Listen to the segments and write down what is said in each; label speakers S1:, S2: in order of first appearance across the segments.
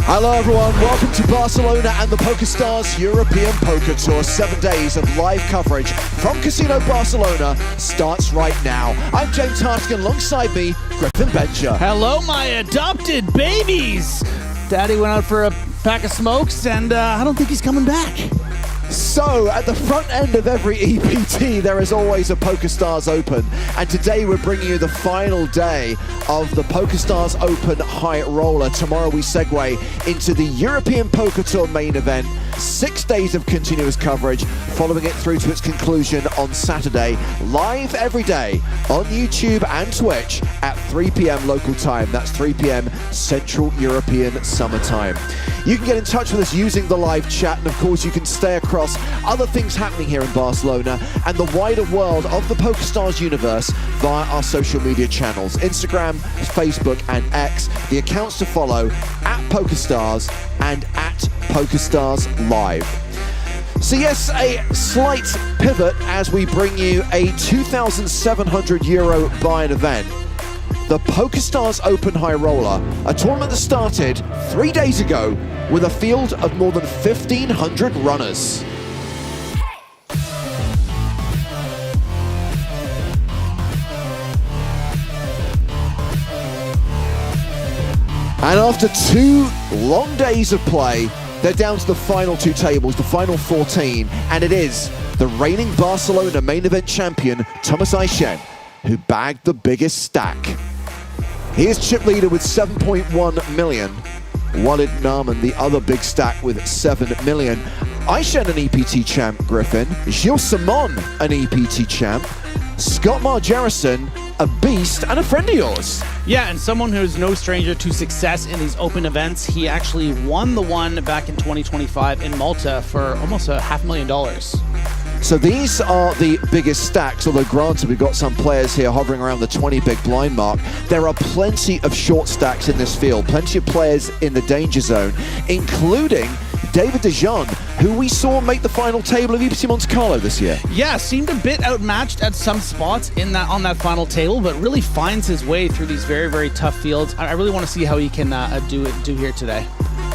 S1: Hello everyone, welcome to Barcelona and the PokerStars European Poker Tour. 7 days of live coverage from Casino Barcelona starts right now. I'm James Harskin, alongside me, Griffin Bencher.
S2: Hello my adopted babies! Daddy went out for a pack of smokes and I don't think he's coming back.
S1: So, at the front end of every EPT, there is always a PokerStars Open. And today we're bringing you the final day of the PokerStars Open High Roller. Tomorrow we segue into the European Poker Tour Main Event. 6 days of continuous coverage, following it through to its conclusion on Saturday. Live every day on YouTube and Twitch at 3 p.m. local time. That's 3 p.m. Central European Summer Time. You can get in touch with us using the live chat, and of course you can stay across other things happening here in Barcelona and the wider world of the PokerStars universe via our social media channels, Instagram, Facebook and X. The accounts to follow at PokerStars and at PokerStars Live. So yes, a slight pivot as we bring you a €2,700 buy-in event. The PokerStars Open High Roller, a tournament that started 3 days ago with a field of more than 1,500 runners. And after 2 long days of play, they're down to the final 2 tables, the final 14, and it is the reigning Barcelona Main Event champion, Thomas Aishen, who bagged the biggest stack. He is chip leader with 7.1 million. Walid Narman, the other big stack with 7 million. Aishen, an EPT champ, Griffin. Gilles Simon, an EPT champ. Scott Margerison, a beast and a friend of yours.
S2: Yeah, and someone who's no stranger to success in these open events. He actually won the one back in 2025 in Malta for almost $500,000.
S1: So these are the biggest stacks, although granted we've got some players here hovering around the 20 big blind mark. There are plenty of short stacks in this field, plenty of players in the danger zone, including David DeJean, who we saw make the final table of EPT Monte Carlo this year.
S2: Yeah, seemed a bit outmatched at some spots in on that final table, but really finds his way through these very, very tough fields. I really want to see how he can do here today.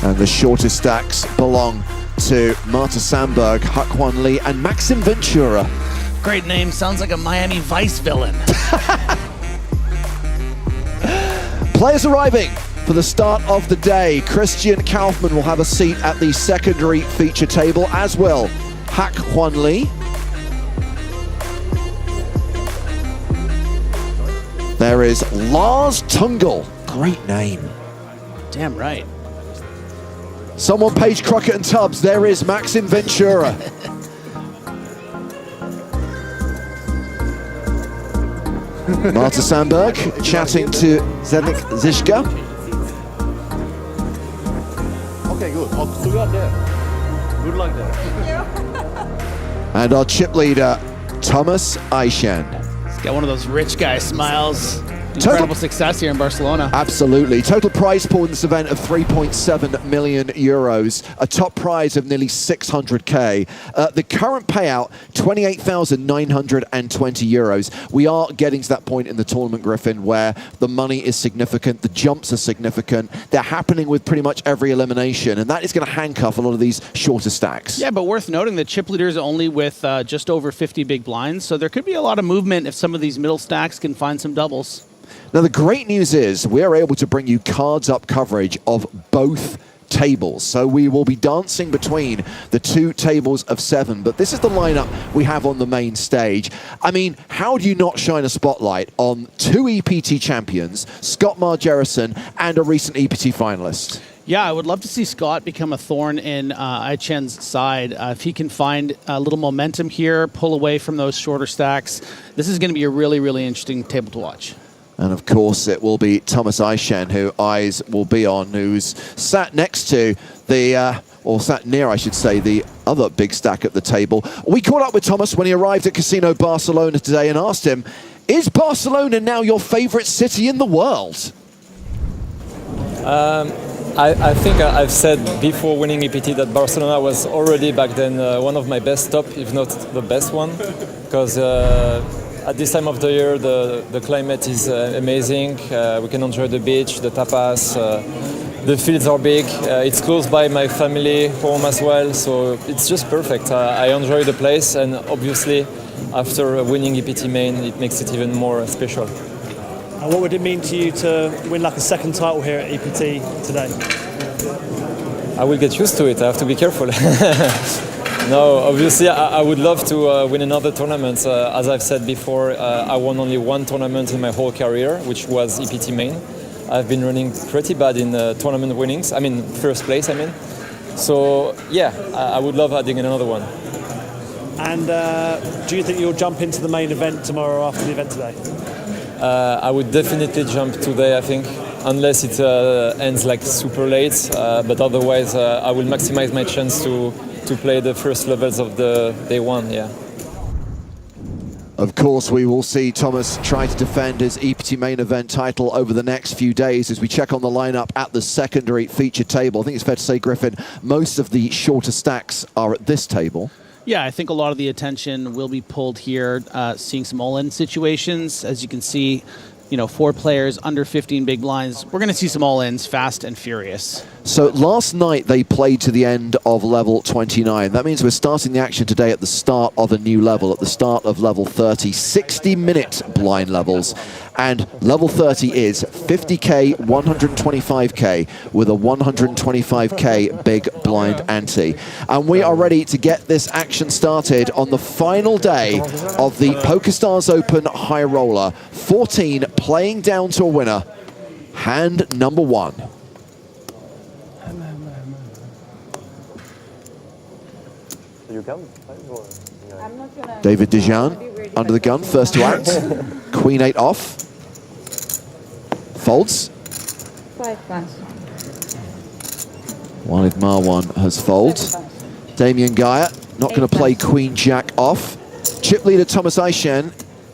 S1: And the shortest stacks belong to Marta Sandberg, Huck Hwan Lee, and Maxim Ventura.
S2: Great name, sounds like a Miami Vice villain.
S1: Players arriving for the start of the day. Christian Kaufman will have a seat at the secondary feature table, as will Huck Hwan Lee. There is Lars Tungle. Great name.
S2: Damn right.
S1: Someone page Crockett and Tubbs. There is Maxim Ventura. Marta Sandberg chatting to Zdeněk Ziška.
S3: Okay, good. Good luck there. Good luck there.
S1: And our chip leader, Thomas Aishen.
S2: Got one of those rich guy smiles. Incredible success here in Barcelona.
S1: Absolutely. Total prize pool in this event of 3.7 million euros, a top prize of nearly 600k. The current payout, 28,920 euros. We are getting to that point in the tournament, Griffin, where the money is significant, the jumps are significant. They're happening with pretty much every elimination, and that is going to handcuff a lot of these shorter stacks.
S2: Yeah, but worth noting that chip leader is only with just over 50 big blinds, so there could be a lot of movement if some of these middle stacks can find some doubles.
S1: Now, the great news is we are able to bring you cards-up coverage of both tables. So we will be dancing between the two tables of 7, but this is the lineup we have on the main stage. I mean, how do you not shine a spotlight on 2 EPT champions, Scott Margerison, and a recent EPT finalist?
S2: Yeah, I would love to see Scott become a thorn in Aichen's side. If he can find a little momentum here, pull away from those shorter stacks, this is going to be a really, really interesting table to watch.
S1: And of course, it will be Thomas Aichen who eyes will be on, who's sat next to the, or sat near, I should say, the other big stack at the table. We caught up with Thomas when he arrived at Casino Barcelona today and asked him, is Barcelona now your favorite city in the world?
S4: I think I've said before winning EPT that Barcelona was already back then one of my best stop, if not the best one, because at this time of the year, the climate is amazing. We can enjoy the beach, the tapas. The fields are big. It's close by my family home as well, so it's just perfect. I enjoy the place, and obviously, after winning EPT Main, it makes it even more special.
S5: And what would it mean to you to win like a second title here at EPT today?
S4: I will get used to it. I have to be careful. No, obviously I would love to win another tournament. As I've said before, I won only one tournament in my whole career, which was EPT Main. I've been running pretty bad in tournament winnings. I mean, first place, I mean. So, yeah, I would love adding another one.
S5: And do you think you'll jump into the main event tomorrow after the event today?
S4: I would definitely jump today, I think, unless it ends like super late. But otherwise, I will maximize my chance to play the first levels of the day one, yeah.
S1: Of course, we will see Thomas try to defend his EPT Main Event title over the next few days as we check on the lineup at the secondary feature table. I think it's fair to say, Griffin, most of the shorter stacks are at this table.
S2: Yeah, I think a lot of the attention will be pulled here, seeing some all-in situations. As you can see, you know, 4 players under 15 big blinds. We're going to see some all-ins fast and furious.
S1: So last night they played to the end of level 29. That means we're starting the action today at the start of a new level, at the start of level 30, 60-minute blind levels. And level 30 is 50k, 125k with a 125k big blind ante. And we are ready to get this action started on the final day of the PokerStars Open High Roller. 14 playing down to a winner. Hand number 1. David Dejan under the gun, first to act. Queen 8 off. Folds.
S6: 5 pass.
S1: Walid Marwan has fold. Damien Gaia not going to play Queen Jack off. Chip leader Thomas Aichen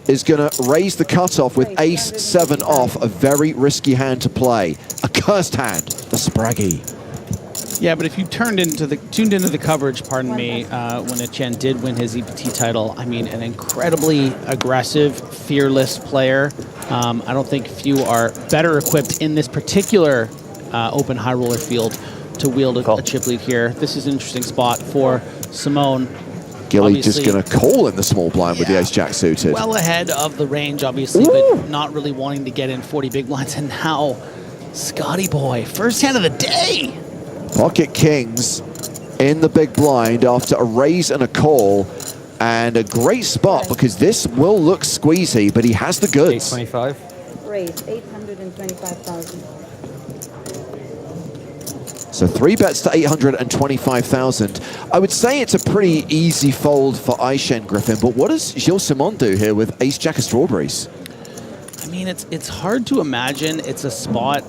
S1: is going to raise the cutoff with Ace 7 off. A very risky hand to play. A cursed hand, the Spraggy.
S2: Yeah, but if you tuned into the coverage, pardon me, when Etienne did win his EPT title, I mean, an incredibly aggressive, fearless player. I don't think few are better equipped in this particular open high roller field to wield a chip lead here. This is an interesting spot for Simone.
S1: Gilly just going to call in the small blind with the ace-jack suited.
S2: Well ahead of the range, obviously, but not really wanting to get in 40 big blinds. And now, Scotty boy, first hand of the day.
S1: Pocket kings in the big blind after a raise and a call. And a great spot because this will look squeezy, but he has the goods.
S4: 825.
S6: Raise 825,000.
S1: So 3 bets to 825,000. I would say it's a pretty easy fold for Aichen, Griffin, but what does Gilles Simon do here with ace-jack of strawberries?
S2: I mean, it's hard to imagine it's a spot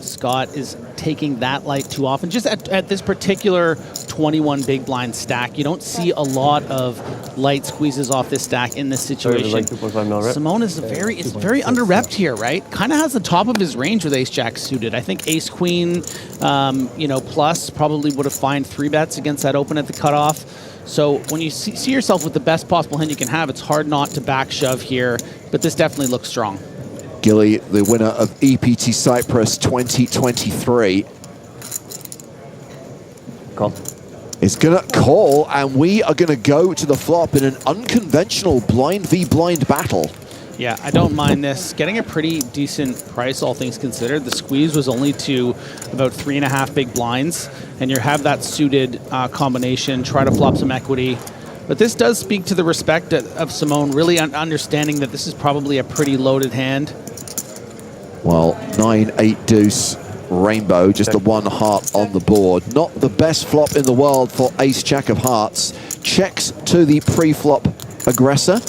S2: Scott is taking that light too often. Just at this particular 21 big blind stack. You don't see a lot of light squeezes off this stack in this situation. Simone is very under-repped here, right? Kind of has the top of his range with ace-jack suited. I think ace-queen, you know, plus probably would have fined 3-bets against that open at the cutoff. So when you see yourself with the best possible hand you can have, it's hard not to back shove here, but this definitely looks strong.
S1: Gilly, the winner of EPT Cyprus 2023.
S3: Call.
S1: Is gonna call, and we are gonna go to the flop in an unconventional blind v blind battle.
S2: Yeah, I don't mind this. Getting a pretty decent price, all things considered. The squeeze was only to about 3.5 big blinds, and you have that suited combination, try to flop some equity. But this does speak to the respect of Simone, really understanding that this is probably a pretty loaded hand.
S1: Well, 9-8 deuce rainbow, just the one heart on the board. Not the best flop in the world for ace-jack of hearts. Checks to the pre-flop aggressor.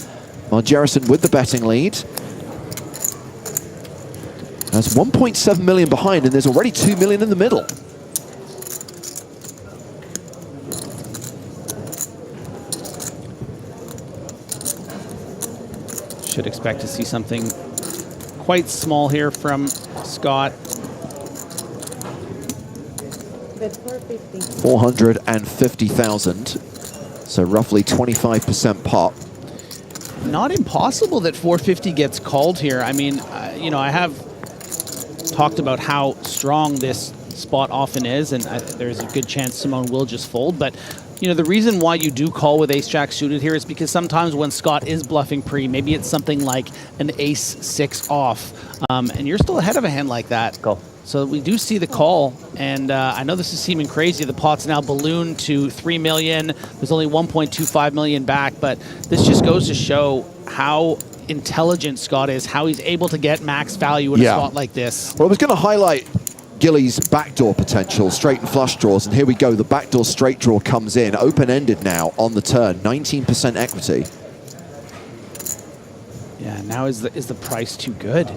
S1: Margerison with the betting lead. That's 1.7 million behind, and there's already 2 million in the middle.
S2: Should expect to see something quite small here from Scott.
S6: Bet 450.
S1: 450,000. So roughly 25% pop.
S2: Not impossible that 450 gets called here. I mean, you know, I have talked about how strong this spot often is, and there's a good chance Simone will just fold. But, you know, the reason why you do call with ace-jack suited here is because sometimes when Scott is bluffing pre, maybe it's something like an ace-6 off, and you're still ahead of a hand like that.
S3: Call.
S2: So we do see the call, and I know this is seeming crazy. The pot's now ballooned to 3 million. There's only 1.25 million back, but this just goes to show how intelligent Scott is, how he's able to get max value in a spot like this.
S1: Well, I was going to highlight Gilly's backdoor potential, straight and flush draws, and here we go. The backdoor straight draw comes in, open-ended now on the turn, 19% equity.
S2: Yeah, now is the price too good?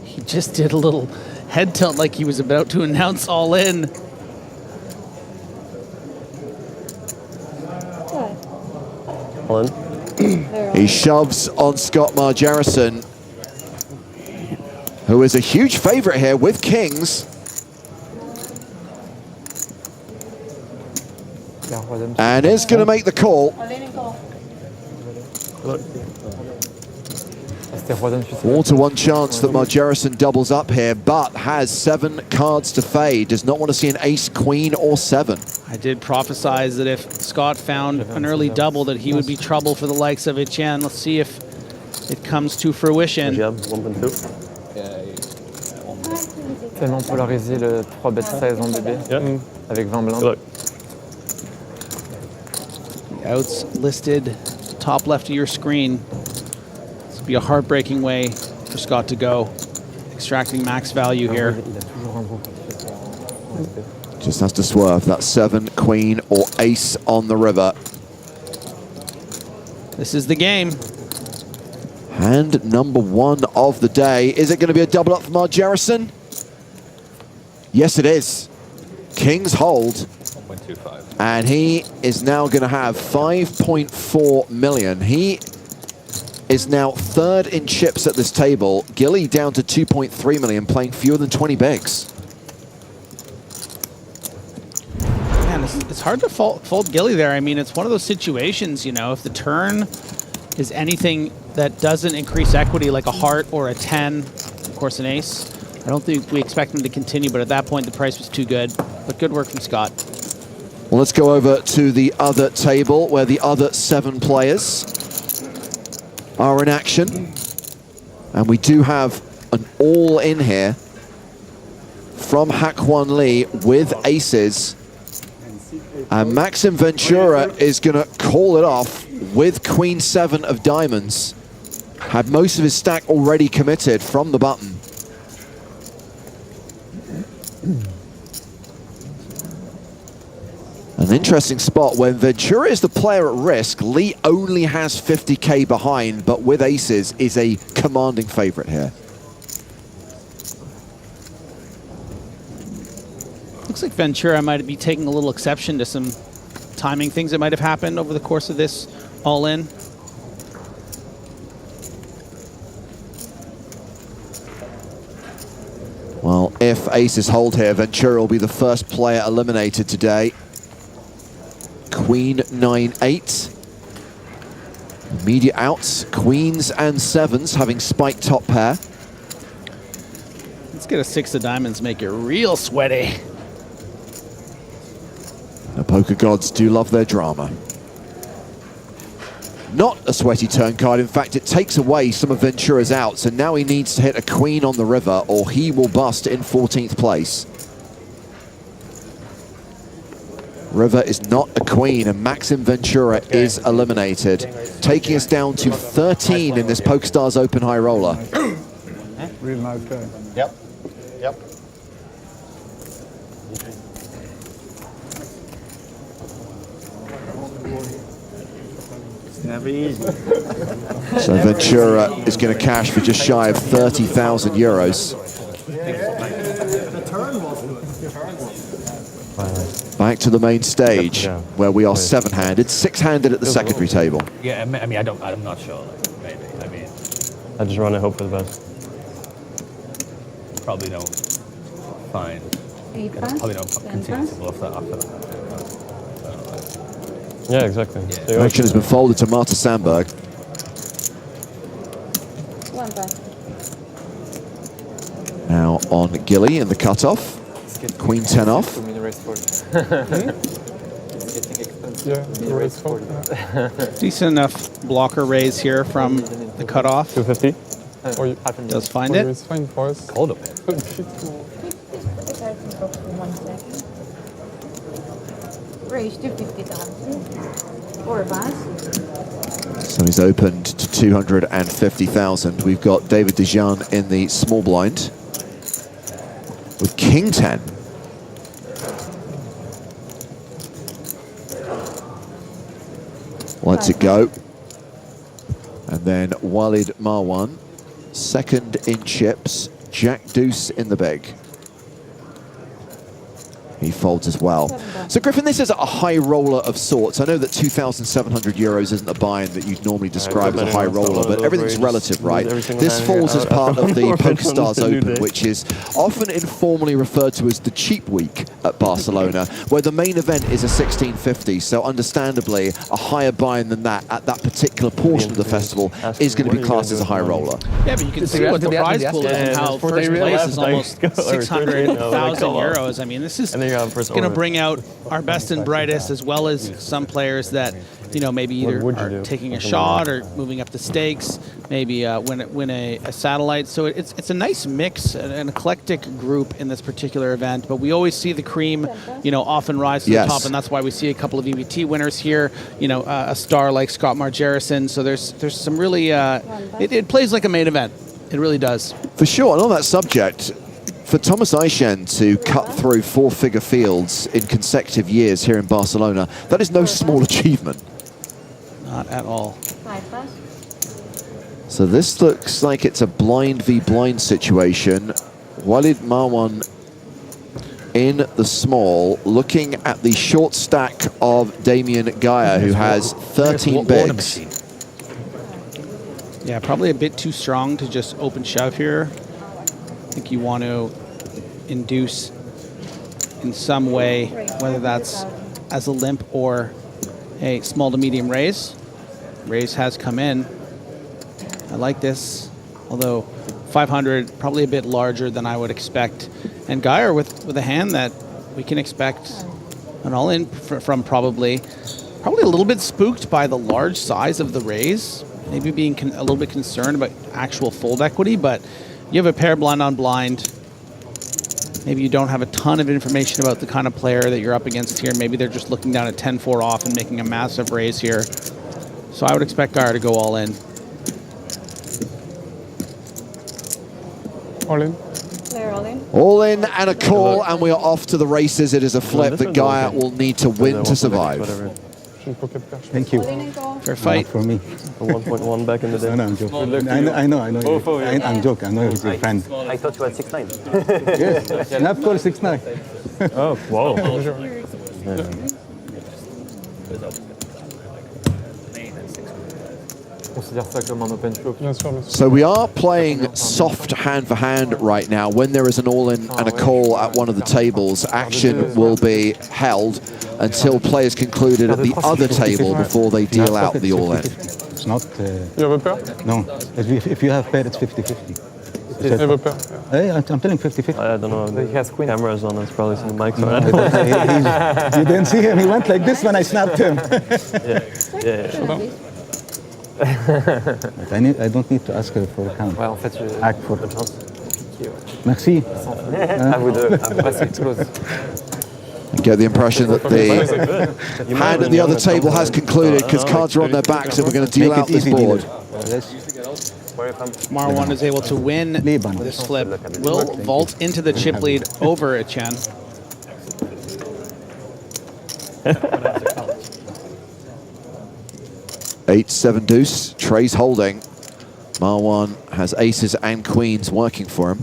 S2: He just did a little head tilt like he was about to announce all in.
S6: What?
S3: All in.
S1: He shoves on Scott Margerison, who is a huge favorite here with kings. And is going to make the call.
S6: All in and call.
S1: 4-1 chance that Margerison doubles up here, but has 7 cards to fade. Does not want to see an ace, queen, or 7.
S2: I did prophesize that if Scott found an early double that he would be trouble for the likes of Etienne. Let's see if it comes to fruition.
S3: Jam, 1.2.
S7: Tellement polarisé le 3-bet 16 en bébé avec 20 blindes.
S3: Look.
S2: The outs listed top left of your screen. This would be a heartbreaking way for Scott to go, extracting max value here.
S1: Just has to swerve that 7, queen, or ace on the river.
S2: This is the game.
S1: Hand number 1 of the day. Is it going to be a double up for Margerison? Yes, it is. Kings hold.
S8: 1.25.
S1: And he is now going to have 5.4 million. He is now 3rd in chips at this table. Gilly down to 2.3 million, playing fewer than 20 bigs.
S2: Man, it's hard to fold Gilly there. I mean, it's one of those situations, you know, if the turn is anything that doesn't increase equity, like a heart or a 10, of course an ace, I don't think we expect him to continue, but at that point the price was too good. But good work from Scott.
S1: Well, let's go over to the other table where the other 7 players are in action. And we do have an all-in here from Hak-Wan Lee with aces. And Maxim Ventura is going to call it off with Queen 7 of diamonds. Had most of his stack already committed from the button. An interesting spot when Ventura is the player at risk. Lee only has 50k behind, but with aces is a commanding favorite here.
S2: Looks like Ventura might be taking a little exception to some timing things that might have happened over the course of this all-in.
S1: Well, if aces hold here, Ventura will be the first player eliminated today. Queen 9-8. Immediate outs, queens and sevens, having spiked top pair.
S2: Let's get a 6 of diamonds, make it real sweaty.
S1: The poker gods do love their drama. Not a sweaty turn card. In fact, it takes away some of Ventura's outs, and now he needs to hit a queen on the river or he will bust in 14th place. River is not a queen, and Maxim Ventura is eliminated, taking us down to 13 in this PokerStars Open High Roller.
S8: Real nice guy.
S3: Yep. Yep.
S8: Never easy.
S1: So Ventura is going to cash for just shy of 30,000 euros. Back to the main stage, where we are 7-handed, 6-handed at the secondary table.
S9: Yeah, I mean, I'm not sure. Like, maybe. I mean,
S7: I just run and hope for the best.
S9: probably don't find. Probably don't continue to bluff that after that.
S7: Yeah, exactly.
S9: Yeah.
S7: So
S1: Action has been folded to Marta Sandberg.
S6: One back.
S1: Now on Gilly in the cutoff. Queen 10 off.
S2: Decent enough blocker raise here from the cutoff.
S7: 250.
S2: Does find it.
S8: It's fine for us.
S9: Hold up.
S6: One second. Raise to 50,000. Or pass.
S1: So he's opened to 250,000. We've got David Dejean in the small blind with King 10. Lets it go. And then Walid Marwan, second in chips, Jack Deuce in the big. He folds as well. So Griffin, this is a high roller of sorts. I know that 2,700 euros isn't a buy-in that you'd normally describe as a high roller, but everything's relative, right? This falls as part of the PokerStars Open, which is often informally referred to as the cheap week at Barcelona, where the main event is a 1650. So understandably, a higher buy-in than that at that particular portion of the festival is going to be classed as a high roller.
S2: Yeah, but you can see what the prize pool is and how first place is almost 600,000 euros. I mean, this is going to bring out our best and brightest, as well as some players that, you know, maybe either are taking a shot or moving up the stakes, maybe win a satellite. So it's a nice mix, an eclectic group in this particular event. But we always see the cream, you know, often rise to the top, and that's why we see a couple of EPT winners here. You know, a star like Scott Margerison. So there's some really it plays like a main event. It really does.
S1: For sure. And on that subject, for Thomas Eichen to cut through four-figure fields in consecutive years here in Barcelona, that is no small achievement.
S2: Not at all.
S1: So this looks like it's a blind v blind situation. Walid Marwan in the small, looking at the short stack of Damien Gaia, who has 13 bigs.
S2: Yeah, probably a bit too strong to just open shove here. I think you want to induce in some way, whether that's as a limp or a small to medium raise. Raise has come in. I like this, although 500 probably a bit larger than I would expect. And Geyer with a hand that we can expect an all-in from probably a little bit spooked by the large size of the raise. Maybe being a little bit concerned about actual fold equity, but you have a pair blind on blind. Maybe you don't have a ton of information about the kind of player that you're up against here. Maybe they're just looking down at 10-4 off and making a massive raise here. So I would expect Geyer to go all in.
S8: All in.
S6: Player all in.
S1: All in and a call, and we are off to the races. It is a flip that Gaia will need to win to survive.
S8: Thank you.
S6: All in and go.
S2: Fair fight.
S8: For me.
S7: 1.1 back in the day.
S8: No, I'm joking. I know. I'm joking. I know he's your friend.
S9: I thought you had 6'9".
S8: Yes. And of course, 6'9".
S9: Oh, whoa.
S7: Considère ça comme un open show.
S8: Bien sûr, bien sûr.
S1: So we are playing soft hand for hand right now. When there is an all-in and a call at one of the tables, action will be held until players concluded at the other table before they deal out the all-in.
S8: It's not.
S3: You have a pair?
S8: No. If you have pair, it's 50-50.
S3: You have a pair?
S8: Hey, I'm telling 50-50.
S9: I don't know.
S7: He has queen.
S9: Cameras on, there's probably some mics
S8: No,
S9: on.
S8: you didn't see him. He went like this when I snapped him.
S9: Yeah.
S8: But I don't need to ask her for a count.
S7: Ouais, en fait, je...
S8: Act for.
S7: Bonne chance.
S8: Merci.
S7: À vous deux. Après, ça explose.
S1: Get the impression that the hand at the other table has concluded because cards are on their backs and we're going to deal out this board.
S2: Marwan is able to win this flip. Will vault into the chip lead over Etienne.
S1: 8-7 deuce, Trey's holding. Marwan has aces and queens working for him.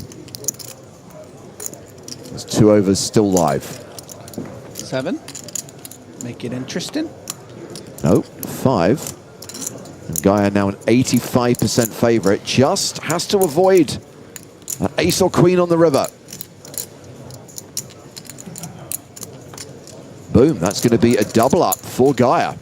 S1: There's 2 overs still live.
S2: 7. Make it interesting.
S1: No, 5. And Gaia now an 85% favorite. Just has to avoid an ace or queen on the river. Boom, that's going to be a double up for Gaia.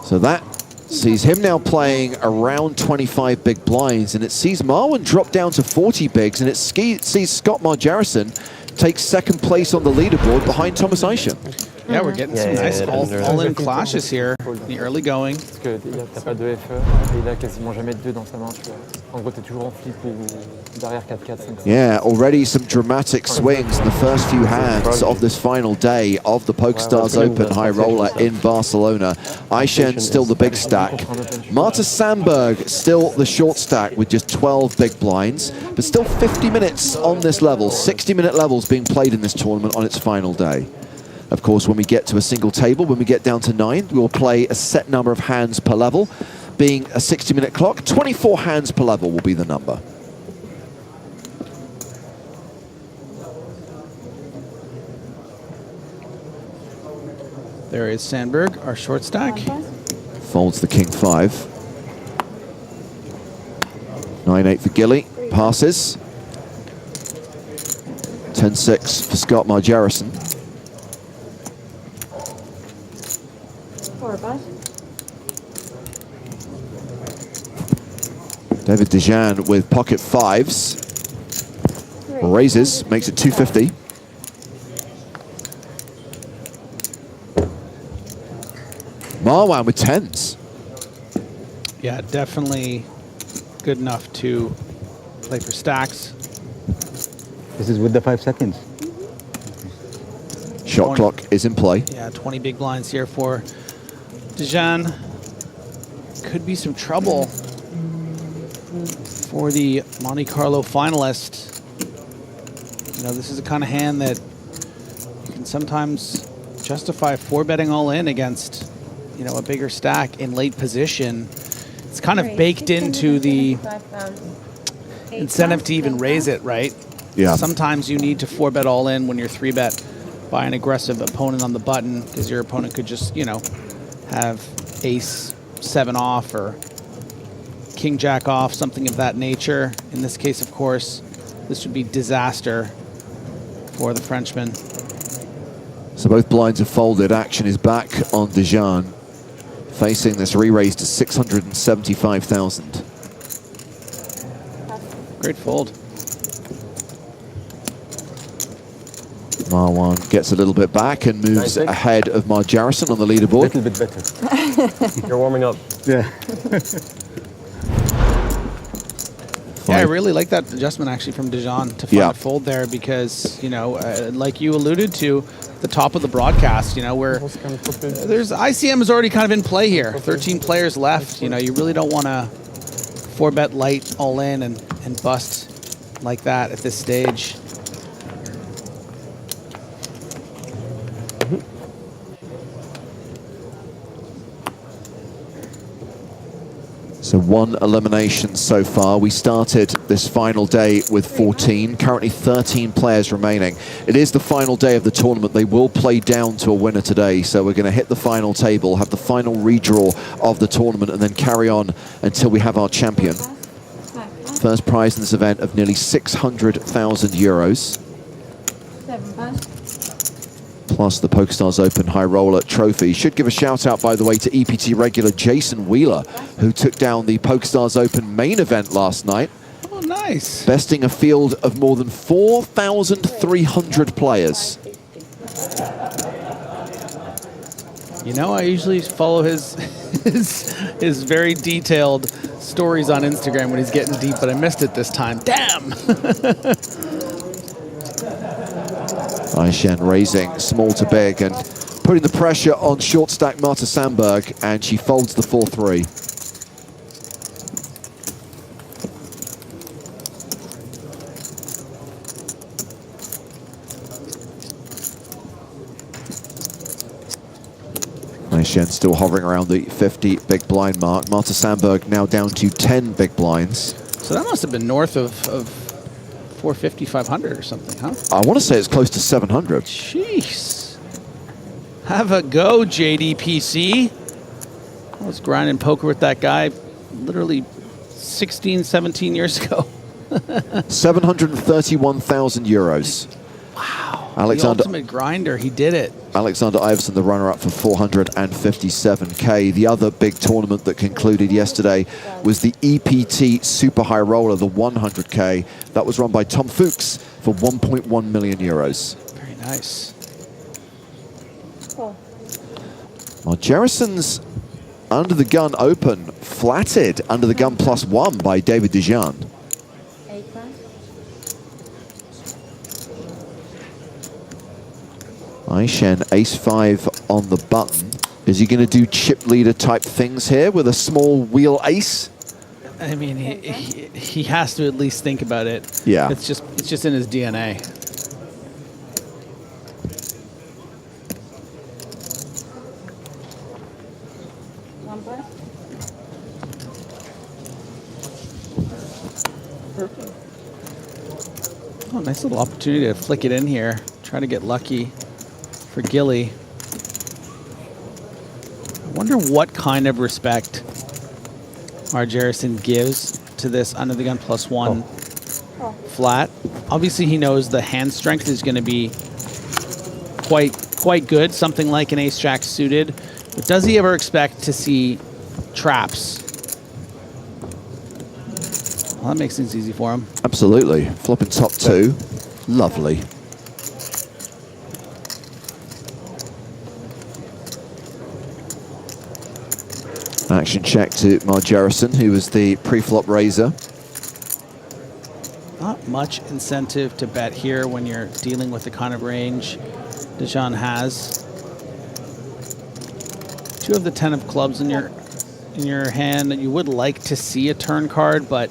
S1: So that sees him now playing around 25 big blinds, and it sees Marwan drop down to 40 bigs, and it sees Scott Marjarison take second place on the leaderboard behind Thomas Eishen.
S2: Yeah, we're getting some nice all-in clashes here in the early going.
S7: Parce que t'as pas de FE, et il a quasiment jamais de 2 dans sa main, tu vois. En gros, t'es toujours en flip ou derrière 4-4, 5-5.
S1: Yeah, already some dramatic swings in the first few hands of this final day of the PokerStars Open High Roller in Barcelona. Aishen still the big stack. Marta Sandberg still the short stack with just 12 big blinds, but still 50 minutes on this level, 60-minute levels being played in this tournament on its final day. Of course, when we get to a single table, when we get down to 9, we will play a set number of hands per level. Being a 60-minute clock, 24 hands per level will be the number.
S2: There is Sandberg, our short stack.
S1: Folds the king 5. 9-8 for Gilly, passes. 10-6 for Scott Marjarison.
S6: 4 bucks.
S1: David Dejan with pocket 5s. Raises, makes it 250. Marwan with 10s.
S2: Yeah, definitely good enough to play for stacks.
S8: This is with the 5 seconds.
S1: Shot clock is in play.
S2: Yeah, 20 big blinds here for Dejan. Could be some trouble for the Monte Carlo finalist. You know, this is the kind of hand that you can sometimes justify 4-betting all in against, you know, a bigger stack in late position. It's kind of baked into the incentive to even raise it, right?
S1: Yeah.
S2: Sometimes you need to 4-bet all in when you're 3-bet by an aggressive opponent on the button, because your opponent could just, you know, have ace 7 off or king jack off, something of that nature. In this case, of course, this would be disaster for the Frenchman.
S1: So both blinds are folded. Action is back on Dejan, facing this re-raise to 675,000.
S2: Great fold.
S1: Marwan gets a little bit back and moves ahead of Marjarison on the leaderboard.
S8: A little bit better.
S9: You're warming up.
S8: Yeah.
S2: Yeah, I really like that adjustment actually from Dejan to find a fold there, because, you know, like you alluded to, the top of the broadcast, you know, where there's ICM is already kind of in play here. 13 players left. You know, you really don't want to 4-bet light all in and bust like that at this stage.
S1: So 1 elimination so far. We started this final day with 14, currently 13 players remaining. It is the final day of the tournament. They will play down to a winner today, so we're going to hit the final table, have the final redraw of the tournament, and then carry on until we have our champion. First prize in this event of nearly 600,000 euros. Plus the PokerStars Open High Roller Trophy. Should give a shout out, by the way, to EPT regular Jason Wheeler, who took down the PokerStars Open Main Event last night.
S2: Oh, nice.
S1: Besting a field of more than 4,300 players.
S2: You know, I usually follow his his very detailed stories on Instagram when he's getting deep, but I missed it this time. Damn!
S1: Aishen raising small to big and putting the pressure on short stack Marta Sandberg, and she folds the 4-3. Aishen still hovering around the 50 big blind mark. Marta Sandberg now down to 10 big blinds.
S2: So that must have been north of 450, 500 or something, huh?
S1: I want to say it's close to 700.
S2: Jeez. Have a go, JDPC. I was grinding poker with that guy literally 16, 17 years ago.
S1: 731,000 euros.
S2: Wow.
S1: Alexander,
S2: the ultimate grinder, he did it.
S1: Alexander Iverson, the runner-up for 457K. The other big tournament that concluded yesterday was the EPT Super High Roller, the 100K. That was run by Tom Fuchs for 1.1 million euros.
S2: Very nice.
S6: Cool.
S1: Well, Jerrison's Under the Gun Open flatted Under the Gun +1 by David Dejean. Aishen, ace-5 on the button. Is he going to do chip leader type things here with a small wheel ace?
S2: I mean, he has to at least think about it.
S1: Yeah.
S2: It's just in his DNA. Oh, nice little opportunity to flick it in here. Try to get lucky for Gilly. I wonder what kind of respect Jerrison gives to this Under the Gun +1 flat. Obviously, he knows the hand strength is going to be quite good, something like an ace-jack suited. But does he ever expect to see traps? Well, that makes things easy for him.
S1: Absolutely. Flopping top 2. Lovely. Action check to Jerrison, who was the pre-flop raiser.
S2: Not much incentive to bet here when you're dealing with the kind of range Dejean has. 2 of the 10 of clubs in your hand, and you would like to see a turn card, but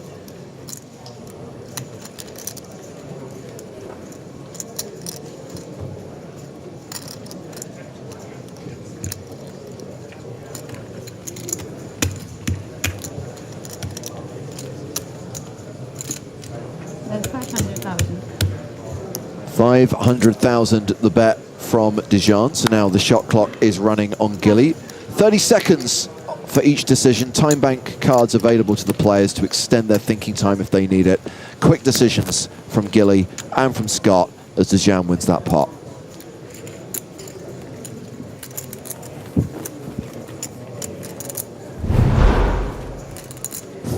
S6: That's 500,000.
S1: 500,000 the bet from Dejean. So now the shot clock is running on Gilly. 30 seconds for each decision. Time bank cards available to the players to extend their thinking time if they need it. Quick decisions from Gilly and from Scott as Dejean wins that pot.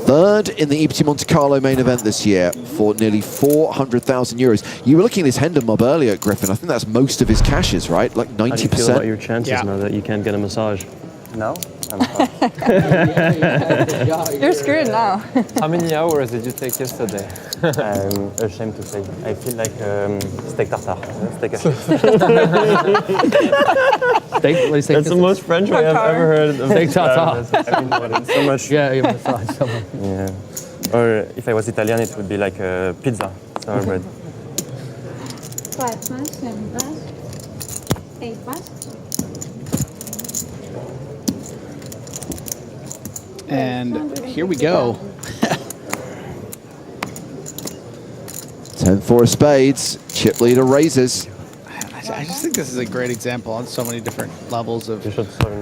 S1: Third in the EPT Monte Carlo main event this year for nearly 400,000 euros. You were looking at his Hendon mob earlier, Griffin. I think that's most of his cashes, right? Like 90%.
S10: How do you feel about your chances now that you can't get a massage?
S7: No? I'm fine.
S6: You're screwed now.
S7: How many hours did you take yesterday? I'm ashamed to say. I feel like steak tartare. Steak haché.
S10: That's the most French way I've ever heard of
S7: steak tartare. So much.
S10: Yeah, you massage someone.
S7: Yeah. Or if I was Italian, it would be like pizza. Sour bread.
S6: 5 pass, 7 pass, 8 pass.
S2: And here we go.
S1: 10-4 of spades. Chip leader raises.
S2: I just think this is a great example on so many different levels of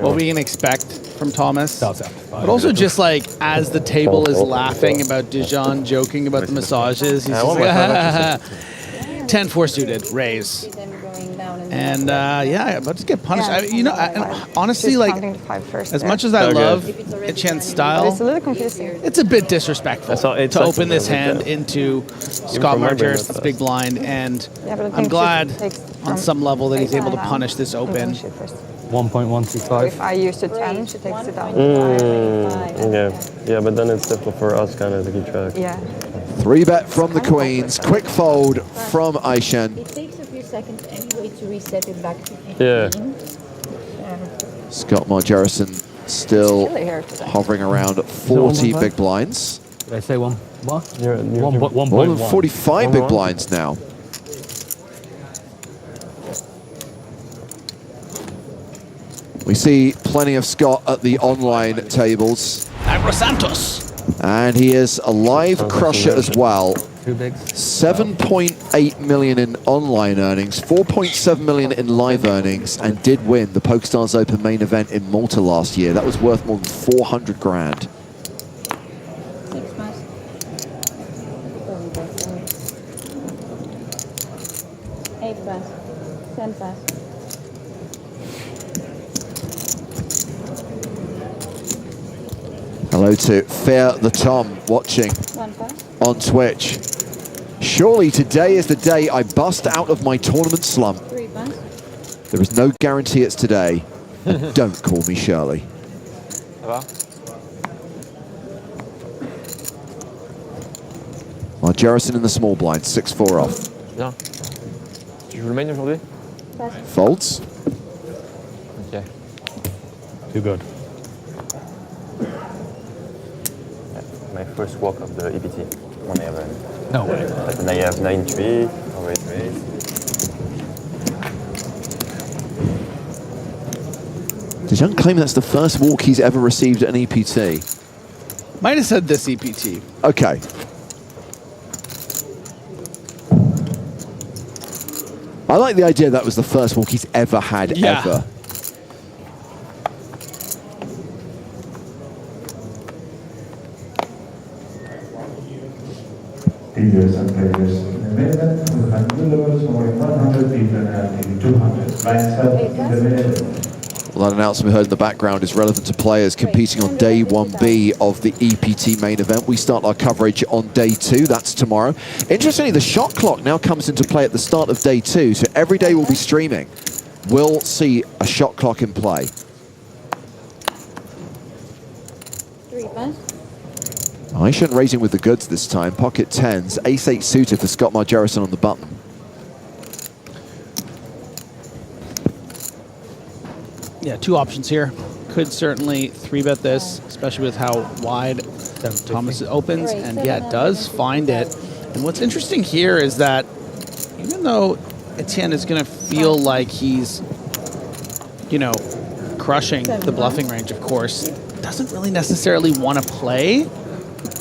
S2: what we can expect from Thomas. But also just like as the table is laughing about Dijon joking about the massages, he's just like, 10-4 suited, raise. And yeah, about to get punished. Honestly, like, as much as I love Etienne's style, it's a bit disrespectful to open this hand into Scott Margerison's big blind. And I'm glad on some level that he's able to punish this open.
S7: 1.125.
S6: If I use a 10, she takes it down.
S10: Yeah, but then it's difficult for us kind of to keep track.
S6: Yeah.
S1: 3-bet from the Queens. Quick fold from Aishen.
S6: It takes a few seconds anyway to reset it back to 15.
S10: Yeah.
S1: Scott Margerison still hovering around 40 big blinds.
S9: Did I say one? What?
S10: You're
S9: 1.1.
S1: More than 45 big blinds now. We see plenty of Scott at the online tables.
S2: Agro Santos.
S1: And he is a live crusher as well.
S9: 2 bigs.
S1: 7.8 million in online earnings, 4.7 million in live earnings, and did win the PokerStars Open main event in Malta last year. That was worth more than 400 grand.
S6: 6 pass. 8 pass. 10 pass.
S1: Hello to Fair the Tom watching
S6: 1 pass.
S1: on Twitch. Surely today is the day I bust out of my tournament slump.
S6: 3 pass.
S1: There is no guarantee it's today. And don't call me Shirley. Margerison in the small blind, 6-4 off.
S7: Bien. Tu joues le main aujourd'hui?
S1: Folds.
S7: Ok.
S9: Too good.
S10: My first walk of the EPT on the event.
S9: No way.
S10: And I have 9-3, always raise.
S1: Dijon claim that's the first walk he's ever received at an EPT.
S2: Might have said this EPT.
S1: Okay. I like the idea that was the first walk he's ever had, ever.
S11: Leaders and players in the main event will have new levels for 100 people and 200. Lines up in the main event.
S1: Well, that announcement we heard in the background is relevant to players competing on day 1B of the EPT main event. We start our coverage on day 2, that's tomorrow. Interestingly, the shot clock now comes into play at the start of day 2, so every day we'll be streaming. We'll see a shot clock in play.
S6: 3 pass.
S1: Aishen raising with the goods this time, pocket 10s, ace-8 suited for Scott Margerison on the button.
S2: Yeah, 2 options here. Could certainly 3-bet this, especially with how wide Thomas opens, and yeah, it does find it. And what's interesting here is that even though Etienne is going to feel like he's, you know, crushing the bluffing range, of course, doesn't really necessarily want to play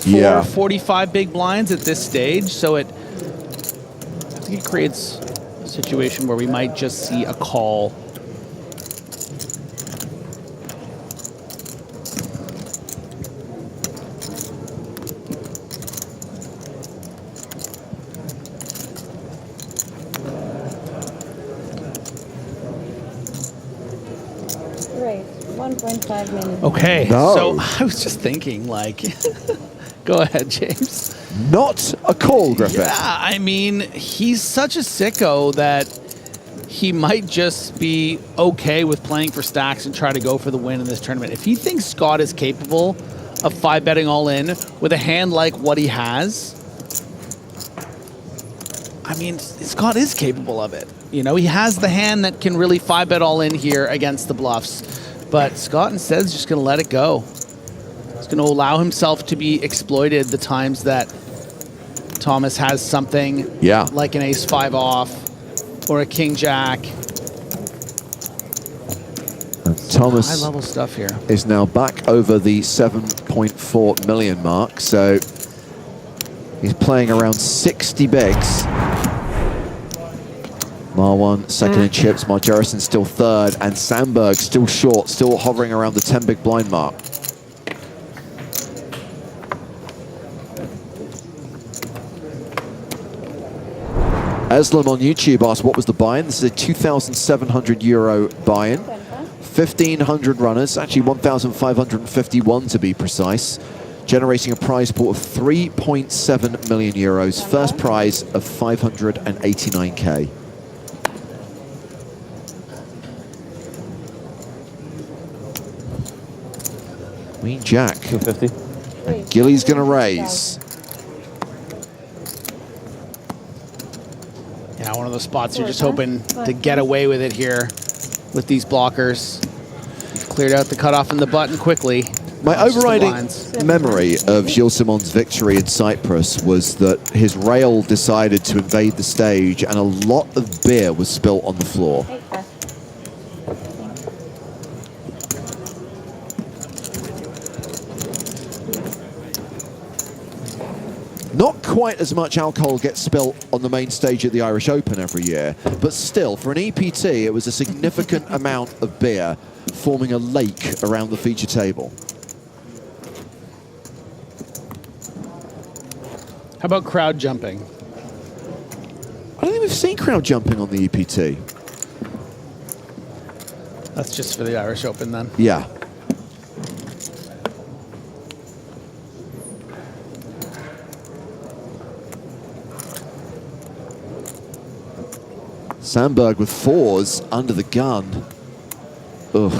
S2: for 45 big blinds at this stage. So I think it creates a situation where we might just see a call.
S6: Raise. 1.5 minutes.
S2: Okay,
S1: No.
S2: so I was just thinking, like, go ahead, James.
S1: Not a call, Griffin.
S2: Yeah, I mean, he's such a sicko that he might just be okay with playing for stacks and try to go for the win in this tournament. If he thinks Scott is capable of 5-betting all in with a hand like what he has, I mean, Scott is capable of it. You know, he has the hand that can really 5-bet all in here against the bluffs. But Scott instead is just going to let it go. He's going to allow himself to be exploited the times that Thomas has something like an ace-5 off or a king-jack.
S1: Thomas
S2: high-level stuff here.
S1: is now back over the 7.4 million mark, so he's playing around 60 bigs. Marwan second in chips, Margerison still third, and Sandberg still short, still hovering around the 10 big blind mark. Eslam on YouTube asked what was the buy-in. This is a 2,700 euro buy-in. 1,500 runners, actually 1,551 to be precise, generating a prize pool of 3.7 million euros. First prize of 589k. Queen Jack.
S10: 250.
S1: And Gilly's going to raise.
S2: Yeah, one of those spots you're just hoping to get away with it here with these blockers. You've cleared out the cutoff and the button quickly.
S1: My overriding memory of Gilles Simon's victory in Cyprus was that his rail decided to invade the stage and a lot of beer was spilt on the floor. Not quite as much alcohol gets spilt on the main stage at the Irish Open every year, but still, for an EPT, it was a significant amount of beer forming a lake around the feature table.
S2: How about crowd jumping?
S1: I don't think we've seen crowd jumping on the EPT.
S2: That's just for the Irish Open then.
S1: Yeah. Sandberg with fours under the gun. Ugh.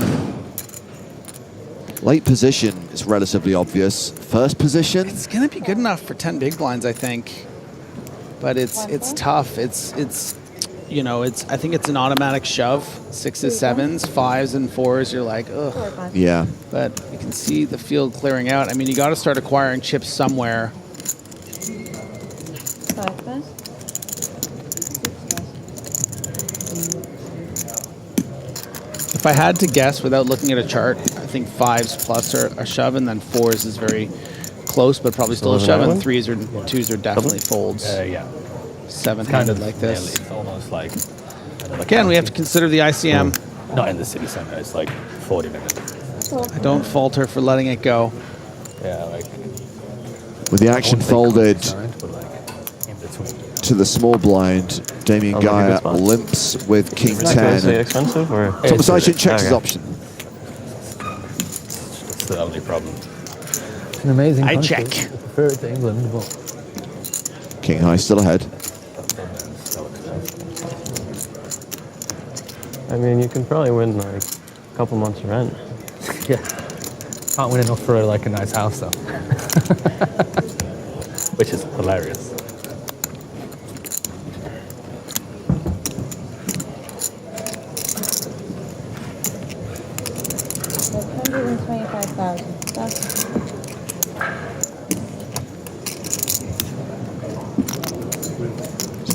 S1: Late position is relatively obvious. First position?
S2: It's going to be good enough for 10 big blinds, I think. But it's tough. It's you know, I think it's an automatic shove. 6s, 7s, 5s, and 4s. You're like, ugh.
S1: Yeah.
S2: But you can see the field clearing out. I mean, you got to start acquiring chips somewhere.
S6: 5 pass.
S2: If I had to guess without looking at a chart, I think 5s plus are a shove, and then 4s is very close, but probably still a shove, and 3s or 2s are definitely folds.
S9: Yeah.
S2: 7-handed like this.
S9: It's almost like...
S2: Again, we have to consider the ICM.
S9: Not in the city center, it's like 40 minutes.
S2: I don't falter for letting it go.
S9: Yeah, like...
S1: With the action folded to the small blind, Damien Gaia limps with King 10.
S10: Is it expensive or?
S1: Thomas Eichin checks his option.
S9: That's the only problem.
S8: It's an amazing
S2: I
S8: country.
S2: check.
S8: I prefer it to England, but
S1: King High still ahead.
S10: I mean, you can probably win like a couple months of rent.
S8: yeah, can't win enough for like a nice house though.
S9: Which is hilarious.
S6: That's 125,000. That's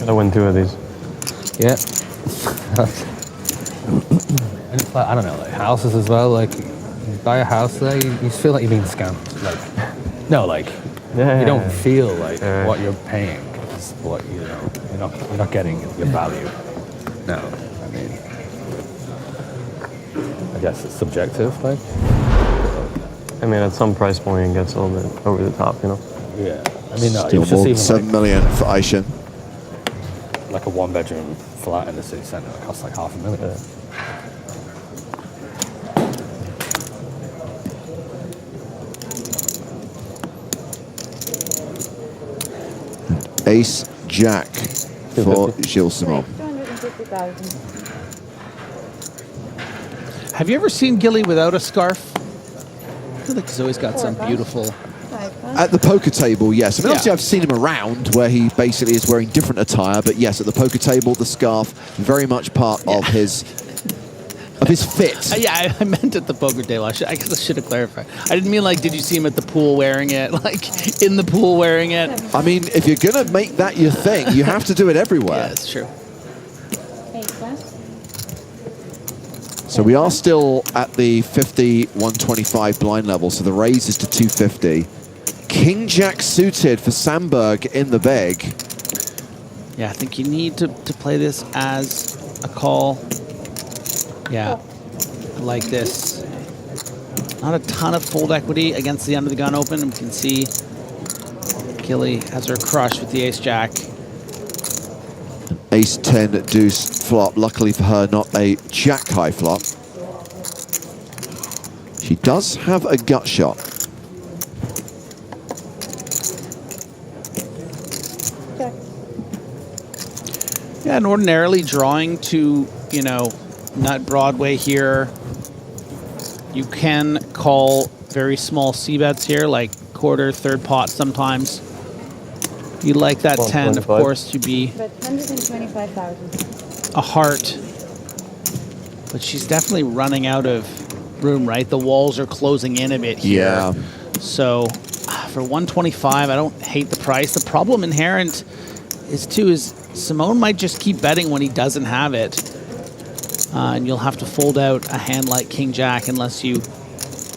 S10: Gotta win 2 of these.
S8: Yeah. And it's like, I don't know, like houses as well. Like, you buy a house there, you feel like you're being scammed. Like, no, like you don't feel like what you're paying is what you're not getting your value. No, I mean, I guess it's subjective, like.
S10: I mean, at some price point, it gets a little bit over the top, you know?
S8: Yeah. I mean, no,
S1: Still
S8: it's
S1: more
S8: just
S1: than
S8: even
S1: 7 million for Eichin.
S8: like a 1-bedroom flat in the city centre that costs like $500,000.
S10: Yeah.
S1: Ace Jack for Gilles Simon.
S6: 250,000.
S2: Have you ever seen Gilly without a scarf? I feel like he's always got some beautiful...
S6: 5 pass.
S1: At the poker table, yes. I mean, obviously
S2: Yeah.
S1: I've seen him around where he basically is wearing different attire, but yes, at the poker table, the scarf, very much part of his fit.
S2: Yeah, I meant at the poker table. I guess I should have clarified. I didn't mean like, did you see him at the pool wearing it? Like, in the pool wearing it?
S1: I mean, if you're going to make that your thing, you have to do it everywhere.
S2: Yeah, it's true.
S6: 8 pass.
S1: So we are still at the 50, 125 blind level, so the raise is to 250. King Jack suited for Sandberg in the big.
S2: Yeah, I think you need to play this as a call. Yeah, like this. Not a ton of fold equity against the under the gun open. We can see Gilly has her crush with the ace-jack.
S1: Ace-10 deuce flop. Luckily for her, not a jack-high flop. She does have a gut shot.
S2: Yeah, and ordinarily drawing to, you know, nut Broadway here, you can call very small c-bets here, like quarter, third pot sometimes. You'd like that 10, of course, to be
S6: But 125,000.
S2: a heart. But she's definitely running out of room, right? The walls are closing in a bit here.
S1: Yeah.
S2: So for 125, I don't hate the price. The problem inherent is Simone might just keep betting when he doesn't have it. And you'll have to fold out a hand like King Jack unless you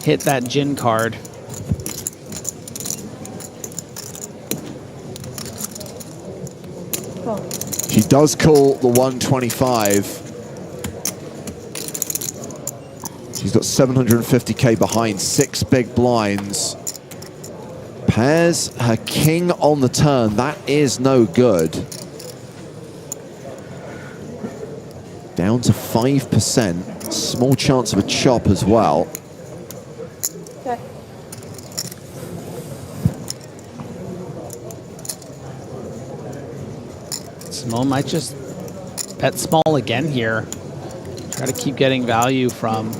S2: hit that gin card.
S1: She does call the 125. She's got 750K behind, 6 big blinds. Pairs her king on the turn. That is no good. Down to 5%. Small chance of a chop as well.
S6: Check.
S2: Simone might just bet small again here. Try to keep getting value from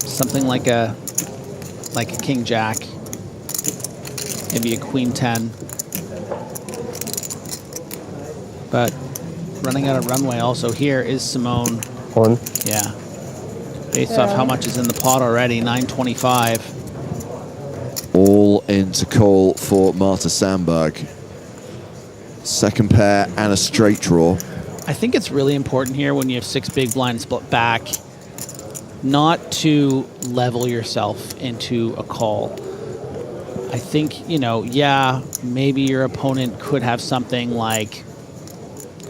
S2: something like a King Jack, maybe a Queen 10. But running out of runway also here is Simone.
S7: One.
S2: Yeah. Based off how much is in the pot already, 925.
S1: All in to call for Marta Sandberg. Second pair and a straight draw.
S2: I think it's really important here when you have 6 big blinds split back not to level yourself into a call. I think, you know, yeah, maybe your opponent could have something like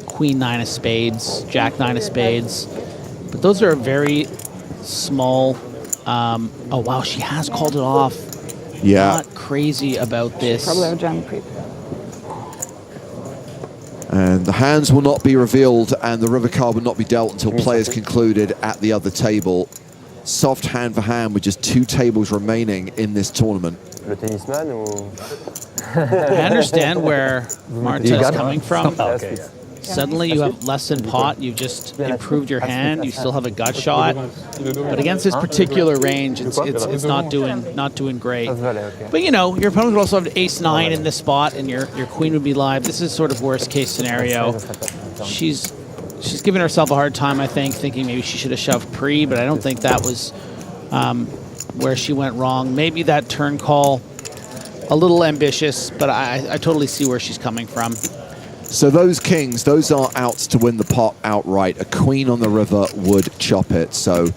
S2: Queen 9 of spades, Jack 9 of spades, but those are very small. Oh, wow, she has called it off.
S1: Yeah.
S2: Not crazy about this.
S6: Probably have jam creep.
S1: And the hands will not be revealed and the river card will not be dealt until players concluded at the other table. Soft hand for hand with just 2 tables remaining in this tournament.
S10: Le tennisman ou...
S2: I understand where Marta is coming from.
S7: Okay.
S2: Suddenly you have less in pot, you've just improved your hand, you still have a gut shot. But against this particular range, it's not doing great. But you know, your opponent would also have ace 9 in this spot and your queen would be live. This is sort of worst case scenario. She's giving herself a hard time, I think, thinking maybe she should have shoved pre, but I don't think that was where she went wrong. Maybe that turn call, a little ambitious, but I totally see where she's coming from.
S1: So those kings, those are outs to win the pot outright. A queen on the river would chop it. So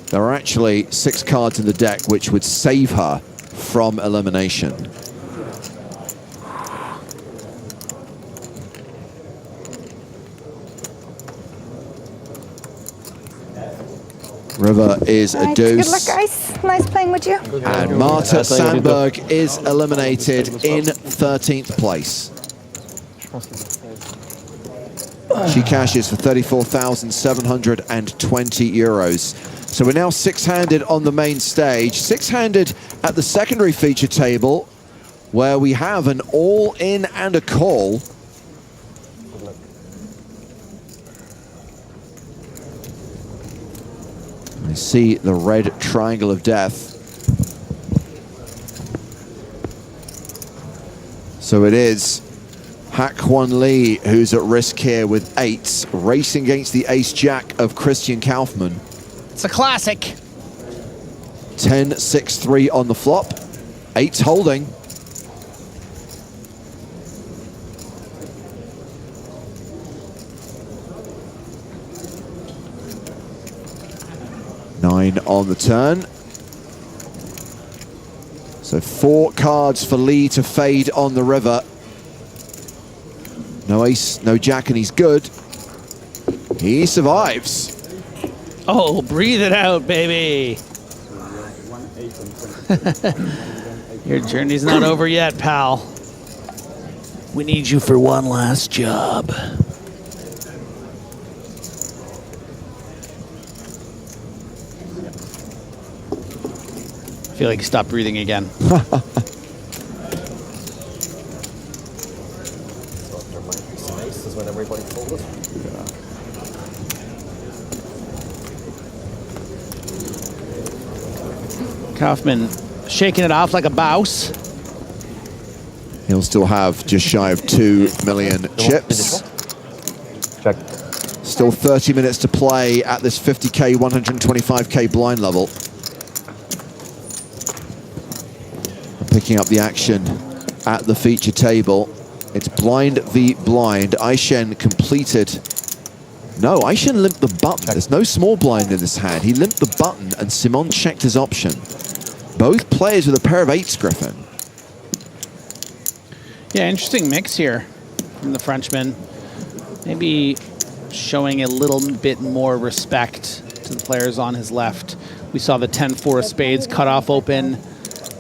S1: there are actually 6 cards in the deck which would save her from elimination. River is a deuce.
S6: Good luck, guys. Nice playing with you.
S1: And Marta Sandberg is eliminated in 13th place. She cashes for 34,720 euros. So we're now 6-handed on the main stage, 6-handed at the secondary feature table, where we have an all-in and a call. I see the red triangle of death. So it is Hak-Kwon Lee who's at risk here with 8s, racing against the ace-jack of Christian Kaufmann.
S2: It's a classic.
S1: 10-6-3 on the flop, 8s holding. queen on the turn. So 4 cards for Lee to fade on the river. No ace, no jack, and he's good. He survives.
S2: Oh, breathe it out, baby. Your journey's not over yet, pal. We need you for one last job. I feel like stop breathing again. Kaufman shaking it off like a bouse.
S1: He'll still have just shy of 2 million chips.
S10: Check.
S1: Still 30 minutes to play at this 50K, 125K blind level. Picking up the action at the feature table. It's blind v blind. Aishen completed. No, Aishen limped the button. There's no small blind in this hand. He limped the button and Simon checked his option. Both players with a pair of 8s, Griffin.
S2: Yeah, interesting mix here from the Frenchman. Maybe showing a little bit more respect to the players on his left. We saw the 10-4 of spades cut off open.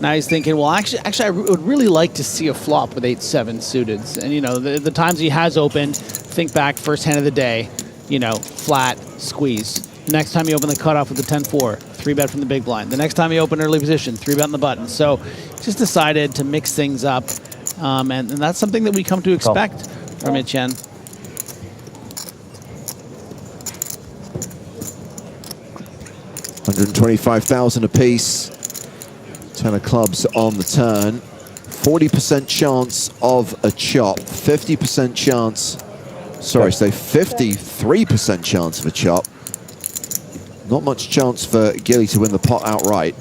S2: Now he's thinking, well, actually, I would really like to see a flop with 8-7 suiteds. And, you know, the times he has opened, think back, first hand of the day, you know, flat, squeeze. The next time he opened the cutoff with the 10-4, 3-bet from the big blind. The next time he opened early position, 3-bet on the button. So just decided to mix things up. And that's something that we come to expect from Etienne.
S1: $125,000 apiece. 10 of clubs on the turn. 40% chance of a chop. 50% chance. Sorry, say 53% chance of a chop. Not much chance for Gilly to win the pot outright.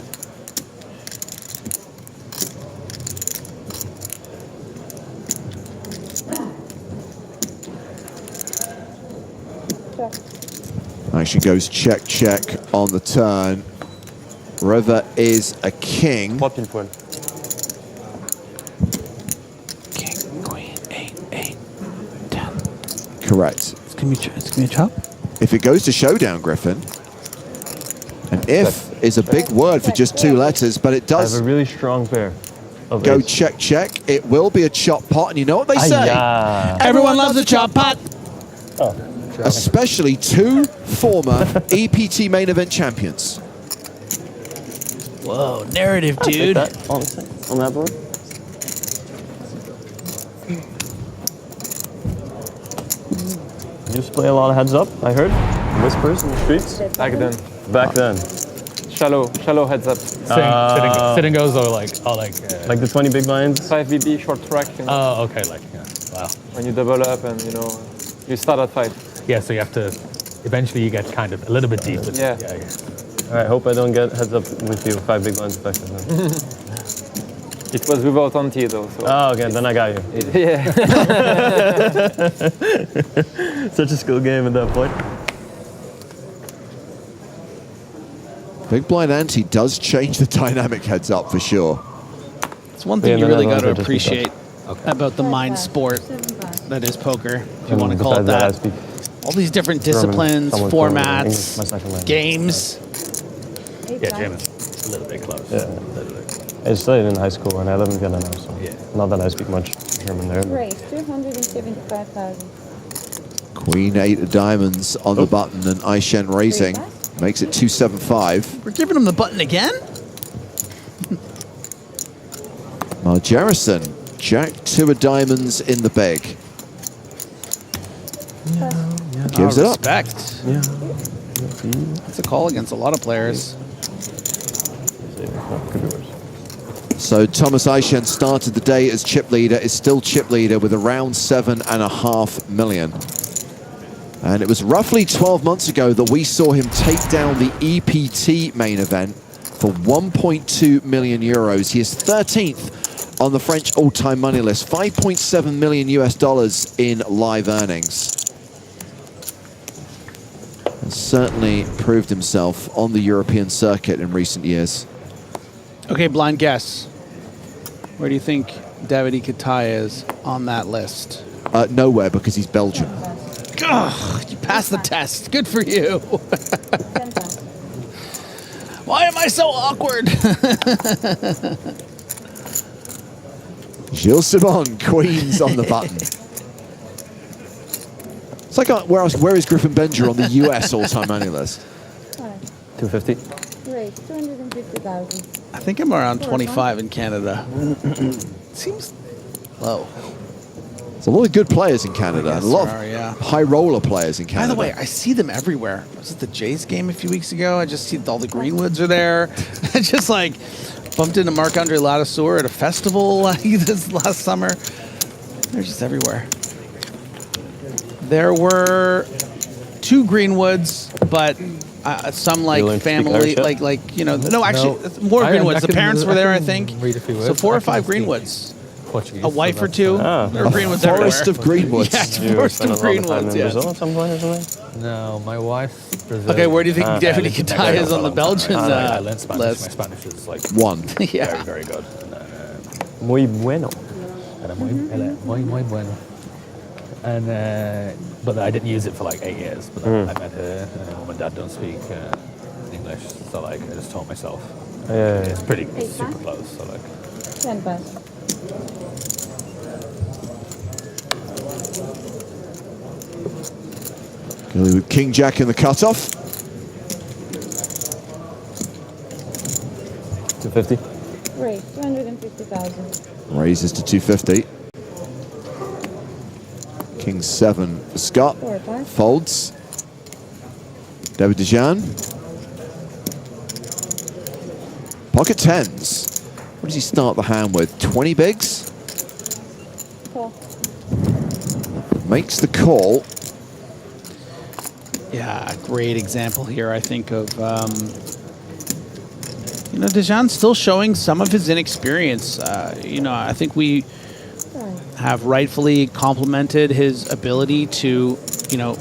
S1: Actually goes check, check on the turn. River is a king.
S2: King, queen, 8, 10.
S1: Correct.
S2: It's gonna be a chop.
S1: If it goes to showdown, Griffin, and if is a big word for just 2 letters, but it does
S10: I have a really strong pair.
S1: go check, check. It will be a chop pot, and you know what they say?
S2: Everyone loves a chop pot.
S1: Especially 2 former EPT Main Event champions.
S2: Whoa, narrative, dude.
S10: On that board. You used to play a lot of heads up, I heard. Whispers in the streets.
S4: Back then.
S10: Back then.
S4: Shallow heads up.
S8: Sitting goes or like
S10: Like the 20 big blinds.
S4: 5 BB, short track. You know,
S8: oh, okay, like yeah. Wow.
S4: when you double up and, you know, you start at 5.
S8: Yeah, so you have to eventually you get kind of a little bit deep with
S4: Yeah.
S8: it.
S10: All right, hope I don't get heads up with you. 5 big blinds effective then.
S4: It was without ante though. So.
S10: Oh, okay, then I got you.
S4: Yeah.
S10: Such a skill game at that point.
S1: Big blind ante does change the dynamic heads up for sure.
S2: It's one thing you really got to appreciate about the mind sport that is poker, if you want to call it that. All these different disciplines, formats, games.
S8: Yeah, James, a little bit close.
S10: Yeah. I studied in high school and I live in Vienna now, so not that I speak much German there.
S6: Raise 275,000.
S1: Queen 8 of diamonds on the button and Aishen raising. Makes it 275.
S2: We're giving him the button again?
S1: Margerison, Jack 2 of diamonds in the big. Gives it up.
S2: Respect.
S10: Yeah.
S2: That's a call against a lot of players.
S1: So Thomas Aishen started the day as chip leader, is still chip leader with around 7.5 million. And it was roughly 12 months ago that we saw him take down the EPT main event for 1.2 million euros. He is 13th on the French all-time money list, 5.7 million US dollars in live earnings. Certainly proved himself on the European circuit in recent years.
S2: Okay, blind guess. Where do you think David Ikatai is on that list?
S1: Nowhere, because he's Belgian.
S2: Ugh, you passed the test. Good for you. Why am I so awkward?
S1: Gilles Simon, queens on the button. It's like, where is Griffin Benjer on the US all-time money list?
S10: 250.
S6: Great, 250,000.
S2: I think I'm around 25 in Canada. Seems low.
S1: There's a lot of good players in Canada. And a lot of high roller players in Canada.
S2: By the way, I see them everywhere. Was it the Jays game a few weeks ago? I just see all the Greenwoods are there. I just like bumped into Marc-Andre Ladouceur at a festival this last summer. They're just everywhere. There were 2 Greenwoods, but some like family, like you know. No, actually, more Greenwoods. The parents were there, I think. So 4 or 5 Greenwoods.
S8: Portuguese,
S2: a wife or 2. There are Greenwoods
S1: forest
S2: everywhere.
S1: of Greenwoods.
S2: Yes, forest of Greenwoods. Yes.
S10: Brazil at some point or something?
S8: No, my wife's Brazil.
S2: Okay, where do you think David Ikatai is on the Belgian
S8: I learned Spanish.
S2: list?
S8: My Spanish is like
S1: 1.
S2: Yeah.
S8: very, very good.
S10: Muy bueno.
S8: Muy bueno. And but I didn't use it for like 8 years. But I met her, and mum and dad don't speak English, so like I just taught myself. It's pretty super close. So like
S6: 10 bucks.
S1: With King Jack in the cutoff.
S10: 250.
S6: Great, 250,000.
S1: Raises to 250. King 7 for Scott.
S6: 4 or 5.
S1: Folds. David Dejan. Pocket 10s. What does he start the hand with? 20 bigs?
S6: Call.
S1: Makes the call.
S2: Yeah, a great example here, I think, of, you know, Dejan's still showing some of his inexperience. You know, I think we have rightfully complimented his ability to, you know,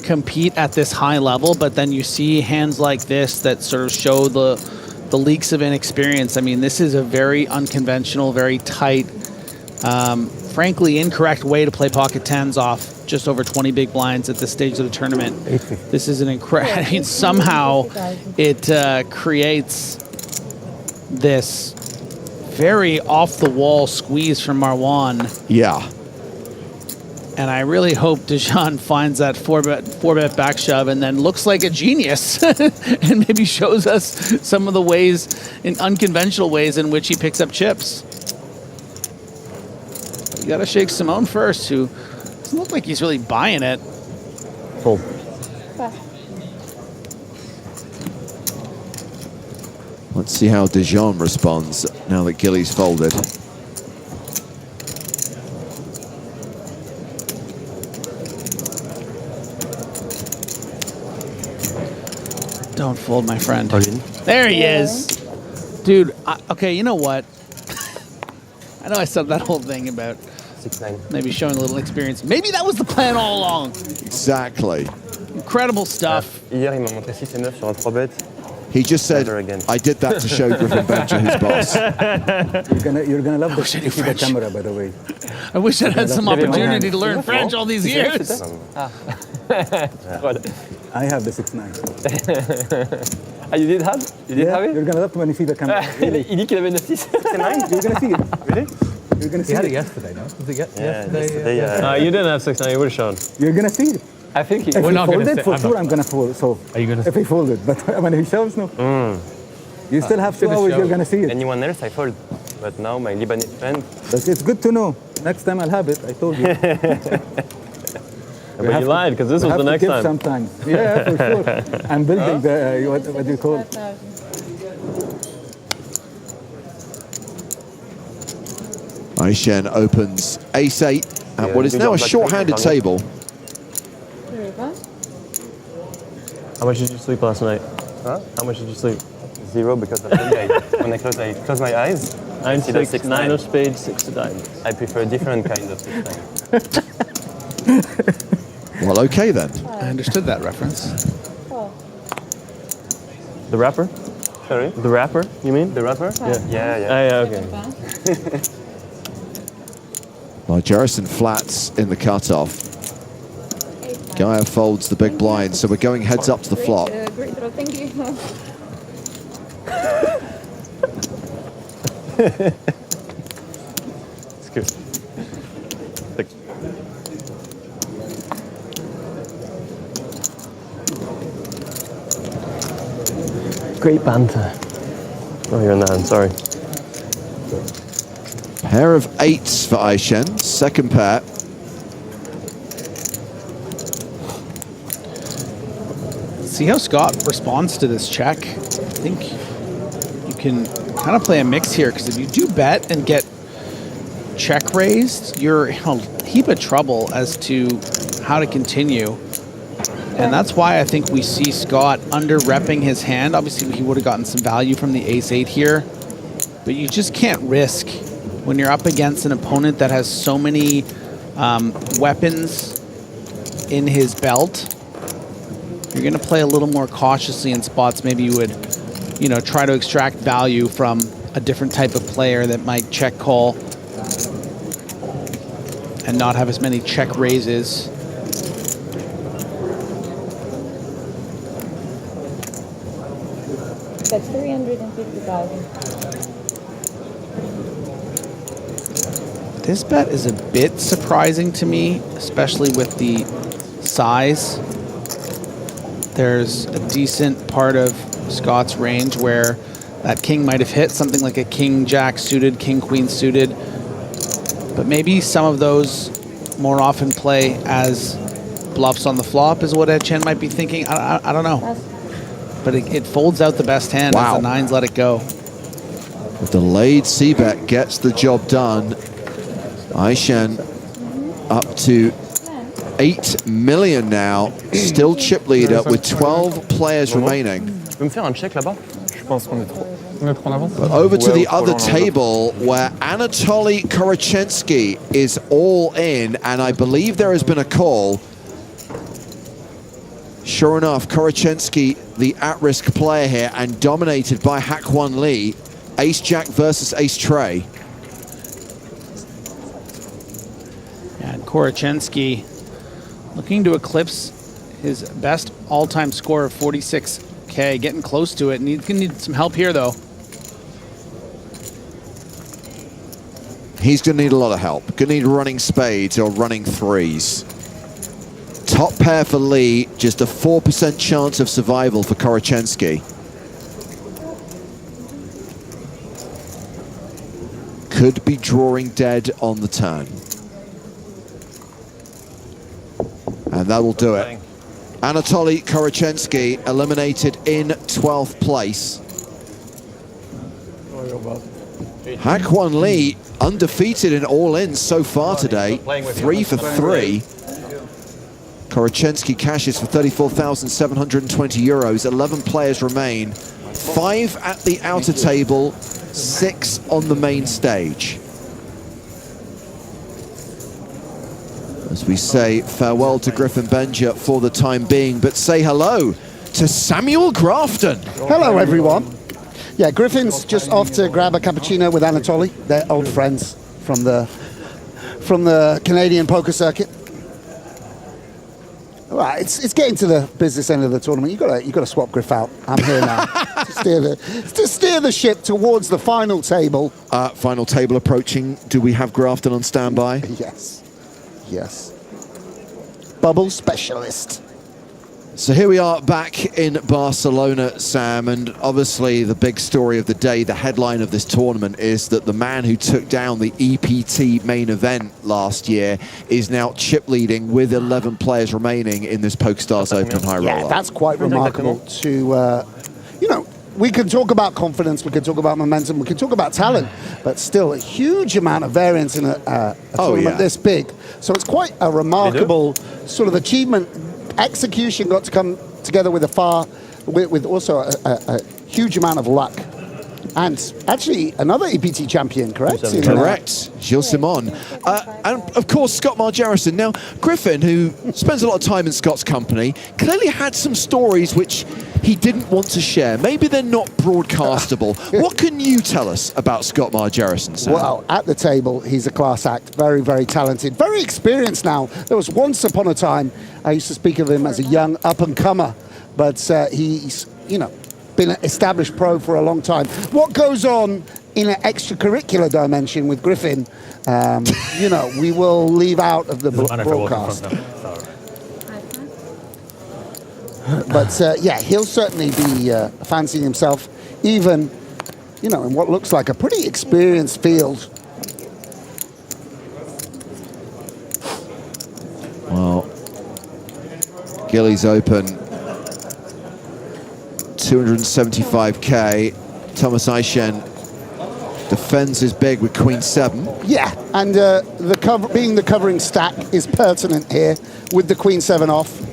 S2: compete at this high level, but then you see hands like this that sort of show the leaks of inexperience. I mean, this is a very unconventional, very tight, frankly incorrect way to play pocket 10s off just over 20 big blinds at this stage of the tournament. This is an incredible, I mean, somehow it creates this very off-the-wall squeeze from Marwan.
S1: Yeah.
S2: And I really hope Dejan finds that 4-bet back shove and then looks like a genius and maybe shows us some of the ways, in unconventional ways, in which he picks up chips. But you got to shake Simone first, who doesn't look like he's really buying it.
S10: Fold.
S1: Let's see how Dejan responds now that Gilly's folded.
S2: Don't fold, my friend. There he is. Dude, okay, you know what? I know I said that whole thing about
S10: 6-9.
S2: maybe showing a little experience. Maybe that was the plan all along.
S1: Exactly.
S2: Incredible stuff.
S10: Hier, il m'a montré 6 et 9 sur un 3-bet.
S1: He just said, I did that to show Griffin Bencher who's boss.
S12: You're gonna love the camera, by the way.
S2: I wish I had some opportunity to learn French all these years.
S12: I have the 6-9.
S10: You did have? You did have it?
S12: You're gonna love when you see the camera. Really.
S10: Il dit qu'il avait 9-6.
S12: 6-9? You're gonna see it. Really? You're gonna see
S8: he had
S12: it.
S8: it yesterday, no? Did he get
S10: yesterday? You didn't have 6-9, you would have shown.
S12: You're gonna see it.
S10: I think he...
S12: If he folded, for sure I'm gonna fold. So
S8: are you gonna
S12: if he folded, but when he shows, no. You still have 2 hours, you're gonna see it.
S10: Anyone else, I fold. But now my Lebanese friend...
S12: But it's good to know. Next time I'll have it, I told you.
S10: But you lied, because this was the next time.
S12: Sometimes. Yeah, for sure. I'm building the, what do you call it?
S1: Aishen opens ace-8 at what is now a short-handed table.
S10: How much did you sleep last night? Huh? How much did you sleep? 0, because when I close my eyes,
S7: 9, 6, 9 of spades, 6 of diamonds.
S10: I prefer a different kind of 6-9.
S1: Well, okay then.
S2: I understood that reference.
S10: The rapper?
S7: Sorry?
S10: The rapper, you mean?
S7: The rapper?
S10: Yeah, okay.
S1: Well, Jerison flats in the cutoff. Gaia folds the big blind, so we're going heads up to the flop.
S6: Great draw, thank you.
S10: It's good. Great banter. Oh, you're in the hand, sorry.
S1: Pair of 8s for Aishen, second pair.
S2: See how Scott responds to this check. I think you can kind of play a mix here, because if you do bet and get check raised, you're in a heap of trouble as to how to continue. And that's why I think we see Scott under-repping his hand. Obviously, he would have gotten some value from the ace-8 here, but you just can't risk when you're up against an opponent that has so many weapons in his belt. You're going to play a little more cautiously in spots. Maybe you would, you know, try to extract value from a different type of player that might check call and not have as many check raises.
S6: That's 350,000.
S2: This bet is a bit surprising to me, especially with the size. There's a decent part of Scott's range where that king might have hit, something like a king-jack suited, king-queen suited. But maybe some of those more often play as bluffs on the flop is what Ed Chen might be thinking. I don't know. But it folds out the best hand as the nines let it go.
S1: The delayed c-bet gets the job done. Aishen up to 8 million now, still chip leader with 12 players remaining.
S10: Tu peux me faire un check là-bas? Je pense qu'on est trop. On est trop en avance.
S1: But over to the other table where Anatoly Korachensky is all in, and I believe there has been a call. Sure enough, Korachensky, the at-risk player here, and dominated by Hak-Won Lee. Ace-Jack versus Ace-Tray.
S2: And Korachensky looking to eclipse his best all-time score of 46K, getting close to it. And he's going to need some help here, though.
S1: He's going to need a lot of help. Going to need running spades or running threes. Top pair for Lee, just a 4% chance of survival for Korachensky. Could be drawing dead on the turn. And that will do it. Anatoly Korachensky eliminated in 12th place. Hak-Won Lee undefeated in all-ins so far today, 3 for 3. Korachensky cashes for 34,720 euros. 11 players remain. 5 at the outer table, 6 on the main stage. As we say farewell to Griffin Benja for the time being, but say hello to Samuel Grafton.
S13: Hello, everyone. Yeah, Griffin's just off to grab a cappuccino with Anatoly. They're old friends from the Canadian poker circuit. All right, it's getting to the business end of the tournament. You got to swap Griff out. I'm here now to steer the ship towards the final table.
S1: Final table approaching. Do we have Grafton on standby?
S13: Yes. Yes. Bubble specialist.
S1: So here we are back in Barcelona, Sam, and obviously the big story of the day, the headline of this tournament, is that the man who took down the EPT main event last year is now chip leading with 11 players remaining in this PokerStars Open high roller.
S13: Yeah, that's quite remarkable to, you know, we can talk about confidence, we can talk about momentum, we can talk about talent, but still a huge amount of variance in a tournament this big. So it's quite a remarkable sort of achievement. Execution got to come together with with also a huge amount of luck. And actually another EPT champion, correct?
S1: Correct, Gilles Simon. And of course, Scott Margerison. Now, Griffin, who spends a lot of time in Scott's company, clearly had some stories which he didn't want to share. Maybe they're not broadcastable. What can you tell us about Scott Margerison, Sam?
S13: Well, at the table, he's a class act. Very, very talented. Very experienced now. There was once upon a time, I used to speak of him as a young up-and-comer, but he's, you know, been an established pro for a long time. What goes on in an extracurricular dimension with Griffin, you know, we will leave out of the broadcast. But yeah, he'll certainly be fancying himself, even, you know, in what looks like a pretty experienced field.
S1: Well, Gillies Open, 275k. Thomas Aishen defends his big with Queen 7.
S13: Yeah, and being the covering stack is pertinent here with the Queen 7 off.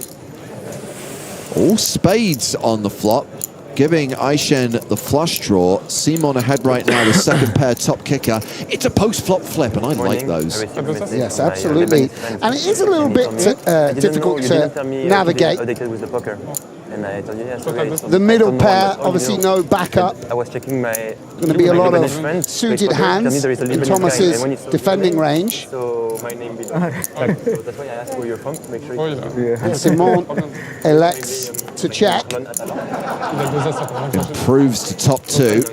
S1: All spades on the flop, giving Aishen the flush draw. Simon ahead right now, the second pair top kicker. It's a post-flop flip, and I like those.
S13: Yes, absolutely. And it is a little bit difficult to navigate. The middle pair, obviously no backup.
S10: I was checking my...
S13: Going to be a lot of suited hands in Thomas's defending range.
S10: So my name so that's why I asked where you're from, to make sure
S13: And Simon elects to check.
S1: Improves to top 2.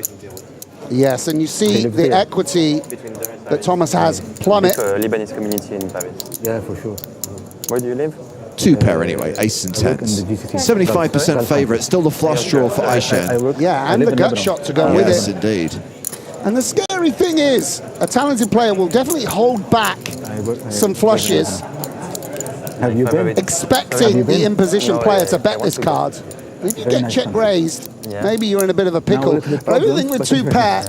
S13: Yes, and you see the equity that Thomas has plummet.
S10: Lebanese community in Paris.
S7: Yeah, for sure.
S10: Where do you live?
S1: 2 pair anyway, ace and tens. 75% favourite, still the flush draw for Aishen.
S13: Yeah, and the gut shot to go with it.
S1: Yes, indeed.
S13: And the scary thing is, a talented player will definitely hold back some flushes, expecting the in-position player to bet this card. If you get check raised, maybe you're in a bit of a pickle. But I don't think with 2 pair,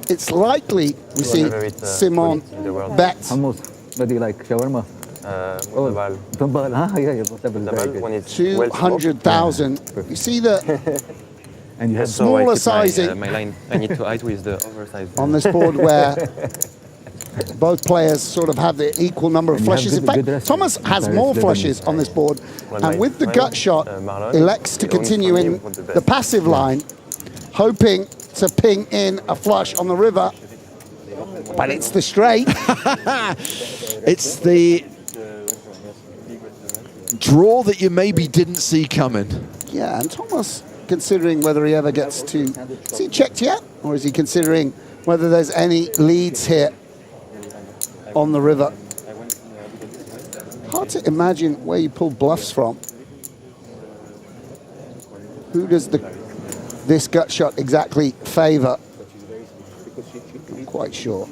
S13: it's likely we see Simon bet.
S7: What do you like, shawarma?
S13: 200,000. You see the smaller sizing
S10: my line. I need to hide with the oversized
S13: on this board where both players sort of have the equal number of flushes. In fact, Thomas has more flushes on this board, and with the gut shot, elects to continue in the passive line, hoping to ping in a flush on the river, but it's the straight.
S1: It's the draw that you maybe didn't see coming.
S13: Yeah, and Thomas considering whether he ever gets to... Is he checked yet? Or is he considering whether there's any leads here on the river? Hard to imagine where you pull bluffs from. Who does this gut shot exactly favor? Not quite sure.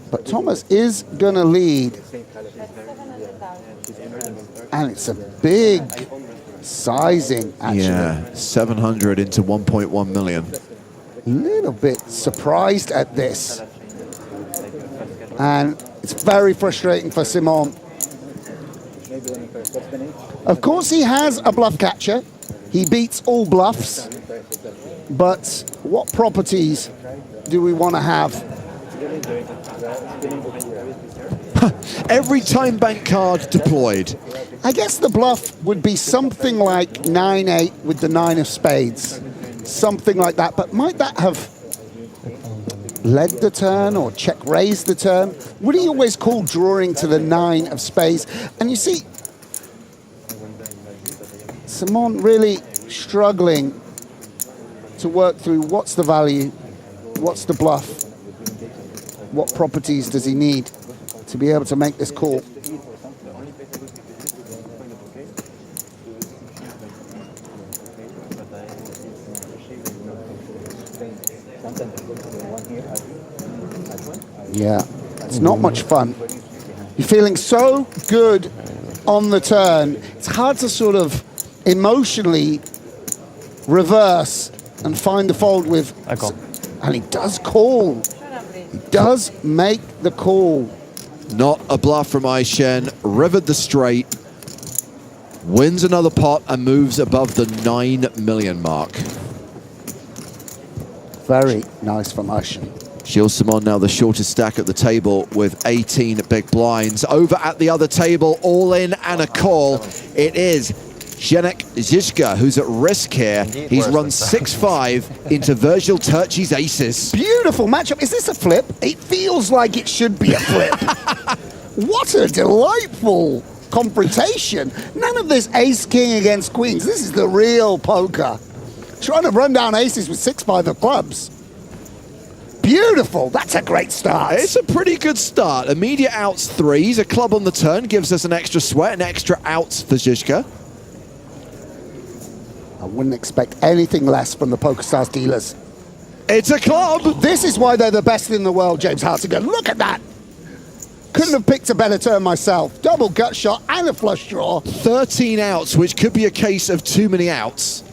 S13: But Thomas is going to lead. And it's a big sizing, actually.
S1: Yeah, 700 into 1.1 million.
S13: A little bit surprised at this. And it's very frustrating for Simon. Of course, he has a bluff catcher. He beats all bluffs. But what properties do we want to have?
S1: Every time bank card deployed.
S13: I guess the bluff would be something like 9-8 with the 9 of spades. Something like that. But might that have led the turn or check raised the turn? Would he always call drawing to the 9 of spades? And you see, Simon really struggling to work through what's the value, what's the bluff, what properties does he need to be able to make this call. Yeah, it's not much fun. You're feeling so good on the turn. It's hard to sort of emotionally reverse and find the fold with. And he does call. He does make the call.
S1: Not a bluff from Aishen. Rivered the straight. Wins another pot and moves above the 9 million mark.
S13: Very nice from Aishen.
S1: Gilles Simon now the shortest stack at the table with 18 big blinds. Over at the other table, all in and a call. It is Zdeněk Žižka, who's at risk here. He's run 6-5 into Virgil Turchi's aces.
S13: Beautiful matchup. Is this a flip? It feels like it should be a flip. What a delightful confrontation. None of this ace-king against queens. This is the real poker. Trying to run down aces with 6-5 of clubs. Beautiful. That's a great start.
S1: It's a pretty good start. Immediate outs threes, a club on the turn gives us an extra sweat, an extra outs for Žižka.
S13: I wouldn't expect anything less from the PokerStars dealers.
S1: It's a club.
S13: This is why they're the best in the world, James Hartigan. Look at that. Couldn't have picked a better turn myself. Double gut shot and a flush draw.
S1: 13 outs, which could be a case of too many outs.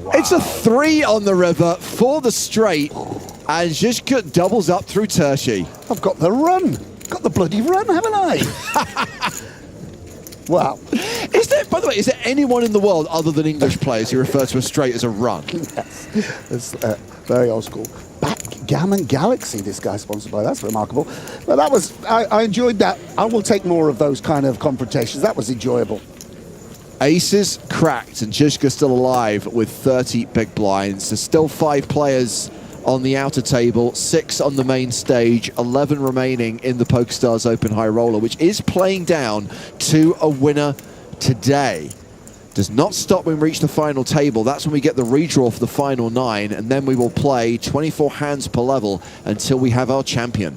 S1: Wow. It's a 3 on the river for the straight, and Žižka doubles up through Turchi.
S13: I've got the run. Got the bloody run, haven't I? Wow.
S1: Is there, by the way, is there anyone in the world other than English players who refer to a straight as a run?
S13: Yes. It's very old school. Backgammon Galaxy, this guy's sponsored by. That's remarkable. But that was, I enjoyed that. I will take more of those kind of confrontations. That was enjoyable.
S1: Aces cracked, and Žižka still alive with 30 big blinds. There's still 5 players on the outer table, 6 on the main stage, 11 remaining in the PokerStars Open High Roller, which is playing down to a winner today. Does not stop when we reach the final table. That's when we get the redraw for the final 9, and then we will play 24 hands per level until we have our champion.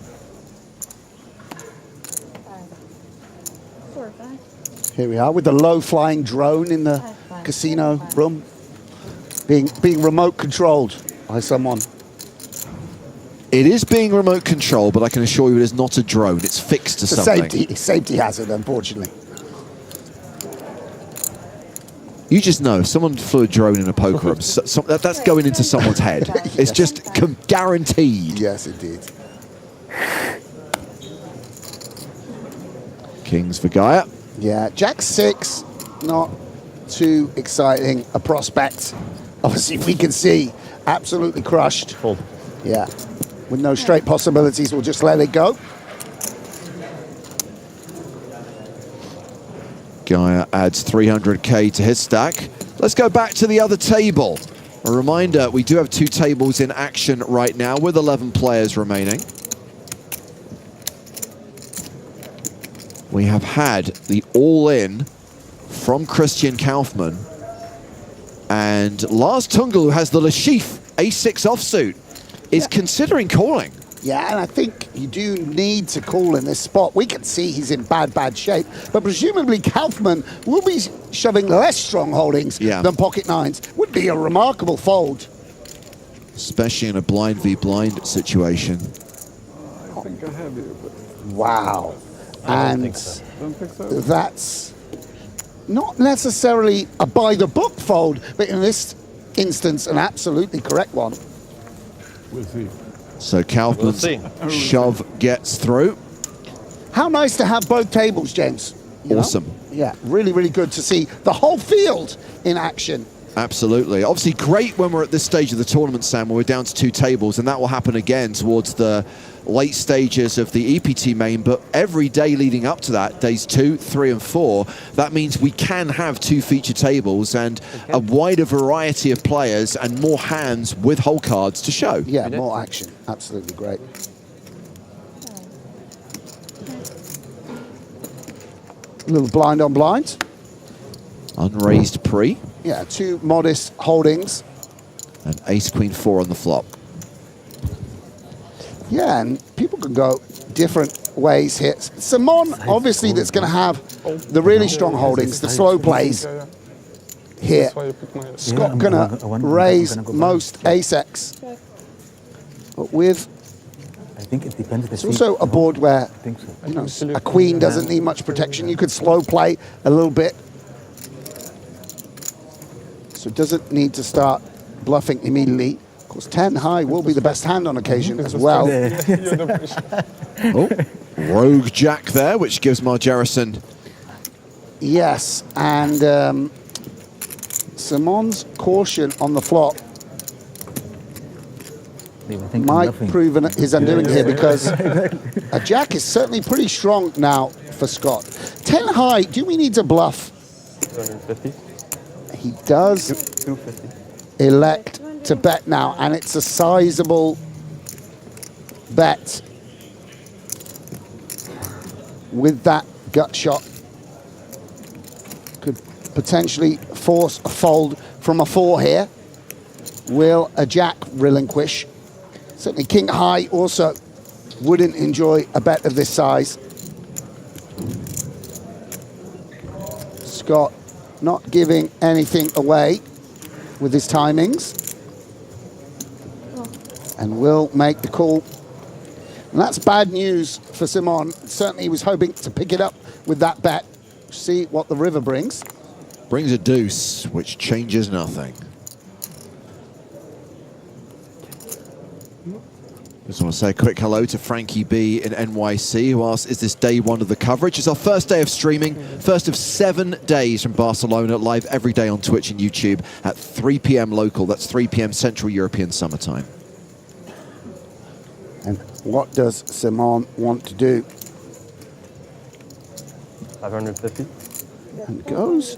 S13: Here we are with the low-flying drone in the casino room, being remote controlled by someone.
S1: It is being remote controlled, but I can assure you it is not a drone. It's fixed to something.
S13: It's a safety hazard, unfortunately.
S1: You just know if someone flew a drone in a poker room, that's going into someone's head.
S13: Yes.
S1: It's just guaranteed.
S13: Yes, indeed.
S1: Kings for Gaia.
S13: Yeah, Jack 6, not too exciting a prospect. Obviously, we can see absolutely crushed.
S10: Fold.
S13: Yeah, with no straight possibilities, we'll just let it go.
S1: Gaia adds 300k to his stack. Let's go back to the other table. A reminder, we do have 2 tables in action right now with 11 players remaining. We have had the all-in from Christian Kaufmann. And Lars Tungel, who has the Lashif A6 offsuit, is considering calling.
S13: Yeah, and I think you do need to call in this spot. We can see he's in bad shape, but presumably Kaufmann will be shoving less strong holdings than pocket 9s. Would be a remarkable fold.
S1: Especially in a blind v blind situation.
S12: I think I have you, but...
S13: Wow. And
S12: don't think so.
S13: That's not necessarily a by-the-book fold, but in this instance, an absolutely correct one.
S12: We'll see.
S1: So Kaufmann's shove gets through.
S13: How nice to have both tables, James. You
S1: awesome.
S13: know? Yeah, really, really good to see the whole field in action.
S1: Absolutely. Obviously great when we're at this stage of the tournament, Sam, where we're down to 2 tables, and that will happen again towards the late stages of the EPT main, but every day leading up to that, days 2, 3 and 4, that means we can have 2 feature tables and a wider variety of players and more hands with whole cards to show.
S13: Yeah, more action. Absolutely great. A little blind on blind.
S1: Unraised pre.
S13: Yeah, 2 modest holdings.
S1: And ace queen 4 on the flop.
S13: Yeah, and people can go different ways here. Simon, obviously, that's going to have the really strong holdings, the slow plays here. Scott going to raise most ace-X. But with...
S14: I think it depends.
S13: It's also a board where, you know, a queen doesn't need much protection. You could slow play a little bit. So it doesn't need to start bluffing immediately. Of course, 10 high will be the best hand on occasion as well.
S1: Oh, rogue jack there, which gives Margerison.
S13: Yes, and Simon's caution on the flop might prove his undoing here because a jack is certainly pretty strong now for Scott. 10 high, do we need to bluff?
S10: 250.
S13: He does
S10: 250.
S13: elect to bet now, and it's a sizable bet with that gut shot. Could potentially force a fold from a 4 here. Will a jack relinquish? Certainly king high also wouldn't enjoy a bet of this size. Scott not giving anything away with his timings. And will make the call. And that's bad news for Simon. Certainly he was hoping to pick it up with that bet. See what the river brings.
S1: Brings a deuce, which changes nothing. Just want to say a quick hello to Frankie B in NYC, who asks, is this day one of the coverage? It's our first day of streaming, first of 7 days from Barcelona, live every day on Twitch and YouTube at 3 p.m. local. That's 3 p.m. Central European summertime.
S13: And what does Simon want to do?
S10: 550.
S13: And goes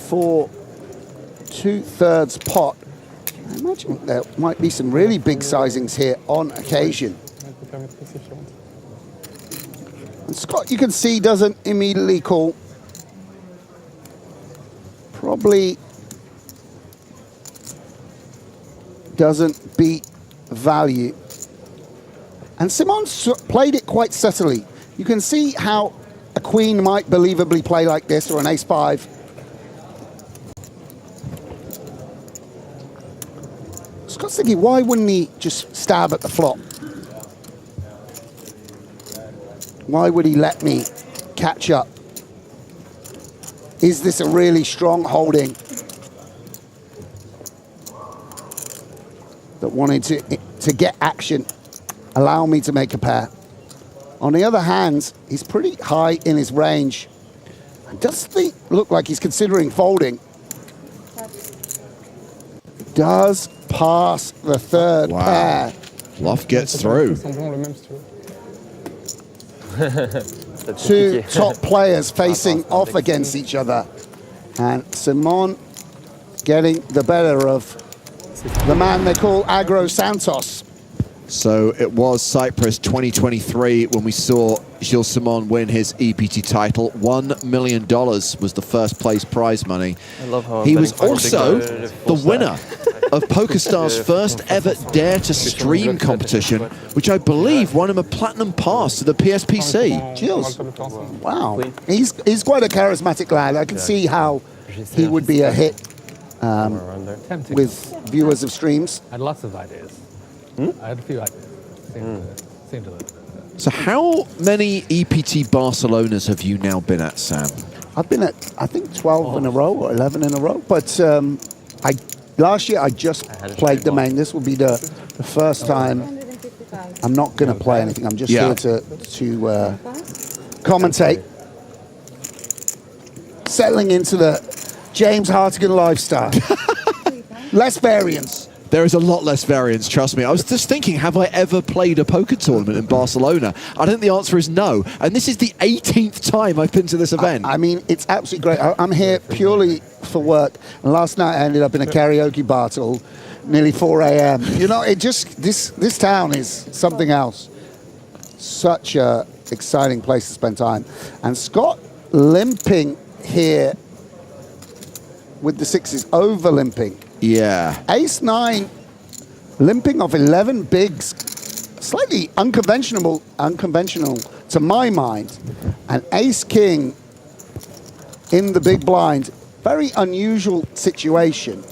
S13: for 2/3 pot. I imagine there might be some really big sizings here on occasion. And Scott, you can see, doesn't immediately call. Probably doesn't beat value. And Simon played it quite subtly. You can see how a queen might believably play like this, or an ace-5. Scott's thinking, why wouldn't he just stab at the flop? Why would he let me catch up? Is this a really strong holding that wanted to get action, allow me to make a pair? On the other hand, he's pretty high in his range. It does look like he's considering folding. Does pass the third pair.
S1: Bluff gets through.
S13: Two top players facing off against each other. And Simon getting the better of the man they call Agro Santos.
S1: So it was Cyprus 2023 when we saw Gilles Simon win his EPT title. $1 million was the first place prize money.
S10: I love how
S1: he was also the winner of PokerStars' first ever Dare to Stream competition, which I believe won him a platinum pass to the PSPC.
S13: Gilles, wow. He's quite a charismatic lad. I can see how he would be a hit with viewers of streams.
S8: I had lots of ideas. I had a few ideas. Seemed to
S1: So how many EPT Barcelonas have you now been at, Sam?
S13: I've been at, I think, 12 in a row or 11 in a row. But last year I just played the main. This will be the first time I'm not going to play anything. I'm just here to commentate. Settling into the James Hartigan lifestyle. Less variance.
S1: There is a lot less variance, trust me. I was just thinking, have I ever played a poker tournament in Barcelona? I think the answer is no. And this is the 18th time I've been to this event.
S13: I mean, it's absolutely great. I'm here purely for work. And last night I ended up in a karaoke bar till nearly 4 a.m. You know, it just, this town is something else. Such a exciting place to spend time. And Scott limping here with the sixes, over limping.
S1: Yeah.
S13: Ace-9, limping off 11 bigs. Slightly unconventional to my mind. And Ace-King in the big blind. Very unusual situation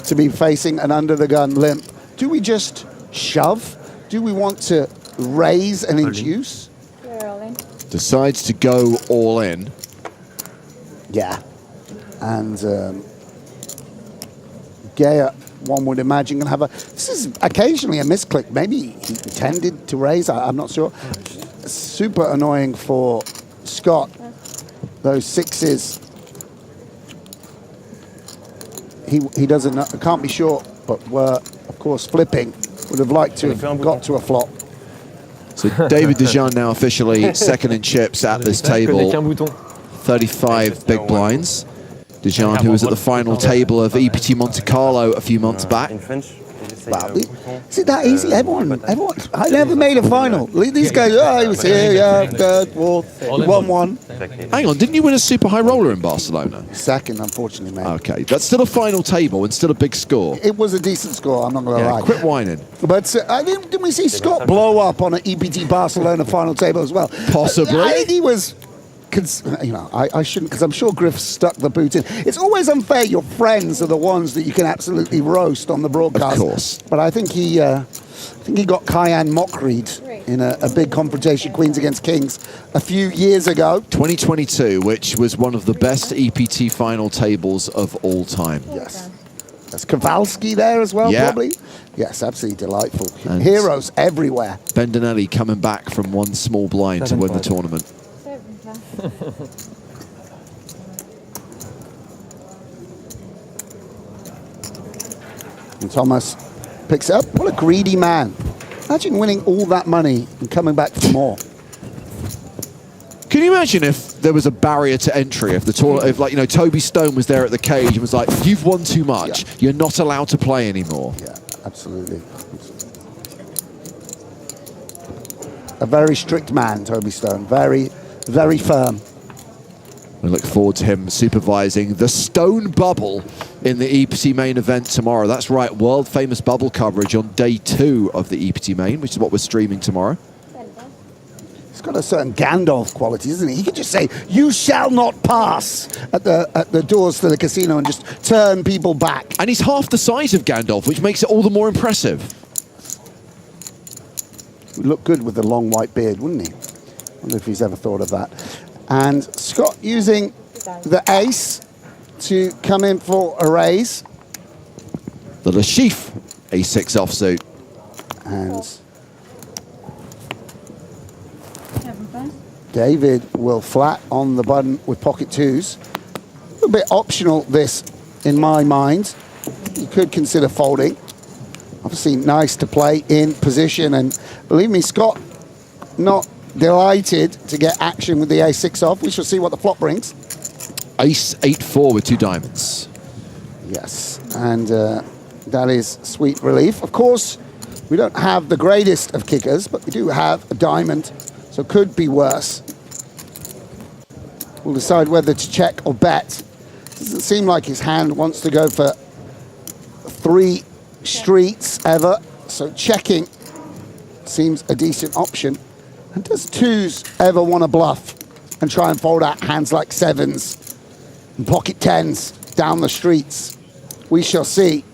S13: to be facing an under-the-gun limp. Do we just shove? Do we want to raise and induce?
S1: Decides to go all in.
S13: Yeah. And Gaia, one would imagine, can have a... This is occasionally a misclick. Maybe he intended to raise. I'm not sure. Super annoying for Scott. Those sixes. He doesn't know, can't be sure, but were, of course, flipping. Would have liked to have got to a flop.
S1: So David Dejan now officially second in chips at this table. 35 big blinds. Dejan, who was at the final table of EPT Monte Carlo a few months back.
S13: Wow, is it that easy? Everyone, I never made a final. These guys, oh, he was here, yeah, third, fourth, won one.
S1: Hang on, didn't you win a super high roller in Barcelona?
S13: Second, unfortunately, mate.
S1: Okay, that's still a final table and still a big score.
S13: It was a decent score, I'm not going to lie.
S1: Quit whining.
S13: But didn't we see Scott blow up on an EPT Barcelona final table as well?
S1: Possibly.
S13: I think he was... You know, I shouldn't, because I'm sure Griff stuck the boot in. It's always unfair. Your friends are the ones that you can absolutely roast on the broadcast.
S1: Of course.
S13: But I think he got Cayenne mockried in a big confrontation, Queens against Kings, a few years ago.
S1: 2022, which was one of the best EPT final tables of all time.
S13: Yes. There's Kowalski there as well, probably. Yes, absolutely delightful. And heroes everywhere.
S1: Bendinelli coming back from one small blind to win the tournament.
S13: And Thomas picks it up. What a greedy man. Imagine winning all that money and coming back for more.
S1: Can you imagine if there was a barrier to entry, if the tournament, if, like, you know, Toby Stone was there at the cage and was like, you've won too much, you're not allowed to play anymore.
S13: Yeah, absolutely. A very strict man, Toby Stone. Very, very firm.
S1: We look forward to him supervising the Stone Bubble in the EPT Main Event tomorrow. That's right, world famous bubble coverage on day 2 of the EPT Main, which is what we're streaming tomorrow.
S13: He's got a certain Gandalf quality, isn't he? He could just say, "You shall not pass" at the doors to the casino and just turn people back.
S1: And he's half the size of Gandalf, which makes it all the more impressive.
S13: Would look good with the long white beard, wouldn't he? I wonder if he's ever thought of that. And Scott using the ace to come in for a raise.
S1: The Lashif A6 offsuit.
S13: And David will flat on the button with pocket twos. A little bit optional, this, in my mind. You could consider folding. Obviously nice to play in position, and believe me, Scott not delighted to get action with the A6 off. We shall see what the flop brings.
S1: Ace 8-4 with 2 diamonds.
S13: Yes, and that is sweet relief. Of course, we don't have the greatest of kickers, but we do have a diamond, so could be worse. We'll decide whether to check or bet. Doesn't seem like his hand wants to go for 3 streets ever, so checking seems a decent option. And does 2s ever want to bluff and try and fold out hands like 7s and pocket 10s down the streets? We shall see.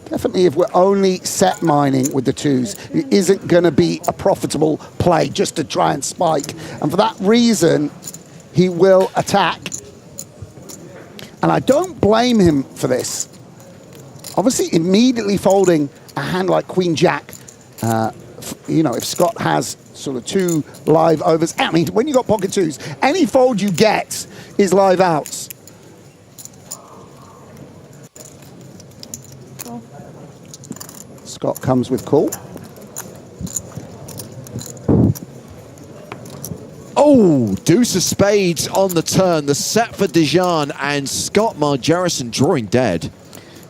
S13: Definitely, if we're only set mining with the 2s, it isn't going to be a profitable play just to try and spike. And for that reason, he will attack. And I don't blame him for this. Obviously, immediately folding a hand like Queen Jack, you know, if Scott has sort of 2 live overs, I mean, when you got pocket 2s, any fold you get is live outs. Scott comes with call.
S1: Oh, deuce of spades on the turn. The set for Dejan, and Scott Margerison drawing dead.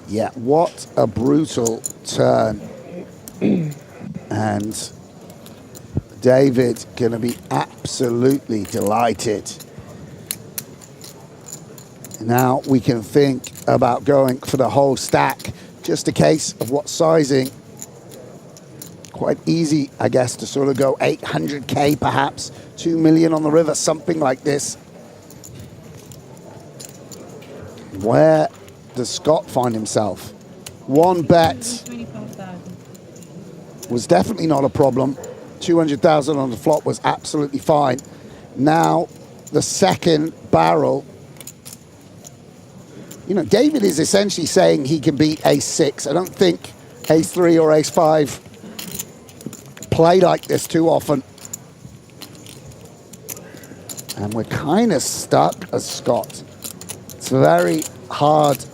S13: Yeah, what a brutal turn. And David going to be absolutely delighted. Now we can think about going for the whole stack. Just a case of what sizing. Quite easy, I guess, to sort of go 800K perhaps, 2 million on the river, something like this. Where does Scott find himself? 1 bet was definitely not a problem. 200,000 on the flop was absolutely fine. Now, the second barrel. You know, David is essentially saying he can beat ace-6. I don't think ace-3 or ace-5 play like this too often. And we're kind of stuck as Scott. It's very hard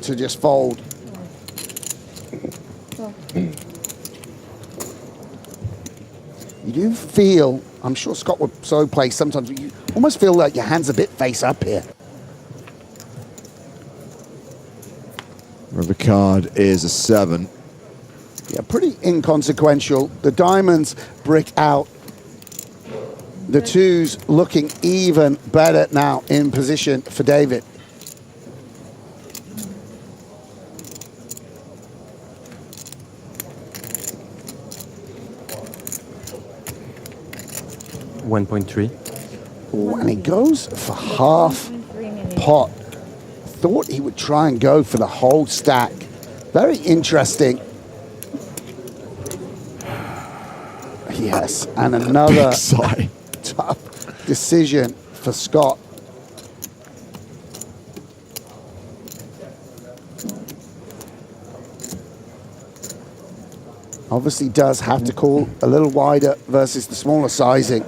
S13: to just fold. You do feel, I'm sure Scott would so play sometimes, you almost feel like your hand's a bit face up here.
S1: River card is a 7.
S13: Yeah, pretty inconsequential. The diamonds brick out. The 2s looking even better now in position for David.
S10: $1.3.
S13: Ooh, and he goes for half pot. Thought he would try and go for the whole stack. Very interesting. Yes, and another tough decision for Scott. Obviously does have to call a little wider versus the smaller sizing.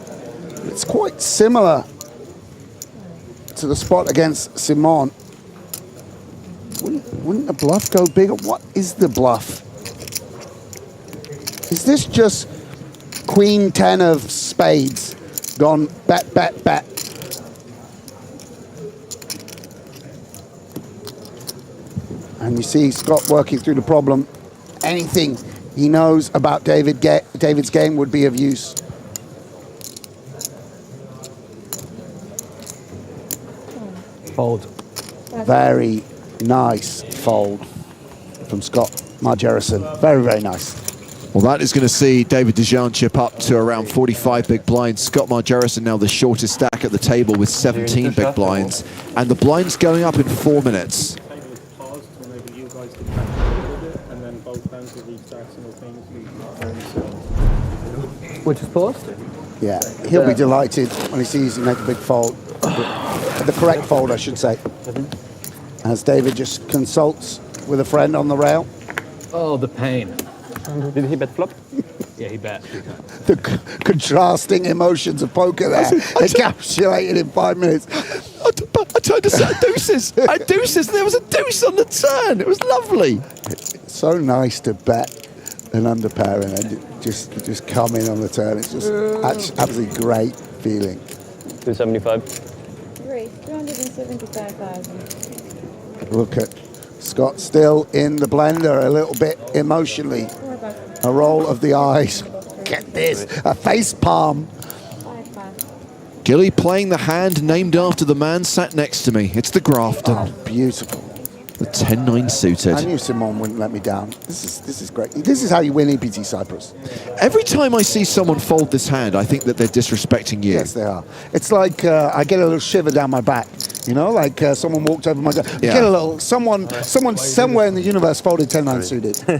S13: It's quite similar to the spot against Simon. Wouldn't the bluff go bigger? What is the bluff? Is this just Queen 10 of spades gone bet, bet, bet? And you see Scott working through the problem. Anything he knows about David's game would be of use.
S8: Fold.
S13: Very nice fold from Scott Margerison. Very, very nice.
S1: Well, that is going to see David Dejean chip up to around 45 big blinds. Scott Margerison now the shortest stack at the table with 17 big blinds. And the blinds going up in 4 minutes.
S8: Which is paused?
S13: Yeah, he'll be delighted when he sees you make a big fold. The correct fold, I should say. As David just consults with a friend on the rail.
S8: Oh, the pain.
S10: Did he bet flop?
S8: Yeah, he bet.
S13: The contrasting emotions of poker there, encapsulated in 5 minutes.
S1: I tried to set deuces. I had deuces. There was a deuce on the turn. It was lovely.
S13: It's so nice to bet an underpair and then just come in on the turn. It's just absolutely great feeling.
S10: 275.
S6: Great, 275,000.
S13: Look at Scott still in the blender a little bit emotionally. A roll of the eyes. Get this, a face palm.
S1: Gilly playing the hand named after the man sat next to me. It's the Grafton.
S13: Oh, beautiful.
S1: The 10-9 suited.
S13: I knew Simon wouldn't let me down. This is great. This is how you win EPT Cyprus.
S1: Every time I see someone fold this hand, I think that they're disrespecting you.
S13: Yes, they are. It's like I get a little shiver down my back. You know, like someone walked over my gun. Yeah. Get a little. Someone somewhere in the universe folded 10-9 suited.
S1: I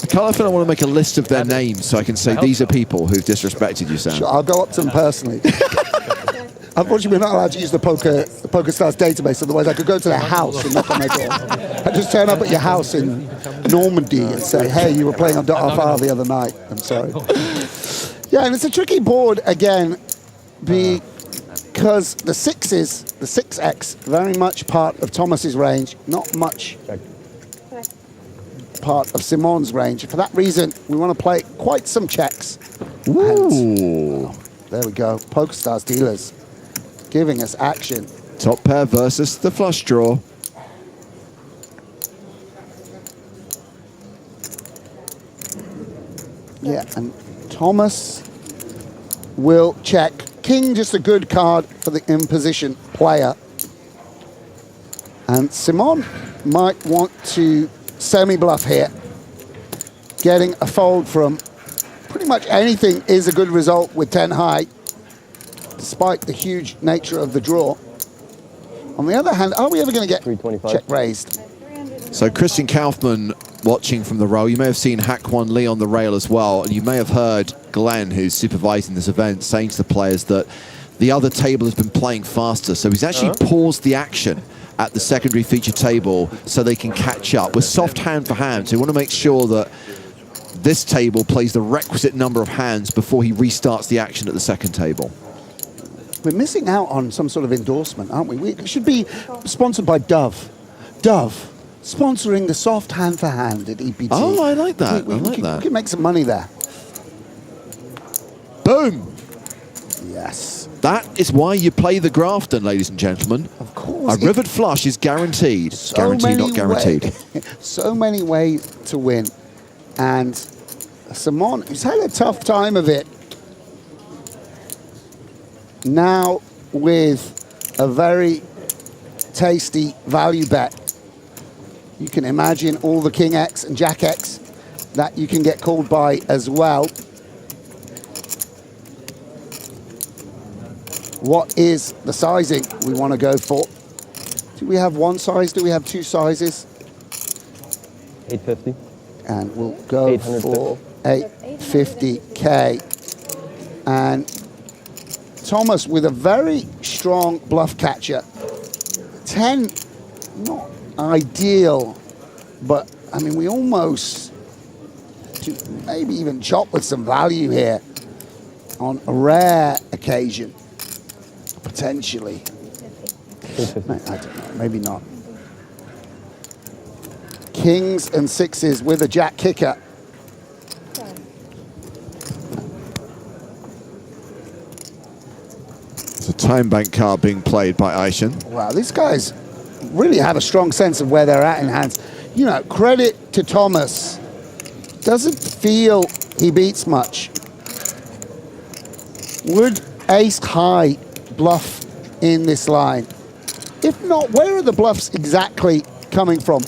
S1: kind of feel I want to make a list of their names so I can say these are people who've disrespected you, Sam.
S13: Sure, I'll go up to them personally. Unfortunately, we're not allowed to use the PokerStars database, otherwise I could go to their house and knock on their door. I just turn up at your house in Normandy and say, hey, you were playing on .fr the other night. I'm sorry. Yeah, and it's a tricky board again because the 6s, the 6x, very much part of Thomas's range, not much part of Simon's range. For that reason, we want to play quite some checks.
S1: Ooh.
S13: And, there we go. PokerStars dealers giving us action.
S1: Top pair versus the flush draw.
S13: Yeah, and Thomas will check. King, just a good card for the in-position player. And Simon might want to semi-bluff here. Getting a fold from pretty much anything is a good result with 10 high, despite the huge nature of the draw. On the other hand, are we ever going to get check raised?
S1: So Christian Kaufman watching from the rail. You may have seen Hakwan Lee on the rail as well, and you may have heard Glenn, who's supervising this event, saying to the players that the other table has been playing faster. So he's actually paused the action at the secondary feature table so they can catch up. We're soft hand for hand, so we want to make sure that this table plays the requisite number of hands before he restarts the action at the second table.
S13: We're missing out on some sort of endorsement, aren't we? We should be sponsored by Dove. Dove, sponsoring the soft hand for hand at EPT.
S1: Oh, I like that.
S13: We
S1: I like that.
S13: We can make some money there.
S1: Boom.
S13: Yes.
S1: That is why you play the Grafton, ladies and gentlemen.
S13: Of course.
S1: A rivered flush is guaranteed. Guaranteed, not guaranteed.
S13: So many ways to win. And Simon, who's had a tough time of it, now with a very tasty value bet. You can imagine all the King X and Jack X that you can get called by as well. What is the sizing we want to go for? Do we have one size? Do we have two sizes?
S10: 850.
S13: And we'll go for 850K. And Thomas with a very strong bluff catcher. 10, not ideal, but I mean, we almost maybe even chop with some value here on a rare occasion, potentially. I don't know, maybe not. Kings and sixes with a jack kicker.
S1: It's a time bank card being played by Aishan.
S13: Wow, these guys really have a strong sense of where they're at in hands. You know, credit to Thomas. Doesn't feel he beats much. Would ace high bluff in this line? If not, where are the bluffs exactly coming from?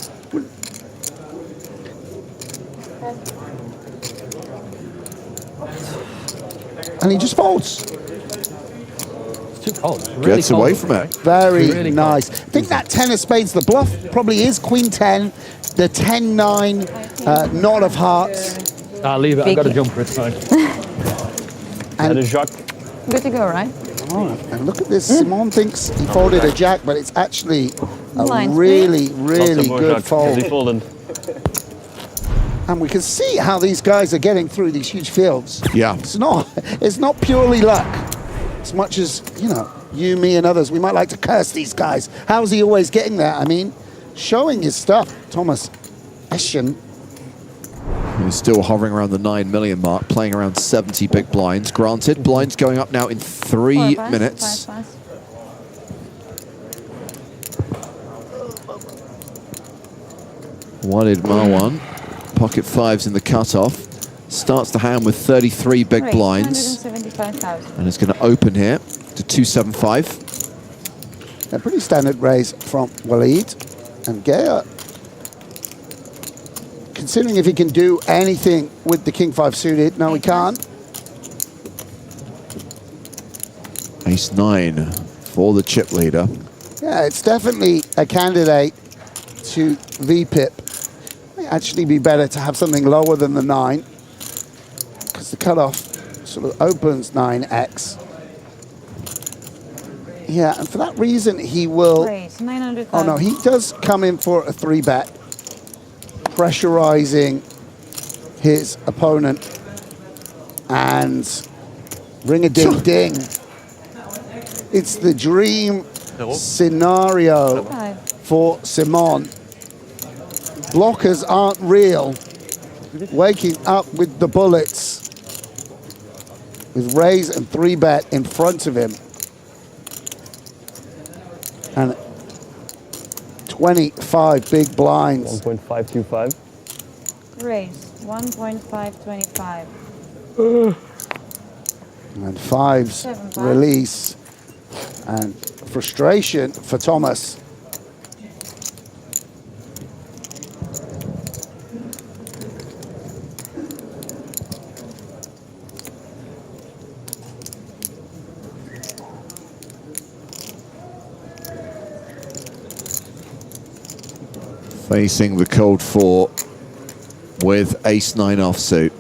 S13: And he just folds.
S8: Too cold.
S1: Really gets away from it.
S13: Very really nice. I think that 10 of spades, the bluff probably is queen 10, the 10-9, knot of hearts.
S8: I'll leave it. I've got a jumper. It's fine.
S13: And
S10: a jack.
S6: Good to go, right?
S13: Oh, and look at this. Simon thinks he folded a jack, but it's actually a
S6: Line
S13: really, really good fold.
S10: Folded.
S13: And we can see how these guys are getting through these huge fields.
S1: Yeah.
S13: It's not purely luck. As much as, you know, you, me, and others, we might like to curse these guys. How's he always getting there? I mean, showing his stuff. Thomas Eschen.
S1: He's still hovering around the 9 million mark, playing around 70 big blinds. Granted, blinds going up now in 3 minutes. What did Marwan? Pocket fives in the cutoff. Starts the hand with 33 big blinds.
S6: 175,000.
S1: And it's going to open here to 275.
S13: A pretty standard raise from Waleed. And Gaya, considering if he can do anything with the king 5 suited, no, he can't.
S1: Ace 9 for the chip leader.
S13: Yeah, it's definitely a candidate to VPIP. May actually be better to have something lower than the 9, because the cutoff sort of opens 9x. Yeah, and for that reason he will...
S6: Raise, 900,000.
S13: Oh no, he does come in for a 3-bet, pressurizing his opponent, and ring-a-ding-ding. It's the dream scenario for Simon. Blockers aren't real. Waking up with the bullets, with raise and 3-bet in front of him. And 25 big blinds.
S10: 1.525.
S6: Raise, 1.525.
S13: And fives
S6: 7 5.
S13: release. And frustration for Thomas.
S1: Facing the cold 4 with ace 9 offsuit.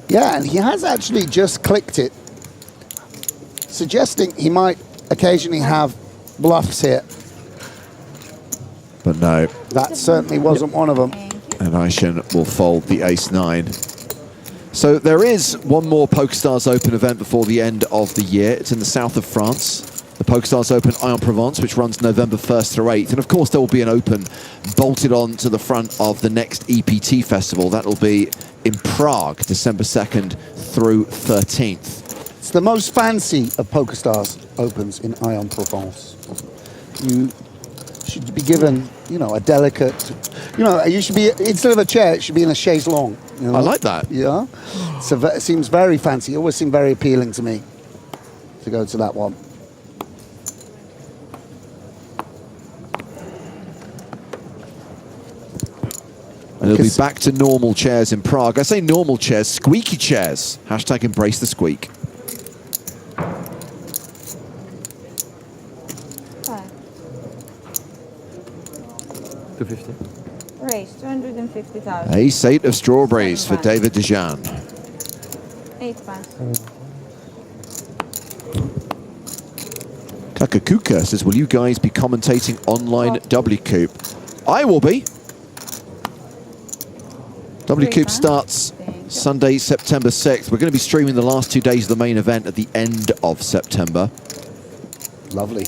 S13: Yeah, and he has actually just clicked it, suggesting he might occasionally have bluffs here.
S1: But no.
S13: That certainly wasn't one of them.
S1: And Aishan will fold the ace 9. So there is one more PokerStars Open event before the end of the year. It's in the south of France. the PokerStars Open Aix-en-Provence, which runs November 1st through 8th. And of course, there will be an Open bolted on to the front of the next EPT festival. That will be in Prague, December 2nd through 13th.
S13: It's the most fancy of PokerStars Opens in Aix-en-Provence. You should be given, you know, a delicate, you know, you should be, instead of a chair, it should be in a chaise longue. You know?
S1: I like that.
S13: Yeah. So it seems very fancy. It always seemed very appealing to me to go to that one.
S1: And it'll be back to normal chairs in Prague. I say normal chairs, squeaky chairs. Hashtag embrace the squeak.
S6: Raise 250,000.
S1: Ace-8 of strawberries for David Dejan.
S6: 8 pass.
S1: Kakakuka says, will you guys be commentating online W-Coop? I will be. W-Coop starts Sunday, September 6th. We're going to be streaming the last 2 days of the main event at the end of September.
S13: Lovely.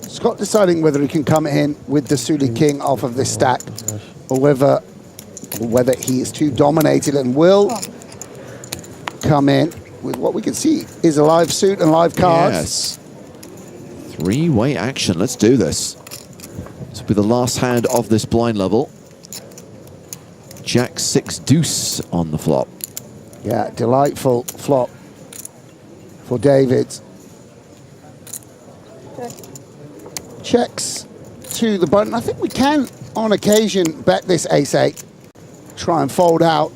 S13: Scott deciding whether he can come in with the suited king off of this stack, or whether he is too dominated and will come in with what we can see is a live suit and live cards.
S1: Yes. Three-way action. Let's do this. This will be the last hand of this blind level. Jack 6 deuce on the flop.
S13: Yeah, delightful flop for David. Checks to the button. I think we can, on occasion, bet this ace-8. Try and fold out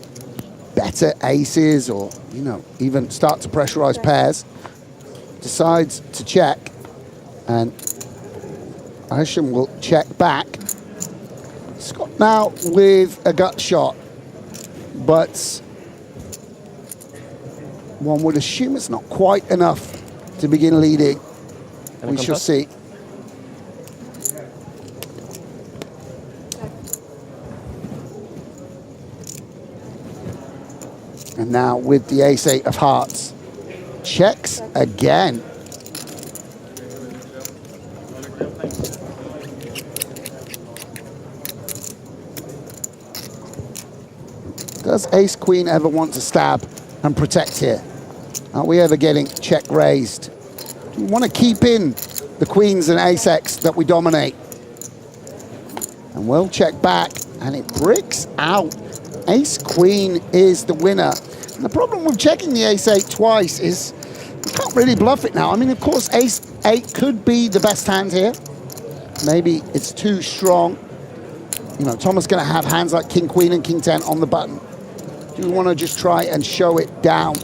S13: better aces, or, you know, even start to pressurize pairs. Decides to check, and Asham will check back. Scott now with a gut shot, but one would assume it's not quite enough to begin leading. We shall see. And now with the ace-8 of hearts, checks again. Does ace-queen ever want to stab and protect here? Are we ever getting check raised? Do we want to keep in the queens and ace-x that we dominate? And we'll check back, and it bricks out. Ace-queen is the winner. And the problem with checking the ace-8 twice is you can't really bluff it now. I mean, of course, ace-8 could be the best hand here. Maybe it's too strong. You know, Thomas going to have hands like king-queen and king-10 on the button. Do we want to just try and show it down?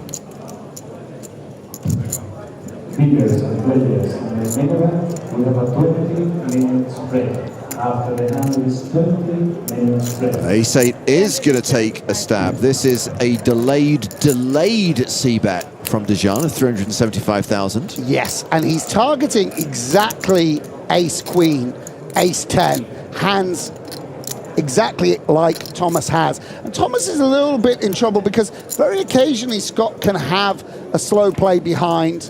S11: Figures and players in the main event, we have a 20-minute spread. After the hand is 20-minute spread.
S1: Ace-8 is going to take a stab. This is a delayed c-bet from Dejan of 375,000.
S13: Yes, and he's targeting exactly ace-queen, ace-10, hands exactly like Thomas has. And Thomas is a little bit in trouble because very occasionally Scott can have a slow play behind,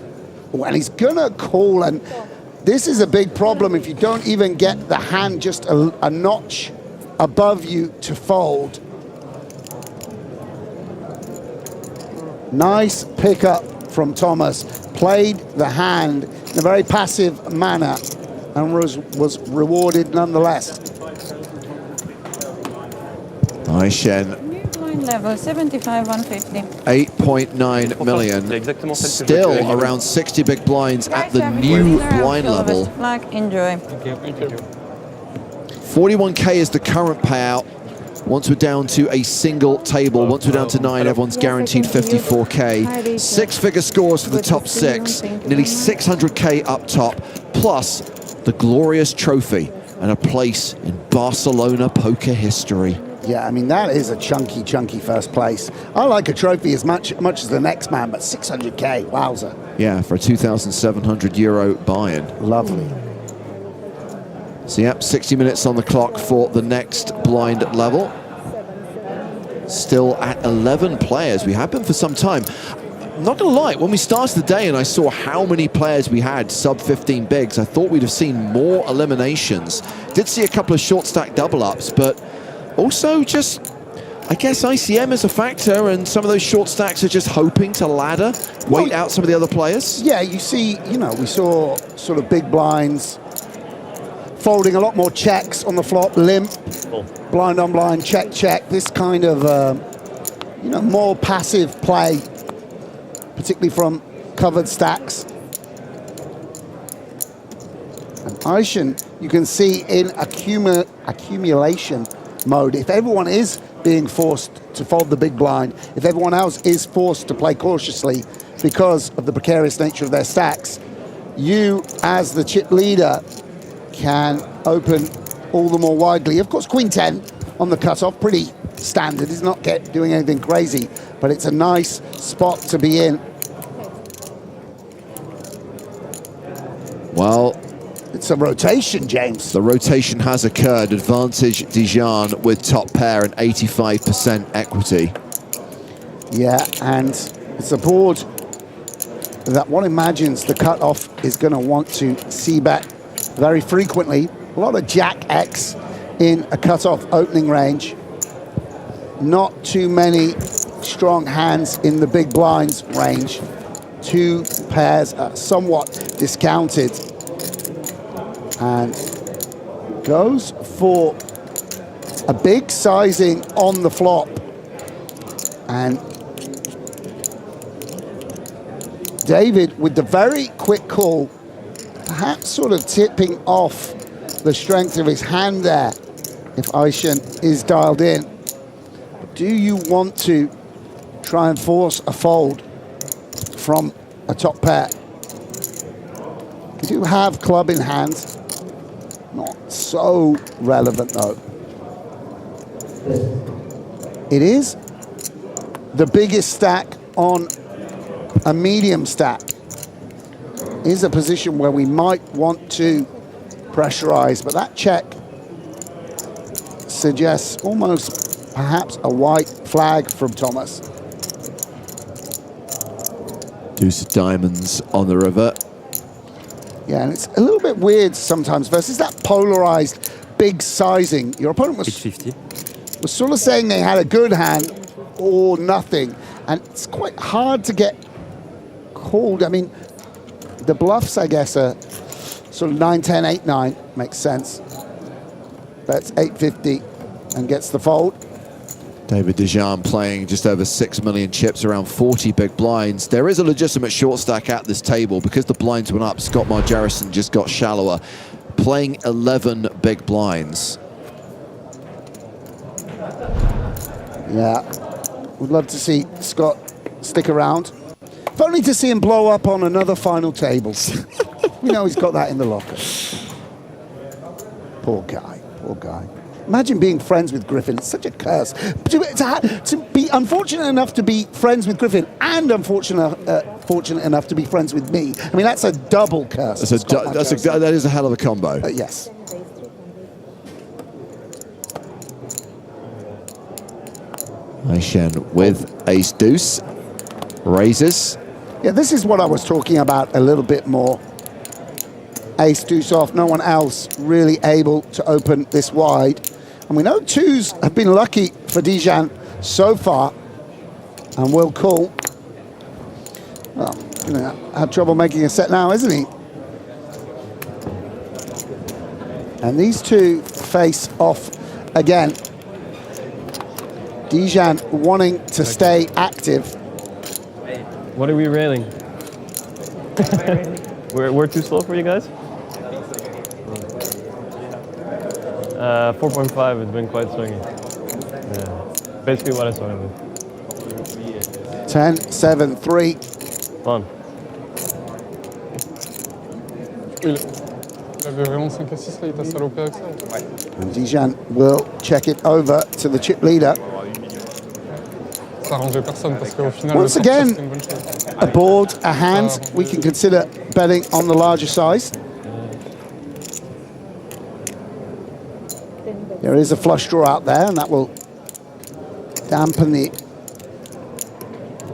S13: and he's gonna call, and this is a big problem if you don't even get the hand just a notch above you to fold. Nice pickup from Thomas. Played the hand in a very passive manner and was rewarded nonetheless.
S1: Aishen.
S6: New blind level, 75, 150.
S1: 8.9 million. Still around 60 big blinds at the new blind level.
S6: Flag, enjoy.
S1: 41K is the current payout. Once we're down to a single table, once we're down to 9, everyone's guaranteed 54K. Six-figure scores for the top 6, nearly 600K up top, plus the glorious trophy and a place in Barcelona poker history.
S13: Yeah, I mean, that is a chunky, chunky first place. I like a trophy as much as the next man, but 600K, wowza.
S1: Yeah, for a 2,700 euro buy-in.
S13: Lovely.
S1: So, yep, 60 minutes on the clock for the next blind level. Still at 11 players. We have been for some time. not gonna lie, when we started the day and I saw how many players we had sub 15 bigs, I thought we'd have seen more eliminations. Did see a couple of short stack double ups, but also just, I guess ICM is a factor, and some of those short stacks are just hoping to ladder, wait out some of the other players.
S13: Yeah, you see, you know, we saw sort of big blinds folding a lot more checks on the flop, limp, blind on blind, check, check, this kind of, you know, more passive play, particularly from covered stacks. And Aishan, you can see in accumulation mode, if everyone is being forced to fold the big blind, if everyone else is forced to play cautiously because of the precarious nature of their stacks, you, as the chip leader, can open all the more widely. Of course, Queen 10 on the cutoff, pretty standard. He's not doing anything crazy, but it's a nice spot to be in.
S1: Well,
S13: it's a rotation, James.
S1: The rotation has occurred. Advantage Dijon with top pair and 85% equity.
S13: Yeah, and it's a board that one imagines the cutoff is going to want to see bet very frequently. A lot of Jack X in a cutoff opening range. Not too many strong hands in the big blinds range. Two pairs are somewhat discounted. And goes for a big sizing on the flop. And David with the very quick call, perhaps sort of tipping off the strength of his hand there if Aishan is dialed in. Do you want to try and force a fold from a top pair? You do have club in hand. Not so relevant though. It is the biggest stack on a medium stack. Is a position where we might want to pressurize, but that check suggests almost perhaps a white flag from Thomas.
S1: Deuce of diamonds on the river.
S13: Yeah, and it's a little bit weird sometimes versus that polarized big sizing. Your opponent was sort of saying they had a good hand or nothing, and it's quite hard to get called. I mean, the bluffs, I guess, are sort of 9, 10, 8, 9. Makes sense. That's 850 and gets the fold.
S1: David Dijon playing just over 6 million chips, around 40 big blinds. There is a legitimate short stack at this table. Because the blinds went up, Scott Margerison just got shallower, playing 11 big blinds.
S13: Yeah, would love to see Scott stick around. If only to see him blow up on another final table. We know he's got that in the locker. Poor guy, poor guy. Imagine being friends with Griffin. It's such a curse. To be unfortunate enough to be friends with Griffin and fortunate enough to be friends with me. I mean, that's a double curse.
S1: That is a hell of a combo.
S13: Yes.
S1: Aishan with ace deuce. Raises.
S13: Yeah, this is what I was talking about a little bit more. Ace deuce off, no one else really able to open this wide. And we know twos have been lucky for Dijon so far, and will call. Well, gonna have trouble making a set now, isn't he? And these two face off again. Dijon wanting to stay active.
S10: What are we railing? we're too slow for you guys? 4.5 has been quite swingy. Yeah. Basically what I saw of it.
S13: 10, 7, 3.
S10: Fun.
S15: Il avait vraiment 5 à 6 là, il t'a salopé avec ça.
S13: And Dijon will check it over to the chip leader.
S15: Ça arrangeait personne parce qu'au final,
S13: Once again, a board, a hand, we can consider betting on the larger size. There is a flush draw out there, and that will dampen the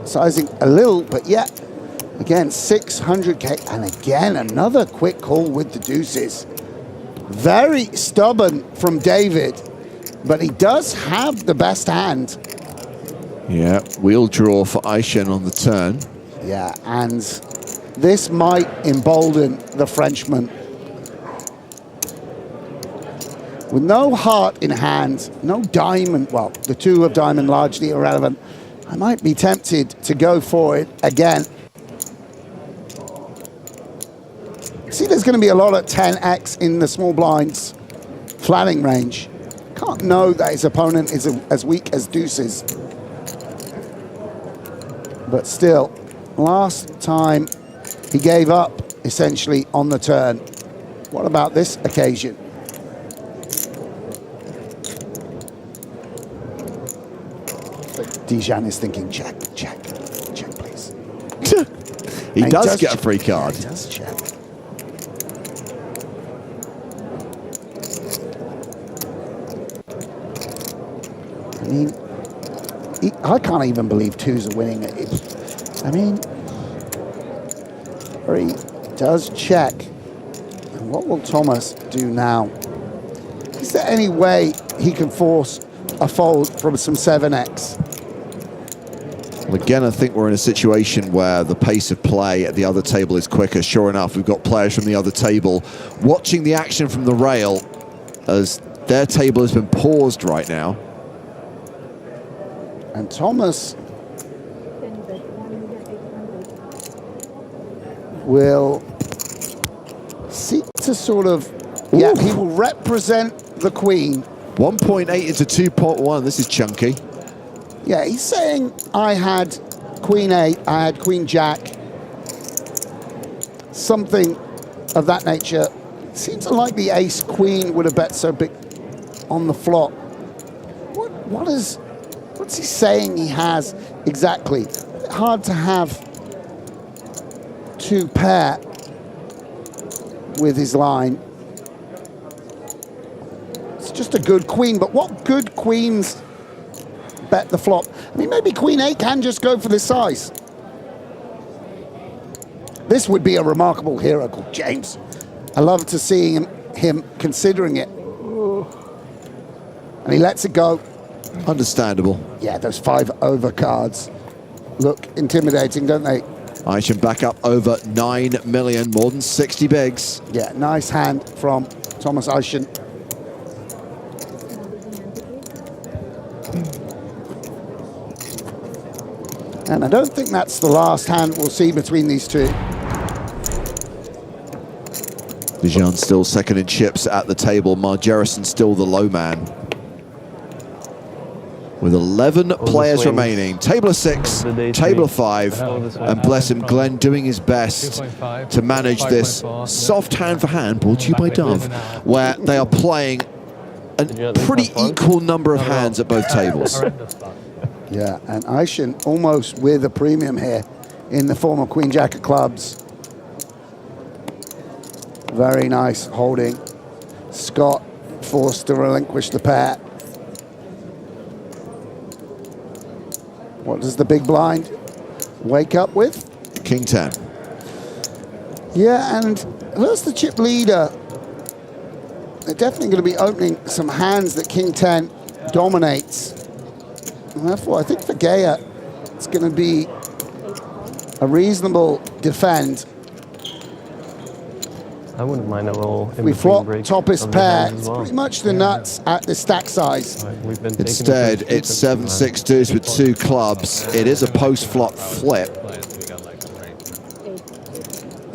S13: sizing a little, but yet, again, 600K, and again, another quick call with the deuces. Very stubborn from David, but he does have the best hand.
S1: Yeah, wheel draw for Aishen on the turn.
S13: Yeah, and this might embolden the Frenchman. With no heart in hand, no diamond, well, the two of diamond largely irrelevant, I might be tempted to go for it again. See, there's going to be a lot of 10x in the small blinds flatting range. Can't know that his opponent is as weak as deuces. But still, last time he gave up essentially on the turn. What about this occasion? Dijon is thinking check, check, check, please.
S1: He does get a free card.
S13: Yeah, he does check. I mean, I can't even believe twos are winning it. I mean, he does check. And what will Thomas do now? Is there any way he can force a fold from some 7x?
S1: Well, again, I think we're in a situation where the pace of play at the other table is quicker. Sure enough, we've got players from the other table watching the action from the rail as their table has been paused right now.
S13: And Thomas will seek to sort of, yeah, he will represent the queen.
S1: 1.8 into 2.1, this is chunky.
S13: Yeah, he's saying I had queen 8, I had queen jack, something of that nature. Seems like the ace queen would have bet so big on the flop. What's he saying he has exactly? Hard to have two pair with his line. It's just a good queen, but what good queens bet the flop? I mean, maybe queen 8 can just go for this size. This would be a remarkable hero called James. I love to see him considering it. And he lets it go.
S1: Understandable.
S13: Yeah, those 5 over cards look intimidating, don't they?
S1: Aishen back up over 9 million, more than 60 bigs.
S13: Yeah, nice hand from Thomas Aishen. And I don't think that's the last hand we'll see between these two.
S1: Dijon still second in chips at the table. Margerison still the low man. With 11 players remaining. Table of 6, table of 5, and bless him, Glenn doing his best to manage this soft hand for hand, brought to you by Dove, where they are playing a pretty equal number of hands at both tables.
S13: Yeah, and Aishen almost with a premium here in the form of Queen Jack of clubs. Very nice holding. Scott forced to relinquish the pair. What does the big blind wake up with?
S1: King 10.
S13: Yeah, and who's the chip leader? They're definitely going to be opening some hands that King 10 dominates. And therefore, I think for Gaia, it's going to be a reasonable defend.
S10: I wouldn't mind a little
S13: We flop toppest pair. It's pretty much the nuts at the stack size.
S1: Instead, it's 7-6 deuce with 2 clubs. It is a post-flop flip.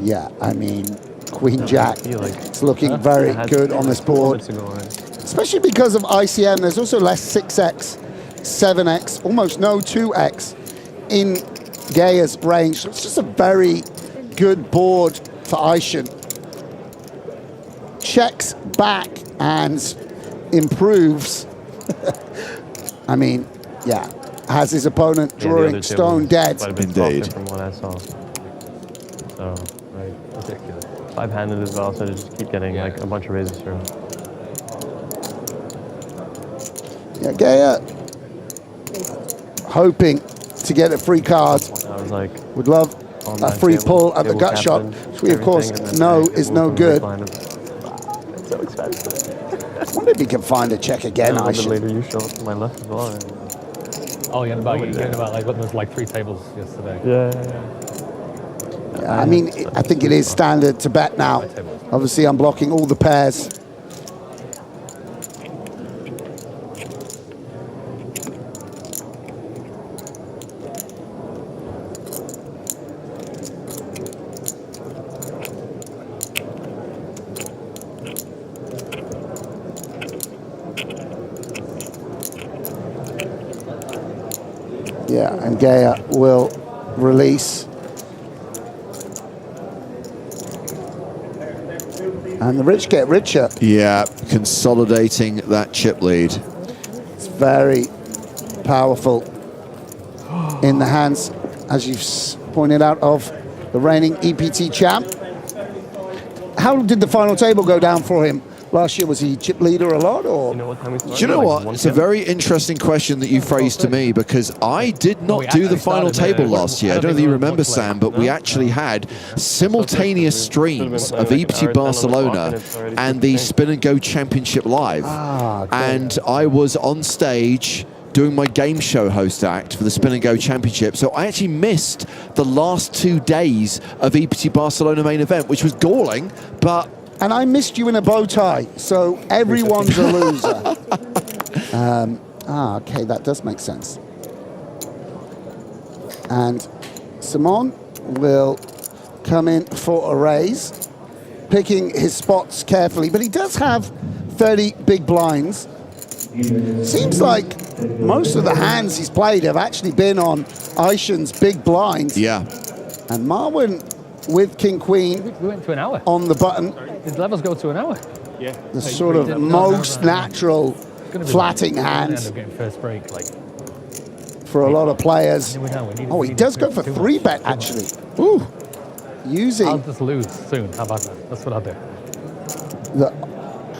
S13: Yeah, I mean, Queen Jack, it's looking very good on this board. Especially because of ICM, there's also less 6x, 7x, almost no 2x in Gaia's range. So it's just a very good board for Aishen. Checks back and improves. I mean, yeah, has his opponent drawing stone dead.
S1: Indeed.
S10: From what I saw. So, right, ridiculous. 5-handed as well, so to just keep getting like a bunch of raises through.
S13: Yeah, Gaia hoping to get a free card.
S10: I was like,
S13: would love a free pull at the gut shot, which we of course know is no good.
S10: It's so expensive.
S13: I wonder if he can find a check again.
S10: Yeah,
S13: I
S10: the
S13: should.
S10: later you show up to my left as well.
S8: Oh, yeah, about like what, there's like 3 tables yesterday.
S13: Yeah, I mean, I think it is standard to bet now. Obviously, I'm blocking all the pairs. Yeah, and Gaia will release. And the rich get richer.
S1: Yeah, consolidating that chip lead.
S13: It's very powerful in the hands, as you've pointed out, of the reigning EPT champ. How did the final table go down for him? Last year, was he chip leader a lot, or?
S1: Do you know what? It's a very interesting question that you phrased to me, because I did not do the final table last year. I don't know if you remember, Sam, but we actually had simultaneous streams of EPT Barcelona and the Spin and Go Championship Live. And I was on stage doing my game show host act for the Spin and Go Championship. So I actually missed the last 2 days of EPT Barcelona Main Event, which was galling, but...
S13: And I missed you in a bow tie, so everyone's a loser. Okay, that does make sense. And Simon will come in for a raise, picking his spots carefully, but he does have 30 big blinds. Seems like most of the hands he's played have actually been on Aishan's big blind.
S1: Yeah.
S13: And Marwan with King Queen
S8: We went to an hour.
S13: on the button.
S8: His levels go to an hour.
S15: Yeah.
S13: The sort of most natural flatting hands
S8: End up getting first break, like.
S13: for a lot of players. Oh, he does go for 3-bet actually. Ooh, using.
S8: I'll just lose soon. How about that? That's what I'll do.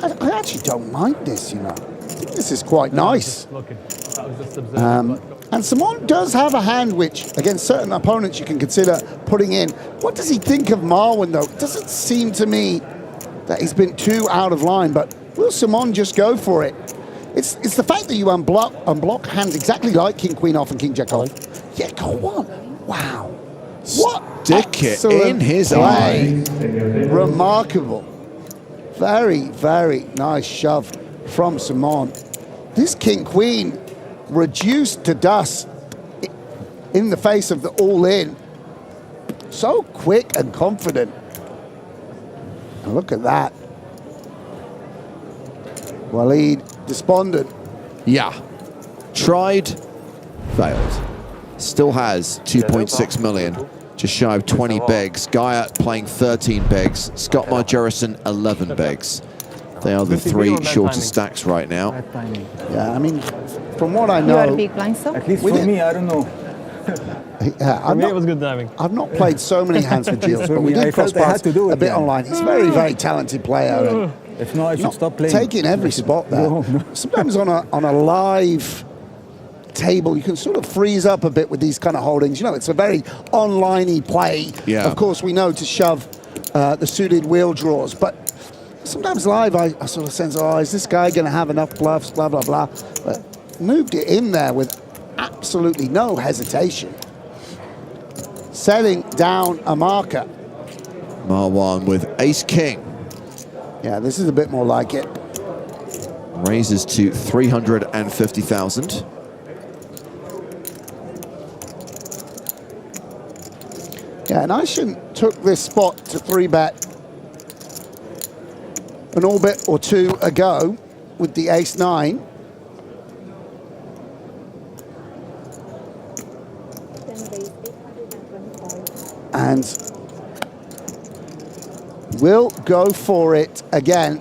S13: I actually don't mind this, you know. I think this is quite nice.
S8: Looking. I was just observing.
S13: And Simon does have a hand which, against certain opponents, you can consider putting in. What does he think of Marwan, though? It doesn't seem to me that he's been too out of line, but will Simon just go for it? It's the fact that you unblock hands exactly like King Queen off and King Jack off. Yeah, go on. Wow. What
S1: Stick it in his
S13: play.
S1: eye.
S13: Remarkable. Very, very nice shove from Simon. This King Queen reduced to dust in the face of the all-in. So quick and confident. And look at that. Waleed despondent.
S1: Yeah. Tried, failed. Still has 2.6 million. Just shy of 20 bigs. Gaia playing 13 bigs. Scott Margerison, 11 bigs. They are the 3 shortest stacks right now.
S13: Yeah, I mean, from what I
S6: You
S13: know...
S6: are a big blind stop?
S12: At least for me, I don't know.
S13: Yeah,
S8: it was good timing.
S13: I've not played so many hands with Gilles, but we
S12: I
S13: did cross
S12: felt I had
S13: paths
S12: to do it,
S13: a bit
S12: yeah.
S13: online. He's a very, very talented player. And
S12: If not, I should stop playing.
S13: taking every spot there.
S12: No.
S13: Sometimes on a live table, you can sort of freeze up a bit with these kind of holdings. You know, it's a very online-y play.
S1: Yeah.
S13: Of course, we know to shove the suited wheel draws, but sometimes live, I sort of sense, oh, is this guy going to have enough bluffs, blah, blah, blah. But moved it in there with absolutely no hesitation. Setting down a marker.
S1: Marwan with ace-king.
S13: Yeah, this is a bit more like it.
S1: Raises to 350,000.
S13: Yeah, and Aishan took this spot to 3-bet an orbit or two ago with the ace-9. And will go for it again.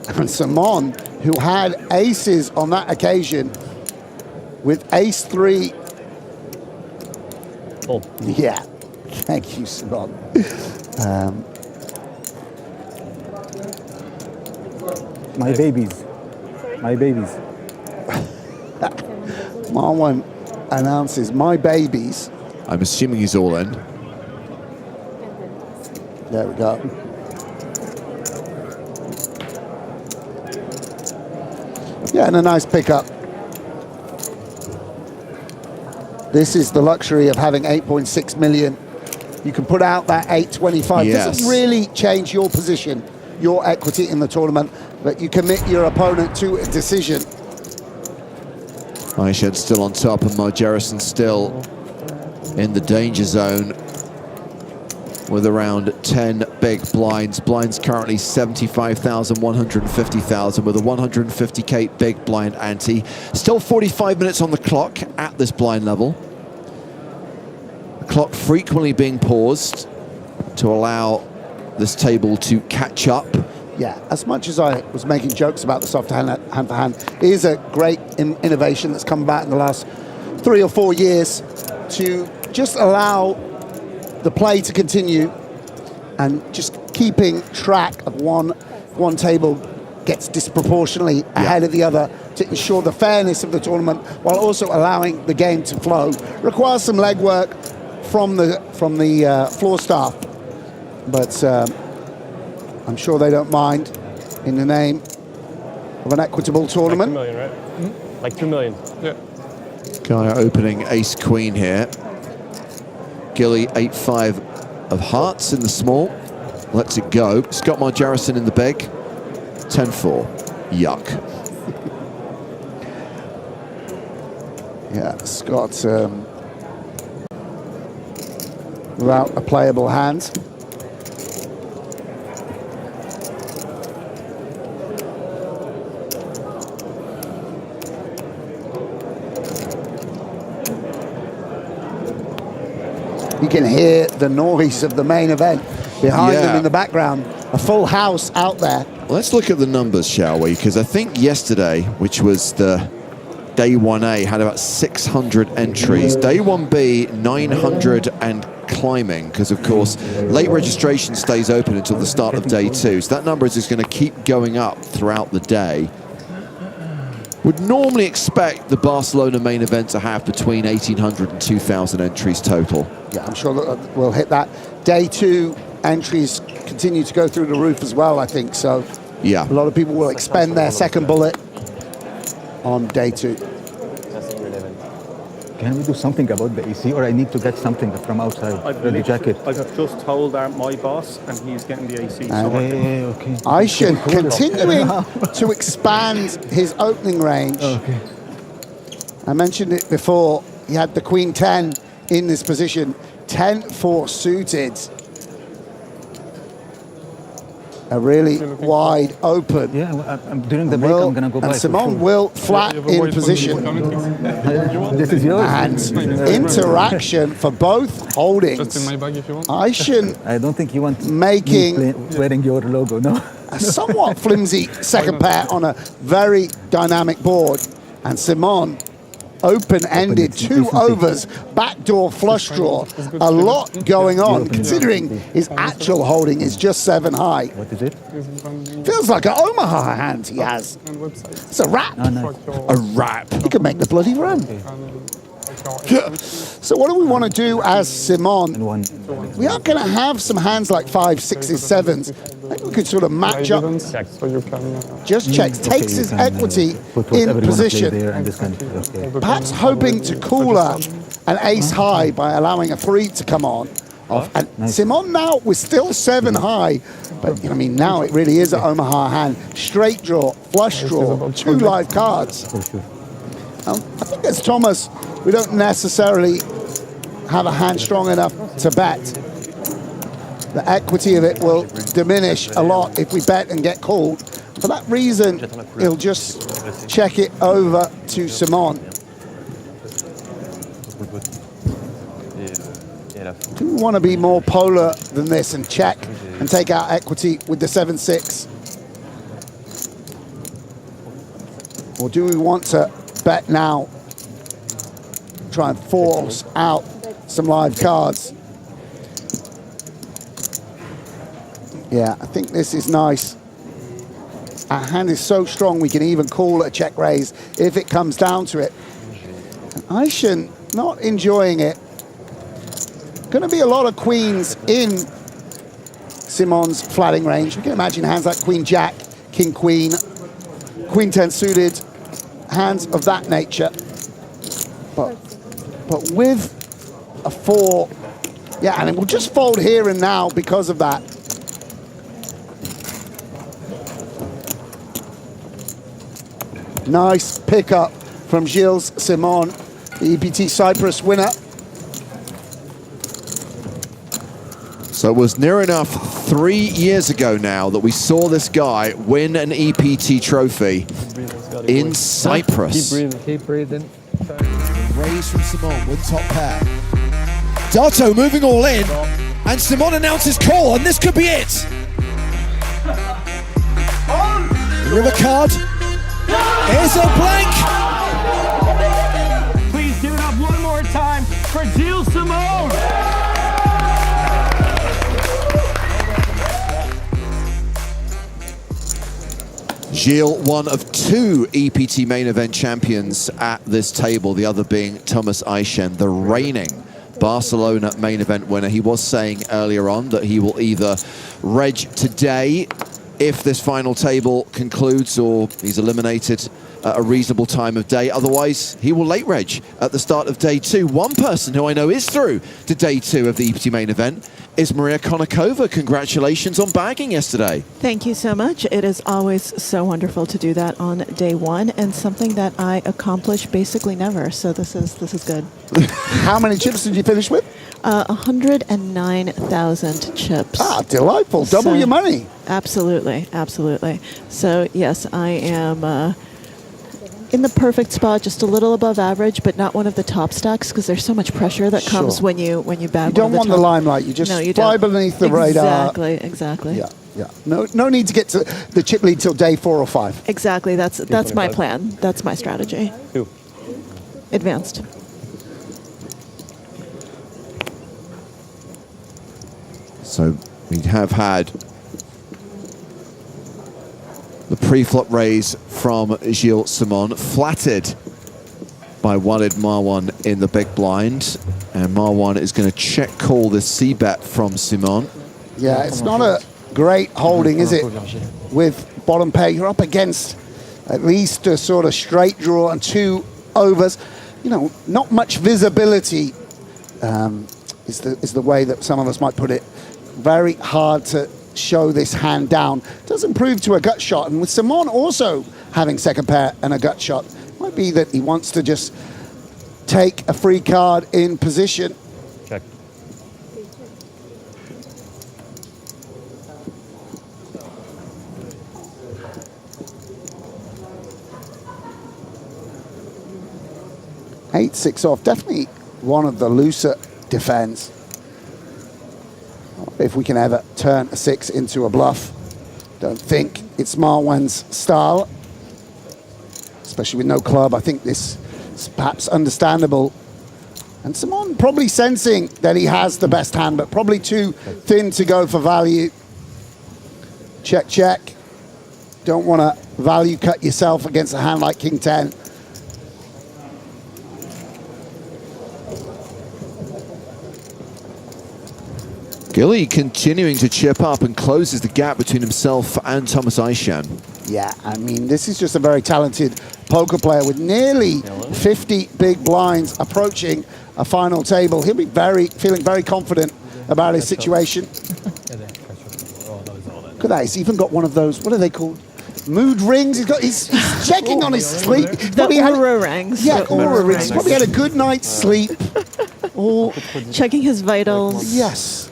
S13: And Simon, who had aces on that occasion, with ace-3.
S8: Oh.
S13: Yeah, thank you, Simon.
S12: My babies. My babies.
S13: Marwan announces my babies.
S1: I'm assuming he's all in.
S13: There we go. Yeah, and a nice pickup. This is the luxury of having 8.6 million. You can put out that 825.
S1: Yes.
S13: Doesn't really change your position, your equity in the tournament, but you commit your opponent to a decision.
S1: Aished still on top, and Margerison still in the danger zone with around 10 big blinds. Blinds currently 75,000, 150,000 with a 150k big blind ante. Still 45 minutes on the clock at this blind level. The clock frequently being paused to allow this table to catch up.
S13: Yeah, as much as I was making jokes about the soft hand for hand, it is a great innovation that's come about in the last 3 or 4 years to just allow the play to continue, and just keeping track of one table gets disproportionately ahead of the other to ensure the fairness of the tournament, while also allowing the game to flow. Requires some legwork from the floor staff, but I'm sure they don't mind in the name of an equitable tournament.
S10: Like 2 million, right? Like 2 million.
S15: Yeah.
S1: Guy opening ace queen here. Gilly 8-5 of hearts in the small. Lets it go. Scott Margerison in the big. 10-4. Yuck.
S13: Yeah, Scott without a playable hand. You can hear the noise of the main event behind them in the background. A full house out there.
S1: Let's look at the numbers, shall we? Because I think yesterday, which was the day 1A, had about 600 entries. Day 1B, 900 and climbing, because of course late registration stays open until the start of day 2. So that number is just going to keep going up throughout the day. Would normally expect the Barcelona main event to have between 1,800 and 2,000 entries total.
S13: Yeah, I'm sure that we'll hit that. Day 2 entries continue to go through the roof as well, I think. So
S1: yeah,
S13: a lot of people will expend their second bullet on day 2.
S14: Can we do something about the AC, or I need to get something from outside? The jacket.
S16: I got just told my boss, and he's getting the AC.
S14: Okay.
S13: Aished continuing to expand his opening range.
S14: Okay.
S13: I mentioned it before. He had the Queen 10 in this position. 10-4 suited. A really wide open.
S14: Yeah, during the break I'm going to go by.
S13: And Simon will flat in position.
S14: This is yours.
S13: And interaction for both holdings.
S15: Just in my bag if you want.
S13: I
S14: don't think you want
S13: making
S14: wearing your logo, no?
S13: a somewhat flimsy second pair on a very dynamic board. And Simon open-ended, 2 overs, backdoor flush draw. A lot going on, considering his actual holding is just 7 high.
S14: What is it?
S13: Feels like an Omaha hand he has. It's a wrap.
S1: A wrap.
S13: He could make the bloody run. So what do we want to do as Simon? We are going to have some hands like 5s, 6s, 7s. Maybe we could sort of match up. Just checks, takes his equity in position. Perhaps hoping to cooler an ace high by allowing a 3 to come on. And Simon now, we're still 7 high. But I mean, now it really is an Omaha hand. Straight draw, flush draw, 2 live cards. I think as Thomas, we don't necessarily have a hand strong enough to bet. The equity of it will diminish a lot if we bet and get called. For that reason, he'll just check it over to Simon. Do we want to be more polar than this and check and take out equity with the 7-6? Or do we want to bet now, try and force out some live cards? Yeah, I think this is nice. Our hand is so strong we can even call a check raise if it comes down to it. Aishan not enjoying it. Going to be a lot of queens in Simon's flatting range. We can imagine hands like Queen Jack, King Queen, Queen 10 suited, hands of that nature. But with a 4, yeah, and it will just fold here and now because of that. Nice pickup from Gilles Simon, the EPT Cyprus winner.
S1: So it was near enough 3 years ago now that we saw this guy win an EPT trophy in Cyprus.
S8: Keep breathing.
S1: Raise from Simon with top pair. Dato moving all in, and Simon announces call, and this could be it. River card. Here's a blank.
S17: Please give it up one more time for Gilles Simon.
S1: Gilles, one of 2 EPT main event champions at this table, the other being Thomas Aishan, the reigning Barcelona main event winner. He was saying earlier on that he will either reg today if this final table concludes, or he's eliminated at a reasonable time of day. Otherwise, he will late reg at the start of day 2. One person who I know is through to day 2 of the EPT main event is Maria Konnikova. Congratulations on bagging yesterday.
S18: Thank you so much. It is always so wonderful to do that on day 1, and something that I accomplish basically never. So this is good.
S13: How many chips did you finish with?
S18: 109,000 chips.
S13: Ah, delightful. Double your money.
S18: Absolutely, absolutely. So yes, I am in the perfect spot, just a little above average, but not one of the top stacks because there's so much pressure that comes when you bag.
S13: You don't want the limelight. You just fly beneath the radar.
S18: Exactly.
S13: Yeah, yeah. No need to get to the chip lead till day 4 or 5.
S18: Exactly. That's my plan. That's my strategy. Advanced.
S1: So we have had the pre-flop raise from Gilles Simon, flattered by Walid Marwan in the big blind. And Marwan is going to check call this C-bet from Simon.
S13: Yeah, it's not a great holding, is it? With bottom pair, you're up against at least a sort of straight draw and 2 overs. You know, not much visibility is the way that some of us might put it. Very hard to show this hand down. Does improve to a gut shot, and with Simon also having second pair and a gut shot, might be that he wants to just take a free card in position.
S7: Check.
S13: Eight, 6 off, definitely one of the looser defense. If we can ever turn a 6 into a bluff. Don't think it's Marwan's style, especially with no club. I think this is perhaps understandable. And Simon probably sensing that he has the best hand, but probably too thin to go for value. Check, check. Don't want to value cut yourself against a hand like King 10.
S1: Gilly continuing to chip up and closes the gap between himself and Thomas Aishan.
S13: Yeah, I mean, this is just a very talented poker player with nearly 50 big blinds approaching a final table. He'll be feeling very confident about his situation. Look at that, he's even got one of those, what are they called? Mood rings. He's checking on his sleep.
S18: The aura rings.
S13: Yeah, aura rings. Probably had a good night's sleep.
S18: Checking his vitals.
S13: Yes.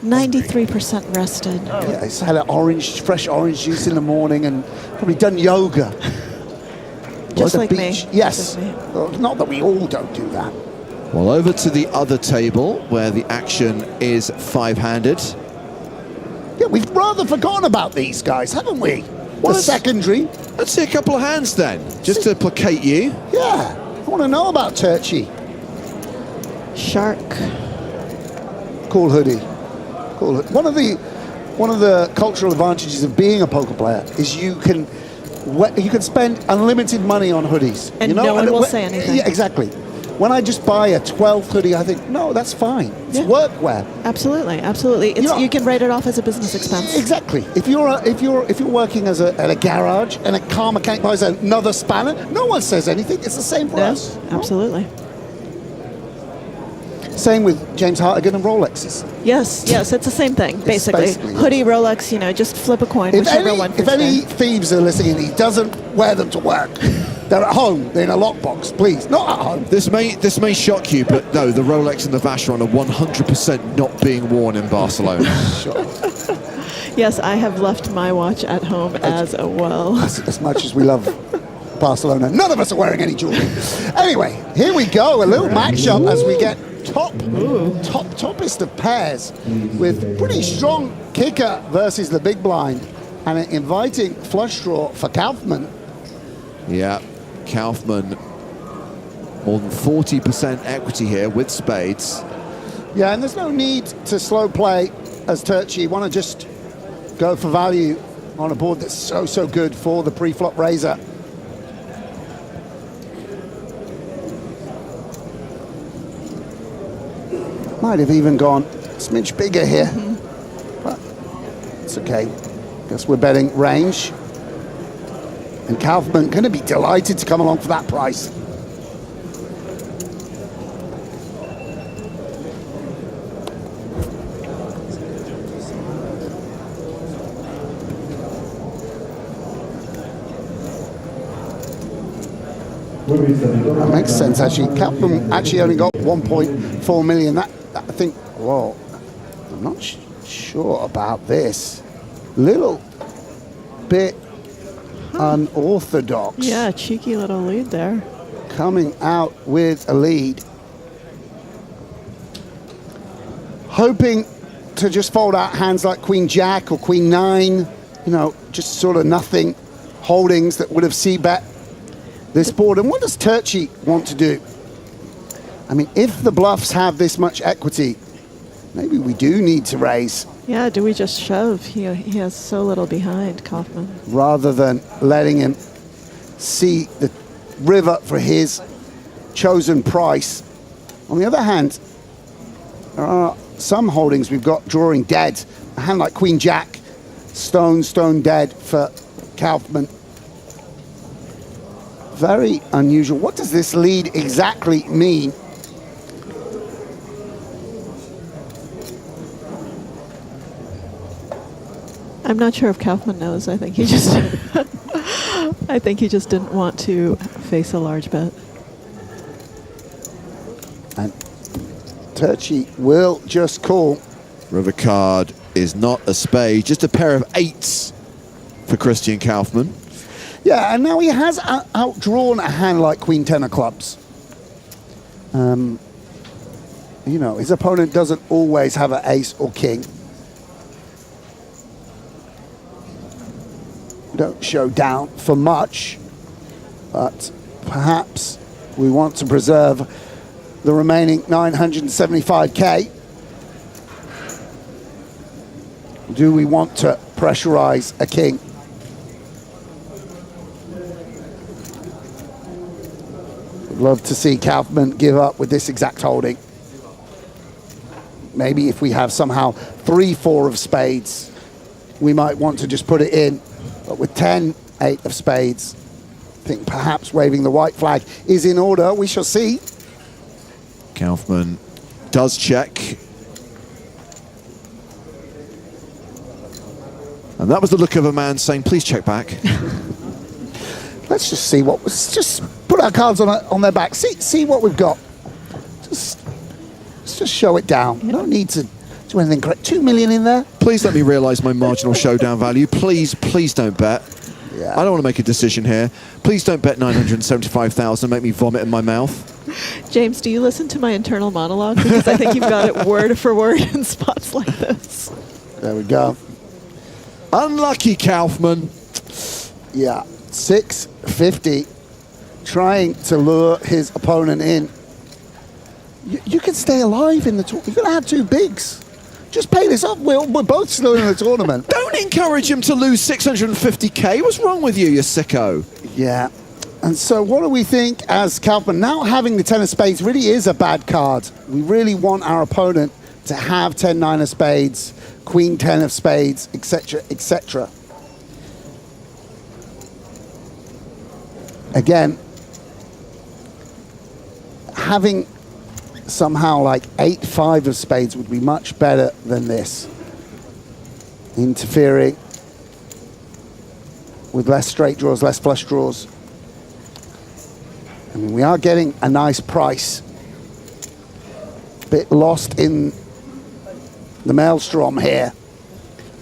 S18: 93% rested.
S13: Yeah, he's had an fresh orange juice in the morning and probably done yoga.
S18: Just like me.
S13: Yes. Well, not that we all don't do that.
S1: Well, over to the other table where the action is 5-handed.
S13: Yeah, we've rather forgotten about these guys, haven't we?
S1: Well,
S13: the secondary.
S1: Let's see a couple of hands then, just to placate you.
S13: Yeah, I want to know about Turchi.
S18: Shark.
S13: Cool hoodie. Cool. One of the cultural advantages of being a poker player is you can you can spend unlimited money on hoodies.
S18: And
S13: you know?
S18: no one will say anything.
S13: Yeah, exactly. When I just buy a 12th hoodie, I think, no, that's fine. It's workwear.
S18: Absolutely, absolutely. You can write it off as a business expense.
S13: Exactly. If you're working at a garage and a car mechanic buys another spanner, no one says anything. It's the same for us.
S18: Absolutely.
S13: Same with James Hartigan and Rolexes.
S18: Yes, it's the same thing, basically. Hoodie, Rolex, just flip a coin, whichever one fits
S13: If any thieves are listening, he doesn't wear them to work. They're at home. They're in a lockbox. Please, not at home.
S1: This may shock you, but no, the Rolex and the Vacheron are 100% not being worn in Barcelona.
S13: Sure.
S18: Yes, I have left my watch at home as well.
S13: As much as we love Barcelona, none of us are wearing any jewelry. Anyway, here we go. A little matchup as we get toppest of pairs with pretty strong kicker versus the big blind and an inviting flush draw for Kaufman.
S1: Yeah, Kaufman more than 40% equity here with spades.
S13: Yeah, and there's no need to slow play as Turchi. You want to just go for value on a board that's so good for the pre-flop raiser. Might have even gone a smidge bigger here, but it's okay. Guess we're betting range. And Kaufman going to be delighted to come along for that price. That makes sense, actually. Kaufman actually only got 1.4 million. That I think, well, I'm not sure about this. Little bit unorthodox.
S18: Yeah, cheeky little lead there.
S13: Coming out with a lead. Hoping to just fold out hands like Queen Jack or Queen 9. Just sort of nothing holdings that would have c-bet this board. And what does Turchi want to do? I mean, if the bluffs have this much equity, maybe we do need to raise.
S18: Yeah, do we just shove? He has so little behind, Kaufman.
S13: Rather than letting him see the river for his chosen price. On the other hand, there are some holdings we've got drawing dead. A hand like Queen Jack, stone dead for Kaufman. Very unusual. What does this lead exactly mean?
S18: I'm not sure if Kaufman knows. I think he just I think he just didn't want to face a large bet.
S13: And Turchi will just call.
S1: River card is not a spade, just a pair of eights for Christian Kaufman.
S13: Yeah, and now he has outdrawn a hand like Queen 10 of clubs. His opponent doesn't always have an ace or king. Don't show down for much, but perhaps we want to preserve the remaining 975k. Do we want to pressurize a king? Would love to see Kaufman give up with this exact holding. Maybe if we have somehow 3-4 of spades, we might want to just put it in. But with 10-8 of spades, I think perhaps waving the white flag is in order. We shall see.
S1: Kaufman does check. And that was the look of a man saying, please check back.
S13: Let's just see let's just put our cards on their back. See what we've got. Let's just show it down. No need to do anything correct. 2 million in there.
S1: Please let me realise my marginal showdown value. Please don't bet.
S13: Yeah.
S1: I don't want to make a decision here. Please don't bet 975,000. Make me vomit in my mouth.
S18: James, do you listen to my internal monologue? Because I think you've got it word for word in spots like this.
S13: There we go.
S1: Unlucky Kaufman.
S13: Yeah, 650, trying to lure his opponent in. You can stay alive in the tour. You're going to have two bigs. Just pay this off. We're both still in the tournament.
S1: Don't encourage him to lose 650k. What's wrong with you sicko?
S13: Yeah. And so what do we think as Kaufman? Now having the 10 of spades really is a bad card. We really want our opponent to have 10-9 of spades, queen 10 of spades, etc., etc. Again, having somehow like 8-5 of spades would be much better than this. Interfering with less straight draws, less flush draws. I mean, we are getting a nice price. Bit lost in the maelstrom here.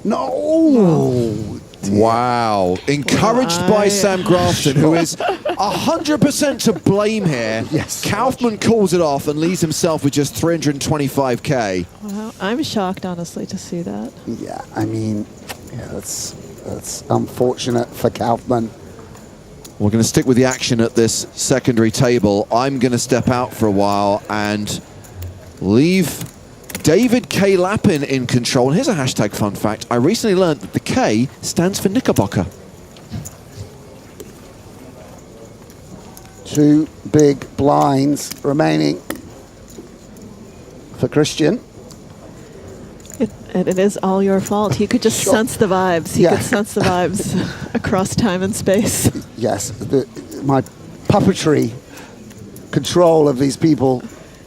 S13: No!
S1: Wow. Encouraged by Sam Grafton, who is 100% to blame here.
S13: Yes.
S1: Kaufman calls it off and leaves himself with just 325k.
S18: Wow, I'm shocked, honestly, to see that.
S13: Yeah, I mean, yeah, that's unfortunate for Kaufman.
S1: We're going to stick with the action at this secondary table. I'm going to step out for a while and leave David K. Lappin in control. And here's a hashtag fun fact. I recently learned that the K stands for Knickerbocker.
S13: Two big blinds remaining for Christian.
S18: It is all your fault. He could just sense the vibes. He could sense the vibes across time and space.
S13: Yes, my puppetry control of these people.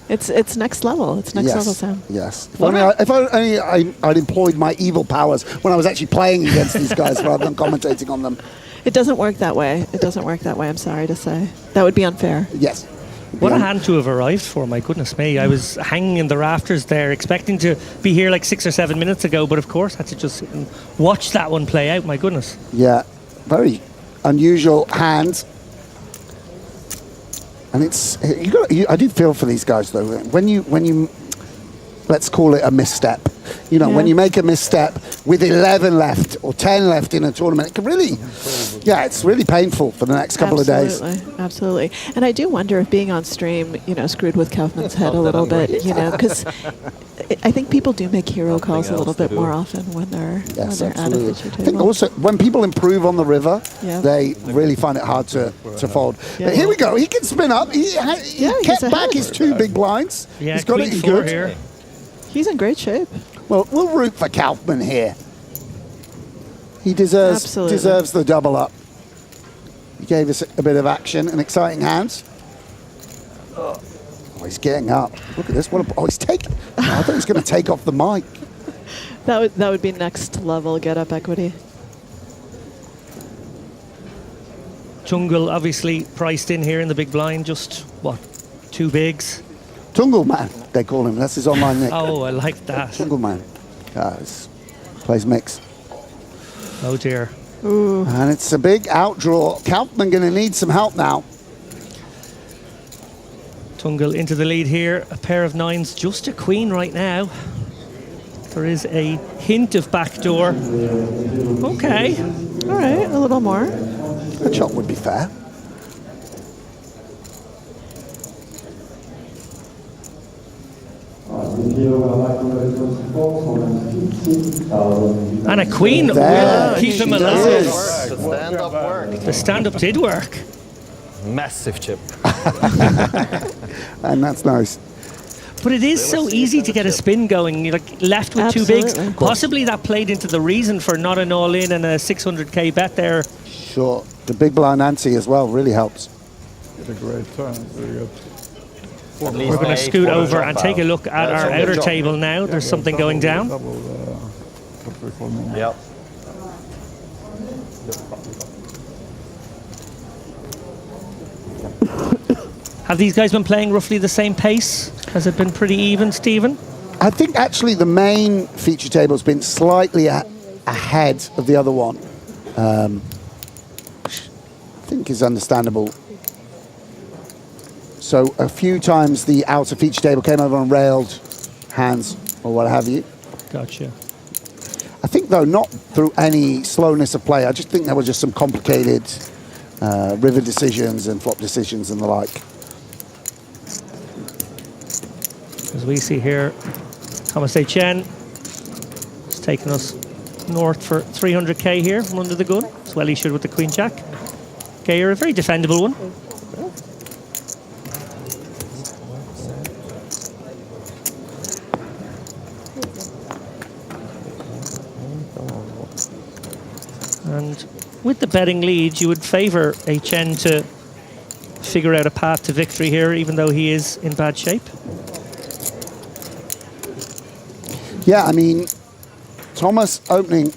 S18: It's next level. It's next level, Sam.
S13: Yes. If only I'd employed my evil powers when I was actually playing against these guys rather than commentating on them.
S18: It doesn't work that way. It doesn't work that way, I'm sorry to say. That would be unfair.
S13: Yes.
S19: What a hand to have arrived for, my goodness me. I was hanging in the rafters there, expecting to be here like 6 or 7 minutes ago, but of course had to just sit and watch that one play out, my goodness.
S13: Yeah, very unusual hand. And it's, I do feel for these guys though. When you, let's call it a misstep. You know, when you make a misstep with 11 left or 10 left in a tournament, it can really, it's really painful for the next couple of days.
S18: Absolutely. And I do wonder if being on stream, screwed with Kaufman's head a little bit, because I think people do make hero calls a little bit more often when they're, at a feature table.
S13: I think also when people improve on the river, they really find it hard to fold. But here we go. He can spin up. He kept back his 2 big blinds.
S19: Yeah,
S13: he's got it good.
S19: Here.
S18: He's in great shape.
S13: Well, we'll root for Kaufman here. He deserves the double up. He gave us a bit of action and exciting hands. Oh, he's getting up. Look at this. He's taking. I thought he was going to take off the mic.
S18: That would be next level get up equity.
S19: Tungle obviously priced in here in the big blind. Just what, 2 bigs?
S13: Tungle Man, they call him. That's his online nick.
S19: Oh, I like that.
S13: Tungle Man. Plays mix.
S19: Oh dear.
S18: Ooh.
S13: And it's a big outdraw. Kaufman going to need some help now.
S19: Tungle into the lead here. A pair of 9s, just a queen right now. There is a hint of backdoor. Okay.
S18: All right, a little more.
S13: A shot would be fair.
S19: And a queen will keep him alive.
S7: Stand-up work.
S19: The stand-up did work.
S7: Massive chip.
S13: And that's nice.
S19: But it is so easy to get a spin going. You're like left with 2 bigs. Possibly that played into the reason for not an all-in and a 600k bet there.
S13: Sure. The big blind ante as well really helps.
S15: It's a great turn. Very good.
S19: We're going to scoot over and take a look at our outer table now. There's something going down.
S7: Yep.
S19: Have these guys been playing roughly the same pace? Has it been pretty even, Stephen?
S13: I think actually the main feature table has been slightly ahead of the other one. Which I think is understandable. So a few times the outer feature table came over on railed hands or what have you.
S19: Gotcha.
S13: I think though not through any slowness of play. I just think there were just some complicated river decisions and flop decisions and the like.
S19: As we see here, Thomas A. Chen It's taken us north for 300k here from under the gun. As well he should with the Queen Jack. Gayer, a very defendable one. And with the betting lead, you would favour HN to figure out a path to victory here, even though he is in bad shape.
S13: Yeah, I mean, Thomas opening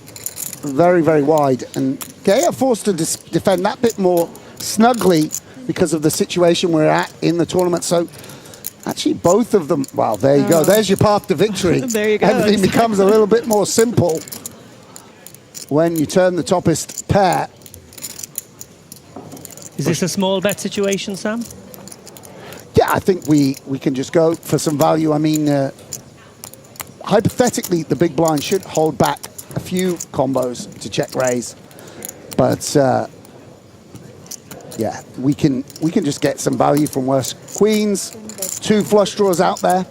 S13: very, very wide, and Gayer forced to defend that bit more snugly because of the situation we're at in the tournament. So actually both of them, well, there you go. There's your path to victory.
S18: There you go.
S13: Everything becomes a little bit more simple when you turn the toppest pair.
S19: Is this a small bet situation, Sam?
S13: Yeah, I think we can just go for some value. I mean, hypothetically, the big blind should hold back a few combos to check raise, but yeah, we can just get some value from worse queens. 2 flush draws out there,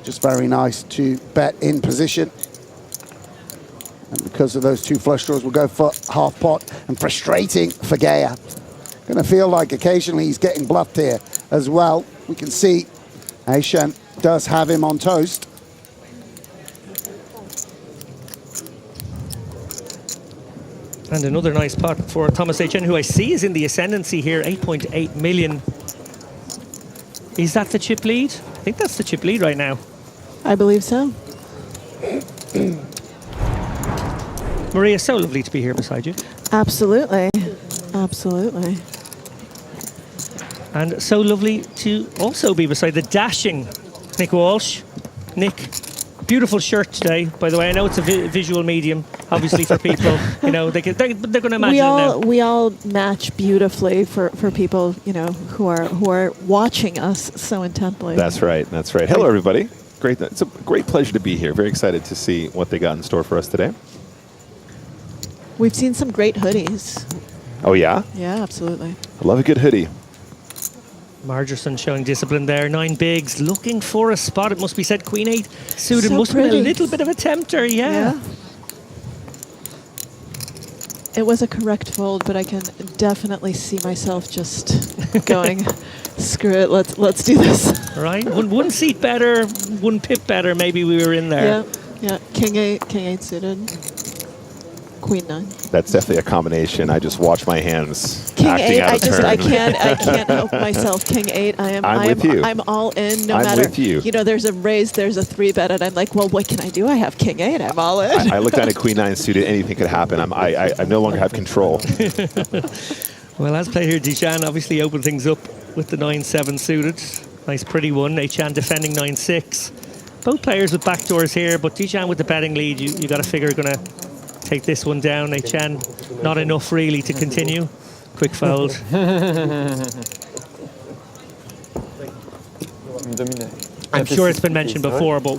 S13: just very nice to bet in position. And because of those 2 flush draws, we'll go for half pot, and frustrating for Gayer. Going to feel like occasionally he's getting bluffed here as well. We can see Aishan does have him on toast.
S19: And another nice pot for Thomas HN, who I see is in the ascendancy here, 8.8 million. Is that the chip lead? I think that's the chip lead right now.
S18: I believe so.
S19: Maria, so lovely to be here beside you.
S18: Absolutely. Absolutely.
S19: And so lovely to also be beside the dashing Nick Walsh. Nick, beautiful shirt today, by the way. I know it's a visual medium, obviously, for people. You know, they're going to imagine it now.
S18: We all match beautifully for people, you know, who are watching us so intently.
S20: That's right. That's right. Hello, everybody. Great. It's a great pleasure to be here. Very excited to see what they got in store for us today.
S18: We've seen some great hoodies.
S20: Oh, yeah?
S18: Yeah, absolutely.
S20: I love a good hoodie.
S19: Margerson showing discipline there. 9 bigs, looking for a spot. It must be said Queen 8 suited.
S18: So
S19: must be a
S18: pretty.
S19: little bit of a tempter, yeah.
S18: It was a correct fold, but I can definitely see myself just going, screw it, let's do this.
S19: Right, one seat better, 1 pip better, maybe we were in there.
S18: Yeah, King 8 suited. Queen 9.
S20: That's definitely a combination. I just watch my hands
S18: King
S20: acting
S18: 8,
S20: out of turn.
S18: I can't help myself. King 8, I'm
S20: with you.
S18: I'm all in, no
S20: I'm
S18: matter.
S20: with you.
S18: You know, there's a raise, there's a 3-bet, and I'm like, well, what can I do? I have King 8, I'm all in.
S20: I looked at a Queen 9 suited. Anything could happen. I no longer have control.
S19: Well, as played here, Dijan obviously opened things up with the 9-7 suited. Nice pretty one. Achan defending 9-6. Both players with backdoors here, but Dijan with the betting lead, you got to figure going to take this one down. Achan, not enough really to continue. Quick fold. I'm sure it's been mentioned before, but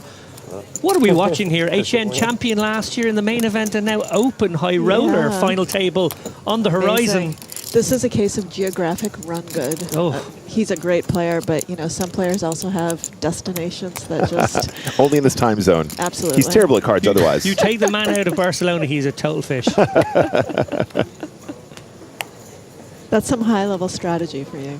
S19: what are we watching here? HN champion last year in the main event and now open high roller final table on the horizon.
S18: Amazing. This is a case of geographic run good.
S19: Oh.
S18: He's a great player, but you know, some players also have destinations that just
S20: Only in this time zone.
S18: Absolutely.
S20: He's terrible at cards otherwise.
S19: You take the man out of Barcelona, he's a total fish.
S18: That's some high-level strategy for you.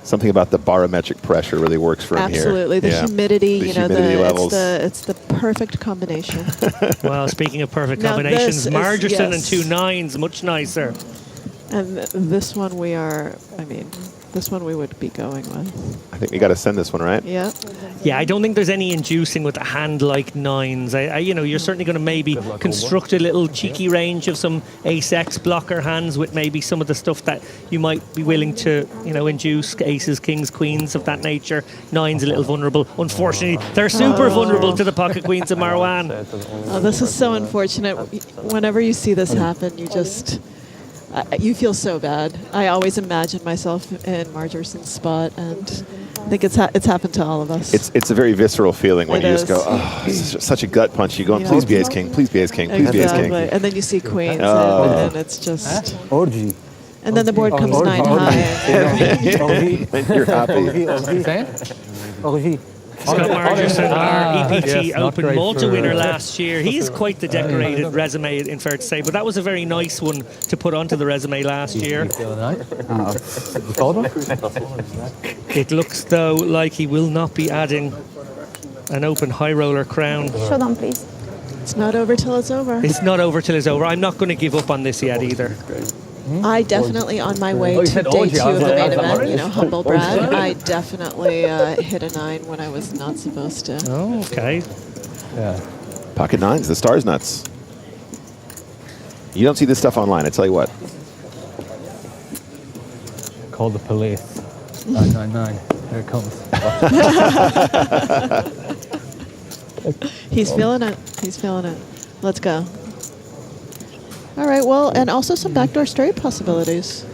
S20: Something about the barometric pressure really works for him here.
S18: Absolutely, the humidity.
S20: The
S18: you know,
S20: humidity levels.
S18: it's the perfect combination.
S19: Well, speaking of perfect
S18: Now
S19: combinations,
S18: this is-
S19: Margerson
S18: yes.
S19: and 2 9s, much nicer.
S18: And this one this one we would be going with.
S20: I think we got to send this one, right?
S18: Yeah.
S19: Yeah, I don't think there's any inducing with a hand like 9s. You know, you're certainly going to maybe construct a little cheeky range of some ace-x blocker hands with maybe some of the stuff that you might be willing to, you know, induce, aces, kings, queens of that nature. 9's a little vulnerable. Unfortunately, they're super vulnerable to the pocket queens of Marwan.
S18: Oh, this is so unfortunate. Whenever you see this happen, you just... you feel so bad. I always imagine myself in Margerson's spot, and I think it's happened to all of us.
S20: It's a very visceral feeling when
S18: It
S20: you just go,
S18: is.
S20: oh, it's such a gut punch. You go,
S18: Yeah.
S20: please be ace king, please be ace king, please be ace king.
S18: Exactly. And then you see queens,
S20: Oh.
S18: and it's just...
S12: Orgy.
S18: And then the board comes 9 high.
S20: Then you're happy.
S12: Orgy.
S19: Scott Margerson, our EPT
S8: Yes, not
S19: Open
S8: great
S19: Malta
S8: for-
S19: winner last year. He is quite the decorated resume, in fair to say, but that was a very nice one to put onto the resume last year. It looks, though, like he will not be adding an Open high roller crown.
S6: Showdown, please.
S18: It's not over till it's over.
S19: It's not over till it's over. I'm not going to give up on this yet either.
S18: I definitely, on my way
S8: you
S18: to
S8: said
S18: day
S8: orgy.
S18: 2
S8: I
S18: of
S8: was
S18: the
S8: like,
S18: main
S8: I was
S18: event,
S8: like,
S18: you know, humble brag,
S8: orgy.
S18: I definitely hit a 9 when I was not supposed to.
S19: Oh, okay.
S8: Yeah.
S20: Pocket nines, the stars nuts. You don't see this stuff online, I tell you what.
S8: Call the police. 999. Here it comes.
S18: He's feeling it. He's feeling it. Let's go. All right, well, and also some backdoor straight possibilities.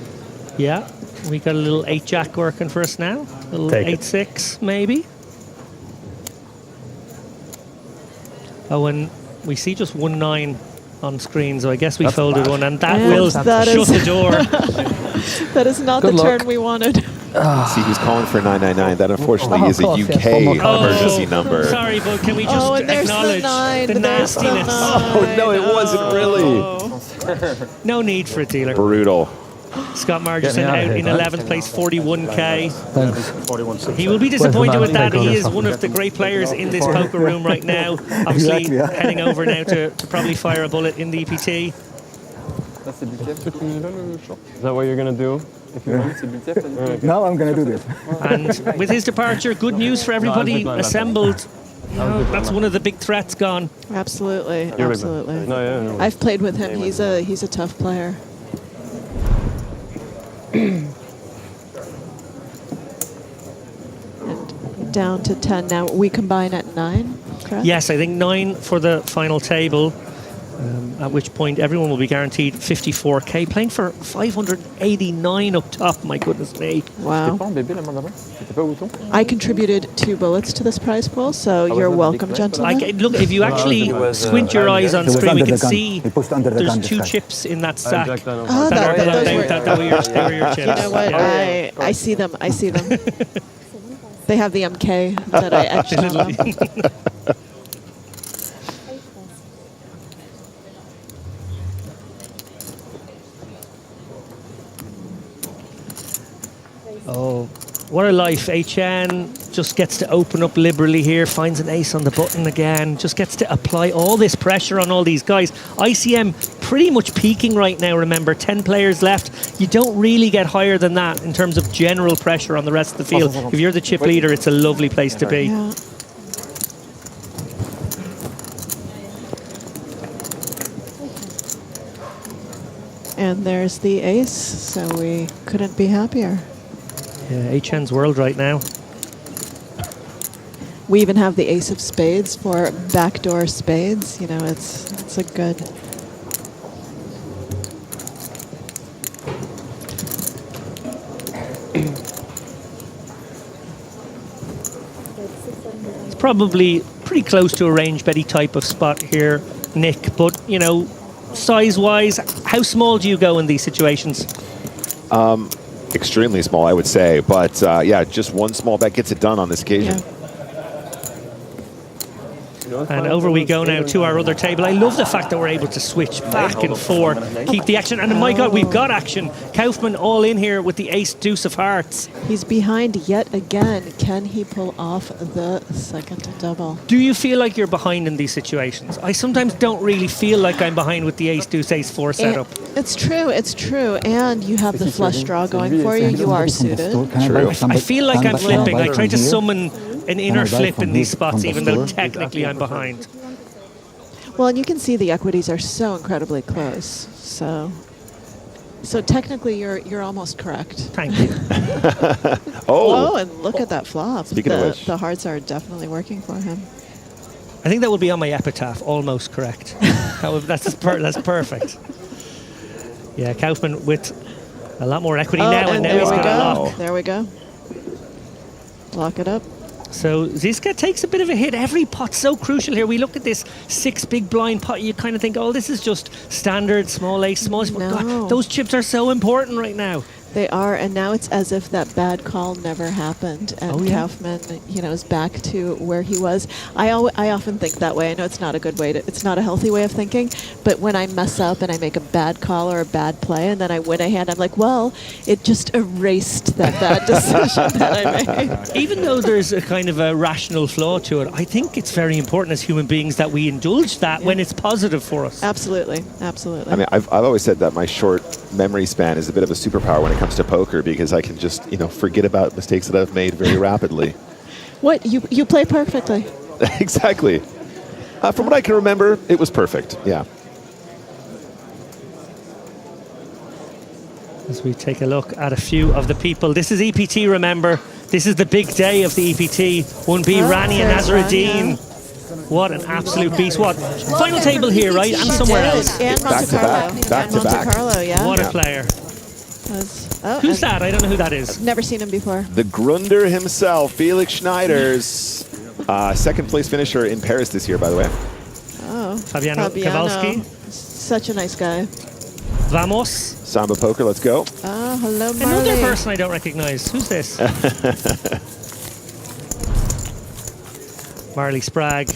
S19: Yeah, we got a little 8-jack working for us now. A little
S8: Take it.
S19: 8-6, maybe. Oh, and we see just 1-9 on screen, so I guess we
S8: That's
S19: folded
S8: bad.
S19: one, and that
S18: And
S19: will
S18: that
S19: shut
S18: is-
S19: the door.
S18: That is not
S8: Good
S18: the
S8: luck.
S18: turn we wanted.
S20: See who's calling for 999. That unfortunately
S8: Oh,
S20: is a
S8: of course, yes,
S20: UK
S8: one more card.
S20: emergency number.
S19: Sorry, but can we just
S18: Oh, and there's the
S19: acknowledge
S18: 9,
S19: the
S18: there's the
S19: nastiness?
S18: 9.
S20: Oh no, it wasn't really.
S19: No need for it, dealer.
S20: Brutal.
S19: Scott
S8: Get
S19: Margerson
S8: me out of
S19: out
S8: here,
S19: in
S8: man.
S19: 11th place, 41k.
S8: Thanks.
S16: 41.6.
S19: He will be
S8: the
S19: disappointed
S8: man?
S19: with that.
S8: Take
S19: He
S8: over
S19: is
S8: something.
S19: one of the great players in this poker room right now. Obviously,
S12: Exactly, yeah.
S19: heading over now to probably fire a bullet in the EPT.
S7: Ça, c'est BTF.
S15: Tu finis là le short?
S7: Is that what you're going to do? If you want, c'est BTF.
S12: Now I'm going to do this.
S19: And with his departure, good news for everybody
S7: No, I'm
S19: assembled. You know, that's one of the big threats gone.
S18: Absolutely,
S7: You're
S18: absolutely.
S7: No, yeah, no.
S18: I've played with him. He's a tough player. And down to 10 now. We combine at 9, correct?
S19: Yes, I think 9 for the final table. At which point everyone will be guaranteed 54k, playing for 589 up top. My goodness me!
S18: Wow.
S7: Pas en bébé la main d'avant? C'était pas bouton?
S18: I contributed 2 bullets to this prize pool, so
S7: was
S18: you're
S7: that
S18: welcome,
S7: big
S18: gentlemen.
S19: Look, if you actually squint your eyes on
S14: He was
S19: screen, we
S14: under
S19: can
S14: the gun.
S19: see
S14: He pushed under the
S19: there's
S14: gun,
S19: 2
S14: this guy.
S19: chips in that stack.
S7: Jack, no, no.
S18: Oh,
S19: That
S18: those were-
S19: they were your chips.
S18: You know what?
S19: Yeah.
S18: I see them. I see them. They have the MK that I etched on them.
S19: Oh, what a life. HN just gets to open up liberally here, finds an ace on the button again, just gets to apply all this pressure on all these guys. ICM pretty much peaking right now, remember, 10 players left. You don't really get higher than that in terms of general pressure on the rest of the field. If you're the chip leader, it's a lovely place to be.
S18: Yeah. And there's the ace, so we couldn't be happier.
S19: Yeah, HN's world right now.
S18: We even have the ace of spades for backdoor spades. You know, it's a good.
S19: It's probably pretty close to a range betty type of spot here, Nick, but, you know, size-wise, how small do you go in these situations?
S20: Extremely small, I would say. But yeah, just one small bet gets it done on this occasion.
S18: Yeah.
S19: And over we go now to our other table. I love the fact that we're able to switch back and forth, keep the action. And my God, we've got action. Kaufman all in here with the ace deuce of hearts.
S18: He's behind yet again. Can he pull off the second double?
S19: Do you feel like you're behind in these situations? I sometimes don't really feel like I'm behind with the ace deuce ace 4 setup.
S18: It's true, it's true. And you have the flush draw going for you. You are suited.
S20: True.
S19: I feel like I'm flipping. I try to summon an inner flip in these spots, even though technically I'm behind.
S18: Well, and you can see the equities are so incredibly close. So technically, you're almost correct.
S19: Thank you.
S18: Oh, and look at that flop.
S20: Speaking of which.
S18: The hearts are definitely working for him.
S19: I think that would be on my epitaph, almost correct. That's perfect. Yeah, Kaufman with a lot more equity now, and now
S18: there
S19: he's
S18: we
S19: got a
S18: go.
S19: lock.
S18: There we go. Lock it up.
S19: So Ziska takes a bit of a hit. Every pot's so crucial here. We look at this 6 big blind pot, you kind of think, oh, this is just standard small ace, small ace.
S18: No.
S19: God, those chips are so important right now.
S18: They are, and now it's as if that bad call never happened, and Kaufman, you know, is back to where he was. I often think that way. I know it's not a good way to, it's not a healthy way of thinking, but when I mess up and I make a bad call or a bad play, and then I win a hand, I'm like, well, it just erased that bad decision that I made.
S19: Even though there's a kind of a rational flaw to it, I think it's very important as human beings that we indulge that when it's positive for us.
S18: Absolutely, absolutely.
S20: I mean, I've always said that my short memory span is a bit of a superpower when it comes to poker, because I can just, you know, forget about mistakes that I've made very rapidly.
S18: What, you play perfectly.
S20: Exactly. From what I can remember, it was perfect. Yeah.
S19: As we take a look at a few of the people. This is EPT, remember. This is the big day of the EPT. 1B, Rani and Nazruddin. What an absolute beast. What? Final table here, right? And somewhere else.
S18: And Monte Carlo.
S20: Back to back.
S18: Monte Carlo, yeah.
S19: What a player. Who's that? I don't know who that is.
S18: I've never seen him before.
S20: The Grunder himself, Felix Schneiders. Second place finisher in Paris this year, by the way.
S18: Oh.
S19: Fabiano Kowalski.
S18: Such a nice guy.
S19: Vamos.
S20: Samba Poker, let's go.
S18: Oh, hello, Marley.
S19: Another person I don't recognize. Who's this? Marley Sprague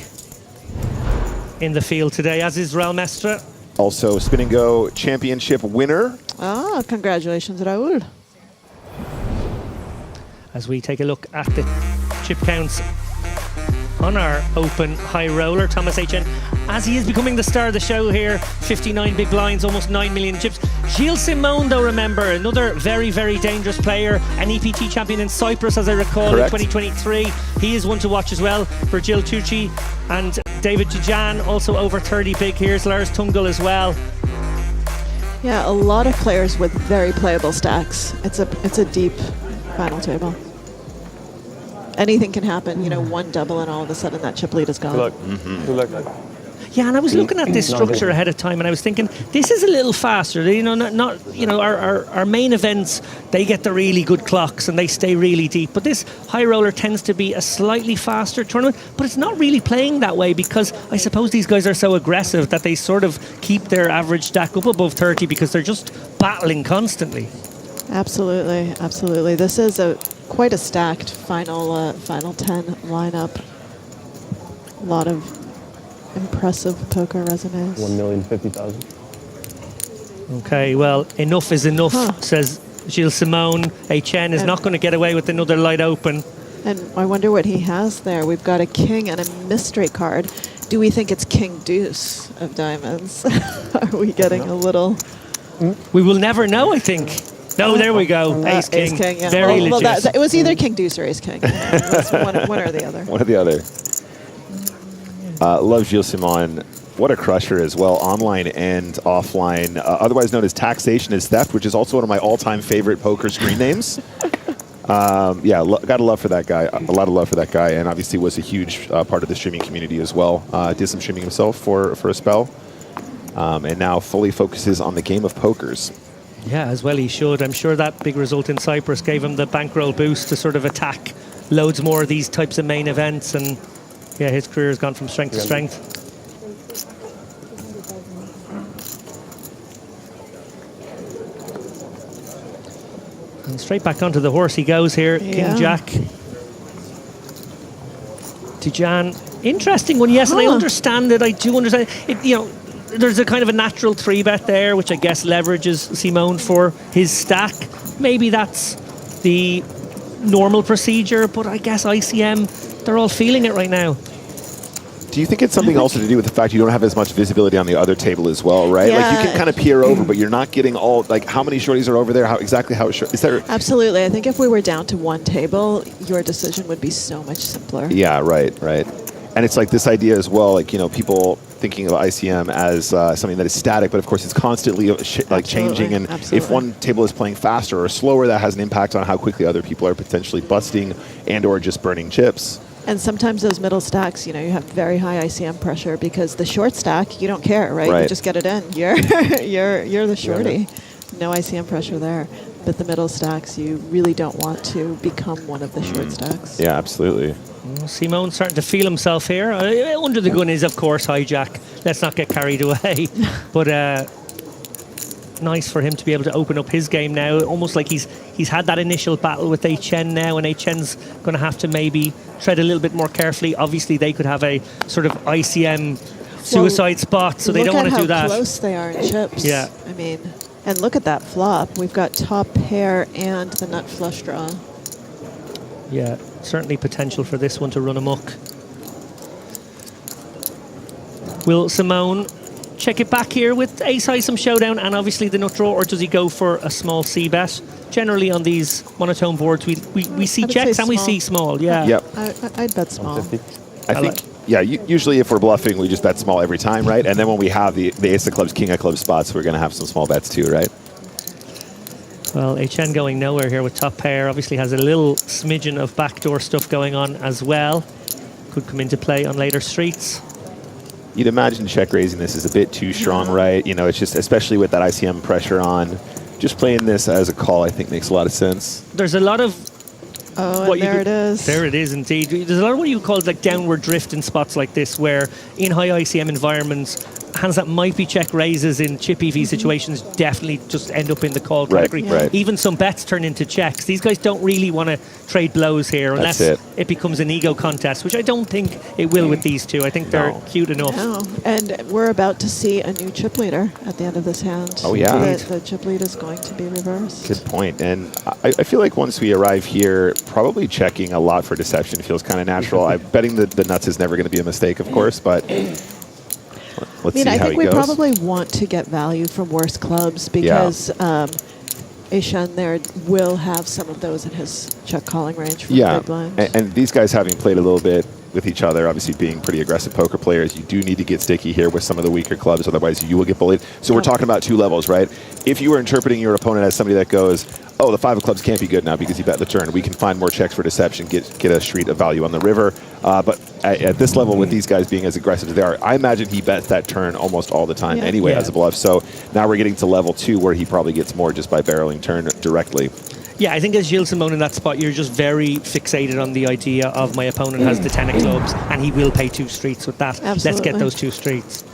S19: in the field today, as is Raul Mestre.
S20: Also, Spin and Go Championship winner.
S18: Oh, congratulations, Raul.
S19: As we take a look at the chip counts on our open high roller, Thomas H.N., as he is becoming the star of the show here, 59 big blinds, almost 9 million chips. Gilles Simon, though, remember, another very, very dangerous player, an EPT champion in Cyprus, as I recall,
S20: Correct.
S19: in 2023. He is one to watch as well. Virgil Tucci and David Tijan, also over 30 big. Here's Lars Tungel as well.
S18: Yeah, a lot of players with very playable stacks. It's a deep final table. Anything can happen, you know, one double and all of a sudden that chip lead is gone.
S10: Good luck. Good luck.
S19: Yeah, and I was looking at this structure ahead of time, and I was thinking, this is a little faster. You know, not you know, our main events, they get the really good clocks and they stay really deep. But this high roller tends to be a slightly faster tournament, but it's not really playing that way, because I suppose these guys are so aggressive that they sort of keep their average stack up above 30 because they're just battling constantly.
S18: Absolutely, absolutely. This is quite a stacked final 10 lineup. A lot of impressive poker resumes.
S10: 1,050,000.
S19: Okay, well, enough is enough, says Gilles Simon. HN is not going to get away with another light open.
S18: And I wonder what he has there. We've got a king and a mystery card. Do we think it's King Deuce of diamonds? Are we getting a little...
S19: We will never know, I think. No, there we go. Ace King.
S18: Ace King, yeah.
S19: Very legit.
S18: It was either King Deuce or Ace King. It's one or the other.
S20: One or the other. Love Gilles Simon. What a crusher as well, online and offline. Otherwise known as Taxation is Theft, which is also one of my all-time favorite poker screen names. Yeah, got a love for that guy. A lot of love for that guy, and obviously was a huge part of the streaming community as well. Did some streaming himself for a spell, and now fully focuses on the game of pokers.
S19: Yeah, as well he should. I'm sure that big result in Cyprus gave him the bankroll boost to sort of attack loads more of these types of main events, and yeah, his career has gone from strength to strength. And straight back onto the horse he goes here, King Jack. Tijan, interesting one, yes, and I understand it. I do understand it. You know, there's a kind of a natural 3-bet there, which I guess leverages Simone for his stack. Maybe that's the normal procedure, but I guess ICM, they're all feeling it right now.
S20: Do you think it's something also to do with the fact you don't have as much visibility on the other table as well, right?
S18: Yeah.
S20: Like you can kind of peer over, but you're not getting all, like how many shorties are over there, how exactly how it is there?
S18: Absolutely. I think if we were down to one table, your decision would be so much simpler.
S20: Yeah, right. And it's like this idea as well, like, you know, people thinking of ICM as something that is static, but of course it's constantly like changing. And if one table is playing faster or slower, that has an impact on how quickly other people are potentially busting and or just burning chips.
S18: And sometimes those middle stacks, you know, you have very high ICM pressure because the short stack, you don't care, right? You just get it in. You're the shorty. No ICM pressure there. But the middle stacks, you really don't want to become one of the short stacks.
S20: Yeah, absolutely.
S19: Simone's starting to feel himself here. Under the gun is, of course, hijack. Let's not get carried away. But nice for him to be able to open up his game now. Almost like he's had that initial battle with HN now, and HN's going to have to maybe tread a little bit more carefully. Obviously, they could have a sort of ICM suicide spot, so they don't want to do that.
S18: Look at how close they are in chips.
S19: Yeah.
S18: I mean, and look at that flop. We've got top pair and the nut flush draw.
S19: Yeah, certainly potential for this one to run amok. Will Simone check it back here with ace-high, some showdown, and obviously the nut draw, or does he go for a small c-bet? Generally on these monotone boards, we see checks and we see small, yeah.
S20: Yep.
S18: I'd bet small.
S20: I think, yeah, usually if we're bluffing, we just bet small every time, right? And then when we have the ace of clubs, king of clubs spots, we're going to have some small bets too, right?
S19: Well, HN going nowhere here with top pair. Obviously has a little smidgen of backdoor stuff going on as well. Could come into play on later streets.
S20: You'd imagine check raising this is a bit too strong, right? You know, it's just, especially with that ICM pressure on, just playing this as a call, I think makes a lot of sense.
S19: There's a lot of...
S18: Oh, and there it is.
S19: There it is, indeed. There's a lot of what you call like downward drift in spots like this, where in high ICM environments, hands that might be check raises in chip EV situations definitely just end up in the call category.
S20: Right.
S19: Even some bets turn into checks. These guys don't really want to trade blows here unless it becomes an ego contest, which I don't think it will with these two. I think they're cute enough.
S18: No. And we're about to see a new chip leader at the end of this hand.
S20: Oh, yeah.
S18: The chip lead is going to be reversed.
S20: Good point. And I feel like once we arrive here, probably checking a lot for deception feels kind of natural. I'm betting the nuts is never going to be a mistake, of course, but... Let's see how he goes.
S18: I think we probably want to get value from worse clubs because Ishan there will have some of those in his check calling range from big blind.
S20: And these guys having played a little bit with each other, obviously being pretty aggressive poker players, you do need to get sticky here with some of the weaker clubs, otherwise you will get bullied. So we're talking about two levels, right? If you were interpreting your opponent as somebody that goes, oh, the five of clubs can't be good now because he bet the turn, we can find more checks for deception, get a street of value on the river. But at this level, with these guys being as aggressive as they are, I imagine he bets that turn almost all the time anyway as a bluff. So now we're getting to level 2 where he probably gets more just by barreling turn directly.
S19: Yeah, I think as Gilles Simon in that spot, you're just very fixated on the idea of my opponent has the 10 of clubs and he will pay 2 streets with that.
S18: Absolutely.
S19: Let's get those 2 streets.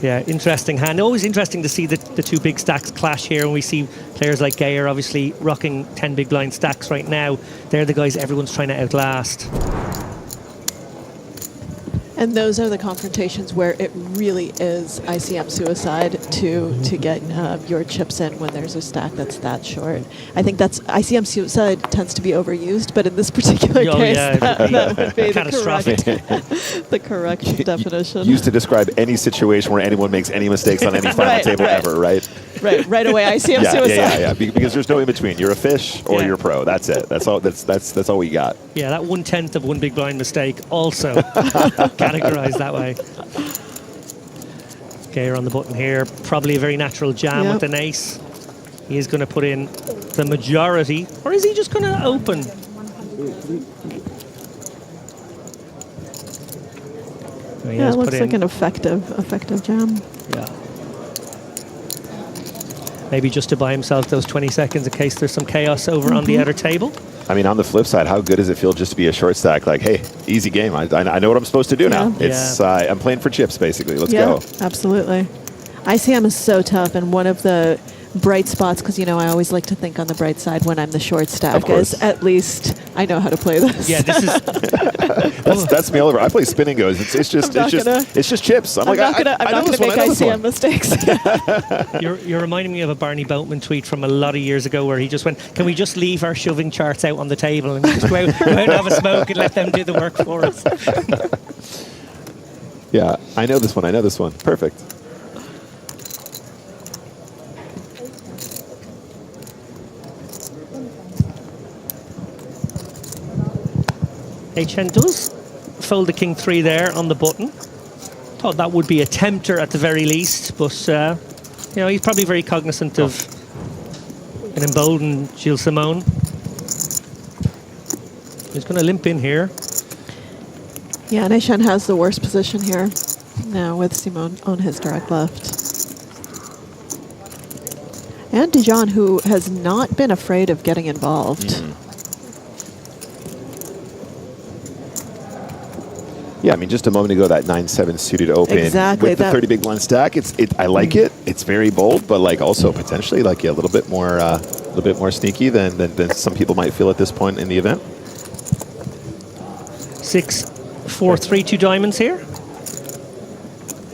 S19: Yeah, interesting hand. Always interesting to see the 2 big stacks clash here, and we see players like Gayer obviously rocking 10 big blind stacks right now. They're the guys everyone's trying to outlast.
S18: And those are the confrontations where it really is ICM suicide to get your chips in when there's a stack that's that short. I think that's ICM suicide tends to be overused, but in this particular case, that would be the correct definition.
S20: Used to describe any situation where anyone makes any mistakes on any final table ever, right?
S18: Right away, ICM suicide.
S20: Yeah. Because there's no in between. You're a fish or you're pro. That's it. That's all. That's all we got.
S19: Yeah, that 1/10 of one big blind mistake also categorized that way. Gayer on the button here. Probably a very natural jam with an ace. He is going to put in the majority, or is he just going to open?
S18: Yeah, it looks like an effective jam.
S19: Yeah. Maybe just to buy himself those 20 seconds in case there's some chaos over on the other table.
S20: I mean, on the flip side, how good does it feel just to be a short stack? Like, hey, easy game. I know what I'm supposed to do now. It's I'm playing for chips, basically. Let's go.
S18: Absolutely. ICM is so tough, and one of the bright spots, because, I always like to think on the bright side when I'm the short stack, is at least I know how to play this.
S19: Yeah, this is...
S20: that's me all over. I play spin and goes. It's just chips. I'm not
S18: going to make ICM mistakes.
S19: You're reminding me of a Barney Boatman tweet from a lot of years ago where he just went, can we just leave our shoving charts out on the table and just go out and have a smoke and let them do the work for us?
S20: Yeah, I know this one. Perfect.
S19: HN does fold the king 3 there on the button. Thought that would be a tempter at the very least, but he's probably very cognizant of an emboldened Gilles Simon. He's going to limp in here.
S18: Yeah, Nishan has the worst position here now with Simon on his direct left. And Dijon, who has not been afraid of getting involved.
S20: Yeah, I mean, just a moment ago, that 9-7 suited open
S18: Exactly,
S20: with the
S18: that-
S20: 30 big blind stack. I like it. It's very bold, but like also potentially like a little bit more sneaky than some people might feel at this point in the event.
S19: 6, 4, 3, 2 diamonds here.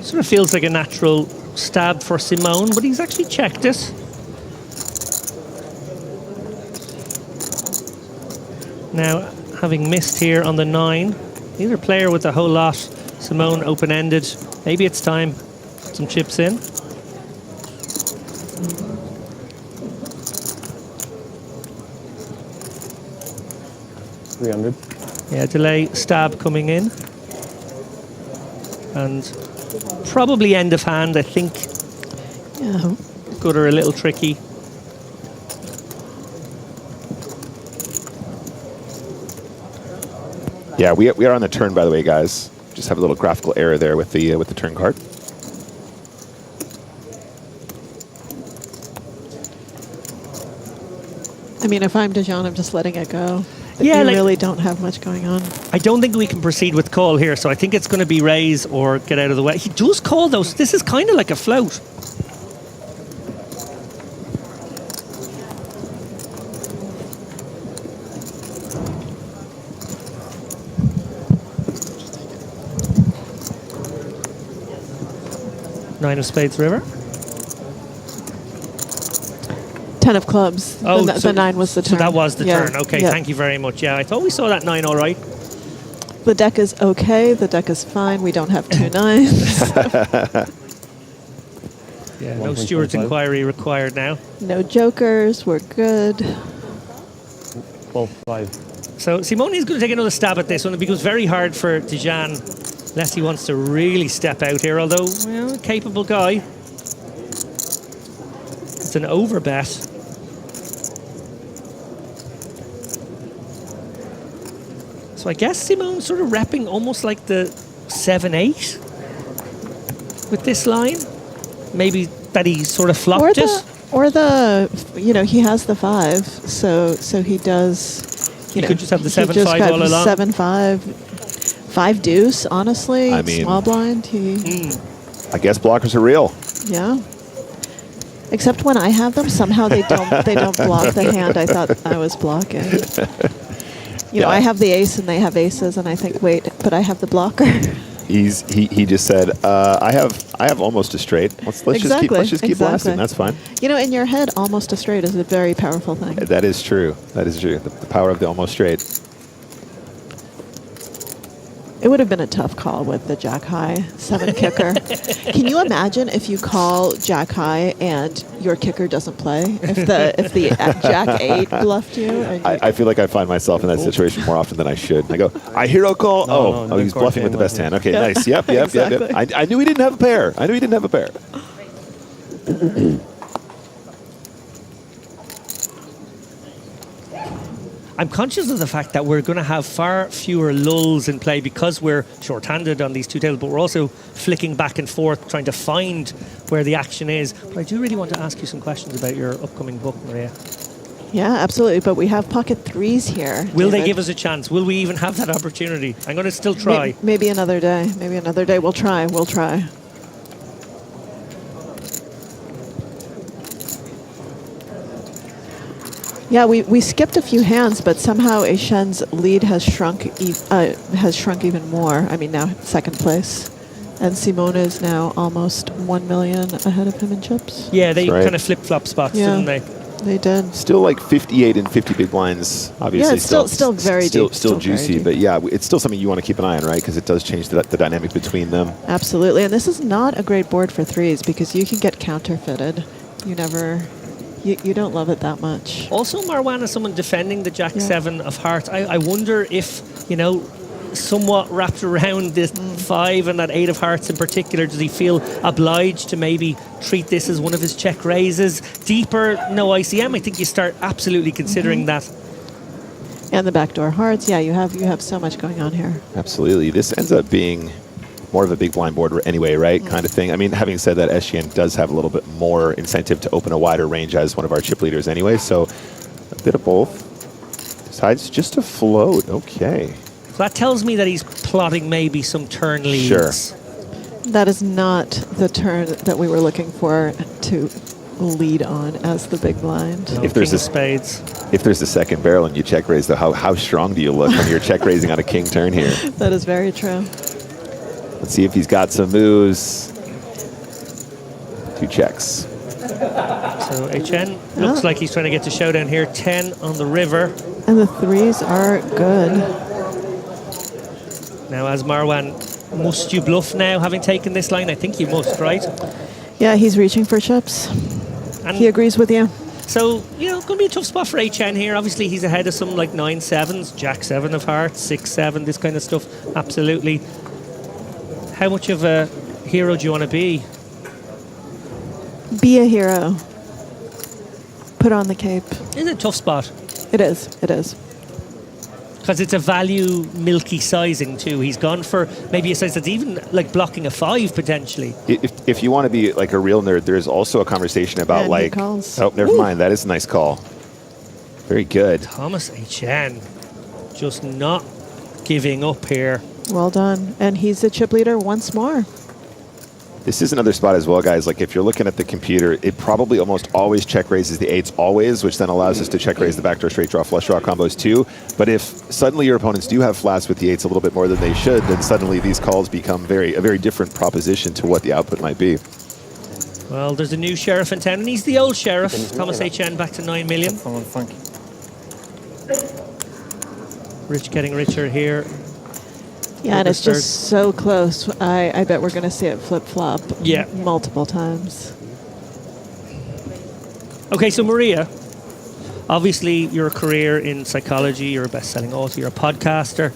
S19: Sort of feels like a natural stab for Simone, but he's actually checked it. Now, having missed here on the 9, neither player with a whole lot. Simone open-ended. Maybe it's time. Some chips in.
S10: $300.
S19: Yeah, delay stab coming in. And probably end of hand, I think.
S18: Yeah.
S19: Good or a little tricky.
S20: Yeah, we are on the turn, by the way, guys. Just have a little graphical error there with the turn card.
S18: I mean, if I'm Dijon, I'm just letting it go.
S19: Yeah,
S18: you
S19: like-
S18: really don't have much going on.
S19: I don't think we can proceed with call here, so I think it's going to be raise or get out of the way. He does call those. This is kind of like a float. Nine of spades river.
S18: 10 of clubs.
S19: Oh,
S18: the 9 was the turn.
S19: So that was the
S18: Yeah,
S19: turn. Okay,
S18: yeah.
S19: thank you very much. Yeah, I thought we saw that 9 all right.
S18: The deck is okay. The deck is fine. We don't have 2 9s.
S19: Yeah, no steward's inquiry required now.
S18: No jokers. We're good.
S10: 12-5.
S19: So Simone is going to take another stab at this one. It becomes very hard for Dijon unless he wants to really step out here, although, well, a capable guy. It's an overbet. So I guess Simone's sort of repping almost like the 7-8 with this line. Maybe that he sort of flopped it.
S18: You know, he has the 5, so he does.
S19: He could just have the
S18: he
S19: 7-5
S18: just got
S19: all along.
S18: 7-5, 5 deuce. Honestly,
S20: I mean-
S18: small blind.
S20: I guess blockers are real.
S18: Yeah. Except when I have them, somehow they don't block the hand I thought I was blocking. You know, I have the ace and they have aces, and I think, wait, but I have the blocker.
S20: He just said, I have almost a straight. Let's just keep blasting. That's fine.
S18: You know, in your head, almost a straight is a very powerful thing.
S20: That is true. That is true. The power of the almost straight.
S18: It would have been a tough call with the Jack High 7 kicker. Can you imagine if you call Jack High and your kicker doesn't play? If the Jack 8 bluffed you?
S20: I feel like I find myself in that situation more often than I should. I go, I hero call.
S10: No,
S20: He's bluffing with the best hand. Okay,
S18: Yeah.
S20: nice. Yep.
S18: Exactly.
S20: I knew he didn't have a pair.
S19: I'm conscious of the fact that we're going to have far fewer lulls in play because we're short-handed on these two tables, but we're also flicking back and forth, trying to find where the action is. But I do really want to ask you some questions about your upcoming book, Maria.
S18: Yeah, absolutely. But we have pocket 3s here.
S19: Will they
S18: David.
S19: give us a chance? Will we even have that opportunity? I'm going to still try.
S18: Maybe another day. Maybe another day. We'll try. We'll try. Yeah, we skipped a few hands, but somehow Shen's lead has shrunk even more. I mean, now second place. And Simone is now almost 1 million ahead of him in chips.
S19: Yeah, they
S20: That's right.
S19: kind of flip-flop spots,
S18: Yeah.
S19: didn't they?
S18: They did.
S20: Still like 58 and 50 big blinds. Obviously,
S18: Yeah, it's still very deep.
S20: Still
S18: very
S20: juicy,
S18: deep.
S20: but yeah, it's still something you want to keep an eye on, right? Because it does change the dynamic between them.
S18: Absolutely. And this is not a great board for 3s because you can get counterfeited. You don't love it that much.
S19: Also, Marwan, someone defending the Jack 7 of hearts. I wonder if, somewhat wrapped around this 5 and that 8 of hearts in particular, does he feel obliged to maybe treat this as one of his check raises? Deeper, no ICM. I think you start absolutely considering that.
S18: And the backdoor hearts. Yeah, you have so much going on here.
S20: Absolutely. This ends up being more of a big blind board anyway, right? Kind of thing. I mean, having said that, SGN does have a little bit more incentive to open a wider range as one of our chip leaders anyway, so a bit of both. Decides just to float. Okay.
S19: So that tells me that he's plotting maybe some turn leads.
S20: Sure.
S18: That is not the turn that we were looking for to lead on as the big blind.
S19: No,
S20: if there's
S19: king of spades.
S20: If there's a second barrel and you check raise, though, how strong do you look when you're check raising on a king turn here?
S18: That is very true.
S20: Let's see if he's got some moves. 2 checks.
S19: So HN looks like he's trying to get to showdown here. 10 on the river.
S18: And the 3s are good.
S19: Now, as Marwan, must you bluff now, having taken this line? I think you must, right?
S18: Yeah, he's reaching for chips.
S19: And
S18: he agrees with you.
S19: So, you know, going to be a tough spot for HN here. Obviously, he's ahead of some like 9-7s, Jack 7 of hearts, 6-7, this kind of stuff. Absolutely. How much of a hero do you want to be?
S18: Be a hero. Put on the cape.
S19: It's a tough spot.
S18: It is. It is.
S19: Because it's a value milky sizing too. He's gone for maybe a size that's even like blocking a 5 potentially.
S20: If you want to be like a real nerd, there's also a conversation about
S18: And
S20: like.
S18: calls.
S20: Oh, never mind. That is a nice call. Very good.
S19: Thomas HN just not giving up here.
S18: Well done. And he's the chip leader once more.
S20: This is another spot as well, guys. Like if you're looking at the computer, it probably almost always check raises the 8s always, which then allows us to check raise the backdoor straight draw, flush draw combos too. But if suddenly your opponents do have flats with the 8s a little bit more than they should, then suddenly these calls become a very different proposition to what the output might be.
S19: Well, there's a new sheriff in town, and he's the old sheriff. Thomas HN back to 9 million. Rich getting richer here.
S18: Yeah, and it's just so close. I bet we're going to see it flip-flop multiple times.
S19: Okay, so Maria, obviously your career in psychology, you're a best-selling author, you're a podcaster.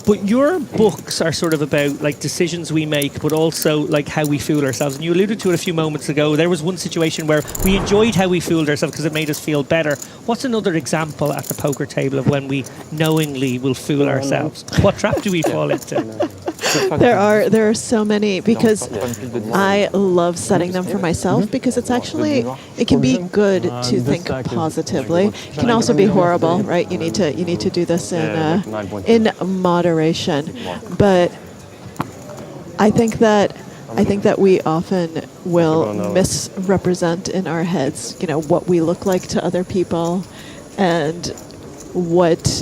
S19: But your books are sort of about like decisions we make, but also like how we fool ourselves. And you alluded to it a few moments ago. There was one situation where we enjoyed how we fooled ourselves because it made us feel better. What's another example at the poker table of when we knowingly will fool ourselves? What trap do we fall into?
S18: There are so many, because I love setting them for myself, because it's actually, it can be good to think positively. It can also be horrible, right? You need to do this in moderation. But I think that we often will misrepresent in our heads, you know, what we look like to other people, and what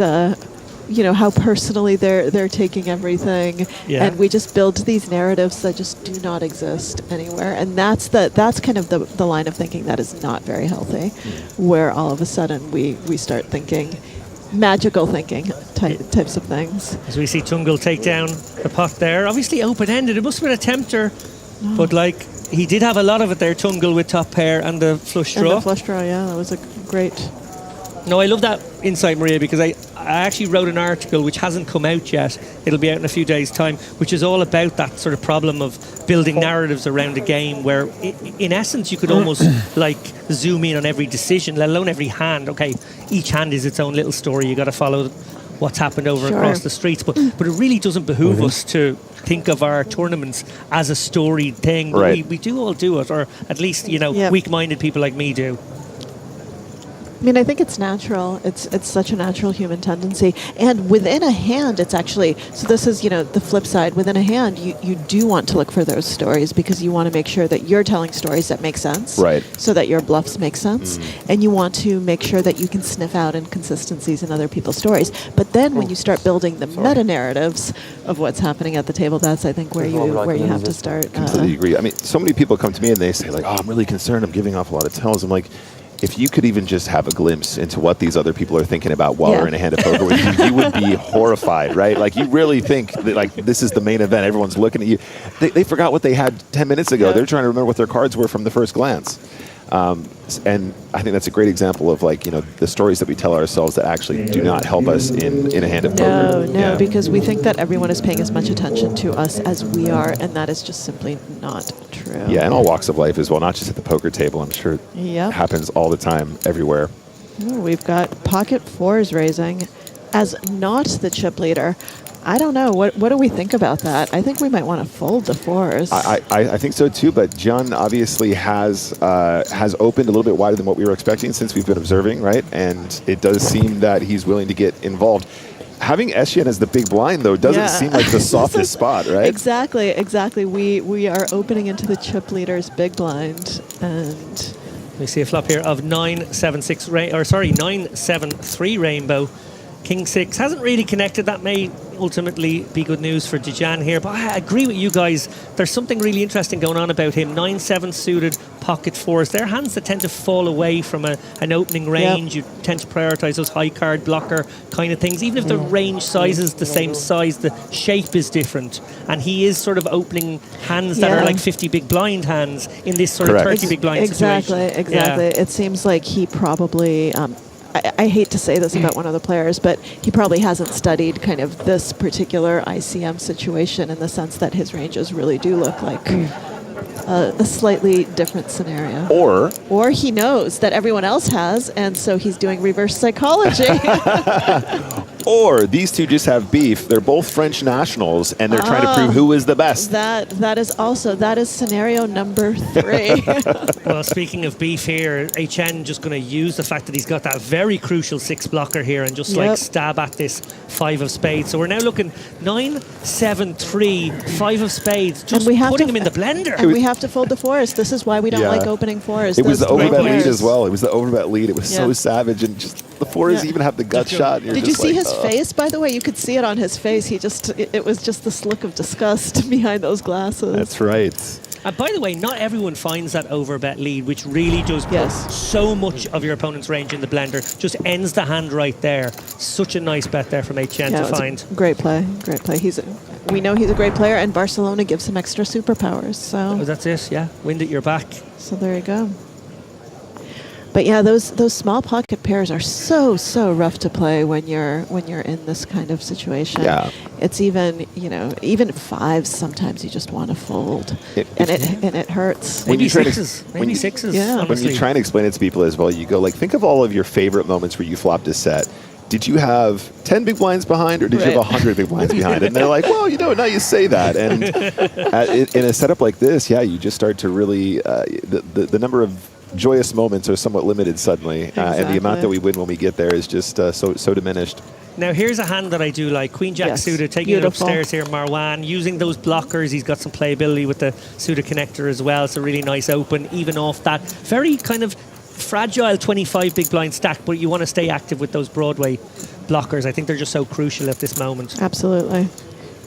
S18: you know, how personally they're taking everything, and we just build these narratives that just do not exist anywhere, and that's kind of the line of thinking that is not very healthy, where all of a sudden we start thinking magical thinking types of things.
S19: As we see Tungle take down the pot there, obviously open-ended. It must have been a tempter, but like he did have a lot of it there, Tungle with top pair and the flush draw.
S18: And the flush draw, yeah, that was a great.
S19: No, I love that insight, Maria, because I actually wrote an article which hasn't come out yet. It'll be out in a few days' time, which is all about that sort of problem of building narratives around a game where, in essence, you could almost like zoom in on every decision, let alone every hand. Okay, each hand is its own little story. You got to follow what's happened over across the streets, but it really doesn't behoove us to think of our tournaments as a storied thing. But we do all do it, or at least, you know, weak-minded people like me do.
S18: I mean, I think it's natural. It's such a natural human tendency. And within a hand, it's actually, so this is, you know, the flip side. Within a hand, you do want to look for those stories, because you want to make sure that you're telling stories that make sense.
S20: Right.
S18: So that your bluffs make sense. And you want to make sure that you can sniff out inconsistencies in other people's stories. But then when you start building the meta-narratives of what's happening at the table, that's, I think, where you have to start.
S20: Completely agree. I mean, so many people come to me and they say, like, oh, I'm really concerned. I'm giving off a lot of tells. I'm like, if you could even just have a glimpse into what these other people are thinking about while we're in a hand of poker with you, you would be horrified, right? Like, you really think that, like, this is the main event. Everyone's looking at you. They forgot what they had 10 minutes ago. They're trying to remember what their cards were from the first glance. And I think that's a great example of, like, you know, the stories that we tell ourselves that actually do not help us in a hand of poker.
S18: No, because we think that everyone is paying as much attention to us as we are, and that is just simply not true.
S20: Yeah, in all walks of life as well, not just at the poker table. I'm sure it happens all the time, everywhere.
S18: Ooh, we've got pocket fours raising as not the chip leader. I don't know. What do we think about that? I think we might want to fold the fours.
S20: I think so too, but John obviously has opened a little bit wider than what we were expecting since we've been observing, right? And it does seem that he's willing to get involved. Having Etienne as the big blind, though, doesn't seem like the softest spot, right?
S18: Exactly, exactly. We are opening into the chip leader's big blind, and
S19: we see a flop here of 9-7-3 rainbow. King 6 hasn't really connected. That may ultimately be good news for Dejan here, but I agree with you guys. There's something really interesting going on about him. 9-7 suited, pocket 4s. They're hands that tend to fall away from an opening range. You tend to prioritize those high card blocker kind of things. Even if the range size is the same size, the shape is different. And he is sort of opening hands that are like 50 big blind hands in this sort of 30 big blind situation.
S18: Exactly. It seems like he probably... I hate to say this about one of the players, but he probably hasn't studied kind of this particular ICM situation in the sense that his ranges really do look like a slightly different scenario.
S20: Or
S18: he knows that everyone else has, and so he's doing reverse psychology.
S20: Or these two just have beef. They're both French nationals, and they're trying to prove who is the best.
S18: That is scenario number 3.
S19: Well, speaking of beef here, HN just going to use the fact that he's got that very crucial 6 blocker here and just like stab at this 5 of spades. So we're now looking 9-7-3, 5 of spades, just putting him in the blender.
S18: And we have to fold the 4s. This is why we don't like opening 4s.
S20: It was the overbet lead as well. It was the overbet lead. It was so savage, and just the 4s even have the gut shot.
S18: Did you see his face, by the way? You could see it on his face. It was just this look of disgust behind those glasses.
S20: That's right.
S19: And by the way, not everyone finds that overbet lead, which really does put so much of your opponent's range in the blender. Just ends the hand right there. Such a nice bet there from HN to find.
S18: Great play. We know he's a great player, and Barcelona gives him extra superpowers. So
S19: that's it. Yeah, wind at your back.
S18: So there you go. But yeah, those small pocket pairs are so rough to play when you're in this kind of situation.
S20: Yeah.
S18: It's even 5s sometimes you just want to fold, and it hurts.
S19: Maybe 6s. Maybe 6s.
S18: Yeah.
S20: When you try and explain it to people as well, you go like, think of all of your favorite moments where you flopped a set. Did you have 10 big blinds behind, or did you have 100 big blinds behind? And they're like, well, now you say that. And in a setup like this, you just start to really the number of joyous moments are somewhat limited suddenly, and the amount that we win when we get there is just so diminished.
S19: Now here's a hand that I do like. Queen Jack suited, taking it upstairs here. Marwan using those blockers. He's got some playability with the suited connector as well. It's a really nice open, even off that very kind of fragile 25 big blind stack, but you want to stay active with those Broadway blockers. I think they're just so crucial at this moment.
S18: Absolutely.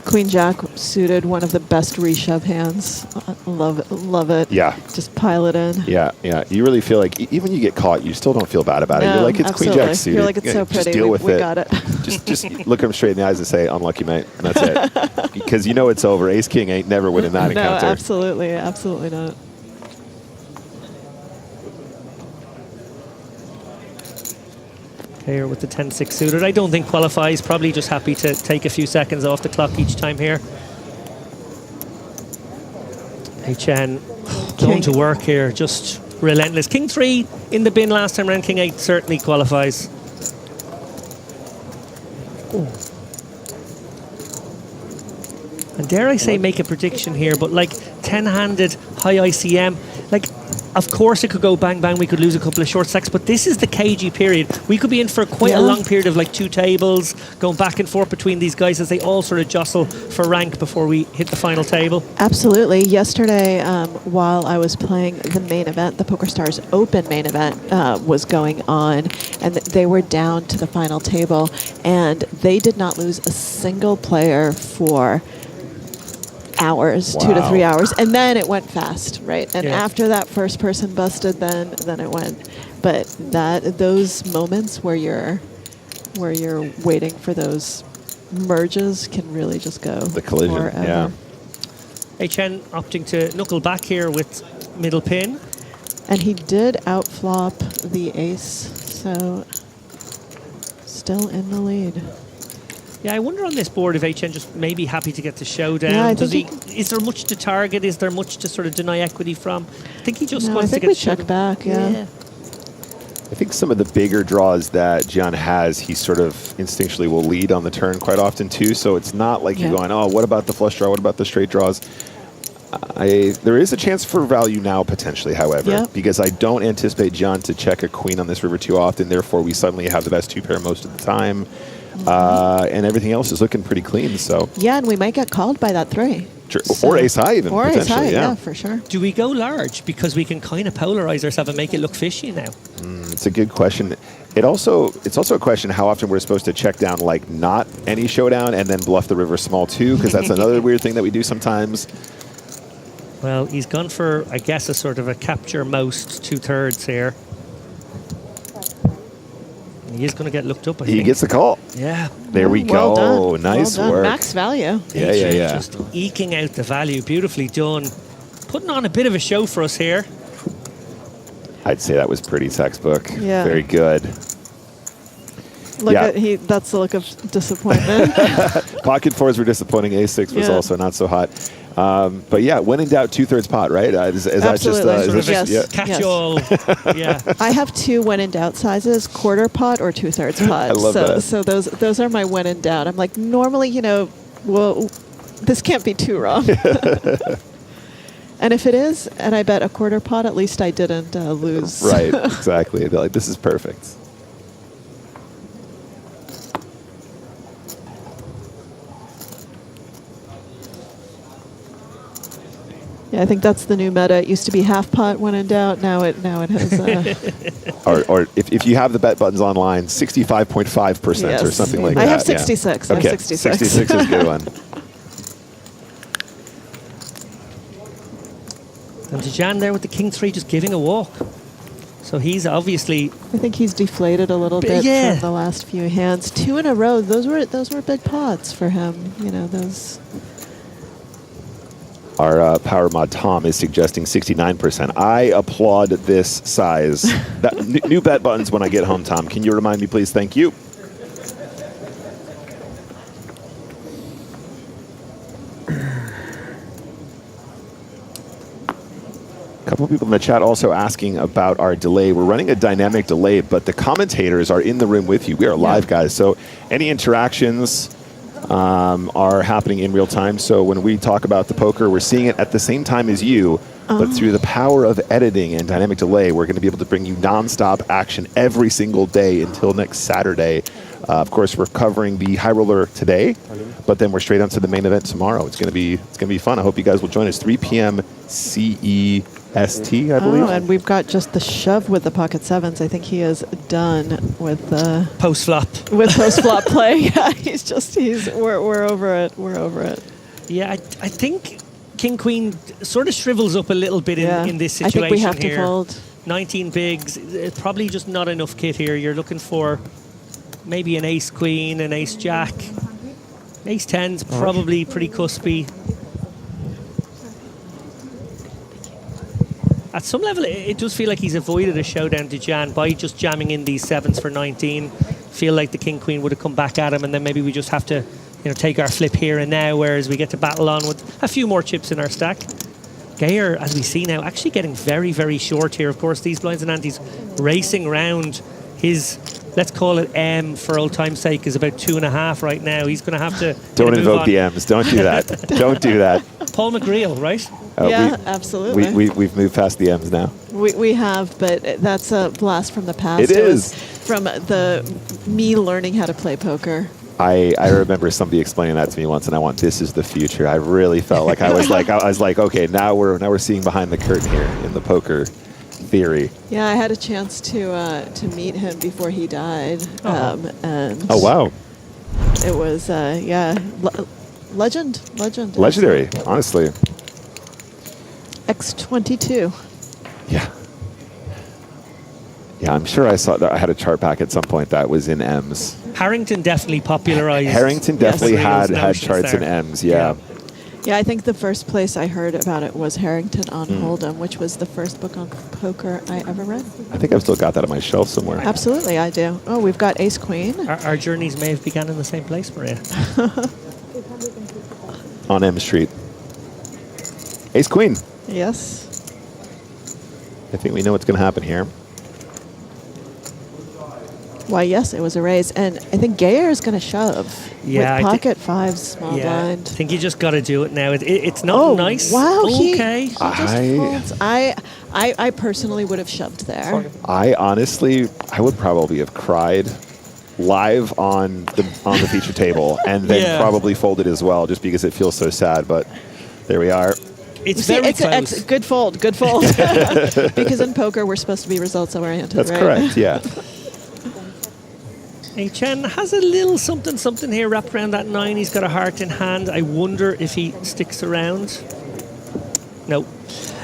S18: Queen Jack suited, one of the best reshove hands. Love it.
S20: Yeah.
S18: Just pile it in.
S20: Yeah. You really feel like even when you get caught, you still don't feel bad about it.
S18: No,
S20: You're like, it's
S18: absolutely.
S20: Queen Jack suited.
S18: You're like, it's so pretty.
S20: Just deal with
S18: we
S20: it.
S18: got it.
S20: just look him straight in the eyes and say, unlucky, mate. And that's it. Because it's over. Ace King ain't never winning that encounter.
S18: No, absolutely not.
S19: Here with the 10-6 suited. I don't think qualifies. Probably just happy to take a few seconds off the clock each time here. HN going to work here, just relentless. King 3 in the bin last time around. King 8 certainly qualifies. And dare I say make a prediction here, but like 10-handed high ICM, like of course it could go bang bang, we could lose a couple of short stacks, but this is the cagey period. We could be in for quite a long period of like 2 tables, going back and forth between these guys as they all sort of jostle for rank before we hit the final table.
S18: Absolutely. Yesterday, while I was playing the main event, the PokerStars Open main event was going on, and they were down to the final table, and they did not lose a single player for hours, 2 to 3 hours, and then it went fast, right? And after that first person busted, then it went. But those moments where you're waiting for those merges can really just go
S20: the collision
S18: forever.
S19: HN opting to knuckle back here with middle pin,
S18: and he did outflop the ace, so still in the lead.
S19: Yeah, I wonder on this board if HN just maybe happy to get the showdown.
S18: Yeah,
S19: is there much to target? Is there much to sort of deny equity from? I think he just wants to get
S18: we check back,
S20: I think some of the bigger draws that Gian has, he sort of instinctually will lead on the turn quite often too. So it's not like you're going, oh, what about the flush draw? What about the straight draws? There is a chance for value now potentially, however, because I don't anticipate Gian to check a queen on this river too often. Therefore, we suddenly have the best 2 pair most of the time. and everything else is looking pretty clean. So
S18: Yeah, and we might get called by that 3.
S20: or ace high even
S18: Or ace
S20: potentially.
S18: high,
S20: yeah,
S18: for sure.
S19: Do we go large because we can kind of polarize ourselves and make it look fishy now?
S20: It's a good question. It's also a question how often we're supposed to check down like not any showdown and then bluff the river small too, because that's another weird thing that we do sometimes.
S19: Well, he's gone for, I guess, a sort of a capture most 2/3 here. He is going to get looked up, I think.
S20: He gets the call.
S19: Yeah.
S20: There we
S18: Well
S20: go.
S18: done.
S20: Nice
S18: well done.
S20: work.
S18: Max value.
S20: Yeah.
S19: Just eking out the value. Beautifully done. Putting on a bit of a show for us here.
S20: I'd say that was pretty textbook.
S18: Yeah.
S20: Very good.
S18: Look
S20: Yeah.
S18: at that's the look of disappointment.
S20: Pocket fours were disappointing. A6 was
S18: Yeah.
S20: also not so hot. But yeah, when in doubt, 2/3 pot, right? Is that just
S18: Absolutely.
S20: is that
S18: Yes.
S20: just
S19: Catch-all. Yeah.
S18: I have 2 when in doubt sizes: 1/4 pot or 2/3 pot.
S20: I love that.
S18: So those are my when in doubt. I'm like, normally, well, this can't be too wrong. And if it is, and I bet a 1/4 pot, at least I didn't lose.
S20: Right, exactly. They're like, this is perfect.
S18: Yeah, I think that's the new meta. It used to be half pot when in doubt. Now it has.
S20: Or if you have the bet buttons online, 65.5% or
S18: Yes.
S20: something like
S18: I
S20: that.
S18: have 66.
S20: Yeah.
S18: I have
S20: Okay,
S18: 66.
S20: 66 is a good one.
S19: And Dejan there with the king 3 just giving a walk. So he's obviously...
S18: I think he's deflated a little bit
S19: Yeah.
S18: from the last few hands. 2 in a row. Those were big pots for him. Those.
S20: Our power mod Tom is suggesting 69%. I applaud this size. New bet buttons when I get home, Tom. Can you remind me, please? Thank you. A couple of people in the chat also asking about our delay. We're running a dynamic delay, but the commentators are in the room with you. We are live, guys. So any interactions are happening in real time. So when we talk about the poker, we're seeing it at the same time as you, but through the power of editing and dynamic delay, we're going to be able to bring you nonstop action every single day until next Saturday. Of course, we're covering the high roller today, but then we're straight on to the main event tomorrow. It's going to be fun. I hope you guys will join us. 3 p.m. CEST, I believe.
S18: Oh, and we've got just the shove with the pocket sevens. I think he is done with the
S19: post flop.
S18: With post flop play. Yeah, we're over it. We're over it.
S19: Yeah, I think King Queen sort of shrivels up a little bit in this situation.
S18: I think we have
S19: here.
S18: to fold.
S19: 19 bigs, probably just not enough kit here. You're looking for maybe an ace queen, an ace jack. Ace 10's probably pretty cuspy. At some level, it does feel like he's avoided a showdown to Jan by just jamming in these 7s for 19. Feel like the King Queen would have come back at him, and then maybe we just have to, take our flip here and now, whereas we get to battle on with a few more chips in our stack. Gayer, as we see now, actually getting very, very short here. Of course, these blinds and antes racing around his, let's call it M for old time's sake, is about 2.5 right now. He's going to have to
S20: Don't invoke the M's. Don't do that. Don't do that.
S19: Paul McGreal, right?
S18: Yeah, absolutely.
S20: We've moved past the M's now.
S18: We have, but that's a blast from the past.
S20: It is.
S18: Was from me learning how to play poker.
S20: I remember somebody explaining that to me once, and I went, "This is the future." I really felt like I was like, okay, now we're seeing behind the curtain here in the poker theory.
S18: Yeah, I had a chance to meet him before he died, and
S20: oh wow,
S18: it was
S20: legendary, honestly.
S18: X22.
S20: Yeah, I'm sure I saw that. I had a chart back at some point that was in M's.
S19: Harrington definitely popularized.
S20: Harrington definitely had
S19: notions
S20: charts
S19: there.
S20: in M's. Yeah.
S18: Yeah, I think the first place I heard about it was Harrington on Hold'em, which was the first book on poker I ever read.
S20: I think I've still got that on my shelf somewhere.
S18: Absolutely, I do. Oh, we've got Ace Queen.
S19: Our journeys may have begun in the same place, Maria.
S20: On M Street. Ace Queen.
S18: Yes.
S20: I think we know what's going to happen here.
S18: Why, yes, it was a raise. And I think Gayer is going to shove.
S19: Yeah,
S18: with pocket fives, small blind.
S19: I think you just got to do it now. It's not nice.
S18: Wow,
S19: okay.
S18: He just folds. I personally would have shoved there.
S20: I honestly, I would probably have cried live on the feature table, and then probably folded as well, just because it feels so sad. But there we are.
S18: It's a good fold, good fold. Because in poker, we're supposed to be results oriented.
S20: That's
S18: right?
S20: correct. Yeah.
S19: Chen has a little something here wrapped around that 9. He's got a heart in hand. I wonder if he sticks around. No.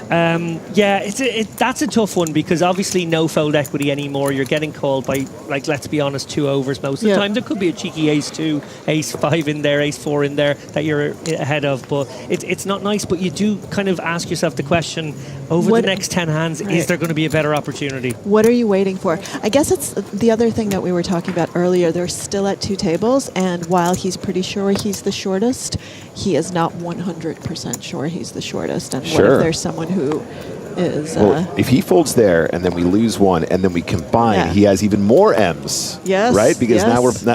S19: Yeah, that's a tough one, because obviously no fold equity anymore. You're getting called by, like, let's be honest, 2 overs most of the time. There could be a cheeky ace-2, ace-5 in there, ace-4 in there that you're ahead of, but it's not nice. But you do kind of ask yourself the question, over the next 10 hands, is there going to be a better opportunity?
S18: What are you waiting for? I guess it's the other thing that we were talking about earlier. They're still at 2 tables, and while he's pretty sure he's the shortest, he is not 100% sure he's the shortest. And what if there's someone who is...
S20: Well, if he folds there, and then we lose 1, and then we combine, he has even more M's.
S18: Yes.
S20: Right? Because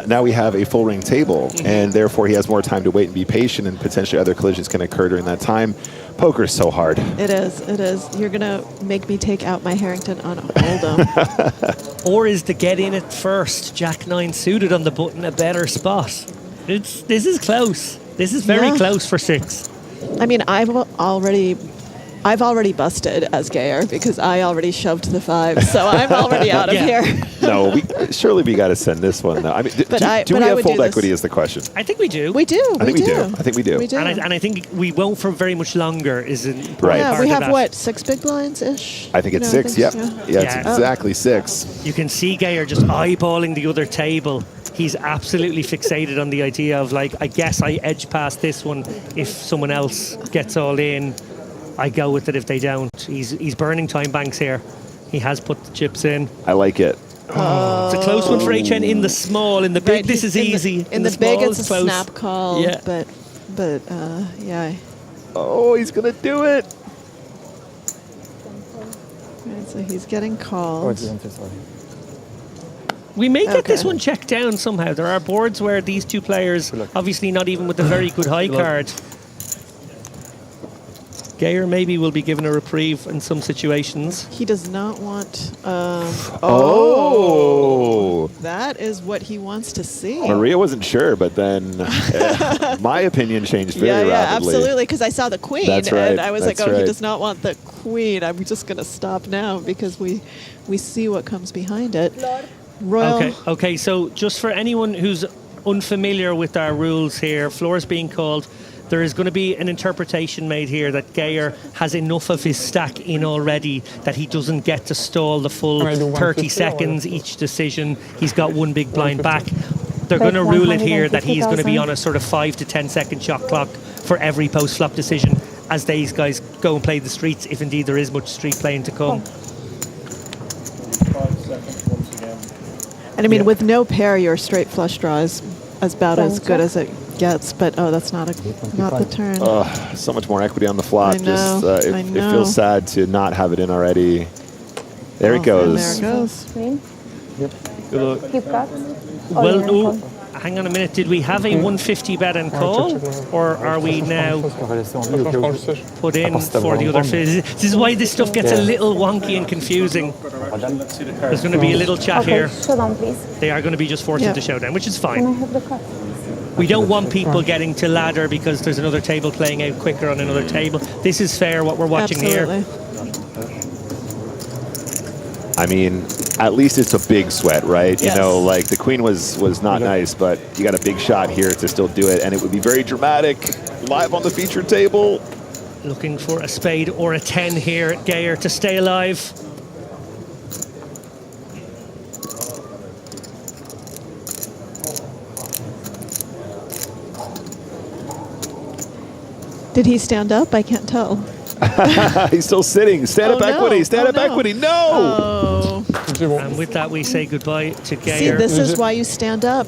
S20: now we have a full ring table, and therefore he has more time to wait and be patient, and potentially other collisions can occur during that time. Poker is so hard.
S18: It is. You're going to make me take out my Harrington on a hold'em.
S19: Or is the get in it first, Jack 9 suited on the button, a better spot? This is close. This is very close for 6.
S18: I mean, I've already busted as Gayer because I already shoved the 5, so I'm already out of here.
S20: No, surely we got to send this one. Though. I mean, do we have full equity is the question.
S19: I think we do.
S18: We do.
S20: I think we do. I think we do.
S19: And I think we won't for very much longer. Is it
S20: right?
S18: Yeah, we have what, 6 big blinds ish.
S20: I think it's 6. Yeah, it's exactly 6.
S19: You can see Gayer just eyeballing the other table. He's absolutely fixated on the idea of, like, I guess I edge past this one if someone else gets all in. I go with it if they don't. He's burning time banks here. He has put the chips in.
S20: I like it.
S19: It's a close one for HN in the small. In the big, this is easy.
S18: In the big, it's a
S19: close.
S18: snap call.
S19: Yeah.
S18: But yeah.
S20: Oh, he's gonna do it.
S18: Right, so he's getting called.
S19: We may get this one checked down somehow. There are boards where these 2 players, obviously not even with a very good high card. Gayer maybe will be given a reprieve in some situations.
S18: He does not want... That is what he wants to see.
S20: Maria wasn't sure, but then my opinion changed very rapidly.
S18: Yeah, absolutely, because I saw the queen,
S20: That's right.
S18: and I was
S20: That's
S18: like, oh,
S20: right.
S18: he does not want the queen. I'm just going to stop now because we see what comes behind it. Royal.
S19: Okay, so just for anyone who's unfamiliar with our rules here, floors being called, there is going to be an interpretation made here that Gayer has enough of his stack in already that he doesn't get to stall the full 30 seconds each decision. He's got 1 big blind back. They're going to rule it here that he's going to be on a sort of 5 to 10 second shot clock for every post-flop decision as these guys go and play the streets, if indeed there is much street playing to come.
S16: 5 seconds once again.
S18: And I mean, with no pair, your straight flush draw is about as good as it gets, but that's not the turn.
S20: So much more equity on the flop.
S18: I know,
S20: Just it feels sad to not have it in already. There it goes.
S18: There it goes.
S16: Yep.
S20: Good luck.
S6: Keep cut.
S19: Well, hang on a minute. Did we have a 150 bet and call, or are we now put in for the other fizz? This is why this stuff gets a little wonky and confusing. There's going to be a little chat here.
S6: Showdown, please.
S19: They are going to be just forced into showdown, which is
S6: Can I
S19: fine.
S6: have the cut?
S19: We don't want people getting to ladder because there's another table playing out quicker on another table. This is fair, what we're watching here.
S20: I mean, at least it's a big sweat, right?
S18: Yes.
S20: You know, like the queen was not nice, but you got a big shot here to still do it, and it would be very dramatic live on the feature table.
S19: Looking for a spade or a 10 here at Gayer to stay alive.
S18: Did he stand up? I can't tell.
S20: He's still sitting. Stand up equity. Stand up equity. No!
S18: Oh.
S19: And with that, we say goodbye to Gayer.
S18: See, this is why you stand up.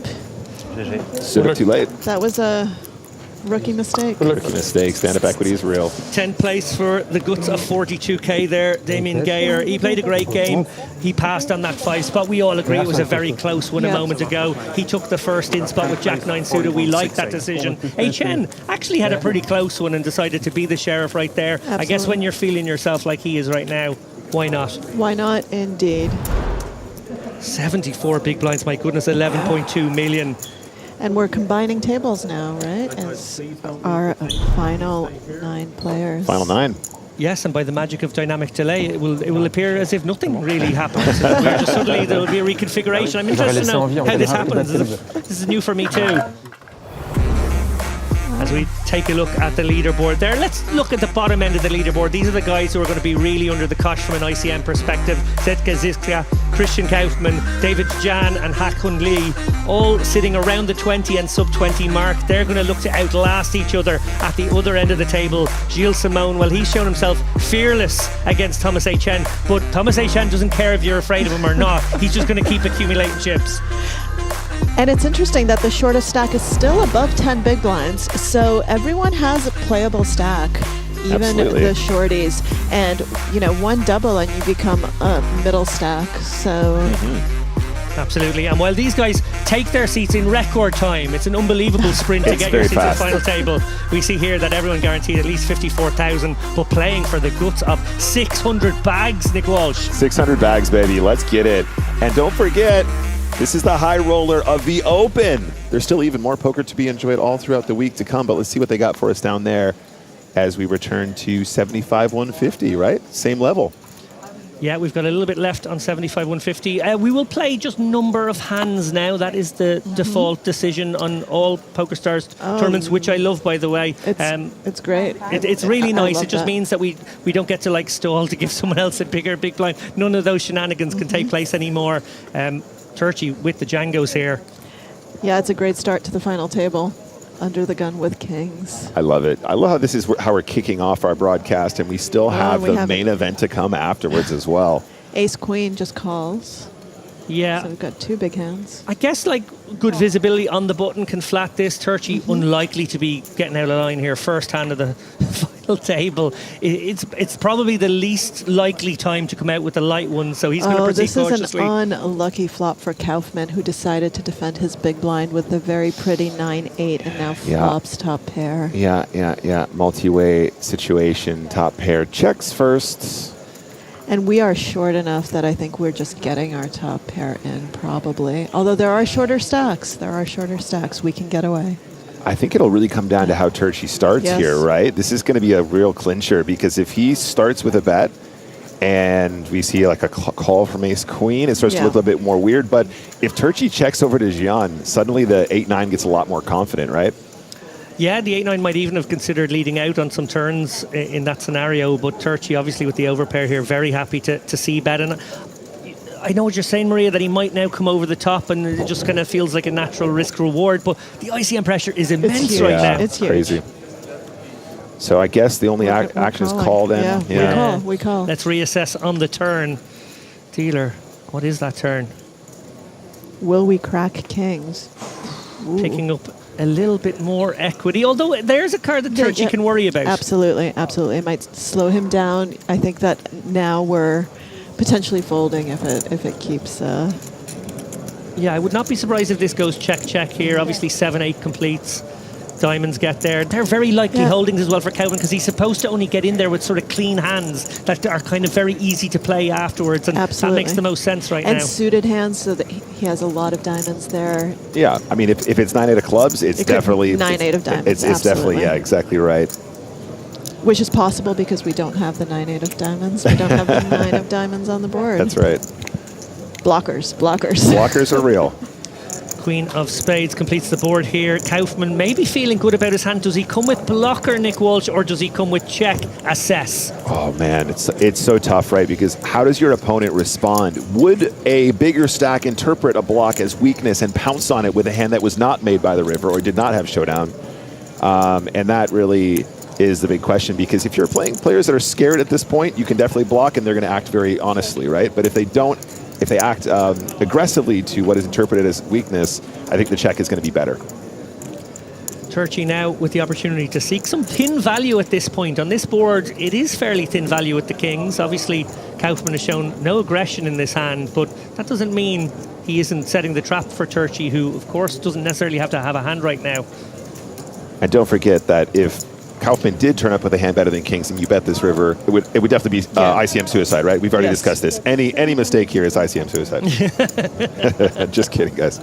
S20: Stood up too late.
S18: That was a rookie mistake.
S20: Rookie mistake. Stand up equity is real.
S19: 10th place for the guts of 42k there, Damien Gayer. He played a great game. He passed on that 5 spot. We all agree it was a very close one a moment ago. He took the first in spot with Jack 9 suited. We like that decision. HN actually had a pretty close one and decided to be the sheriff right there.
S18: Absolutely.
S19: I guess when you're feeling yourself like he is right now, why not?
S18: Why not, indeed.
S19: 74 big blinds, my goodness, 11.2 million.
S18: And we're combining tables now, right? As our final 9 players.
S20: Final 9.
S19: Yes, and by the magic of dynamic delay, it will appear as if nothing really happens. We're just suddenly there will be a reconfiguration. I'm interested to know how this happens. This is new for me too. As we take a look at the leaderboard there, let's look at the bottom end of the leaderboard. These are the guys who are going to be really under the cosh from an ICM perspective. Zetka Zizka, Christian Kaufmann, David Jan and Hakun Lee, all sitting around the 20 and sub-20 mark. They're going to look to outlast each other at the other end of the table. Gilles Simon, well, he's shown himself fearless against Thomas A. Chen, but Thomas A. Chen doesn't care if you're afraid of him or not. He's just going to keep accumulating chips.
S18: And it's interesting that the shortest stack is still above 10 big blinds, so everyone has a playable stack, even
S20: Absolutely.
S18: the shorties. And, you know, one double and you become a middle stack, so...
S19: Absolutely, and while these guys take their seats in record time, it's an unbelievable sprint to get your seats at the final table. We see here that everyone guaranteed at least 54,000, but playing for the guts of 600 bags, Nick Walsh.
S20: 600 bags, baby. Let's get it. And don't forget, this is the high roller of the Open. There's still even more poker to be enjoyed all throughout the week to come, but let's see what they got for us down there as we return to 75 150, right? Same level.
S19: Yeah, we've got a little bit left on 75 150. We will play just number of hands now. That is the default decision on all PokerStars tournaments, which I love, by the way.
S18: It's great.
S19: It's really nice. It just
S18: that.
S19: means that we don't get to like stall to give someone else a bigger big blind. None of those shenanigans can take place anymore. Turchi with the Django's here.
S18: Yeah, it's a great start to the final table. Under the gun with kings.
S20: I love it. I love how this is how we're kicking off our broadcast, and we still have
S18: we
S20: the
S18: have
S20: main event to come afterwards as well.
S18: Ace Queen just calls.
S19: Yeah.
S18: So we've got 2 big hands.
S19: I guess like good visibility on the button can flat this. Turchi unlikely to be getting out of line here. First hand of the final table. It's probably the least likely time to come out with the light one, so he's going to proceed cautiously.
S18: This is an unlucky flop for Kaufmann, who decided to defend his big blind with the very pretty 9-8 and now flops top pair.
S20: Yeah. Multi-way situation, top pair checks first.
S18: And we are short enough that I think we're just getting our top pair in, probably. Although there are shorter stacks. We can get away.
S20: I think it'll really come down to how Turchi starts here, right? This is going to be a real clincher, because if he starts with a bet and we see like a call from Ace Queen, it starts to look a bit more weird. But if Turchi checks over to Gian, suddenly the 8-9 gets a lot more confident, right?
S19: Yeah, the 8-9 might even have considered leading out on some turns in that scenario, but Turchi obviously with the overpair here, very happy to see bet. And I know what you're saying, Maria, that he might now come over the top and it just kind of feels like a natural risk reward, but the ICM pressure is immense right now.
S18: It's huge.
S20: Crazy. So I guess the only action is call then.
S18: Yeah, we call.
S19: Let's reassess on the turn. Dealer, what is that turn?
S18: Will we crack kings? Ooh.
S19: Picking up a little bit more equity, although there's a card that Turchi can worry about.
S18: Absolutely. It might slow him down. I think that now we're potentially folding if it keeps...
S19: Yeah, I would not be surprised if this goes check here. Obviously 7-8 completes. Diamonds get there. They're very likely holdings as well for Calvin, because he's supposed to only get in there with sort of clean hands that are kind of very easy to play afterwards, and that makes the most sense right now.
S18: And suited hands, so that he has a lot of diamonds there.
S20: Yeah, I mean, if it's 9-8 of clubs, it's definitely
S18: 9-8 of diamonds.
S20: It's definitely exactly right.
S18: Which is possible because we don't have the 9-8 of diamonds. We don't have the 9 of diamonds on the board.
S20: That's right.
S18: Blockers.
S20: Blockers are real.
S19: Queen of Spades completes the board here. Kaufmann may be feeling good about his hand. Does he come with blocker, Nick Walsh, or does he come with check, assess?
S20: Oh man, it's so tough, right? Because how does your opponent respond? Would a bigger stack interpret a block as weakness and pounce on it with a hand that was not made by the river or did not have showdown? And that really is the big question, because if you're playing players that are scared at this point, you can definitely block and they're going to act very honestly, right? But if they don't, if they act aggressively to what is interpreted as weakness, I think the check is going to be better.
S19: Turchi now with the opportunity to seek some thin value at this point. On this board, it is fairly thin value with the kings. Obviously, Kaufmann has shown no aggression in this hand, but that doesn't mean he isn't setting the trap for Turchi, who, of course, doesn't necessarily have to have a hand right now.
S20: And don't forget that if Kaufman did turn up with a hand better than kings and you bet this river, it would definitely be ICM suicide, right? We've already discussed this. Any mistake here is ICM suicide. Just kidding, guys.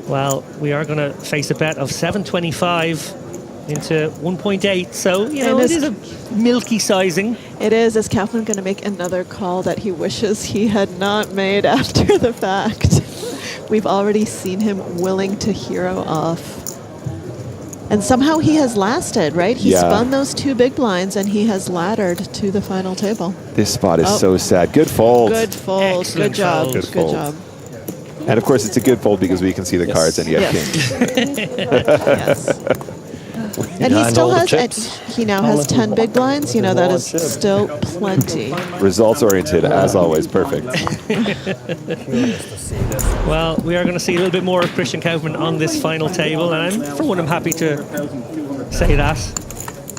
S19: Well, we are going to face a bet of 725 into 1.8. So, you know, it is a milky sizing.
S18: It is. Is Kaufman going to make another call that he wishes he had not made after the fact? We've already seen him willing to hero off. And somehow he has lasted, right? He spun those 2 big blinds and he has laddered to the final table.
S20: This spot is so sad. Good fold.
S18: Good fold.
S19: Excellent
S18: Good job.
S19: fold.
S20: Good job. And of course, it's a good fold because we can see the cards and you have kings.
S18: And he still has, he now has 10 big blinds. You know, that is still plenty.
S20: Results oriented, as always. Perfect.
S19: Well, we are going to see a little bit more of Christian Kaufman on this final table, and for one, I'm happy to say that.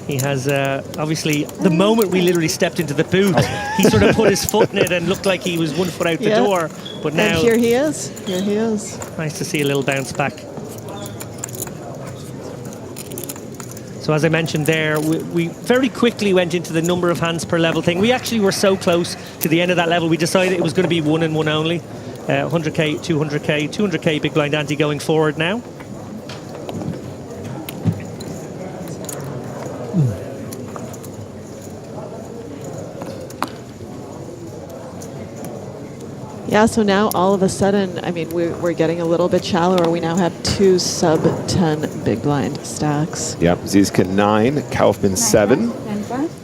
S19: He has, obviously, the moment we literally stepped into the booth, he sort of put his foot in it and looked like he was 1 foot out the door. But now,
S18: and here he is. Here he is.
S19: Nice to see a little bounce back. So as I mentioned there, we very quickly went into the number of hands per level thing. We actually were so close to the end of that level, we decided it was going to be 1 and 1 only. 100k, 200k, 200k big blind ante going forward now.
S18: Yeah, so now all of a sudden, I mean, we're getting a little bit shallower. We now have 2 sub-10 big blind stacks.
S20: Yep, Zizka 9, Kaufman 7.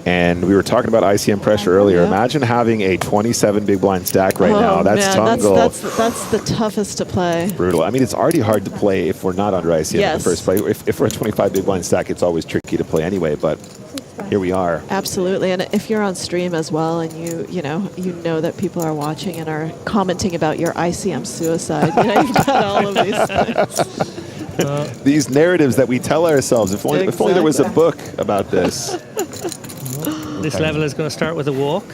S20: And we were talking about ICM pressure earlier. Imagine having a 27 big blind stack right now. That's Tungle.
S18: That's the toughest to play.
S20: Brutal. I mean, it's already hard to play if we're not under ICM in the first play. If we're a 25 big blind stack, it's always tricky to play anyway, but here we are.
S18: Absolutely. And if you're on stream as well and you know that people are watching and are commenting about your ICM suicide, you know, you've got all of these things.
S20: These narratives that we tell ourselves. If only there was a book about this.
S19: This level is going to start with a walk.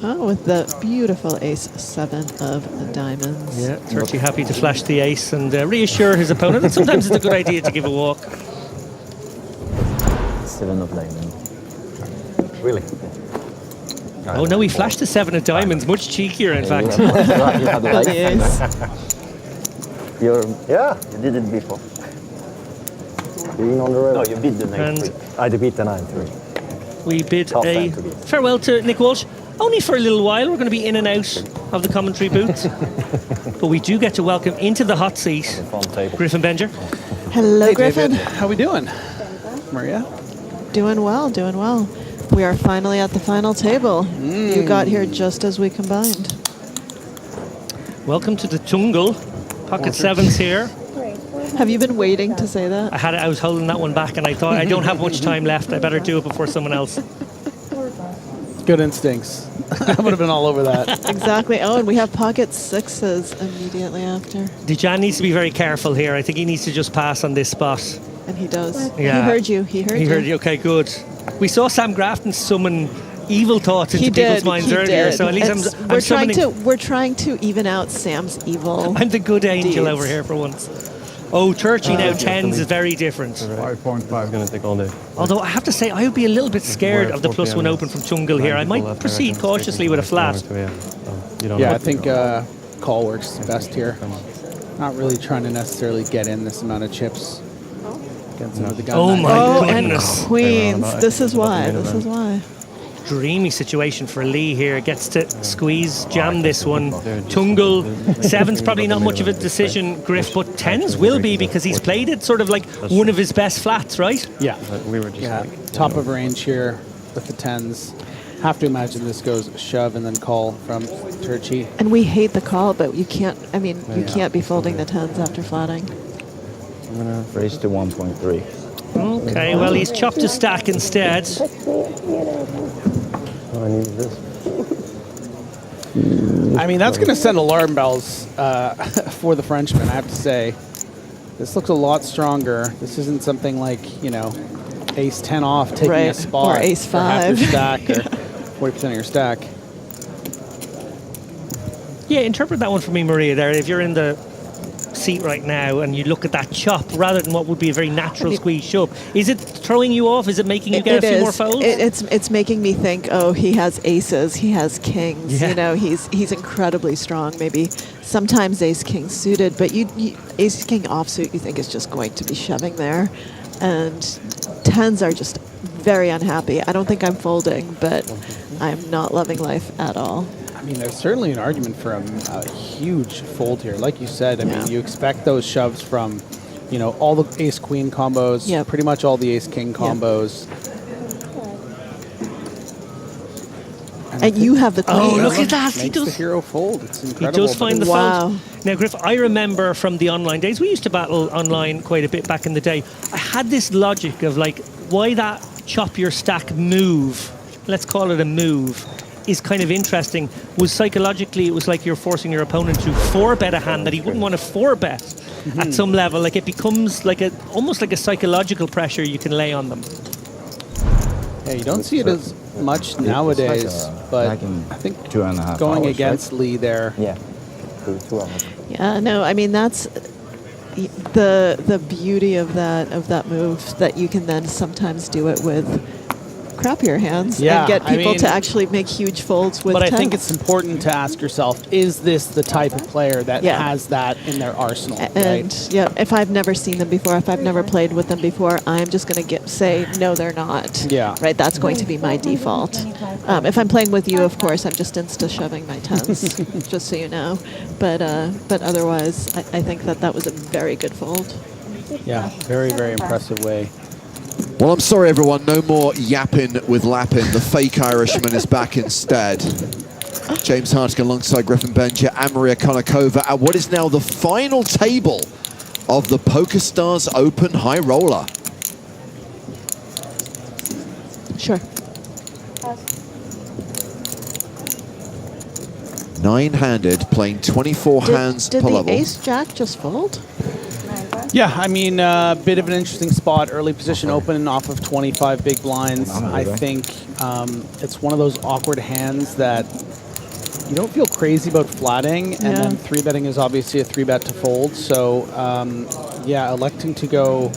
S18: Oh, with the beautiful ace-7 of diamonds.
S19: Yeah, Turchi happy to flash the ace and reassure his opponent that sometimes it's a good idea to give a walk.
S7: 7 of diamonds. Really?
S19: Oh no, he flashed the 7 of diamonds, much cheekier in fact.
S7: You had the you did it before. Being on the road. No, you beat the 9-3. I beat the 9-3.
S19: We bid a farewell to Nick Walsh. Only for a little while. We're going to be in and out of the commentary booth. But we do get to welcome into the hot seat Griffin Benger.
S18: Hello, Griffin.
S2: David. How we doing? Maria?
S18: Doing well, doing well. We are finally at the final table. You got here just as we combined.
S19: Welcome to the Tungle. Pocket 7s here.
S18: Have you been waiting to say that?
S19: I was holding that one back and I thought I don't have much time left. I better do it before someone else.
S2: Good instincts. I would have been all over that.
S18: Exactly. Oh, and we have pocket 6s immediately after.
S19: Dijan needs to be very careful here. I think he needs to just pass on this spot.
S18: And he does.
S19: Yeah.
S18: He heard you. He heard you.
S19: Okay, good. We saw Sam Grafton summon evil thoughts into people's minds earlier, so at least
S18: we're trying to even out Sam's evil.
S19: I'm the good angel over here for once. Oh, Turchi now 10s is very different.
S10: 5.5 going to take all day.
S19: Although I have to say, I would be a little bit scared of the +1 open from Tungle here. I might proceed cautiously with a flat.
S2: Yeah, I think call works best here. Not really trying to necessarily get in this amount of chips.
S19: Oh my
S18: goodness. And queens. This is why. This is why.
S19: Dreamy situation for Lee here. Gets to squeeze, jam this one. Tungle, 7's probably not much of a decision, Griff, but 10s will be because he's played it sort of like one of his best flats, right?
S2: Yeah. Top of range here with the 10s. Have to imagine this goes shove and then call from Turchi.
S18: And we hate the call, but you can't, I mean, you can't be folding the 10s after flatting.
S7: I'm going to raise to 1.3.
S19: Okay, well, he's chopped a stack instead.
S7: I need this.
S2: I mean, that's going to send alarm bells for the Frenchman, I have to say. This looks a lot stronger. This isn't something like, you know, ace 10 off, taking a spot.
S18: Or ace 5.
S2: For half your stack or 40% of your stack.
S19: Yeah, interpret that one for me, Maria, there. If you're in the seat right now and you look at that chop rather than what would be a very natural squeeze shove, is it throwing you off? Is it making you get a few more folds?
S18: It's making me think, oh, he has aces, he has kings.
S19: Yeah.
S18: You know, he's incredibly strong. Maybe sometimes ace king suited, but you ace king offsuit you think is just going to be shoving there, and tens are just very unhappy. I don't think I'm folding, but I'm not loving life at all.
S2: I mean, there's certainly an argument for a huge fold here. Like you said, I mean, you expect those shoves from, you know, all the ace-queen combos, pretty much all the ace-king combos.
S18: And you have the queen.
S19: Oh, look at that.
S2: Makes the hero fold. It's incredible.
S19: He does find the fold. Now, Griff, I remember from the online days, we used to battle online quite a bit back in the day. I had this logic of, like, why that chop your stack move, let's call it a move, is kind of interesting. Was psychologically, it was like you're forcing your opponent to 4-bet a hand that he wouldn't want to 4-bet at some level. Like, it becomes like almost like a psychological pressure you can lay on them.
S2: Yeah, you don't see it as much nowadays, but I think
S14: 2.5
S2: going
S14: hours,
S2: against Lee there.
S14: Yeah, 2 hours.
S18: Yeah, no, I mean, that's the beauty of that move, that you can then sometimes do it with crappier hands and get people to actually make huge folds with
S2: But I
S18: tens.
S2: think it's important to ask yourself, is this the type of player that has that in their arsenal?
S18: And yeah, if I've never seen them before, if I've never played with them before, I'm just going to say, no, they're not.
S2: Yeah.
S18: Right, that's going to be my default. If I'm playing with you, of course, I'm just insta-shoving my tens, just so you know. But otherwise, I think that was a very good fold.
S2: Yeah, very, very impressive way.
S1: Well, I'm sorry, everyone. No more yapping with lapping. The fake Irishman is back instead. James Hartigan alongside Griffin Bencher and Maria Konnikova at what is now the final table of the PokerStars Open High Roller.
S18: Sure.
S1: 9-handed, playing 24 hands per level.
S18: Did the ace-jack just fold?
S2: Yeah, I mean, a bit of an interesting spot. Early position open off of 25 big blinds. I think it's one of those awkward hands that you don't feel crazy about flatting, and then 3-betting is obviously a 3-bet to fold. So, yeah, electing to go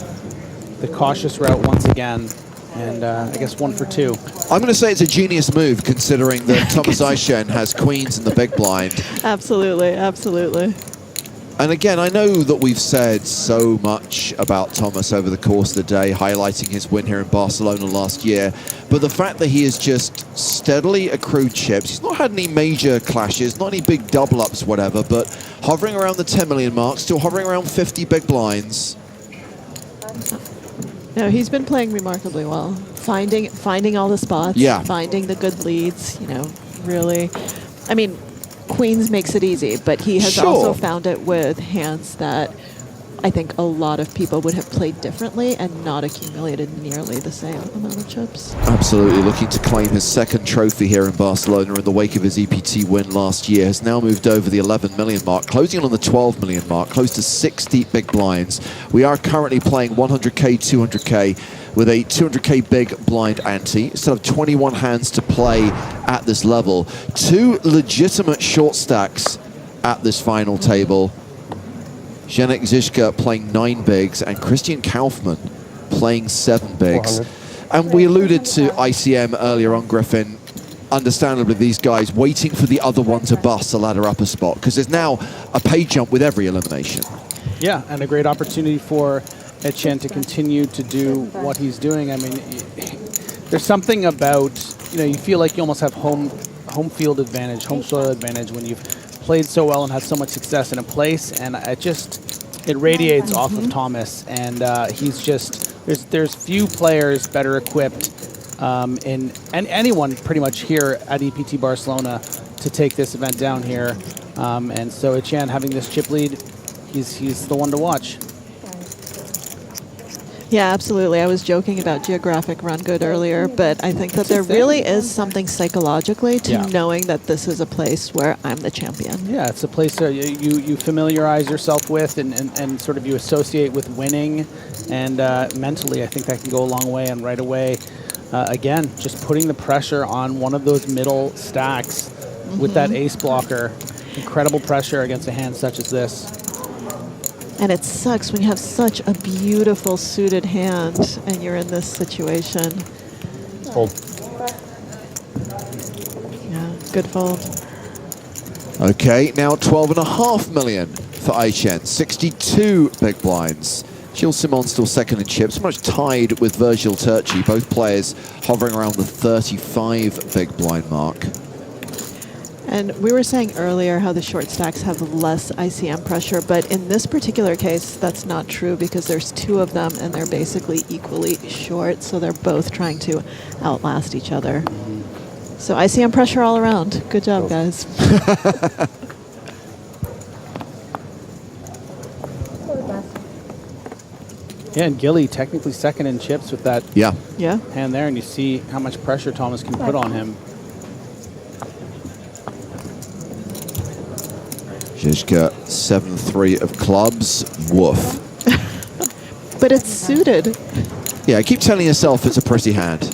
S2: the cautious route once again. And I guess 1 for 2.
S1: I'm going to say it's a genius move, considering that Thomas Aishen has queens in the big blind.
S18: Absolutely, absolutely.
S1: And again, I know that we've said so much about Thomas over the course of the day, highlighting his win here in Barcelona last year. But the fact that he has just steadily accrued chips, he's not had any major clashes, not any big double-ups, whatever, but hovering around the 10 million mark, still hovering around 50 big blinds.
S18: No, he's been playing remarkably well. Finding all the spots, finding the good leads, you know, really. I mean, queens makes it easy, but he has also found it with hands that I think a lot of people would have played differently and not accumulated nearly the same amount of chips.
S1: Absolutely, looking to claim his second trophy here in Barcelona in the wake of his EPT win last year. Has now moved over the 11 million mark, closing in on the 12 million mark, close to 60 big blinds. We are currently playing 100k, 200k with a 200k big blind ante. Instead of 21 hands to play at this level. 2 legitimate short stacks at this final table. Zdeněk Žižka playing 9 bigs and Christian Kaufmann playing 7 bigs. And we alluded to ICM earlier on, Griffin. Understandably, these guys waiting for the other one to bust a ladder upper spot, because there's now a pay jump with every elimination.
S2: Yeah, and a great opportunity for Etienne to continue to do what he's doing. I mean, there's something about, you know, you feel like you almost have home field advantage, home soil advantage when you've played so well and had so much success in a place, and it radiates off of Thomas, and he's just, there's few players better equipped and anyone pretty much here at EPT Barcelona to take this event down here, and so Etienne having this chip lead, he's the one to watch.
S18: Yeah, absolutely. I was joking about geographic run good earlier, but I think that there really is something psychologically to knowing that this is a place where I'm the champion.
S2: Yeah, it's a place that you familiarize yourself with and sort of you associate with winning, and mentally I think that can go a long way. And right away, again, just putting the pressure on one of those middle stacks with that ace blocker. Incredible pressure against a hand such as this.
S18: And it sucks when you have such a beautiful suited hand and you're in this situation.
S7: Fold.
S18: Yeah, good fold.
S1: Okay, now 12.5 million for Aishen. 62 big blinds. Gilles Simon still second in chips, much tied with Virgil Turchi. Both players hovering around the 35 big blind mark.
S18: And we were saying earlier how the short stacks have less ICM pressure, but in this particular case, that's not true because there's two of them and they're basically equally short, so they're both trying to outlast each other. So ICM pressure all around. Good job, guys.
S2: Yeah, and Gilly technically second in chips with that
S1: yeah
S2: hand there, and you see how much pressure Thomas can put on him.
S1: Zizka, 7-3 of clubs. Woof.
S18: But it's suited.
S1: Yeah, keep telling yourself it's a pretty hand.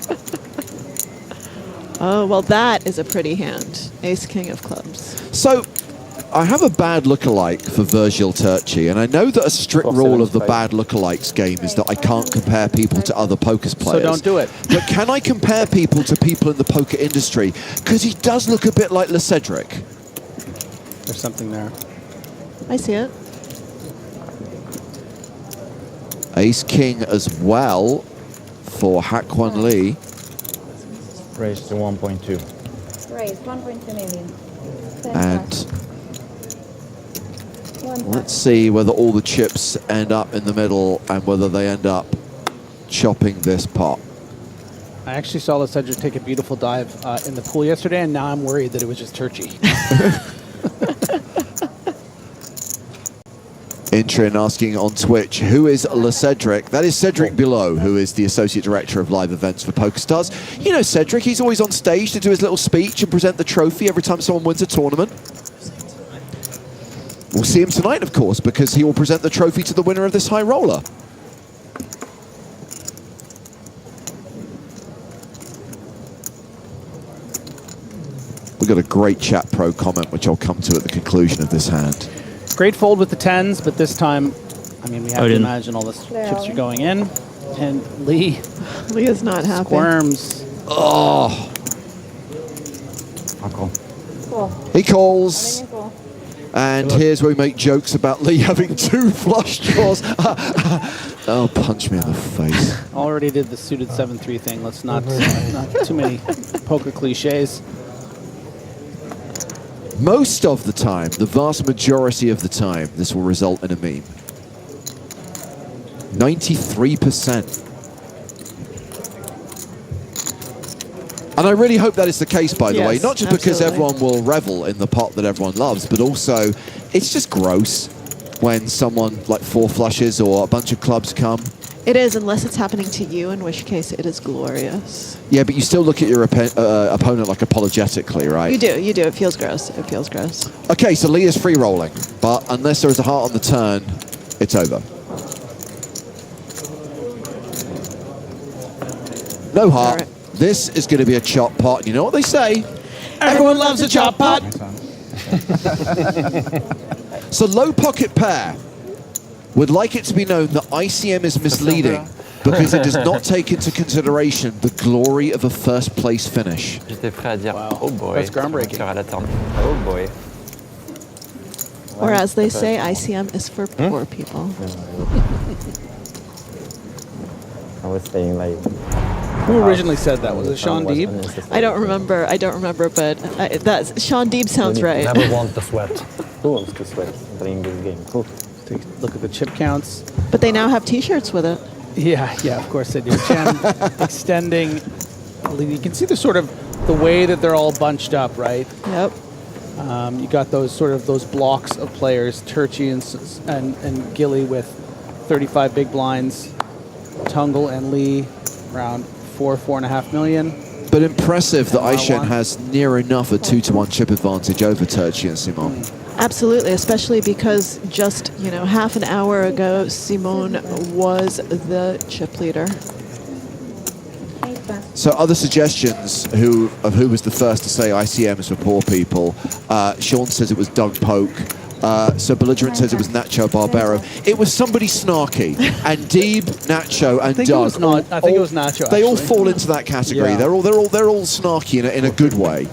S18: Oh, well, that is a pretty hand. Ace, king of clubs.
S1: So, I have a bad lookalike for Virgil Turchi, and I know that a strict rule of the bad lookalikes game is that I can't compare people to other poker players.
S2: So don't do it.
S1: But can I compare people to people in the poker industry? Because he does look a bit like Le Cedric.
S2: There's something there.
S18: I see it.
S1: Ace king as well for Hakwon Lee.
S7: Raised to 1.2.
S6: Raise 1.2 million.
S1: And let's see whether all the chips end up in the middle and whether they end up chopping this pot.
S2: I actually saw Le Cedric take a beautiful dive in the pool yesterday, and now I'm worried that it was just Turchi.
S1: Intrin asking on Twitch, who is Le Cedric? That is Cedric Below, who is the Associate Director of Live Events for PokerStars. You know Cedric, he's always on stage to do his little speech and present the trophy every time someone wins a tournament. We'll see him tonight, of course, because he will present the trophy to the winner of this high roller. We've got a great chat pro comment, which I'll come to at the conclusion of this hand.
S2: Great fold with the 10s, but this time, I mean, we have to imagine all the chips are going in. And Lee
S18: is not happy.
S2: Squirms.
S1: Oh.
S7: I'll call.
S1: He calls. And here's where we make jokes about Lee having two flush draws. Oh, punch me in the face.
S2: Already did the suited 7-3 thing. Let's not too many poker cliches.
S1: Most of the time, the vast majority of the time, this will result in a meme. 93%. And I really hope that is the case, by the way. Not just because everyone will revel in the pot that everyone loves, but also it's just gross when someone like four flushes or a bunch of clubs come.
S18: It is, unless it's happening to you, in which case it is glorious.
S1: Yeah, but you still look at your opponent like apologetically, right?
S18: You do, you do. It feels gross. It feels gross.
S1: Okay, so Lee is free rolling, but unless there is a heart on the turn, it's over. No heart. Right. This is going to be a chop pot. You know what they say?
S2: Everyone loves a chop pot.
S1: So low pocket pair would like it to be known that ICM is misleading because it does not take into consideration the glory of a first place finish.
S7: J'étais prêt à dire, oh boy.
S2: That's groundbreaking.
S7: Oh boy.
S18: Or as they say, ICM is for poor people.
S7: I was saying like...
S2: Who originally said that? Was it Sean Deeb?
S18: I don't remember, but that's Sean Deeb sounds right.
S7: Never want to sweat. Who wants to sweat playing this game? Cool.
S2: Take a look at the chip counts.
S18: But they now have T-shirts with it.
S2: Yeah, of course they do. Chen extending. You can see the way that they're all bunched up, right?
S18: Yep.
S2: You got those blocks of players, Turchi and Gilly with 35 big blinds, Tungle and Lee around 4.5 million.
S1: But impressive that Aishen has near enough a 2-to-1 chip advantage over Turchi and Simon.
S18: Absolutely, especially because just half an hour ago, Simon was the chip leader.
S1: So other suggestions of who was the first to say ICM is for poor people. Sean says it was Doug Polk. So Belligerent says it was Nacho Barbero. It was somebody snarky. And Deeb, Nacho, and Doug.
S2: I think it was Nacho.
S1: They all fall into that category.
S2: Yeah.
S1: They're all snarky in a good way.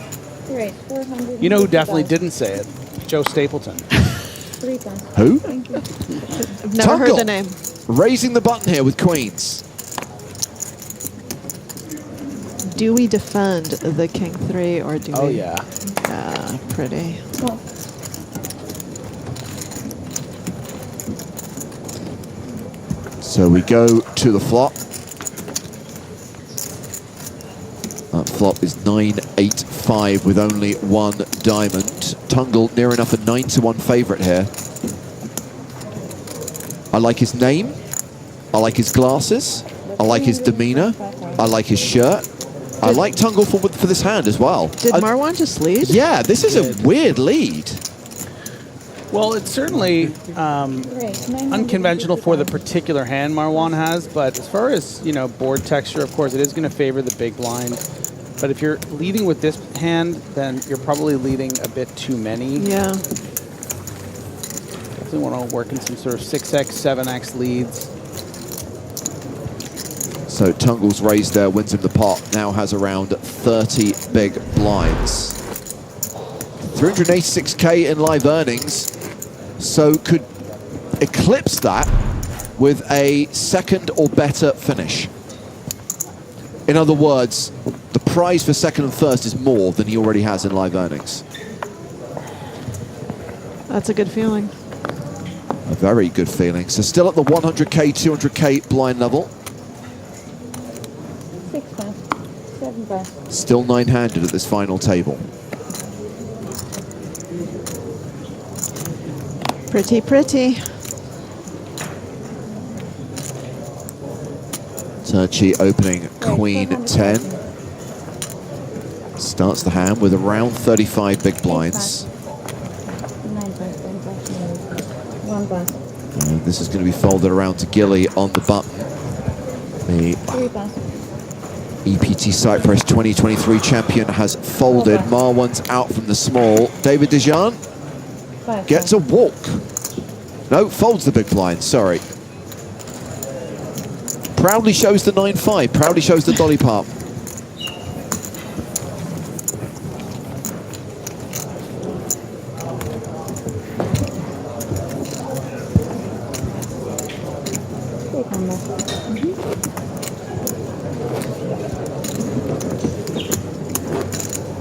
S6: Great. 400.
S2: You know who definitely didn't say it? Joe Stapleton.
S6: 3 plus.
S1: Who?
S6: Thank you.
S18: I've never heard the name.
S1: Raising the button here with queens.
S18: Do we defend the king 3 or do we?
S2: Oh, yeah.
S18: Yeah, pretty.
S6: Well,
S1: So we go to the flop. That flop is 9-8-5 with only 1 diamond. Tungle near enough a 9-1 favorite here. I like his name. I like his glasses. I like his demeanor. I like his shirt. I like Tungle for this hand as well.
S18: Did Marwan just lead?
S1: Yeah, this is a weird lead.
S2: Well, it's certainly unconventional for the particular hand Marwan has, but as far as, board texture, of course, it is going to favor the big blind. But if you're leading with this hand, then you're probably leading a bit too many.
S18: Yeah.
S2: Definitely want to work in some sort of 6x, 7x leads.
S1: So Tungle's raised there, wins him the pot, now has around 30 big blinds. 386K in live earnings, so could eclipse that with a second or better finish. In other words, the prize for second and first is more than he already has in live earnings.
S18: That's a good feeling.
S1: A very good feeling. So still at the 100K, 200K blind level.
S6: 6 plus. 7 plus.
S1: Still 9-handed at this final table.
S18: Pretty, pretty.
S1: Turchi opening Queen 10. Starts the hand with around 35 big blinds.
S6: 9 plus. 10 plus. 1 plus.
S1: And this is going to be folded around to Gilly on the button. The
S6: 3 plus.
S1: EPT Cyprus 2023 champion has folded. Marwan's out from the small. David Dejan gets a walk. No, folds the big blind, sorry. Proudly shows the 9-5, proudly shows the dolly part.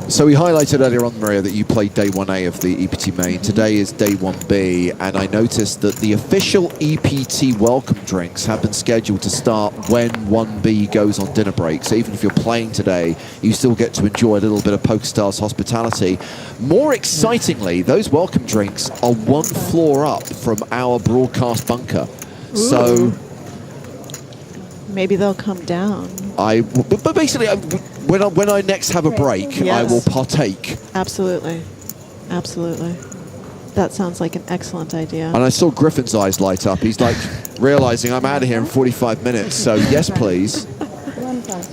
S1: So we highlighted earlier on, Maria, that you played day 1A of the EPT main. Today is day 1B, and I noticed that the official EPT welcome drinks have been scheduled to start when 1B goes on dinner break. So even if you're playing today, you still get to enjoy a little bit of PokerStars hospitality. More excitingly, those welcome drinks are 1 floor up from our broadcast bunker.
S18: Ooh.
S1: So
S18: maybe they'll come down.
S1: But basically, when I next have a break,
S18: Yes.
S1: I will partake.
S18: Absolutely. Absolutely. That sounds like an excellent idea.
S1: And I saw Griffin's eyes light up. He's like realizing I'm out of here in 45 minutes. So yes, please.
S6: 1 plus.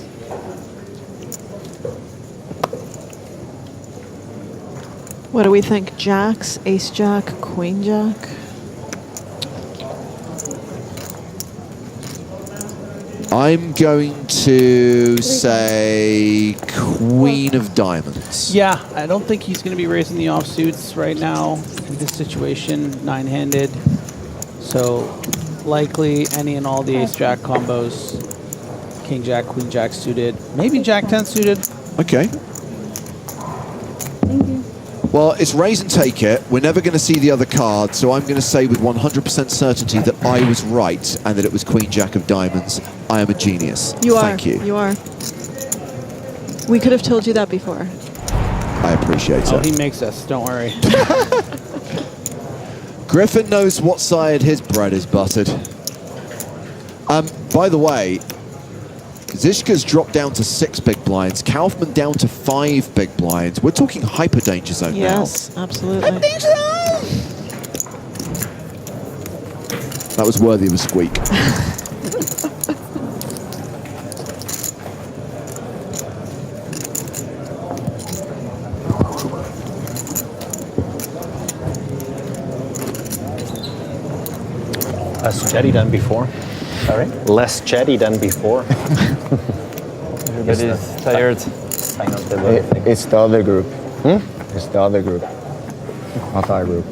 S18: What do we think? Jacks, ace jack, queen jack?
S1: I'm going to say Queen of Diamonds.
S2: Yeah, I don't think he's going to be raising the offsuits right now in this situation, 9-handed. So likely any and all the ace-jack combos, king-jack, queen-jack suited, maybe jack-10 suited.
S1: Okay. Well, it's raise and take it. We're never going to see the other card, so I'm going to say with 100% certainty that I was right and that it was Queen Jack of Diamonds. I am a genius.
S18: You are.
S1: Thank you.
S18: You are. We could have told you that before.
S1: I appreciate it.
S2: Oh, he makes us. Don't worry.
S1: Griffin knows what side his bread is buttered. By the way, Zishka's dropped down to 6 big blinds. Kaufman down to 5 big blinds. We're talking hyper danger zone now.
S18: Yes, absolutely.
S1: That was worthy of a squeak.
S21: Less jetty than before.
S10: Sorry?
S21: Less jetty than before.
S10: Everybody's tired.
S14: It's the other group. It's the other group, not our group.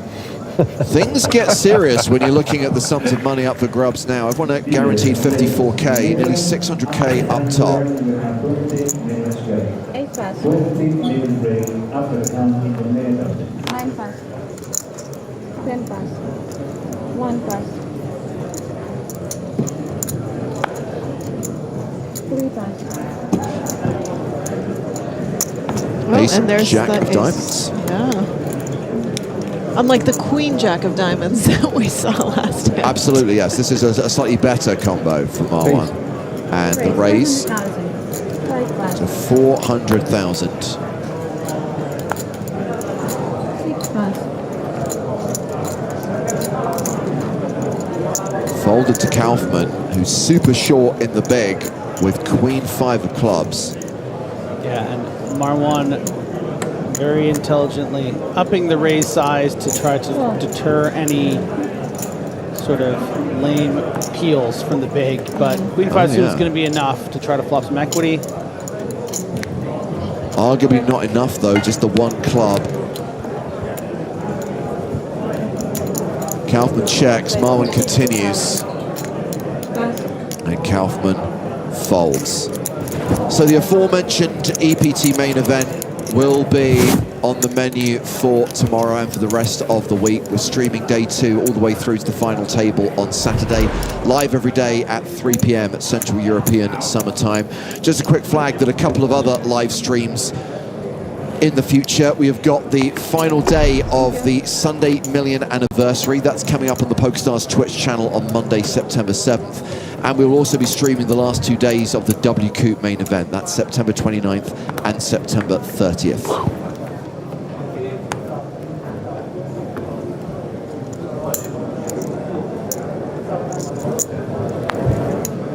S1: Things get serious when you're looking at the sums of money up for grabs now. Everyone at guaranteed 54k, nearly 600k up top.
S6: 8 pass. 9 pass. 10 pass. 1 pass. 3 pass.
S1: Ace
S18: and there's
S1: Jack
S18: the
S1: of
S18: ace.
S1: diamonds.
S18: Yeah. Unlike the Queen Jack of diamonds that we saw last time.
S1: Absolutely, yes. This is a slightly better combo for Marwan. And the raise to 400,000.
S6: 6 pass.
S1: Folded to Kaufman, who's super short in the big with Queen 5 of clubs.
S2: Yeah, and Marwan very intelligently upping the raise size to try to deter any sort of lame peels from the big, but Queen 5 is going to be enough to try to flop some equity.
S1: Arguably not enough though, just the one club. Kaufman checks, Marwan continues, and Kaufman folds. So the aforementioned EPT main event will be on the menu for tomorrow and for the rest of the week. We're streaming day 2 all the way through to the final table on Saturday, live every day at 3 p.m. at Central European Summer Time. Just a quick flag that a couple of other live streams in the future. We have got the final day of the Sunday Million Anniversary. That's coming up on the PokerStars Twitch channel on Monday, September 7th. And we will also be streaming the last 2 days of the W Coupe main event. That's September 29th and September 30th.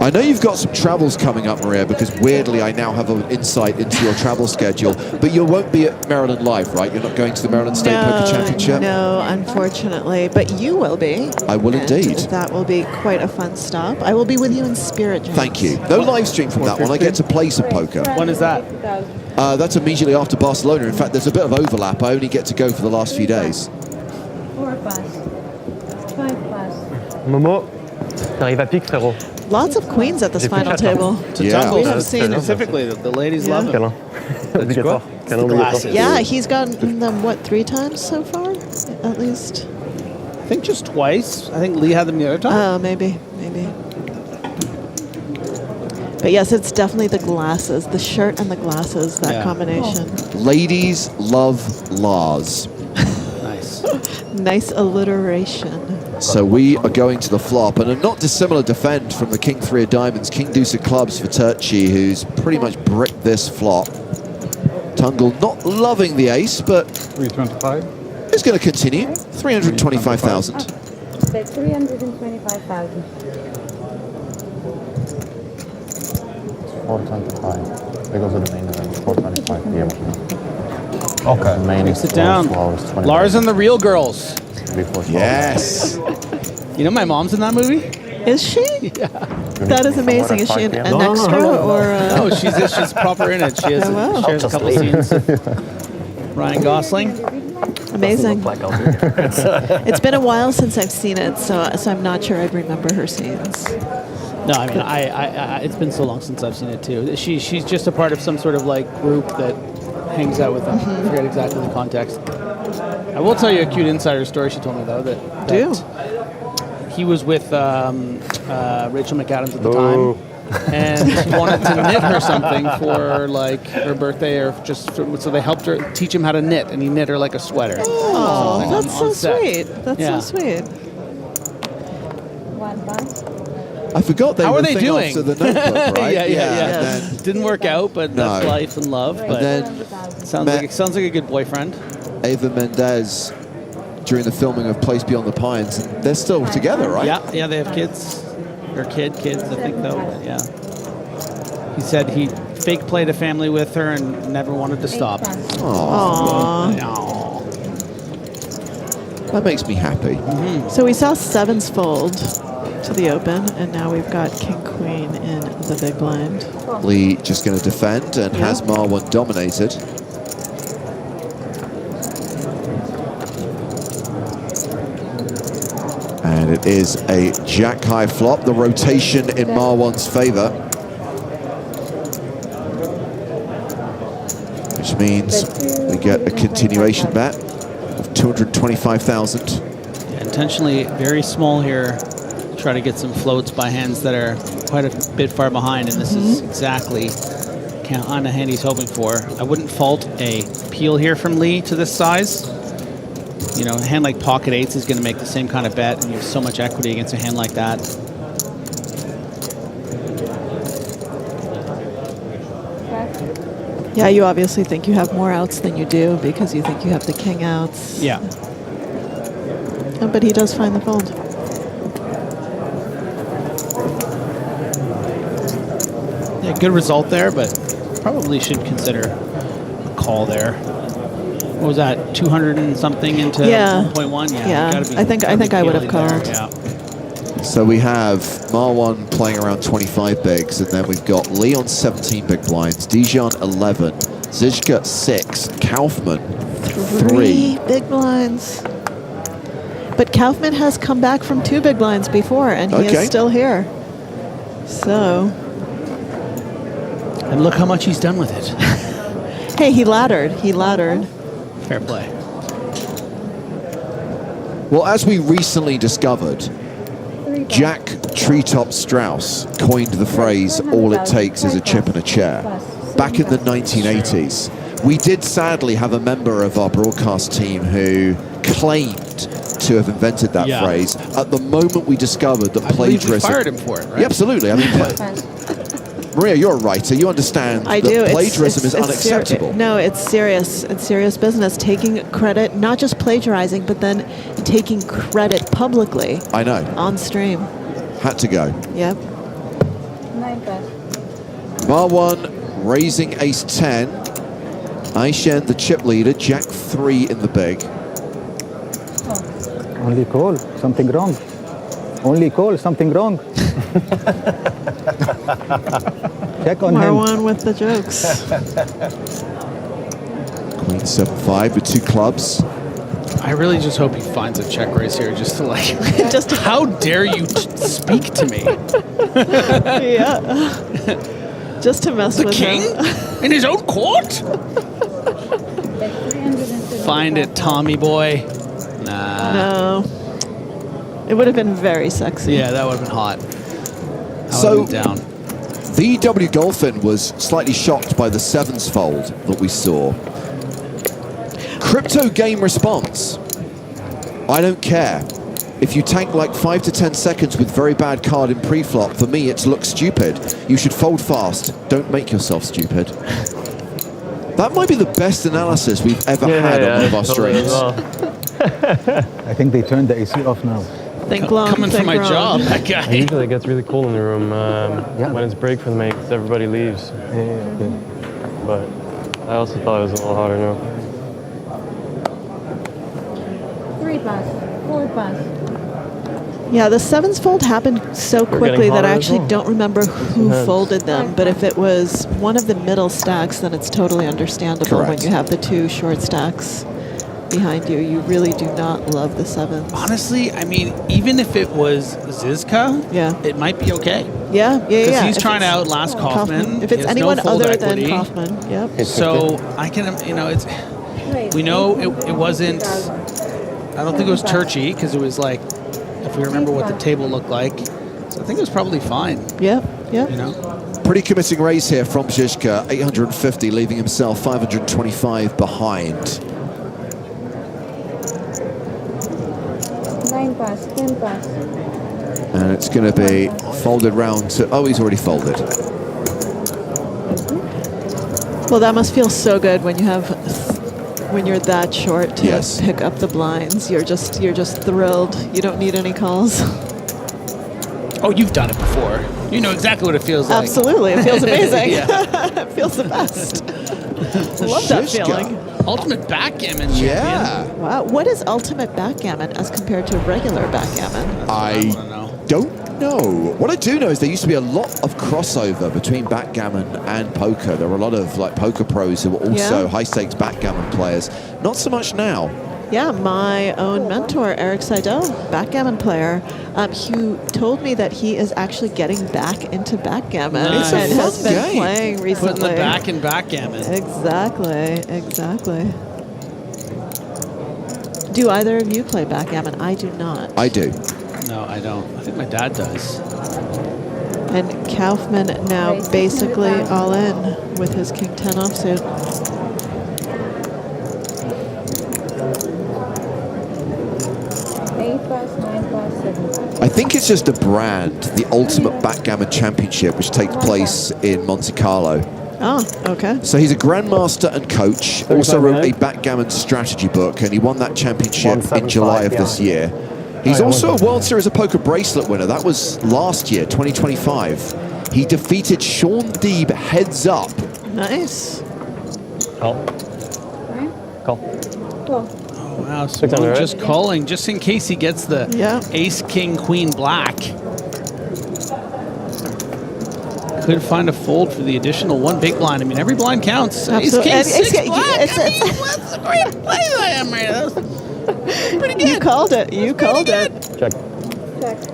S1: I know you've got some travels coming up, Maria, because weirdly I now have an insight into your travel schedule, but you won't be at Maryland live, right? You're not going to the Maryland State Poker Championship?
S18: No, unfortunately, but you will be.
S1: I will indeed.
S18: That will be quite a fun stop. I will be with you in spirit, James.
S1: Thank you. No live stream from that one. I get to play some poker.
S2: When is that?
S1: That's immediately after Barcelona. In fact, there's a bit of overlap. I only get to go for the last few days.
S6: 4 pass. 5 pass.
S10: Momo, t'arrives à pique, frérot.
S18: Lots of queens at this final table.
S2: We have seen specifically the ladies love it.
S18: Yeah, he's gotten them, what, 3 times so far? At least.
S2: I think just twice. I think Lee had them the other time.
S18: Oh, maybe. But yes, it's definitely the glasses, the shirt and the glasses, that combination.
S1: Ladies love Lars.
S2: Nice.
S18: Nice alliteration.
S1: So we are going to the flop, and a not dissimilar defend from the King 3 of diamonds, King Deuce of clubs for Turchi, who's pretty much bricked this flop. Tungle not loving the ace, but
S15: 325.
S1: It's going to continue. 325,000.
S6: Bet 325,000.
S14: 425. Because of the main event, 425. Yeah.
S2: Okay.
S14: Main
S2: Sit down. Lars and the Real Girls.
S1: Yes.
S2: You know my mom's in that movie?
S18: Is she?
S2: Yeah.
S18: That is amazing. Is she an extra or?
S2: No, she's proper in it. She has shares a couple scenes. Ryan Gosling.
S18: Amazing. It's been a while since I've seen it, so I'm not sure I'd remember her scenes.
S2: No, I mean, I it's been so long since I've seen it too. She's just a part of some sort of like group that hangs out with them. I forget exactly the context. I will tell you a cute insider story she told me though that he was with Rachel McAdams at the time, and he wanted to knit her something for like her birthday or so they helped her teach him how to knit, and he knit her like a sweater.
S18: Oh, that's so sweet. That's so sweet.
S6: 1 pass.
S1: I forgot they
S2: How
S1: were
S2: are they doing?
S1: After the notebook, right?
S2: yeah. Didn't work out, but that's life and love. But
S1: then
S2: sounds like a good boyfriend.
S1: Ava Mendez during the filming of Place Beyond the Pines, and they're still together, right?
S2: Yeah, they have kids. Or kids, I think, though. But yeah. He said he fake played a family with her and never wanted to stop.
S18: Aww.
S1: That makes me happy.
S18: So we saw sevens fold. to the open, and now we've got King Queen in the big blind.
S1: Lee just going to defend and has Marwan dominated. And it is a jack high flop, the rotation in Marwan's favor. Which means we get a continuation bet of 225,000.
S2: Yeah, intentionally very small here. Try to get some floats by hands that are quite a bit far behind, and this is exactly kind of hand he's hoping for. I wouldn't fault a peel here from Lee to this size. You know, a hand like pocket eights is going to make the same kind of bet, and you have so much equity against a hand like that.
S18: Yeah, you obviously think you have more outs than you do because you think you have the king outs.
S2: Yeah.
S18: Oh, but he does find the fold.
S2: Yeah, good result there, but probably should consider a call there. What was that, 200 and something into 1.1?
S18: Yeah, I think I would have called.
S2: Yeah.
S1: So we have Marwan playing around 25 bigs, and then we've got Lee on 17 big blinds, Dijon 11, Zizka 6, Kaufman 3.
S18: Big blinds. But Kaufman has come back from 2 big blinds before, and he is still here. So.
S2: And look how much he's done with it.
S18: Hey, he laddered. He laddered.
S2: Fair play.
S1: Well, as we recently discovered, Jack Treetop Strauss coined the phrase, all it takes is a chip and a chair. Back in the 1980s, we did sadly have a member of our broadcast team who claimed to have invented that phrase at the moment we discovered that plagiarism...
S2: We fired him for it, right?
S1: Yeah, absolutely. I mean, Maria, you're a writer. You understand that plagiarism is unacceptable.
S18: No, it's serious. It's serious business. Taking credit, not just plagiarizing, but then taking credit publicly.
S1: I know.
S18: On stream.
S1: Had to go.
S18: Yep.
S1: Marwan raising ace 10. Aishen, the chip leader, jack 3 in the big.
S12: Only call, something wrong. Only call, something wrong. Check on
S18: Marwan
S12: him.
S18: with the jokes.
S1: Queen 7-5 with 2 clubs.
S2: I really just hope he finds a check raise here, just to like, how dare you speak to me?
S18: Yeah. Just to mess with
S2: him. The king? In his own court? Find it, Tommy boy. Nah.
S18: No. It would have been very sexy.
S2: Yeah, that would have been hot.
S1: So,
S2: down.
S1: the EW Golfin was slightly shocked by the 7s fold that we saw. Crypto game response. I don't care. If you tank like 5 to 10 seconds with very bad card in pre-flop, for me it's look stupid. You should fold fast. Don't make yourself stupid. That might be the best analysis we've ever had on one of our streams.
S12: I think they turned the AC off now.
S18: Think long,
S2: coming
S18: think
S2: for my
S18: wrong.
S2: job, that guy.
S10: Usually it gets really cool in the room when it's break for the main, because everybody leaves. But I also thought it was a little harder now.
S6: 3 pass, 4 pass.
S18: Yeah, the 7s fold happened so quickly that I actually don't remember who folded them. But if it was one of the middle stacks, then it's totally understandable when you have the 2 short stacks behind you. You really do not love the 7s.
S2: Honestly, I mean, even if it was Zizka, it might be okay.
S18: Yeah.
S2: Because he's trying to outlast Kaufman.
S18: If it's anyone other than Kaufman,
S2: So I can, you know, it's. We know it wasn't. I don't think it was Turchi because it was like, if we remember what the table looked like. So I think it was probably fine.
S18: Yeah.
S2: You know.
S1: Pretty committing raise here from Zizka, 850, leaving himself 525 behind.
S6: 9 pass, 10 pass.
S1: And it's going to be folded round to... Oh, he's already folded.
S18: Well, that must feel so good when you have... When you're that short to pick up the blinds. You're just thrilled. You don't need any calls.
S2: Oh, you've done it before. You know exactly what it feels like.
S18: Absolutely. It feels amazing. It feels the best. Love that feeling.
S2: Ultimate backgammon champion.
S18: Wow. What is ultimate backgammon as compared to regular backgammon?
S1: I don't know. What I do know is there used to be a lot of crossover between backgammon and poker. There were a lot of like poker pros who were also high-stakes backgammon players. Not so much now.
S18: Yeah, my own mentor, Eric Seidel, backgammon player, who told me that he is actually getting back into backgammon
S2: Nice.
S18: and has been
S2: game.
S18: playing recently.
S2: Putting the back in backgammon.
S18: Exactly. Do either of you play backgammon? I do not.
S1: I do.
S2: No, I don't. I think my dad does.
S18: And Kaufman now basically all in with his King 10 offsuit.
S1: I think it's just a brand, the Ultimate Backgammon Championship, which takes place in Monte Carlo.
S18: Oh, okay.
S1: So he's a grandmaster and coach, also wrote a backgammon strategy book, and he won that championship in July of this year. He's also a World Series of Poker bracelet winner. That was last year, 2025. He defeated Sean Deeb heads up.
S18: Nice.
S10: Call.
S2: Oh, wow. So
S10: 600, right?
S2: just calling, just in case he gets the ace, king, queen, black. Could find a fold for the additional one big blind. I mean, every blind counts.
S18: Absolutely.
S2: Ace, king, six,
S18: Ace,
S2: black.
S18: it's
S2: What's the great play I am right now? Pretty good.
S18: You called it. You called it.
S10: Check.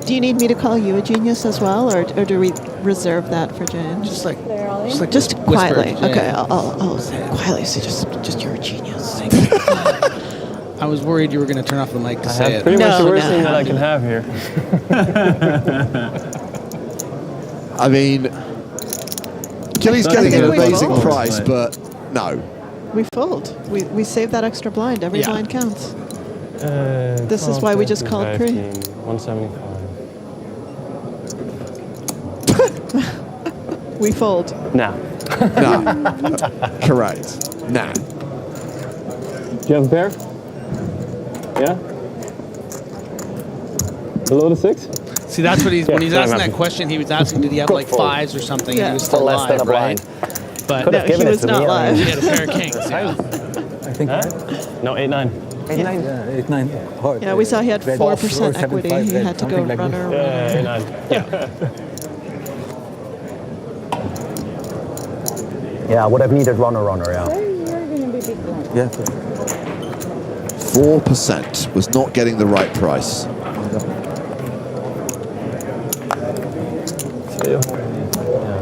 S18: Do you need me to call you a genius as well, or do we reserve that for Jane?
S2: Just
S18: quietly.
S2: whisper,
S18: Okay, I'll say it quietly. So just you're a genius.
S2: I was worried you were going to turn off the mic to say it.
S10: Pretty much the worst thing that I can have here.
S1: I mean, Gilly's getting an amazing price, but no.
S18: We fold. We save that extra blind. Every blind counts. This is why we just called pre.
S10: 175.
S18: We fold.
S10: Nah.
S1: Nah. Correct. Nah.
S10: Do you have a pair? Yeah? Below the 6?
S2: See, that's what when he's asking that question, he was asking, did he have like fives or something?
S18: Yeah.
S2: And he was still
S10: less than
S2: live,
S10: a blind.
S2: right? But
S10: Could have
S18: he
S10: given it
S18: was
S10: to
S18: not
S10: me.
S18: live.
S2: he had a pair of kings. Yeah.
S12: I think.
S10: No, 8-9.
S12: 8-9. Yeah, 8-9. Hard.
S18: Yeah, we saw he had 4% equity. He had to go
S12: like
S18: runner.
S10: Yeah, 8-9.
S21: Yeah, I would have needed runner, yeah.
S12: Yeah.
S1: 4% was not getting the right price.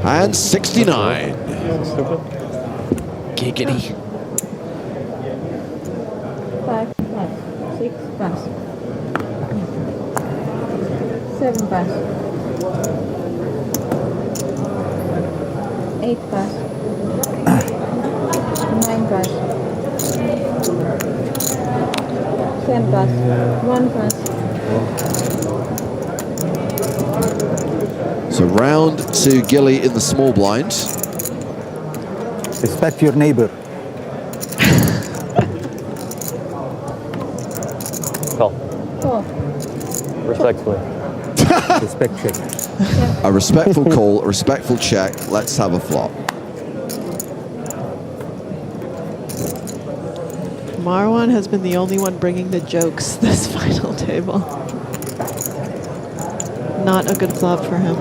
S1: And 69.
S2: Giggity.
S6: 5 pass, 6 pass, 7 pass, 8 pass, 9 pass, 10 pass, 1 pass.
S1: So round to Gilly in the small blind.
S12: Respect your neighbor.
S10: Call.
S6: Call.
S10: Respectfully.
S12: Respect check.
S1: A respectful call, a respectful check. Let's have a flop.
S18: Marwan has been the only one bringing the jokes this final table. Not a good flop for him.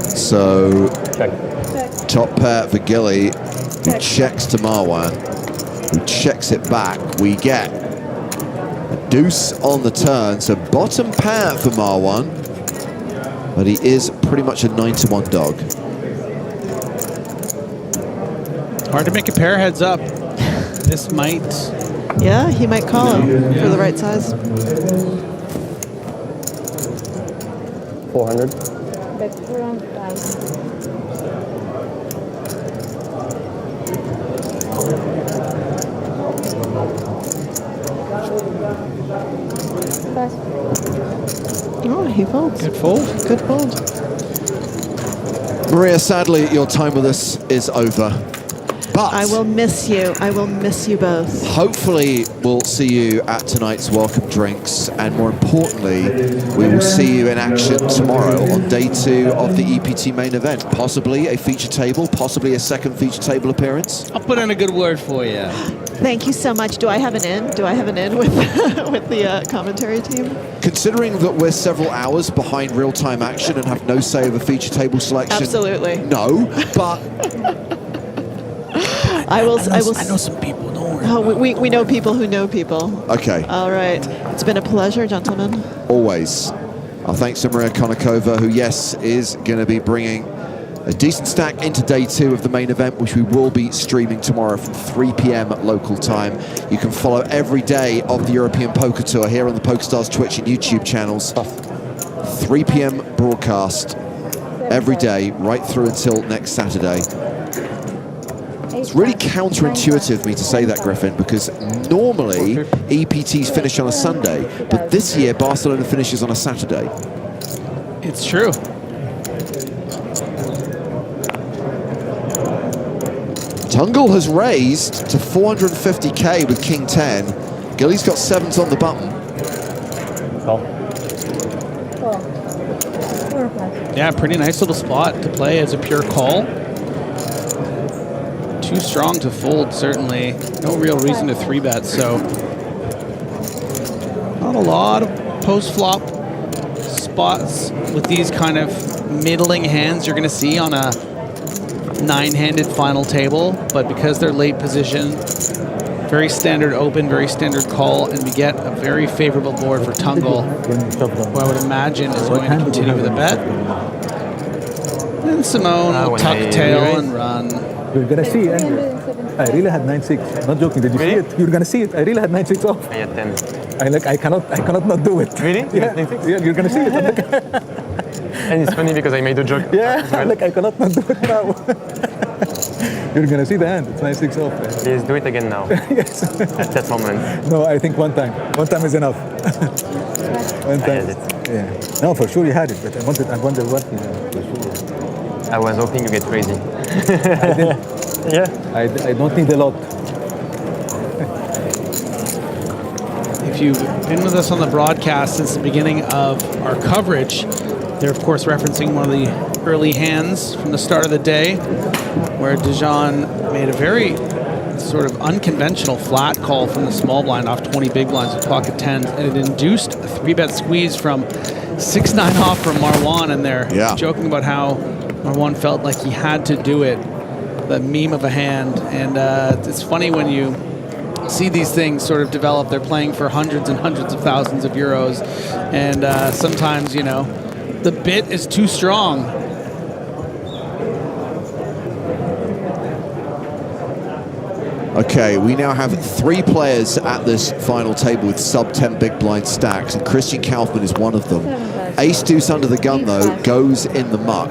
S1: So
S10: Check.
S1: top pair for Gilly, who checks to Marwan, who checks it back. We get a deuce on the turn, so bottom pair for Marwan, but he is pretty much a 9-1 dog.
S2: Hard to make a pair heads up. This might.
S18: Yeah, he might call him for the right size.
S10: 400.
S6: Bet front pass. Pass.
S18: Oh, he folds.
S2: Good fold.
S18: Good fold.
S1: Maria, sadly, your time with us is over. But
S18: I will miss you. I will miss you both.
S1: hopefully we'll see you at tonight's welcome drinks, and more importantly, we will see you in action tomorrow on day 2 of the EPT main event. Possibly a feature table, possibly a second feature table appearance.
S2: I'll put in a good word for you.
S18: Thank you so much. Do I have an in? Do I have an in with with the commentary team?
S1: Considering that we're several hours behind real-time action and have no say over feature table selection,
S18: Absolutely.
S1: no. But
S18: I will.
S2: I know some people. Don't worry.
S18: Oh, we know people who know people.
S1: okay,
S18: All right. It's been a pleasure, gentlemen.
S1: always. Our thanks to Maria Konnikova, who, yes, is going to be bringing a decent stack into day 2 of the main event, which we will be streaming tomorrow from 3 p.m. local time. You can follow every day of the European Poker Tour here on the PokerStars Twitch and YouTube channels. 3 p.m. broadcast every day, right through until next Saturday. It's really counterintuitive of me to say that, Griffin, because normally EPTs finish on a Sunday, but this year Barcelona finishes on a Saturday.
S2: It's true.
S1: Tungle has raised to 450k with King 10. Gilly's got 7s on the button.
S2: Yeah, pretty nice little spot to play as a pure call. Too strong to fold, certainly. No real reason to 3-bet, so not a lot of post-flop spots with these kind of middling hands you're going to see on a 9-handed final table, but because they're late position, very standard open, very standard call, and we get a very favorable board for Tungle, who I would imagine is going to continue with a bet. And Simone will tuck tail and run.
S12: You're gonna see, Andrew. I really had 9-6. Not joking. Did you see it? You're gonna see it. I really had 9-6 off.
S7: I had 10.
S12: I cannot not do it.
S7: Really?
S12: Yeah. Yeah, you're gonna see it.
S7: And it's funny because I made a joke.
S12: Yeah, like I cannot not do it now. You're gonna see the hand. It's 9-6 off.
S7: Please do it again now.
S12: Yes.
S7: At that moment.
S12: No, I think one time. One time is enough. One time.
S7: I had it.
S12: Yeah. No, for sure you had it, but I wonder what.
S7: I was hoping you get crazy.
S12: I did.
S7: Yeah.
S12: I don't need a lot.
S2: If you've been with us on the broadcast since the beginning of our coverage, they're of course referencing one of the early hands from the start of the day, where Dijon made a very sort of unconventional flat call from the small blind off 20 big blinds with pocket 10s, and it induced a 3-bet squeeze from 6-9 off from Marwan, and they're joking about how Marwan felt like he had to do it, the meme of a hand. And it's funny when you see these things sort of develop. They're playing for hundreds and hundreds of thousands of euros, and sometimes, you know, the bit is too strong.
S1: Okay, we now have 3 players at this final table with sub-10 big blind stacks, and Christian Kaufmann is one of them. Ace deuce under the gun, though, goes in the muck.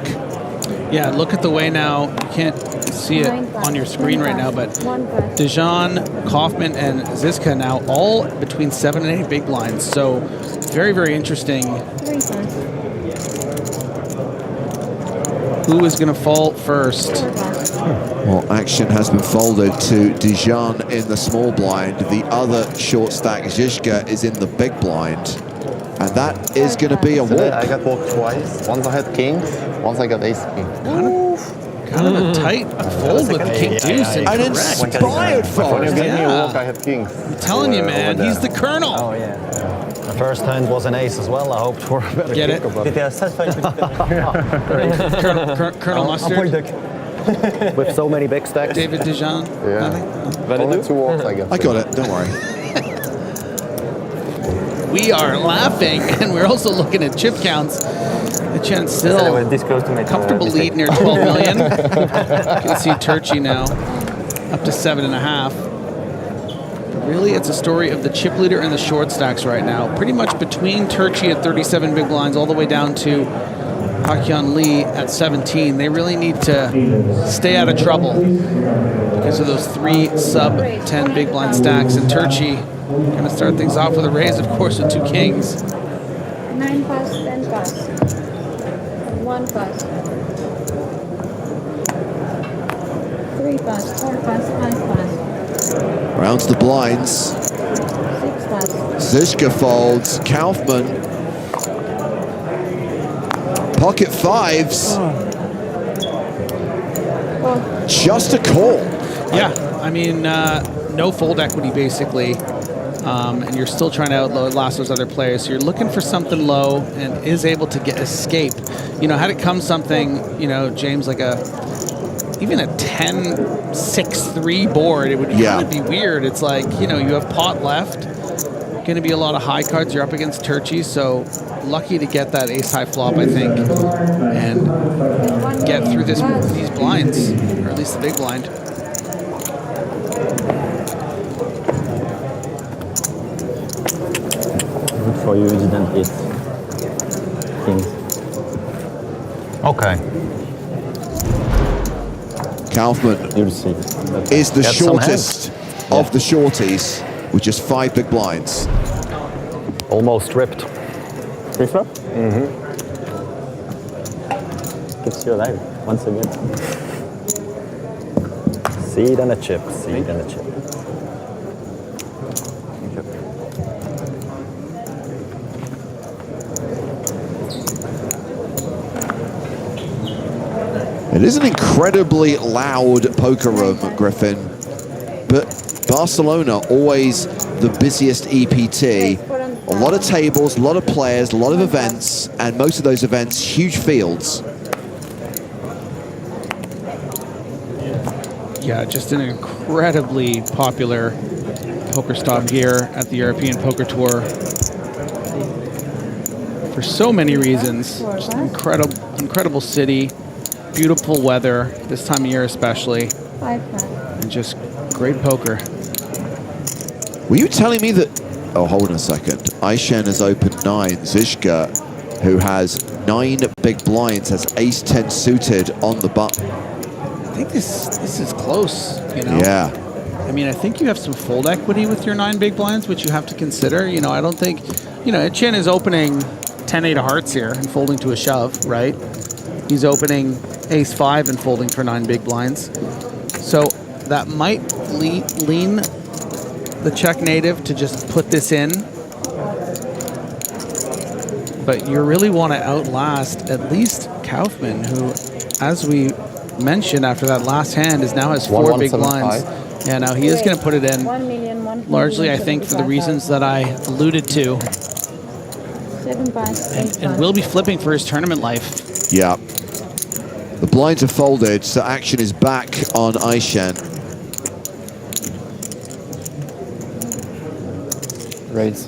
S2: Yeah, look at the way now. You can't see it on your screen right now, but Dijon, Kaufmann, and Ziska now all between 7 and 8 big blinds. So very, very interesting. Who is going to fall first?
S1: Well, action has been folded to Dijon in the small blind. The other short stack, Zizka, is in the big blind. And that is going to be a walk.
S10: I got walked twice. Once I had kings, once I got ace king.
S2: Kind of a tight fold with the king deuce.
S1: An inspired fold.
S10: When you gave me a walk, I had kings.
S2: I'm telling you, man, he's the colonel.
S21: Oh, yeah. The first hand was an ace as well. I hoped for a better
S2: Get it? Colonel Mustard.
S21: With so many big stacks.
S2: David Dijon.
S10: Only 2 walks, I guess.
S1: I got it, don't worry.
S2: We are laughing, and we're also looking at chip counts. The chance still comfortable lead near 12 million. You can see Turchi now up to 7.5. Really, it's a story of the chip leader and the short stacks right now. Pretty much between Turchi at 37 big blinds all the way down to Hakyan Lee at 17. They really need to stay out of trouble because of those 3 sub-10 big blind stacks. And Turchi going to start things off with a raise, of course, with 2 kings.
S6: 9 pass, 10 pass. 1 pass. 3 pass, 4 pass, 5 pass.
S1: Rounds the blinds.
S6: 6 pass.
S1: Zizka folds. Kaufmann. Pocket 5s. Just a call.
S2: Yeah, I mean, no fold equity basically, and you're still trying to outlast those other players. So you're looking for something low and is able to escape. You know, had it come something, you know, James, like even a 10-6-3 board, it would kind of be weird. It's like, you know, you have pot left, going to be a lot of high cards. You're up against Turchi, so lucky to get that ace high flop, I think, and get through these blinds, or at least the big blind.
S21: Good for you didn't hit kings. Okay.
S14: Kaufman is the shortest of the shorties with just 5 big blinds.
S21: Almost ripped.
S10: Pre-flop?
S21: Keeps you alive once again. Seed and a chip, seed and a chip.
S1: It is an incredibly loud poker room, Griffin, but Barcelona, always the busiest EPT. A lot of tables, a lot of players, a lot of events, and most of those events, huge fields.
S2: Yeah, just an incredibly popular poker stop here at the European Poker Tour. For so many reasons. Just an incredible city, beautiful weather, this time of year especially, and just great poker.
S1: Were you telling me that... Oh, hold on a second. Aishen has opened 9. Zizka, who has 9 big blinds, has ace-10 suited on the button.
S2: I think this is close, you know?
S1: Yeah.
S2: I mean, I think you have some fold equity with your 9 big blinds, which you have to consider. You know, I don't think... You know, Chin is opening 10-8 of hearts here and folding to a shove, right? He's opening ace-5 and folding for 9 big blinds. So that might lean the Czech native to just put this in. But you really want to outlast at least Kaufman, who, as we mentioned after that last hand, now has 4 big blinds. Yeah, now he is going to put it in, largely, I think, for the reasons that I alluded to. And will be flipping for his tournament life.
S1: Yeah. The blinds are folded, so action is back on Aishen.
S10: Raise.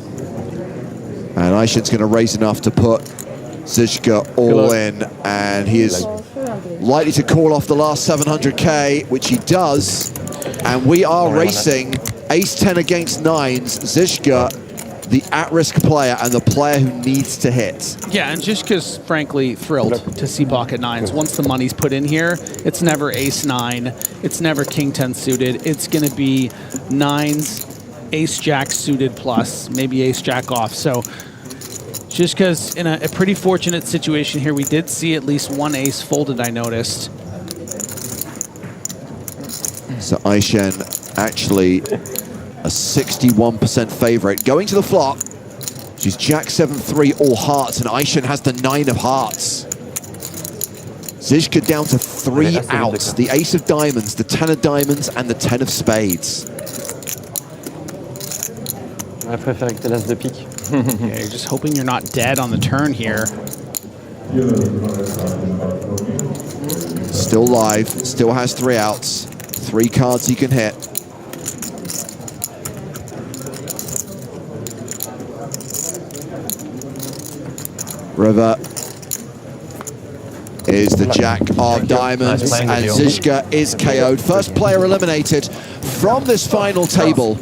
S1: And Aishen's going to raise enough to put Zizka all in, and he is likely to call off the last 700k, which he does. And we are racing ace-10 against 9s. Zizka, the at-risk player and the player who needs to hit.
S2: Yeah, and just because, frankly, thrilled to see pocket 9s. Once the money's put in here, it's never ace-9. It's never king-10 suited. It's going to be 9s, ace-jack suited plus, maybe ace-jack off. So just because in a pretty fortunate situation here, we did see at least 1 ace folded, I noticed.
S1: So Aishen actually a 61% favorite. Going to the flop, she's jack 7-3 all hearts, and Aishen has the 9 of hearts. Zizka down to 3 outs, the ace of diamonds, the 10 of diamonds, and the 10 of spades.
S10: I prefer que tu laisses de pique.
S2: Yeah, you're just hoping you're not dead on the turn here.
S1: Still live, still has 3 outs, 3 cards he can hit. River is the jack of diamonds, and Zizka is KO'd. First player eliminated from this final table.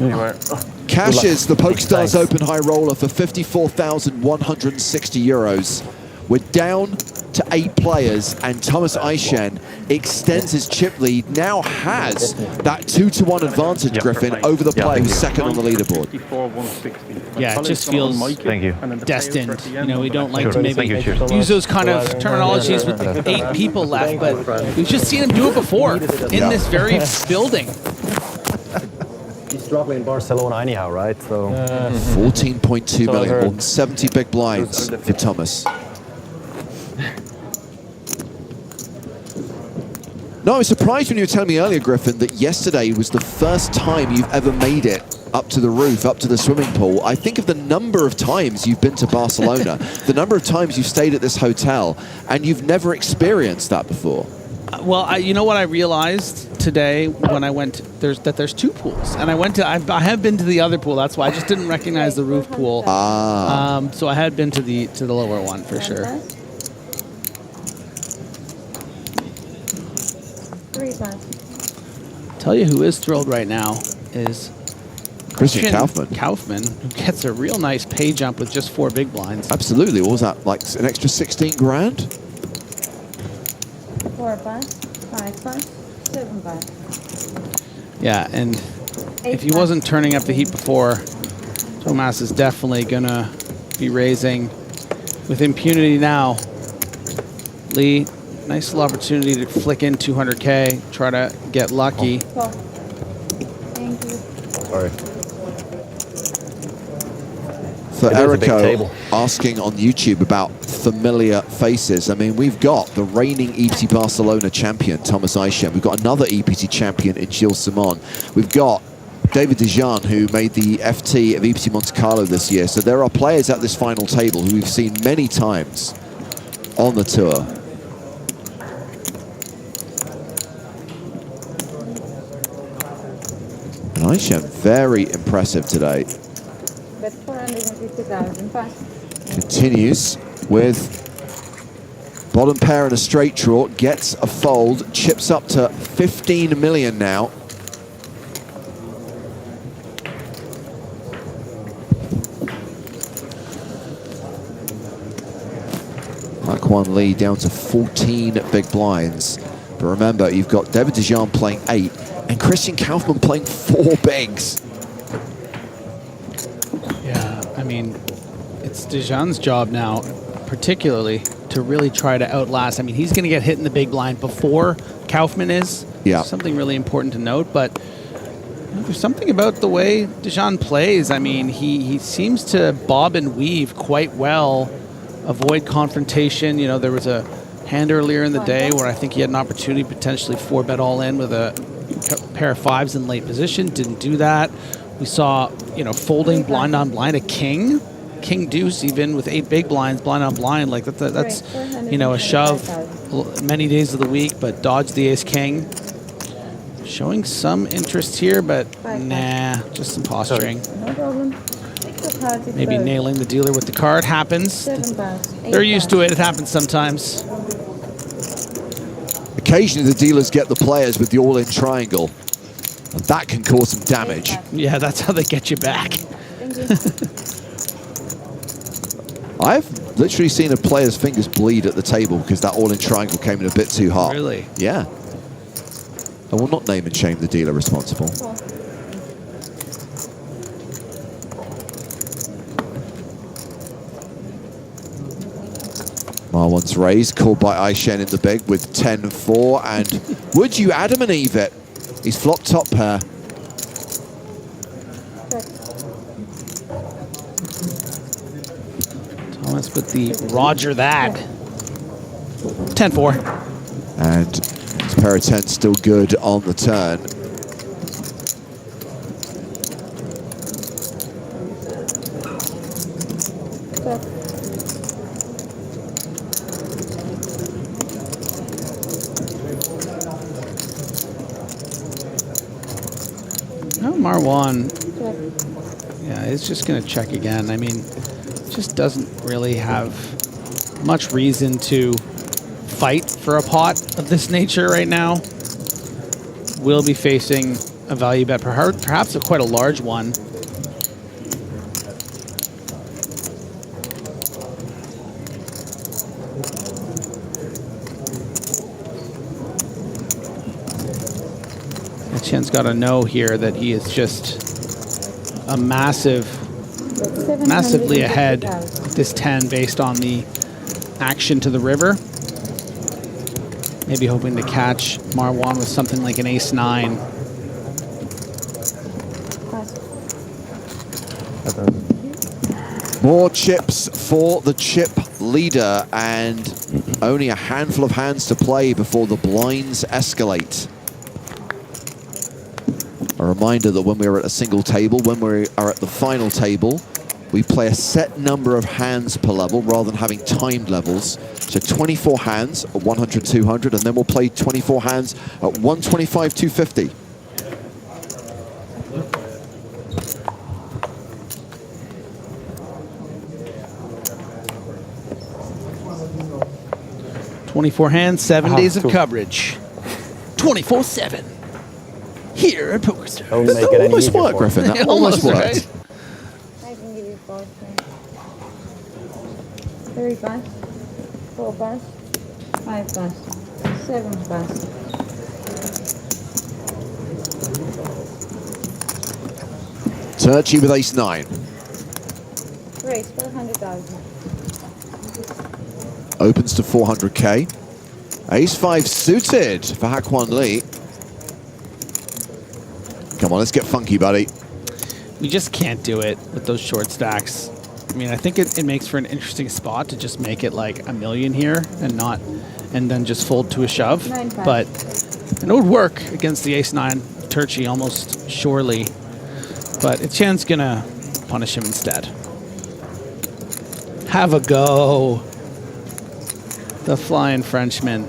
S1: Cashes the PokerStars Open High Roller for 54,160 euros. We're down to 8 players, and Thomas Aishen extends his chip lead, now has that 2-to-1 advantage, Griffin, over the player who's second on the leaderboard.
S2: Yeah, it just feels destined. You know, we don't like to maybe use those kind of terminologies with 8 people left, but we've just seen him do it before in this very building.
S21: He's struggling in Barcelona anyhow, right? So
S1: 14.2 million, more than 70 big blinds for Thomas.
S14: No, I was surprised when you were telling me earlier, Griffin, that yesterday was the first time you've ever made it up to the roof, up to the swimming pool. I think of the number of times you've been to Barcelona, the number of times you've stayed at this hotel, and you've never experienced that before.
S2: Well, you know what I realized today when I went, there's two pools. And I have been to the other pool, that's why I just didn't recognize the roof pool. So I had been to the lower one for sure.
S6: 3 bucks.
S2: Tell you who is thrilled right now is
S14: Christian Kaufmann.
S2: Kaufmann, who gets a real nice pay jump with just 4 big blinds.
S14: Absolutely. What was that, like an extra 16 grand?
S6: 4 bucks, 5 bucks, 7 bucks.
S2: Yeah, and if he wasn't turning up the heat before, Tomas is definitely gonna be raising with impunity now. Lee, nice little opportunity to flick in 200K, try to get lucky.
S6: Thank you.
S10: Sorry.
S14: So Erico asking on YouTube about familiar faces. I mean, we've got the reigning EPT Barcelona champion, Thomas Eichen. We've got another EPT champion in Gilles Simon. We've got David Dejean, who made the FT of EPT Monte Carlo this year. So there are players at this final table who we've seen many times on the tour. And Eichen, very impressive today.
S6: But 450,000 bucks.
S14: Continues with bottom pair and a straight draw, gets a fold, chips up to 15 million now. One lead down to 14 big blinds. But remember, you've got David Dejean playing 8 and Christian Kaufmann playing 4 bigs.
S2: Yeah, I mean, it's Dejean's job now, particularly, to really try to outlast. I mean, he's going to get hit in the big blind before Kaufmann is.
S14: Yeah.
S2: Something really important to note, but you know, there's something about the way Dejean plays. I mean, he seems to bob and weave quite well, avoid confrontation. You know, there was a hand earlier in the day where I think he had an opportunity to potentially 4-bet all in with a pair of 5s in late position. Didn't do that. We saw, you know, folding blind on blind a king deuce even with 8 big blinds, blind on blind. Like that's you know, a shove many days of the week, but dodged the ace king. Showing some interest here, but nah, just some posturing.
S6: No problem.
S2: Maybe nailing the dealer with the card happens.
S6: 7 bucks.
S2: They're used to it. It happens sometimes.
S14: Occasionally the dealers get the players with the all-in triangle, and that can cause some damage.
S2: Yeah, that's how they get you back.
S14: I've literally seen a player's fingers bleed at the table because that all-in triangle came in a bit too hot.
S2: Really?
S14: Yeah. I will not name and shame the dealer responsible. Marwan's raised, called by Eichen in the big with 10-4, and would you Adam and Eve it? He's flopped top pair.
S2: Thomas with the Roger that. 10-4.
S14: And his pair of 10 still good on the turn.
S2: No, Marwan. Yeah, he's just going to check again. I mean, just doesn't really have much reason to fight for a pot of this nature right now. Will be facing a value bet, perhaps quite a large one. Chen's got to know here that he is just a massively ahead with this 10 based on the action to the river. Maybe hoping to catch Marwan with something like an ace-9.
S14: More chips for the chip leader, and Only a handful of hands to play before the blinds escalate. A reminder that when we're at a single table, when we are at the final table, we play a set number of hands per level rather than having timed levels. So 24 hands at 100, 200, and then we'll play 24 hands at 125, 250.
S2: "24 hands, 7 days of coverage, 24/7 here at PokerStars."
S10: Don't make it any
S14: Almost
S10: easier
S14: worked,
S10: for us.
S14: Griffin. That almost worked.
S2: Right?
S6: I can give you 4 3 bucks, 4 bucks, 5 bucks, 7 bucks.
S14: Turchi with ace-9.
S6: Raise 400,000.
S14: Opens to 400k. Ace-5 suited for Hakwon Lee. Come on, let's get funky, buddy.
S2: We just can't do it with those short stacks. I mean, I think it makes for an interesting spot to just make it like a million here and then just fold to a shove.
S6: 9-5.
S2: But it would work against the ace-9 Turchi almost surely. But Etienne's gonna punish him instead. Have a go. The Flying Frenchman.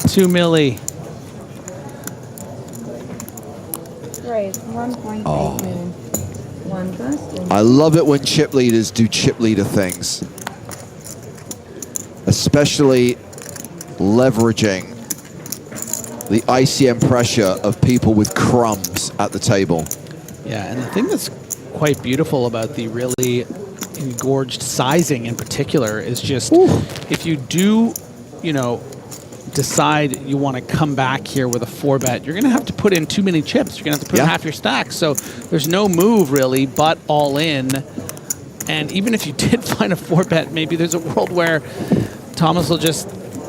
S2: 2 milli.
S6: Raise 1.8 million. 1 bust.
S14: I love it when chip leaders do chip leader things. Especially leveraging the ICM pressure of people with crumbs at the table.
S2: Yeah, and the thing that's quite beautiful about the really engorged sizing in particular is just if you do, decide you want to come back here with a 4-bet, you're going to have to put in too many chips. You're going to have to put in half your stack. So there's no move really but all in. And even if you did find a 4-bet, maybe there's a world where Thomas will just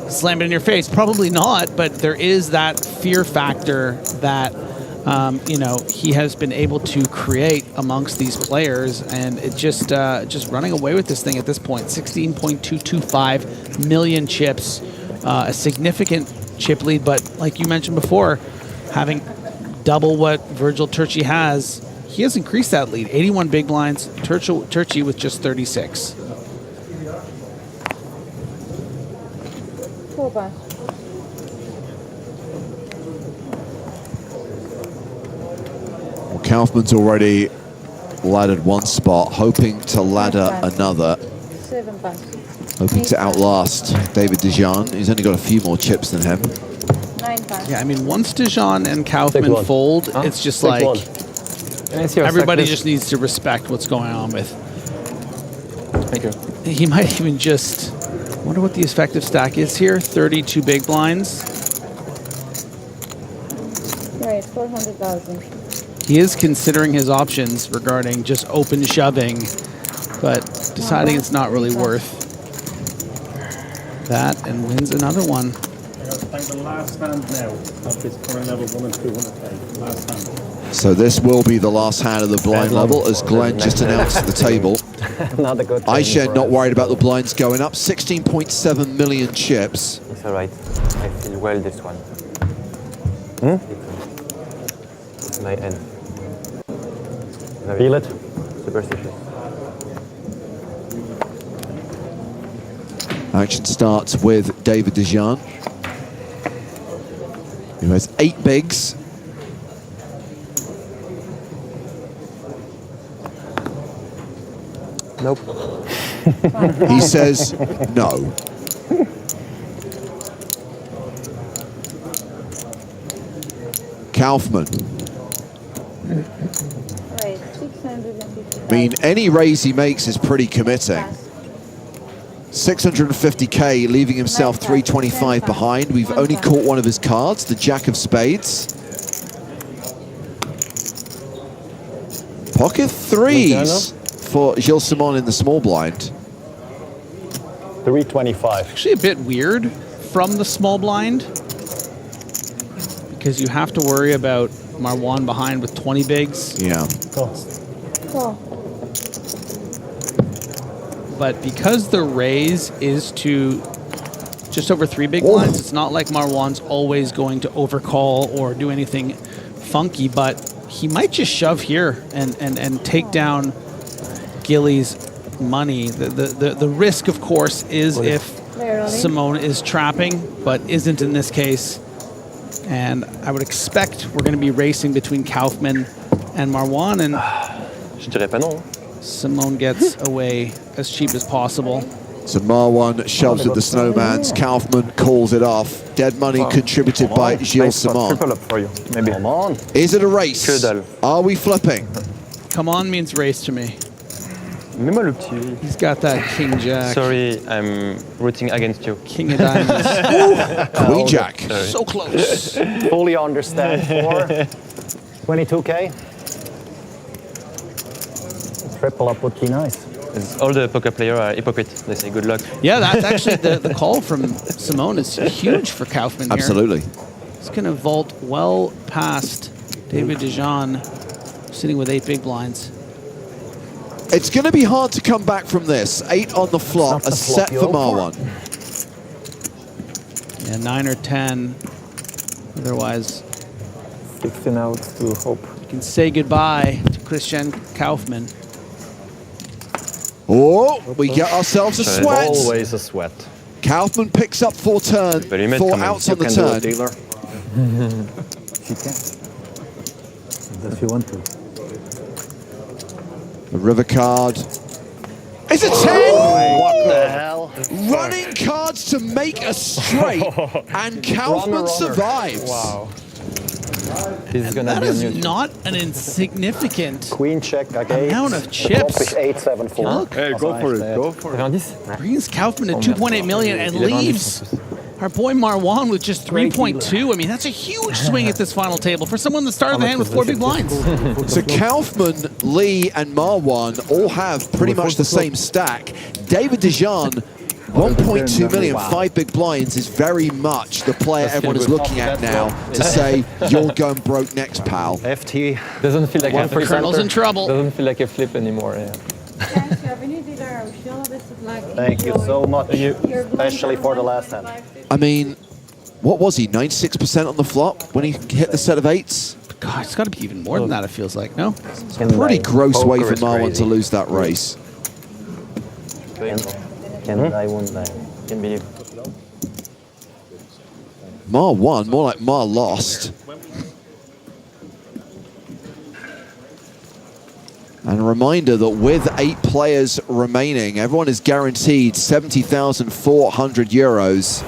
S2: slam it in your face. Probably not, but there is that fear factor that he has been able to create amongst these players, and it just running away with this thing at this point. 16.225 million chips, a significant chip lead, but like you mentioned before, having double what Virgil Turchi has, he has increased that lead. 81 big blinds, Turchi with just 36.
S6: 4 bucks.
S14: Well, Kaufman's already laddered one spot, hoping to ladder another.
S6: 7 bucks.
S14: Hoping to outlast David Dijon. He's only got a few more chips than him.
S6: 9 bucks.
S2: Yeah, I mean, once Dijon and Kaufman fold, it's just like everybody just needs to respect what's going on with.
S10: Thank you.
S2: He might even just wonder what the effective stack is here. 32 big blinds.
S6: Right, 400,000.
S2: He is considering his options regarding just open shoving, but deciding it's not really worth that, and wins another one.
S16: Playing the last hand now of this current level 1 and 200k. Last hand.
S14: So this will be the last hand of the blind level, as Glenn just announced at the table.
S10: Not a good thing
S14: Aisha
S10: for
S14: not
S10: us.
S14: worried about the blinds going up. 16.7 million chips.
S10: It's alright. I feel well this one. It's my end. Feel it? Superstitious.
S14: Action starts with David Dijon, who has 8 bigs.
S10: Nope.
S14: He says no. Kaufman.
S6: Right, 650.
S14: I mean, any raise he makes is pretty committing. 650k, leaving himself 325 behind. We've only caught one of his cards, the Jack of Spades. Pocket threes for Gilles Simon in the small blind.
S21: 325.
S2: Actually a bit weird from the small blind, because you have to worry about Marwan behind with 20 bigs.
S14: Yeah.
S6: Cool.
S2: but because the raise is to just over 3 big blinds, it's not like Marwan's always going to overcall or do anything funky, but he might just shove here and take down Gilly's money. The risk, of course, is if Simone is trapping, but isn't in this case. And I would expect we're going to be racing between Kaufman and Marwan, and
S10: Je dirais pas non.
S2: Simone gets away as cheap as possible.
S14: So Marwan shoves at the snowman's. Kaufman calls it off. Dead money contributed by Gilles Simon.
S10: Maybe. Come on.
S14: Is it a race? Are we flipping?
S2: Come on means race to me.
S10: Mets-moi le petit.
S2: He's got that king jack.
S10: Sorry, I'm rooting against you.
S2: King of diamonds.
S14: Queen jack.
S2: So close.
S21: Fully understand for 22K. Triple up with king ice.
S10: All the poker players are hypocrites. They say good luck.
S2: Yeah, that's actually the call from Simone is huge for Kaufman here.
S14: Absolutely.
S2: He's going to vault well past David Dijon, sitting with 8 big blinds.
S14: It's going to be hard to come back from this. 8 on the flop, a set for Marwan.
S2: Yeah, 9 or 10. Otherwise,
S7: 16 outs to hope.
S2: You can say goodbye to Christian Kaufman.
S14: Oh, we get ourselves a sweat.
S21: Always a sweat.
S14: Kaufman picks up 4 turns, 4 outs on the turn.
S12: She can. If you want to.
S14: The river card. It's a 10!
S21: What the hell?
S14: Running cards to make a straight, and Kaufman survives.
S21: Wow. This is gonna
S2: That
S21: be
S2: is
S21: a new
S2: not an insignificant
S21: queen check again.
S2: amount of chips.
S21: 8-7-4.
S15: Hey, go for it. Go for it.
S2: Brings Kaufman to 2.8 million and leaves our boy Marwan with just 3.2. I mean, that's a huge swing at this final table for someone that started the hand with 4 big blinds.
S14: So Kaufman, Lee, and Marwan all have pretty much the same stack. David Dijon, 1.2 million, 5 big blinds is very much the player everyone is looking at now to say, you're going broke next, pal.
S21: FT doesn't feel like a flip.
S2: Colonel's in trouble.
S7: Doesn't feel like a flip anymore. Yeah.
S21: Thank you so much, especially for the last hand.
S14: I mean, what was he, 96% on the flop when he hit the set of 8s?
S2: God, it's got to be even more than that, it feels like, no?
S14: It's a pretty gross way for Marwan to lose that race.
S21: Can die, won't die. Can believe.
S14: Mar won, more like Mar lost. And a reminder that with 8 players remaining, everyone is guaranteed 70,400 euros.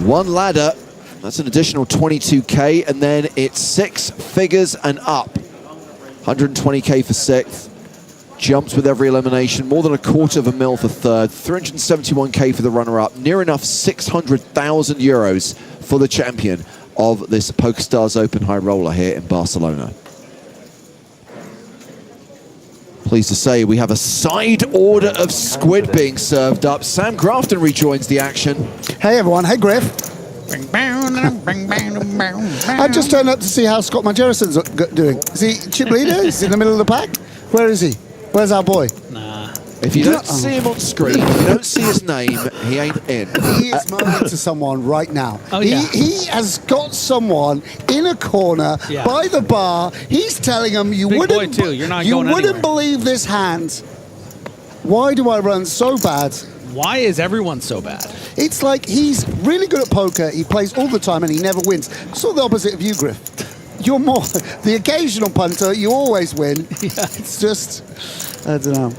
S14: 1 ladder, that's an additional 22K, and then it's 6 figures and up. 120K for 6th. Jumps with every elimination, more than $250,000 for 3rd, 371K for the runner-up, near enough 600,000 euros for the champion of this PokerStars Open High Roller here in Barcelona. Pleased to say we have a side order of squid being served up. Sam Grafton rejoins the action.
S13: Hey everyone, hey Griff. I just turned up to see how Scott Majerison's doing. Is he chip leader? Is he in the middle of the pack? Where is he? Where's our boy?
S2: Nah.
S14: If you don't see him on screen, if you don't see his name, he ain't in.
S13: He is moaning to someone right now.
S2: Oh, yeah.
S13: He has got someone in a corner by the bar. He's telling him, you
S2: Big
S13: wouldn't,
S2: boy too. You're not
S13: you
S2: going
S13: wouldn't
S2: anywhere.
S13: believe this hand. Why do I run so bad?
S2: Why is everyone so bad?
S13: It's like he's really good at poker. He plays all the time and he never wins. Sort of the opposite of you, Griff. You're more the occasional punter. You always win.
S2: Yeah.
S13: It's just, I don't know.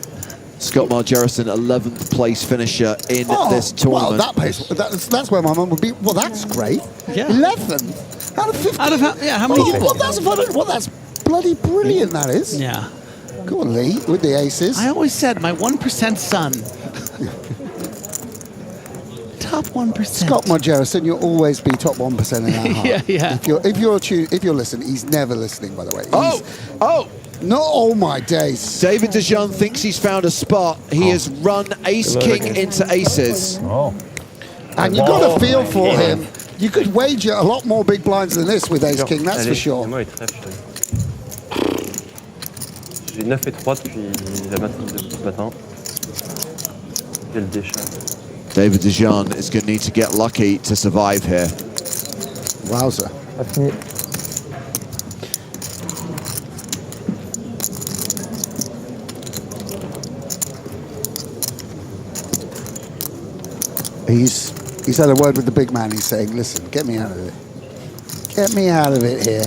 S14: Scott Margerison, 11th place finisher in this tournament.
S13: Well, that's where my mum would be. Well, that's great.
S2: Yeah.
S13: 11th out of 50.
S2: How many?
S13: Well, that's bloody brilliant. That is.
S2: Yeah.
S13: Go on, Lee, with the aces.
S2: I always said my 1% son. Top 1%.
S13: Scott Margerison, you'll always be top 1% in that heart.
S2: yeah.
S13: If you're listening, he's never listening, by the way.
S14: Oh!
S13: No, oh my days.
S14: David Dijon thinks he's found a spot. He has run ace-king into aces.
S13: And you've got a feel for him. You could wager a lot more big blinds than this with ace-king, that's for sure.
S10: J'ai 9 et 3 depuis la matinée de ce matin.
S14: David Dejan is going to need to get lucky to survive here.
S13: Wowza. He's had a word with the big man. He's saying, listen, get me out of it. Get me out of it here.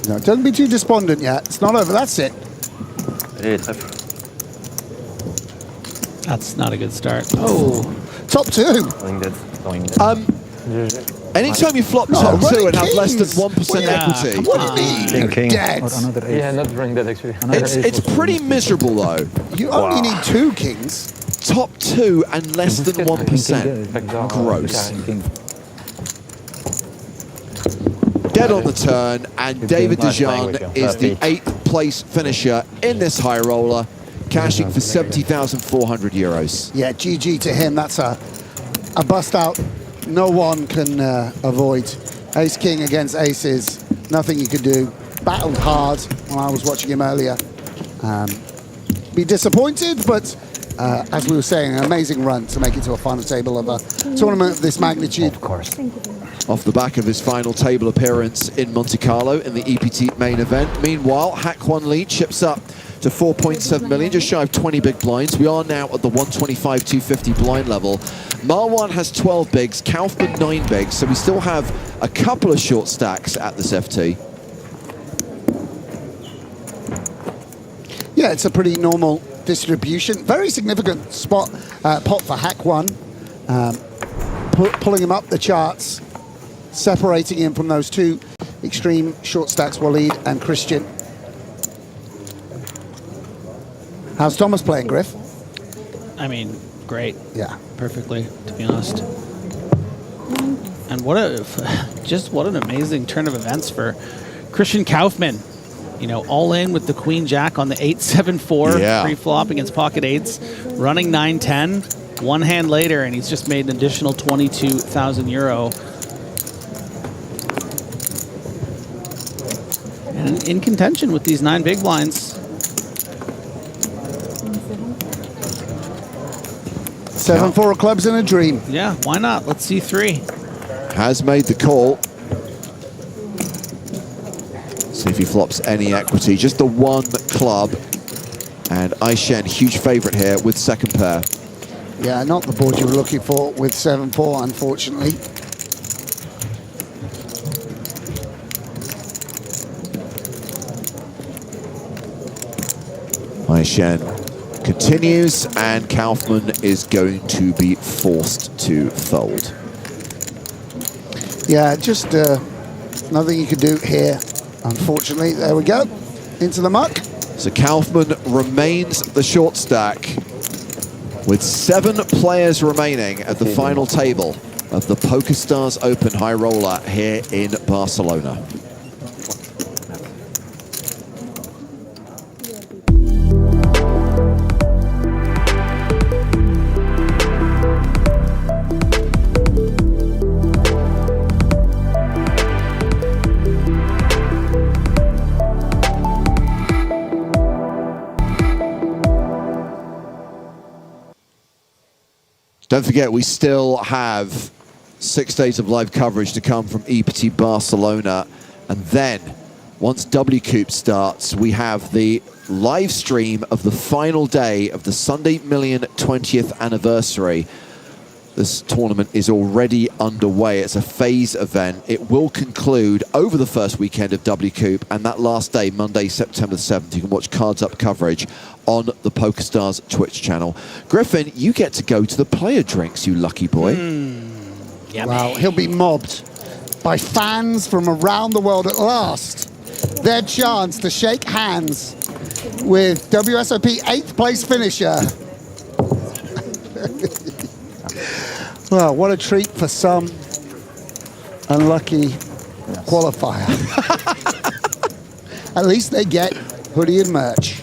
S13: No, don't be too despondent yet. It's not over. That's it.
S2: That's not a good start. Oh.
S13: Top two.
S14: Anytime you flop top two and have less than 1% equity.
S13: What do you mean?
S7: King.
S13: Dead.
S7: Yeah, not running dead actually.
S14: It's pretty miserable though.
S13: You only need 2 kings.
S14: Top 2 and less than 1%. Gross. Dead on the turn, and David Dejan is the 8th place finisher in this high roller, cashing for 70,400 euros.
S13: Yeah, GG to him. That's a bust out no one can avoid. Ace King against aces, nothing you could do. Battled hard when I was watching him earlier. Be disappointed, but as we were saying, an amazing run to make it to a final table of a tournament of this magnitude.
S21: Of course.
S14: Off the back of his final table appearance in Monte Carlo in the EPT Main Event. Meanwhile, Hack 1 lead chips up to 4.7 million, just shy of 20 big blinds. We are now at the 125, 250 blind level. Marwan has 12 bigs, Kaufman 9 bigs, so we still have a couple of short stacks at this FT.
S13: Yeah, it's a pretty normal distribution. Very significant spot pot for Hack 1. Pulling him up the charts, separating him from those 2 extreme short stacks, Waleed and Christian. How's Thomas playing, Griff?
S2: I mean, great.
S13: Yeah.
S2: Perfectly, to be honest. And what an amazing turn of events for Christian Kaufman. You know, all in with the Queen Jack on the 8-7-4 pre-flop against pocket eights, running 9-10. One hand later, and he's just made an additional 22,000 euro. And in contention with these 9 big blinds.
S13: 7-4 of clubs in a dream.
S2: Yeah, why not? Let's see 3.
S14: Has made the call. See if he flops any equity. Just the 1 club. And Aishen, huge favorite here with second pair.
S13: Yeah, not the board you were looking for with 7-4, unfortunately.
S14: Aishen continues, and Kaufman is going to be forced to fold.
S13: Yeah, just nothing you could do here, unfortunately. There we go, into the muck.
S14: So Kaufman remains the short stack with 7 players remaining at the final table of the PokerStars Open High Roller here in Barcelona. Don't forget, we still have 6 days of live coverage to come from EPT Barcelona. And then, once WCOOP starts, we have the live stream of the final day of the Sunday Million 20th anniversary. This tournament is already underway. It's a phase event. It will conclude over the first weekend of WCOOP, and that last day, Monday, September 7th, you can watch Cards Up coverage on the PokerStars Twitch channel. Griffin, you get to go to the player drinks, you lucky boy.
S13: Wow, he'll be mobbed by fans from around the world at last. Their chance to shake hands with WSOP 8th place finisher. Well, what a treat for some unlucky qualifier. At least they get hoodie and merch.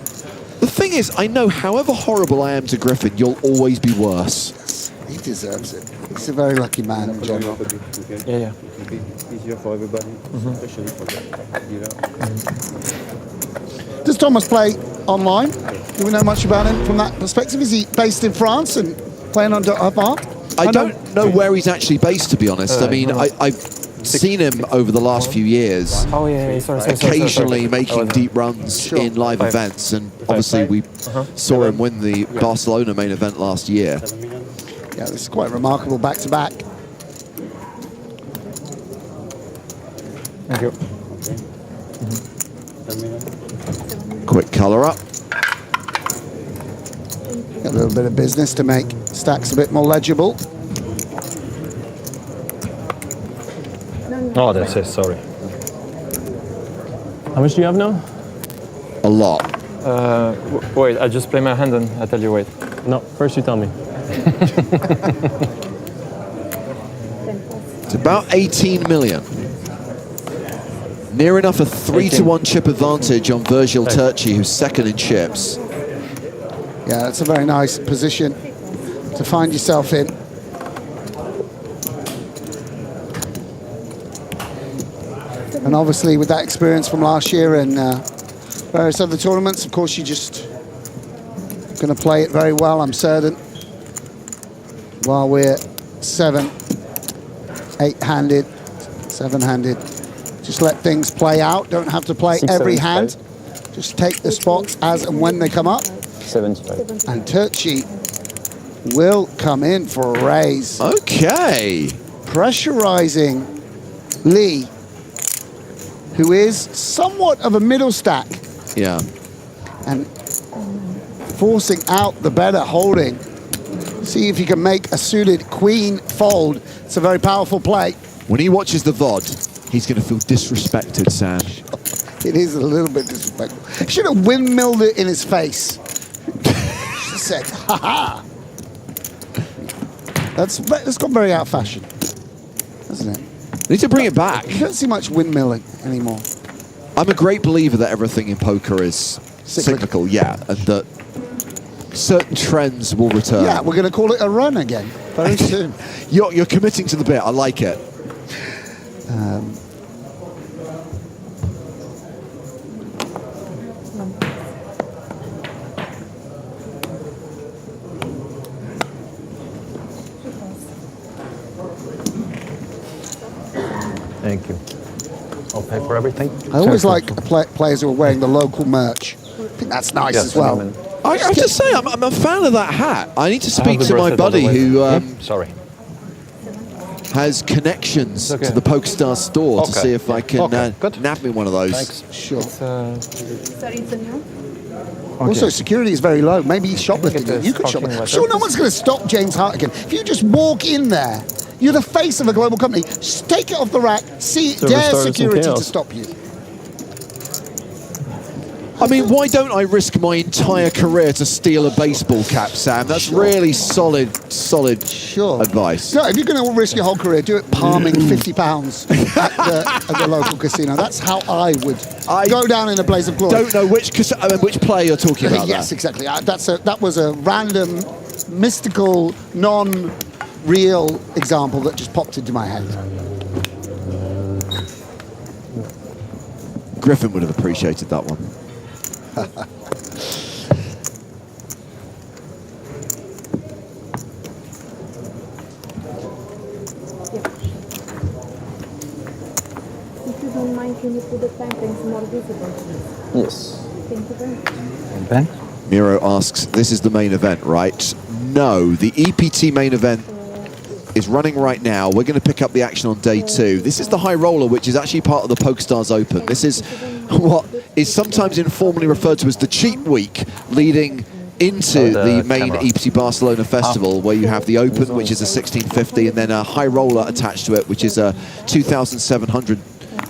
S14: The thing is, I know however horrible I am to Griffin, you'll always be worse.
S13: He deserves it. He's a very lucky man in general.
S10: Yeah.
S16: It'll be easier for everybody, especially for the dealer.
S13: Does Thomas play online? Do we know much about him from that perspective? Is he based in France and playing under Harvard?
S14: I don't know where he's actually based, to be honest. I mean, I've seen him over the last few years, occasionally making deep runs in live events, and obviously we saw him win the Barcelona main event last year.
S13: Yeah, this is quite remarkable back-to-back.
S7: Thank you.
S14: Quick colour up.
S13: A little bit of business to make stacks a bit more legible.
S10: Oh, that's it, sorry. How much do you have now?
S14: A lot.
S7: Wait, I just play my hand and I tell you wait.
S10: No, first you tell me.
S14: It's about 18 million. Near enough a 3-to-1 chip advantage on Virgil Turchi, who's second in chips.
S13: Yeah, that's a very nice position to find yourself in. And obviously with that experience from last year and various other tournaments, of course you're just going to play it very well, I'm certain. While we're 7, 8-handed, 7-handed. Just let things play out. Don't have to play every hand. Just take the spots as and when they come up.
S10: 75.
S13: And Turchi will come in for a raise.
S14: Okay.
S13: Pressurizing Lee, who is somewhat of a middle stack.
S14: Yeah.
S13: And forcing out the better holding. See if you can make a suited queen fold. It's a very powerful play.
S14: When he watches the VOD, he's going to feel disrespected, Sam.
S13: It is a little bit disrespectful. Should have windmilled it in his face. She said, ha ha. That's gone very out of fashion, hasn't it?
S14: Need to bring it back.
S13: You don't see much windmilling anymore.
S14: I'm a great believer that everything in poker is cyclical, yeah, and that certain trends will return.
S13: Yeah, we're going to call it a run again very soon.
S14: You're committing to the bit. I like it.
S10: Thank you. I'll pay for everything.
S13: I always like players who are wearing the local merch. I think that's nice as well.
S14: I have to say, I'm a fan of that hat. I need to speak to my buddy who has connections to the PokerStars store to see if I can nab me one of those.
S10: Thanks.
S13: Sure. Also, security is very low. Maybe he's shoplifting. You could shoplift. Sure, no one's going to stop James Hartigan. If you just walk in there, you're the face of a global company. Just take it off the rack. Dare security to stop you.
S14: I mean, why don't I risk my entire career to steal a baseball cap, Sam? That's really solid advice.
S13: No, if you're going to risk your whole career, do it palming £50 at the local casino. That's how I would go down in a blaze of glory.
S14: Don't know which player you're talking about.
S13: Yes, exactly. That was a random, mystical, non-real example that just popped into my head.
S14: Griffin would have appreciated that one.
S6: If you don't mind, can you put the timeframes more visible, please?
S10: Yes.
S6: Thank you very much.
S10: Ben?
S14: Miro asks, this is the main event, right? No, the EPT main event is running right now. We're going to pick up the action on day 2. This is the high roller, which is actually part of the PokerStars Open. This is what is sometimes informally referred to as the cheap week leading into the main EPT Barcelona Festival, where you have the Open, which is a 1650, and then a high roller attached to it, which is a 2,700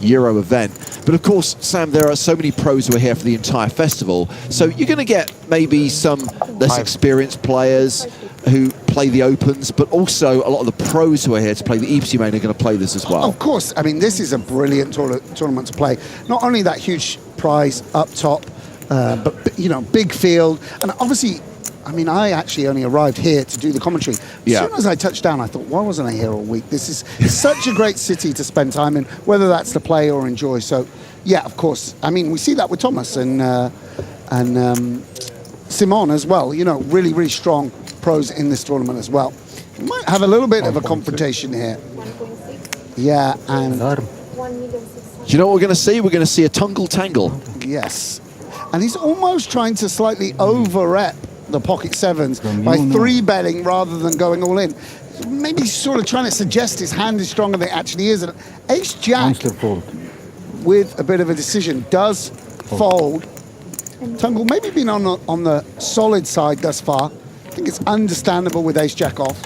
S14: euro event. But of course, Sam, there are so many pros who are here for the entire festival, so you're going to get maybe some less experienced players who play the Opens, but also a lot of the pros who are here to play the EPT Main are going to play this as well.
S13: Of course. I mean, this is a brilliant tournament to play. Not only that huge prize up top, but, you know, big field. And obviously, I mean, I actually only arrived here to do the commentary. As soon as I touched down, I thought, why wasn't I here all week? This is such a great city to spend time in, whether that's to play or enjoy. So, yeah, of course. I mean, we see that with Thomas and Sid Simon as well. You know, really, really strong pros in this tournament as well. We might have a little bit of a confrontation here. Yeah, and...
S14: Do you know what we're going to see? We're going to see a tungle-tangle.
S13: Yes. And he's almost trying to slightly over-rep the pocket sevens by 3-betting rather than going all in. Maybe he's sort of trying to suggest his hand is stronger than it actually is. And ace-jack, with a bit of a decision, does fold. Tungle maybe been on the solid side thus far. I think it's understandable with ace-jack off.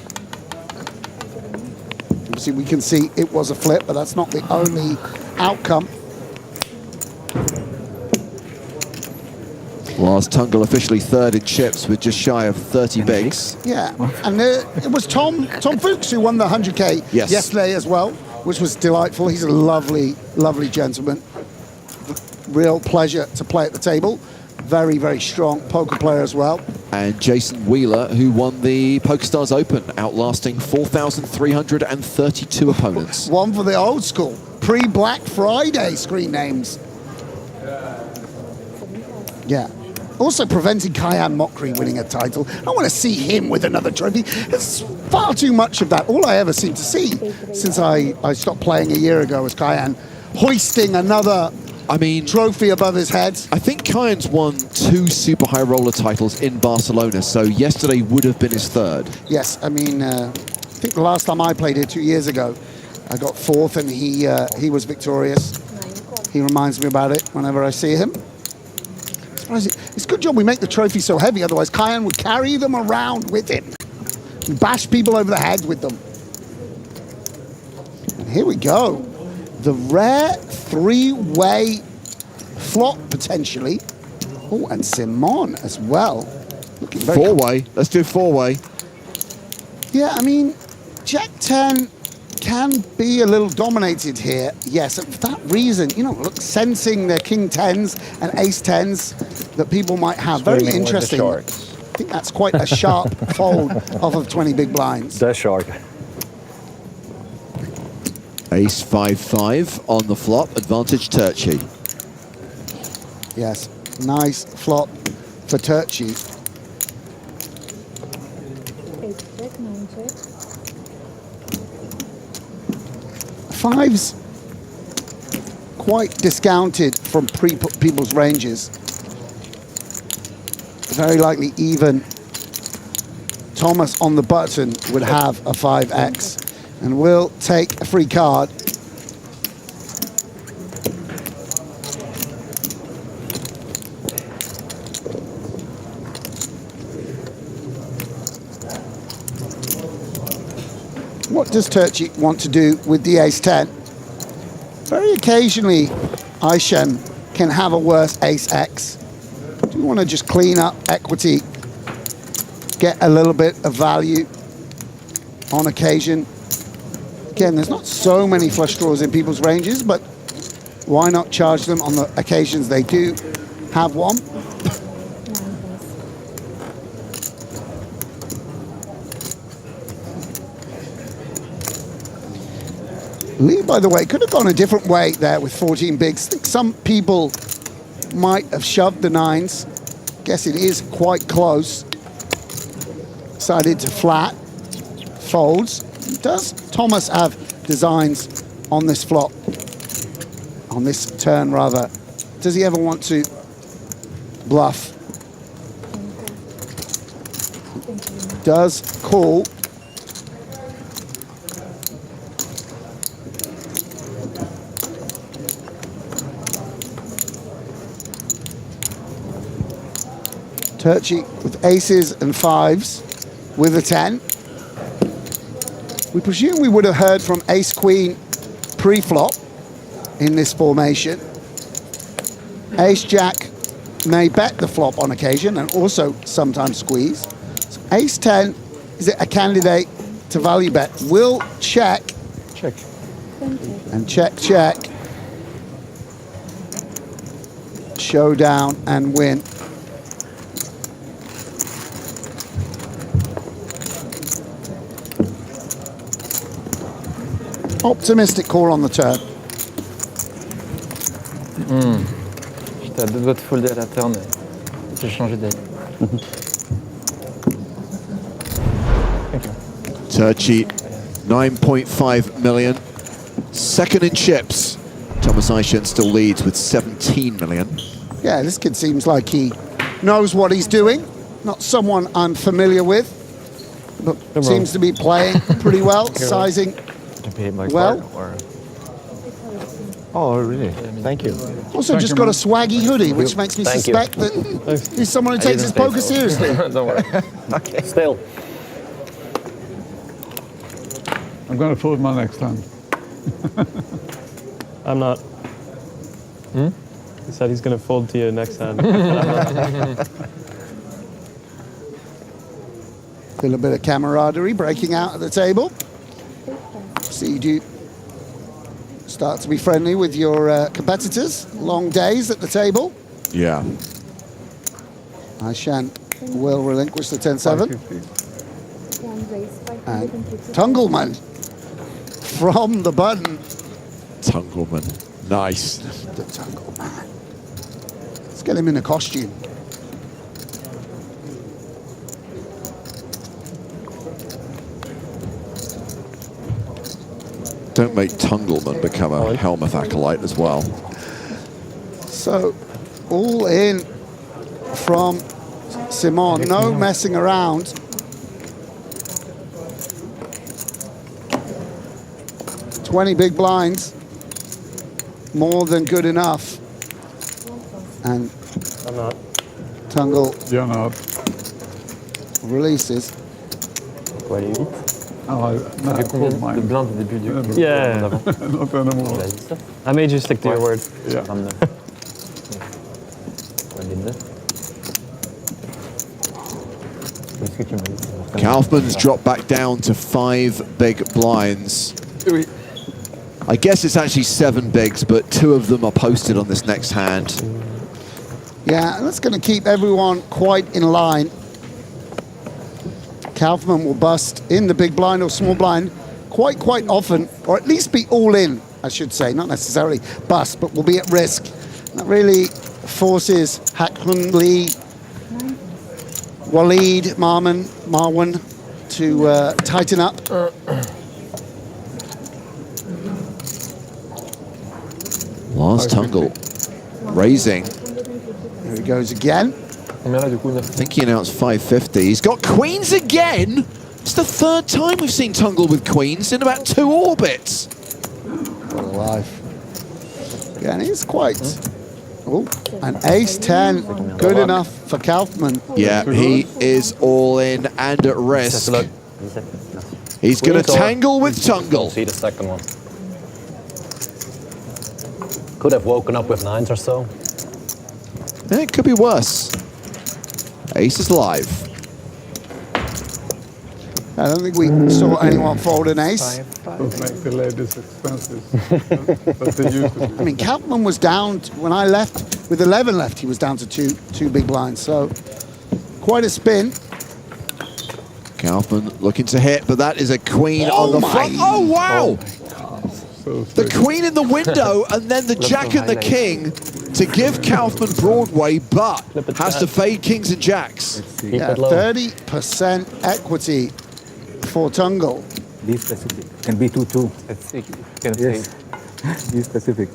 S13: Obviously, we can see it was a flip, but that's not the only outcome.
S14: Whilst Tungle officially third in chips with just shy of 30 bigs.
S13: Yeah, and it was Tom Fuchs who won the 100K yesterday as well, which was delightful. He's a lovely, lovely gentleman. Real pleasure to play at the table. Very, very strong poker player as well.
S14: And Jason Wheeler, who won the PokerStars Open, outlasting 4,332 opponents.
S13: One for the old school, pre-Black Friday screen names. Yeah. Also preventing Kyan Mokri winning a title. I want to see him with another trophy. There's far too much of that. All I ever seem to see since I stopped playing a year ago was Kyan hoisting another trophy above his head.
S14: I think Kyan's won 2 super high roller titles in Barcelona, so yesterday would have been his third.
S13: Yes, I mean, I think the last time I played here 2 years ago, I got 4th and he was victorious. He reminds me about it whenever I see him. It's a good job we make the trophy so heavy, otherwise Kyan would carry them around with him and bash people over the head with them. And here we go. The rare 3-way flop, potentially. Oh, and Simon as well. Looking very
S14: 4-way. Let's do 4-way.
S13: Yeah, I mean, Jack 10 can be a little dominated here. Yes, and for that reason, you know, look, sensing their King 10s and Ace 10s that people might have. Very interesting. I think that's quite a sharp fold off of 20 big blinds.
S21: The shark.
S14: Ace 5-5 on the flop, advantage Turchi.
S13: Yes, nice flop for Turchi. Fives quite discounted from people's ranges. Very likely even Thomas on the button would have a 5x and will take a free card. What does Turchi want to do with the ace 10? Very occasionally, Aishen can have a worse ace x. Do you want to just clean up equity, get a little bit of value on occasion? Again, there's not so many flush draws in people's ranges, but why not charge them on the occasions they do have one? Lee, by the way, could have gone a different way there with 14 bigs. I think some people might have shoved the 9s. Guess it is quite close. Decided to flat. Folds. Does Thomas have designs on this flop? On this turn, rather. Does he ever want to bluff? Does call. Turchi with aces and 5s with a 10. We presume we would have heard from ace-queen pre-flop in this formation. Ace-jack may bet the flop on occasion and also sometimes squeeze. So ace-10, is it a candidate to value bet? Will check.
S21: Check.
S13: And check, check. Showdown and win. Optimistic call on the turn.
S7: J'étais à 2 doigts de folder à la turn et j'ai changé d'avis.
S14: Turchi, 9.5 million. Second in chips. Thomas Eischen still leads with 17 million.
S13: Yeah, this kid seems like he knows what he's doing. Not someone I'm familiar with, but seems to be playing pretty well, sizing well.
S10: Oh, really? Thank you.
S13: Also just got a swaggy hoodie, which makes me suspect that he's someone who takes his poker seriously.
S10: Don't worry. Okay. Still.
S12: I'm going to fold my next time.
S10: I'm not.
S5: He said he's going to fold to you next time.
S13: Feel a bit of camaraderie breaking out at the table. See you start to be friendly with your competitors. Long days at the table.
S14: Yeah.
S13: Aishan will relinquish the 10-7. And Tungleman from the button.
S14: Tungleman. Nice.
S13: The Tungleman. Let's get him in a costume.
S14: Don't make Tungleman become a Helmuth acolyte as well.
S13: So, all in from Simon. No messing around. $20 big blinds. More than good enough. And
S5: I'm not.
S13: Tungle
S12: You're not.
S13: releases.
S10: Quoi, les 8?
S12: De
S10: blindes au début du
S5: Yeah.
S12: Not anymore.
S5: I made you stick to your word.
S12: Yeah.
S14: Kaufman's dropped back down to 5 big blinds. I guess it's actually 7 bigs, but 2 of them are posted on this next hand.
S13: Yeah, and that's going to keep everyone quite in line. Kaufman will bust in the big blind or small blind quite often, or at least be all in, I should say. Not necessarily bust, but will be at risk. That really forces Hakhun Lee, Waleed, Marwan to tighten up.
S14: Lars Tungle raising.
S13: Here he goes again.
S14: I think he announced 550. He's got queens again. It's the 3rd time we've seen Tungle with queens in about 2 orbits.
S13: What a life. Yeah, and he's quite... Oh, an ace-10. Good enough for Kaufman.
S14: Yeah, he is all in and at risk. He's going to tangle with Tungle.
S21: See the second one. Could have woken up with 9s or so.
S14: Yeah, it could be worse. Ace is live.
S13: I don't think we saw anyone fold an ace.
S12: Don't make the ladies expensive. But they used to.
S13: I mean, Kaufman was down, when I left, with 11 left, he was down to two big blinds. So, quite a spin.
S14: Kaufman looking to hit, but that is a queen on the front. Oh, wow! The queen in the window, and then the jack and the king to give Kaufman Broadway, but has to fade kings and jacks.
S13: Yeah, 30% equity for Tungle.
S12: Be specific. Can be 2-2. Yes. Be specific.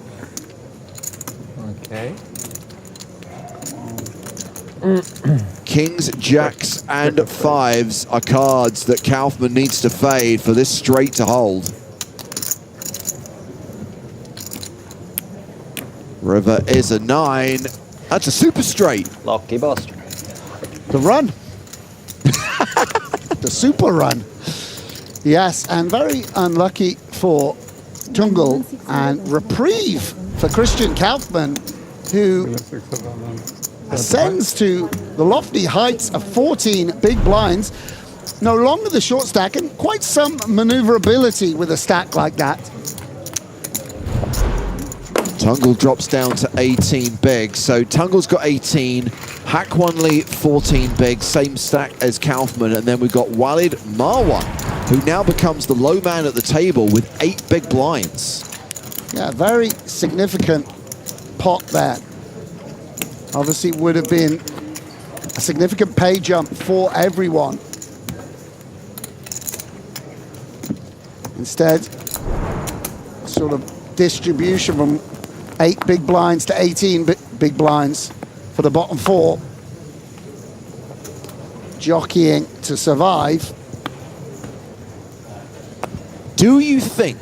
S7: Okay.
S14: Kings, jacks, and 5s are cards that Kaufman needs to fade for this straight to hold. River is a 9. That's a super straight.
S21: Lucky bust.
S13: The run. The super run. Yes, and very unlucky for Tungle, and reprieve for Christian Kaufman, who ascends to the lofty heights of 14 big blinds. No longer the short stack, and quite some maneuverability with a stack like that.
S14: Tungle drops down to 18 big. So Tungle's got 18, Hakwunli 14 big, same stack as Kaufman, and then we've got Walid Marwan, who now becomes the low man at the table with 8 big blinds.
S13: Yeah, very significant pot there. Obviously would have been a significant pay jump for everyone. Instead, sort of distribution from 8 big blinds to 18 big blinds for the bottom 4. Jockeying to survive.
S14: Do you think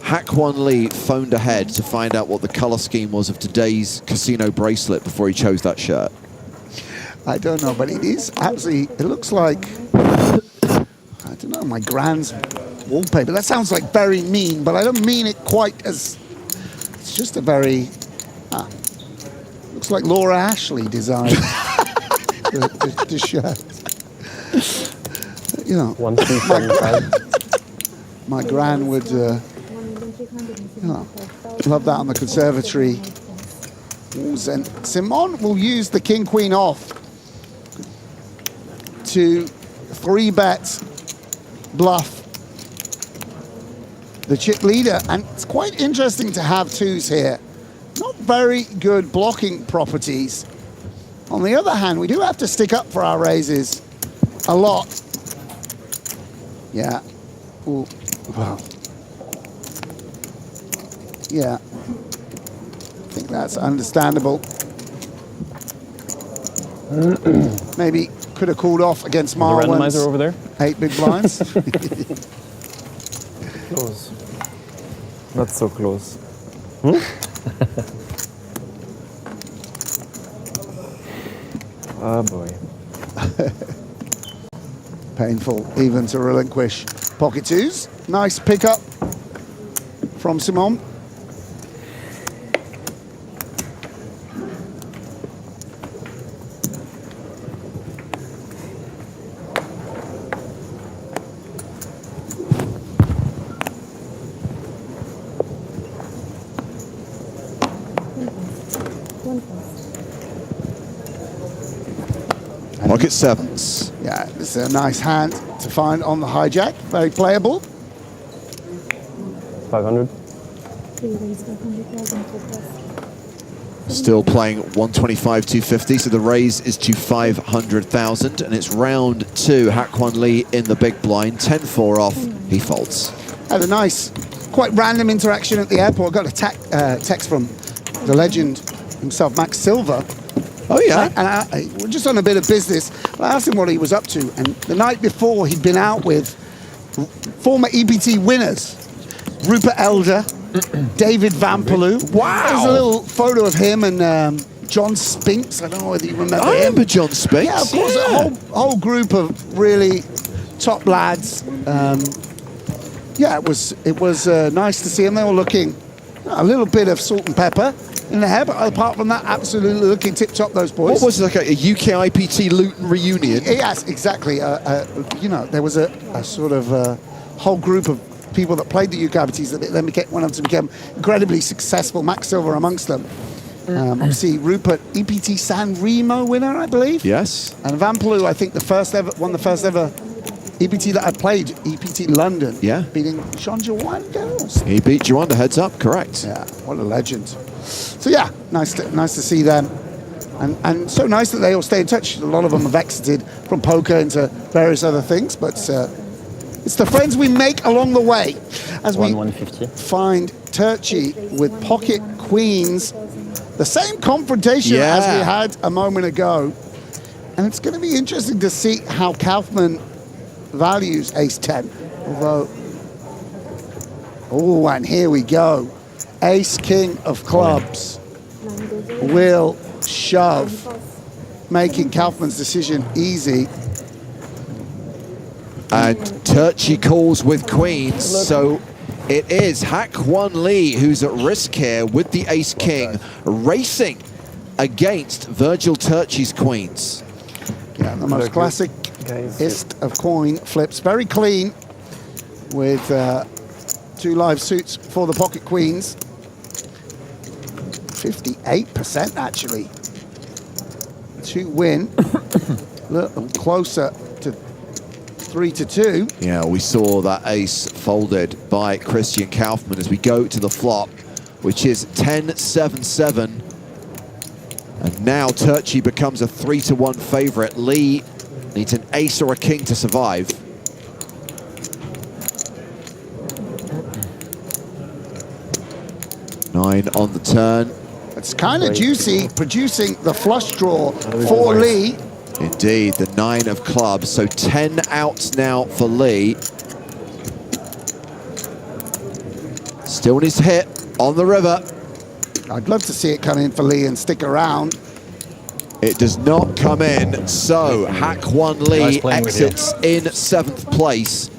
S14: Hak-Wan Lee phoned ahead to find out what the color scheme was of today's casino bracelet before he chose that shirt?
S13: I don't know, but it is actually, it looks like, I don't know, my grand's wallpaper. That sounds like very mean, but I don't mean it quite as, it's just a very, looks like Laura Ashley designed the shirt. You know, my gran would, you know, love that on the conservatory walls. And Simon will use the king-queen off to 3-bet bluff the chip leader. And it's quite interesting to have 2s here. Not very good blocking properties. On the other hand, we do have to stick up for our raises a lot. Yeah. Ooh. Wow. Yeah. I think that's understandable. Maybe could have called off against Marwan's.
S10: The randomizer over there?
S13: 8 big blinds.
S7: Close. Not so close. Oh boy.
S13: Painful even to relinquish pocket 2s. Nice pickup from Simon.
S14: Pocket 7s.
S13: Yeah, this is a nice hand to find on the hijack. Very playable.
S10: 500.
S14: Still playing 125, 250, so the raise is to 500,000, and it's round 2. Hak-Wan Lee in the big blind, 10-4 off, he folds.
S13: Had a nice, quite random interaction at the airport. Got a text from the legend himself, Max Silva.
S14: Oh, yeah.
S13: And we're just on a bit of business. I asked him what he was up to, and the night before he'd been out with former EPT winners, Rupert Elder, David Van Paloo.
S14: Wow.
S13: There's a little photo of him and John Spinks. I don't know whether you remember him.
S14: I remember John Spinks.
S13: Yeah, of course, a whole group of really top lads. Yeah, it was nice to see them. They were looking a little bit of salt and pepper in the hair, but apart from that, absolutely looking tip-top, those boys.
S14: What was it, like a UK IPT Luton reunion?
S13: Yes, exactly. You know, there was a sort of whole group of people that played the UK IPTs that then went on to become incredibly successful, Max Silver amongst them. Obviously, Rupert, EPT San Remo winner, I believe.
S14: Yes.
S13: And Van Paloo, I think the first ever EPT that I played, EPT London.
S14: Yeah.
S13: Beating Sean Jawanda.
S14: He beat Jawanda heads up, correct.
S13: Yeah, what a legend. So yeah, nice to see them. And so nice that they all stay in touch. A lot of them have exited from poker into various other things, but it's the friends we make along the way. As we find Turchi with pocket queens, the same confrontation as we had a moment ago. And it's going to be interesting to see how Kaufman values ace-10. Although, oh, and here we go. Ace-king of clubs will shove, making Kaufman's decision easy.
S14: And Turchi calls with queens, so it is Hak-Wan Lee who's at risk here with the ace-king, racing against Virgil Turchi's queens.
S13: Yeah, the most classic-ist of coin flips. Very clean with 2 live suits for the pocket queens. 58% actually to win. A little closer to 3-2.
S14: Yeah, we saw that ace folded by Christian Kaufmann as we go to the flop, which is 10-7-7. And now Turchi becomes a 3-1 favorite. Lee needs an ace or a king to survive. Nine on the turn.
S13: It's kind of juicy, producing the flush draw for Lee.
S14: Indeed, the 9 of clubs. So 10 outs now for Lee. Still needs to hit on the river.
S13: I'd love to see it come in for Lee and stick around.
S14: It does not come in, so Hack 1 Lee exits in 7th place.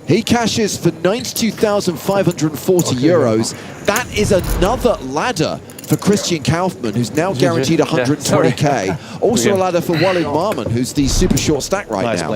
S14: He cashes for 92,540 euros. That is another ladder for Christian Kaufmann, who's now guaranteed 120k. Also a ladder for Walid Marmon, who's the super short stack right now.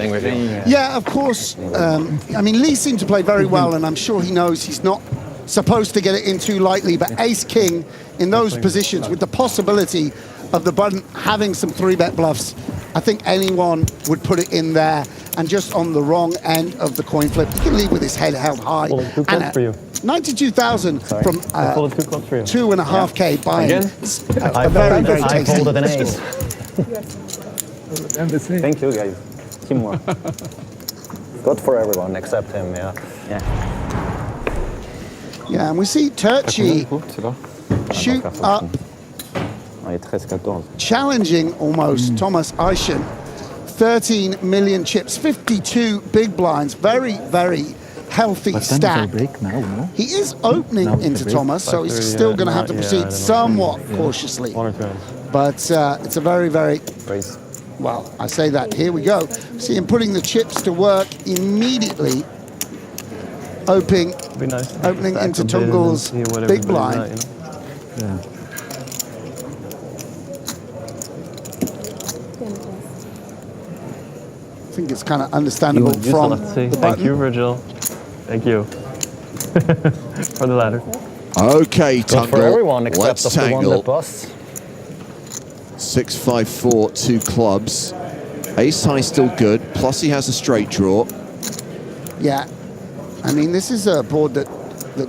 S13: Yeah, of course. I mean, Lee seemed to play very well, and I'm sure he knows he's not supposed to get it in too lightly, but ace-king in those positions with the possibility of the button having some 3-bet bluffs, I think anyone would put it in there, and just on the wrong end of the coin flip, he can leave with his head held high. And
S10: for you.
S13: 92,000 from 2.5k buying.
S10: Again?
S13: A very, very
S21: I
S13: tasty.
S21: folded an ace. Thank you, guys. Teamwork. Good for everyone except him, yeah.
S13: Yeah, and we see Turchi shoot up, challenging almost Thomas Eichen. 13 million chips, 52 big blinds, very, very healthy stack. He is opening into Thomas, so he's still going to have to proceed somewhat cautiously. But it's a very, very, well, I say that, here we go. See him putting the chips to work immediately, opening into Tungle's big blind. I think it's kind of understandable from the button.
S10: Thank you, Virgil. Thank you. For the ladder.
S14: Okay, Tungle,
S21: for everyone except
S14: let's
S21: the one
S14: tangle.
S21: that busts.
S14: 6, 5, 4, 2 clubs. Ace high still good, plus he has a straight draw.
S13: Yeah, I mean, this is a board that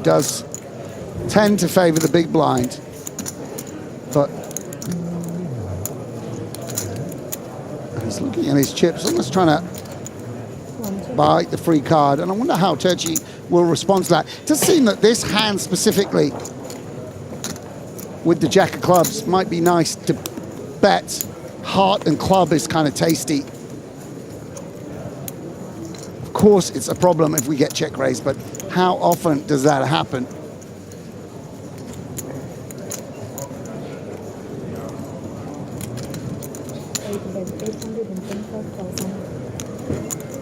S13: does tend to favor the big blind, but he's looking at his chips, almost trying to bite the free card, and I wonder how Turchi will respond to that. It does seem that this hand specifically, with the jack of clubs, might be nice to bet. Heart and club is kind of tasty. Of course, it's a problem if we get check raised, but how often does that happen?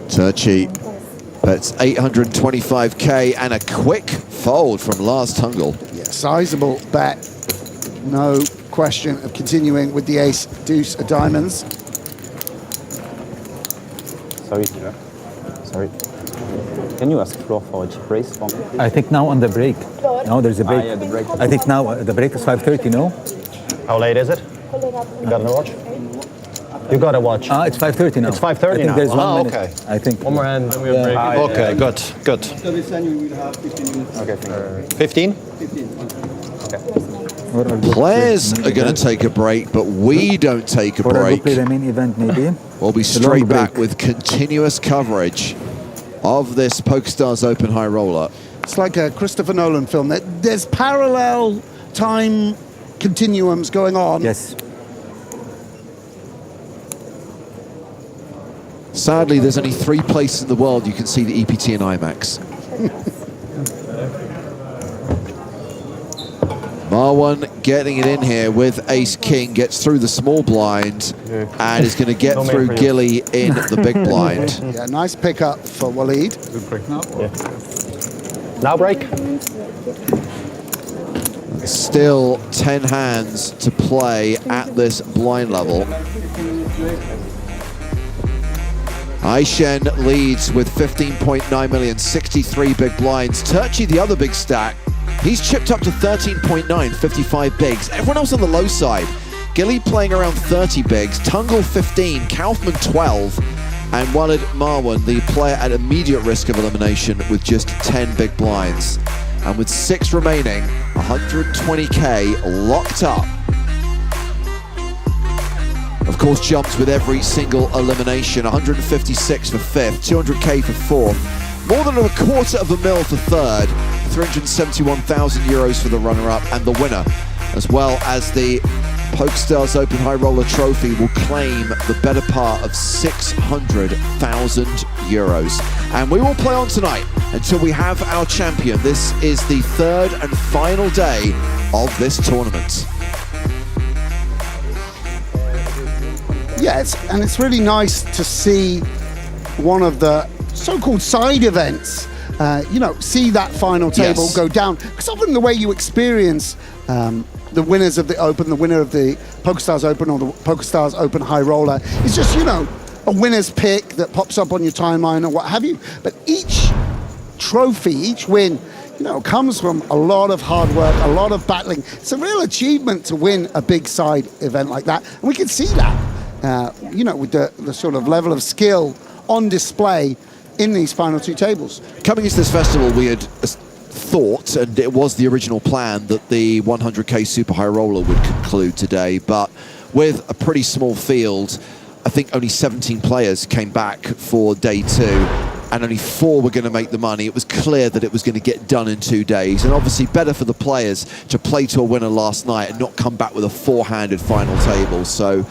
S14: Turchi bets 825k and a quick fold from Lars Tungle.
S13: Yeah, sizable bet. No question of continuing with the ace, deuce of diamonds.
S21: Sorry. Can you ask Flo for a chip raise for me?
S12: I think now on the break. Now there's a break.
S21: Yeah, the break.
S12: I think now the break is 5:30, no?
S21: How late is it? You got to watch? You got to watch.
S12: It's 5:30 now.
S21: It's 5:30
S12: I think
S21: now.
S12: there's 1 minute.
S21: Okay.
S12: I think.
S21: One more hand, then we have break. Okay, good.
S16: So this time you will have 15 minutes.
S21: Okay, 15?
S16: 15.
S21: Okay.
S14: Players are going to take a break, but we don't take a break.
S12: Play the main event maybe.
S14: We'll be straight back with continuous coverage of this PokerStars Open High Roller.
S13: It's like a Christopher Nolan film. There's parallel time continuums going on.
S12: Yes.
S14: Sadly, there's only 3 places in the world you can see the EPT in IMAX. Marwan getting it in here with ace-king, gets through the small blind, and is going to get through Gilly in the big blind.
S13: Yeah, nice pickup for Walid.
S16: Good break now.
S21: Yeah. Now break.
S14: Still 10 hands to play at this blind level. Aishen leads with 15.9 million, 63 big blinds. Turchi, the other big stack, he's chipped up to 13.9, 55 bigs. Everyone else on the low side. Gilly playing around 30 bigs, Tungle 15, Kaufman 12, and Walid Marwan, the player at immediate risk of elimination with just 10 big blinds. And with 6 remaining, 120k locked up. of course, jumps with every single elimination. 156 for 5th, 200k for 4th, more than $250,000 for 3rd, 371,000 euros for the runner-up, and the winner, as well as the PokerStars Open High Roller Trophy, will claim the better part of 600,000 euros. And we will play on tonight until we have our champion. This is the 3rd and final day of this tournament.
S13: Yeah, it's really nice to see one of the so-called side events, see that final table go down. Because often the way you experience the winners of the Open, the winner of the PokerStars Open or the PokerStars Open High Roller, is just, a winner's pick that pops up on your timeline or what have you. But each trophy, each win, comes from a lot of hard work, a lot of battling. It's a real achievement to win a big side event like that. And we can see that, with the sort of level of skill on display in these final 2 tables.
S14: Coming into this festival, we had thought, and it was the original plan, that the 100k Super High Roller would conclude today, but with a pretty small field, I think only 17 players came back for day 2, and only 4 were going to make the money. It was clear that it was going to get done in 2 days, and obviously better for the players to play to a winner last night and not come back with a 4-handed final table. So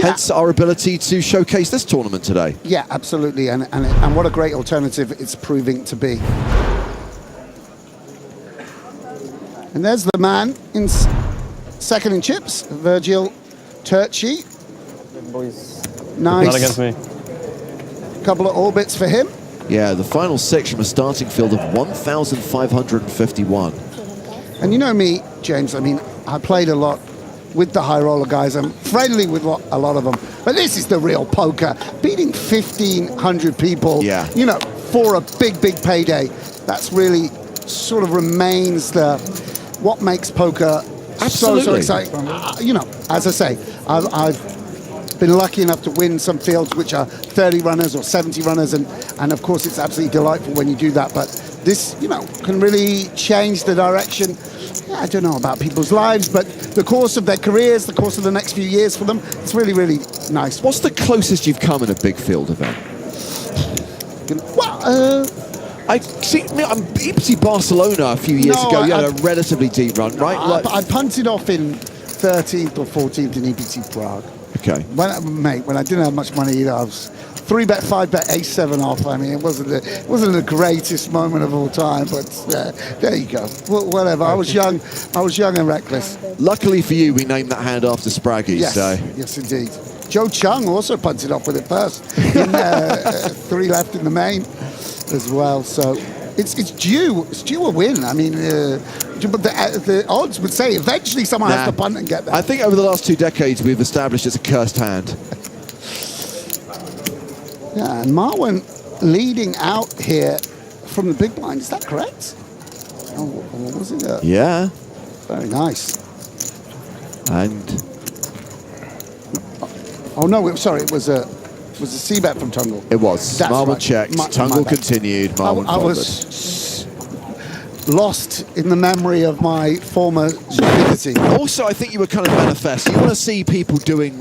S14: hence our ability to showcase this tournament today.
S13: Yeah, absolutely, and what a great alternative it's proving to be. And there's the man in second in chips, Virgil Turchi. Nice.
S10: Not against me.
S13: Couple of orbits for him.
S14: Yeah, the final 6 from a starting field of 1,551.
S13: And you know me, James, I played a lot with the high roller guys. I'm friendly with a lot of them. But this is the real poker. Beating 1,500 people, for a big, big payday. That's really sort of remains what makes poker so exciting. As I say, I've been lucky enough to win some fields which are 30 runners or 70 runners, and of course it's absolutely delightful when you do that, but this, can really change the direction. I don't know about people's lives, but the course of their careers, the course of the next few years for them, it's really, really nice.
S14: What's the closest you've come in a big field event?
S13: Well,
S14: EPT Barcelona a few years ago, you had a relatively deep run, right?
S13: I punted off in 13th or 14th in EPT Prague.
S14: Okay.
S13: When I didn't have much money either, I was 3-bet, 5-bet, ace-7 off. It wasn't the greatest moment of all time, but there you go. Whatever. I was young and reckless.
S14: Luckily for you, we named that hand after Spraggy.
S13: Yes, yes, indeed. Joe Chung also punted off with it first. 3 left in the main as well. So it's due a win. But the odds would say eventually someone has to punt and get that.
S14: I think over the last 2 decades we've established it's a cursed hand.
S13: Yeah, and Marwan leading out here from the big blind. Is that correct? Or was it?
S14: Yeah.
S13: Very nice.
S14: And
S13: oh no, sorry, it was a c-bet from Tungle.
S14: It was. Marwan checked. Tungle continued. Marwan
S13: I was lost in the memory of my former stupidity.
S14: Also, I think you were kind of manifest. You want to see people doing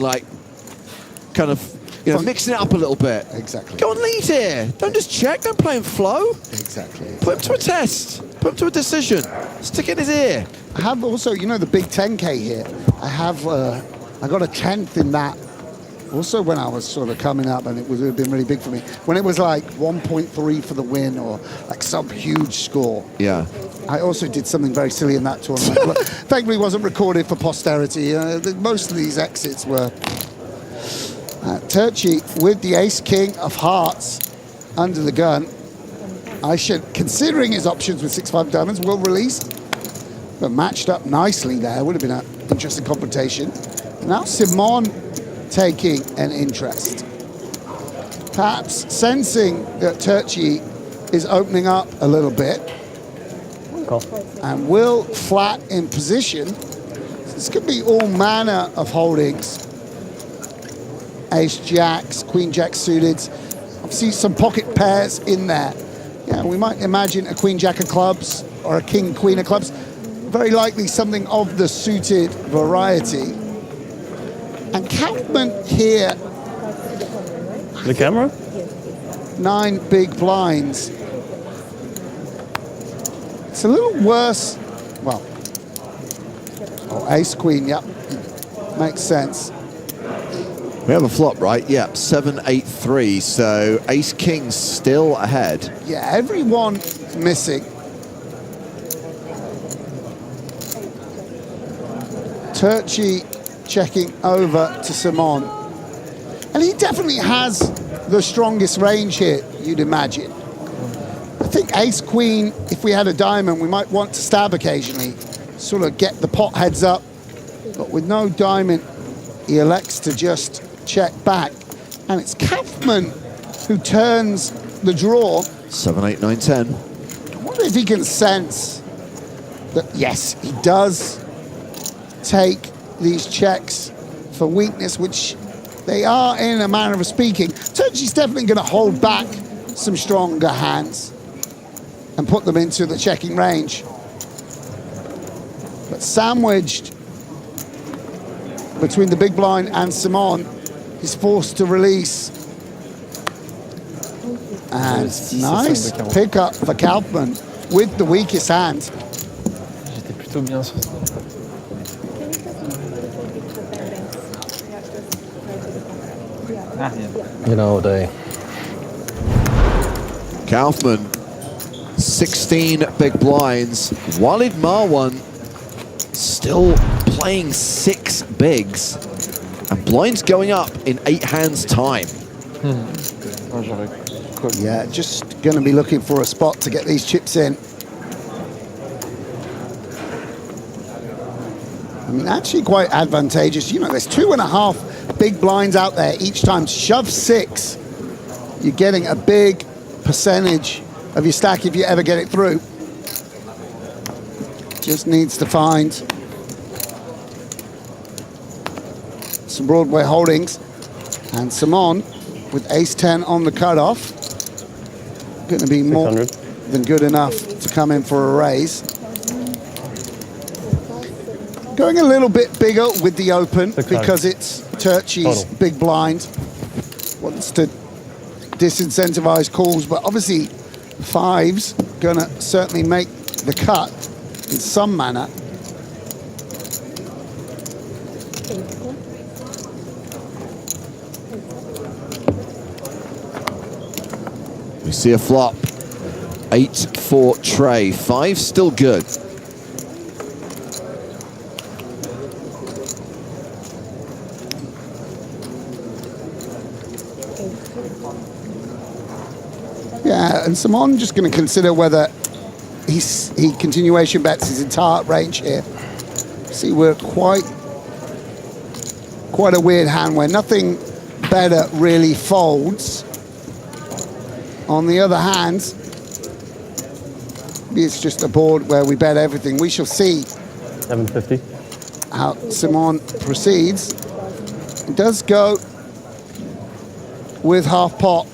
S14: mixing it up a little bit.
S13: Exactly.
S14: Go on, lead here. Don't just check. Don't play him flow.
S13: Exactly.
S14: Put him to a test. Put him to a decision. Stick it in his ear.
S13: I have also, the big 10K here. I got a 10th in that. Also, when I was sort of coming up, and it would have been really big for me, when it was like 1.3 for the win or like some huge score.
S14: Yeah.
S13: I also did something very silly in that tournament. Thankfully, it wasn't recorded for posterity. Most of these exits were. Turchi with the ace-king of hearts under the gun. Considering his options with 6-5 diamonds, will release. But matched up nicely there. Would have been an interesting confrontation. Now Simon taking an interest. Perhaps sensing that Turchi is opening up a little bit. And Will flat in position. This could be all manner of holdings. Ace jacks, queen jack suited. Obviously some pocket pairs in there. Yeah, we might imagine a queen jack of clubs or a king queen of clubs. Very likely something of the suited variety. And Kaufman here,
S10: The camera?
S13: 9 big blinds. It's a little worse. Well, ace queen, yep, makes sense.
S14: We have a flop, right? Yep, 7-8-3. So ace king's still ahead.
S13: Yeah, everyone missing. Turchi checking over to Simon. And he definitely has the strongest range here, you'd imagine. I think ace queen, if we had a diamond, we might want to stab occasionally, sort of get the pot heads up. But with no diamond, he elects to just check back. And it's Kaufman who turns the draw.
S14: 7, 8, 9, 10.
S13: I wonder if he can sense that, yes, he does take these checks for weakness, which they are in a manner of speaking. Turchi's definitely going to hold back some stronger hands and put them into the checking range. But sandwiched between the big blind and Simon, he's forced to release. And nice pickup for Kaufman with the weakest hand.
S7: J'étais plutôt bien sur ça.
S10: You know, they.
S14: Kaufman, 16 big blinds. Walid Marwan still playing 6 bigs. And blinds going up in 8 hands time.
S13: Yeah, just going to be looking for a spot to get these chips in. I mean, actually quite advantageous. You know, there's 2.5 big blinds out there each time. Shove 6. You're getting a big percentage of your stack if you ever get it through. Just needs to find some Broadway holdings. And Simon with ace-10 on the cutoff. Going to be more than good enough to come in for a raise. Going a little bit bigger with the open because it's Turchi's big blind. Wants to disincentivize calls, but obviously 5's going to certainly make the cut in some manner.
S14: We see a flop. 8-4 tray. 5 still good.
S13: Yeah, and Simon just going to consider whether he continuation bets his entire range here. See, we're quite a weird hand where nothing better really folds. On the other hand, it's just a board where we bet everything. We shall see
S10: 750
S13: how Simon proceeds. It does go with half pot.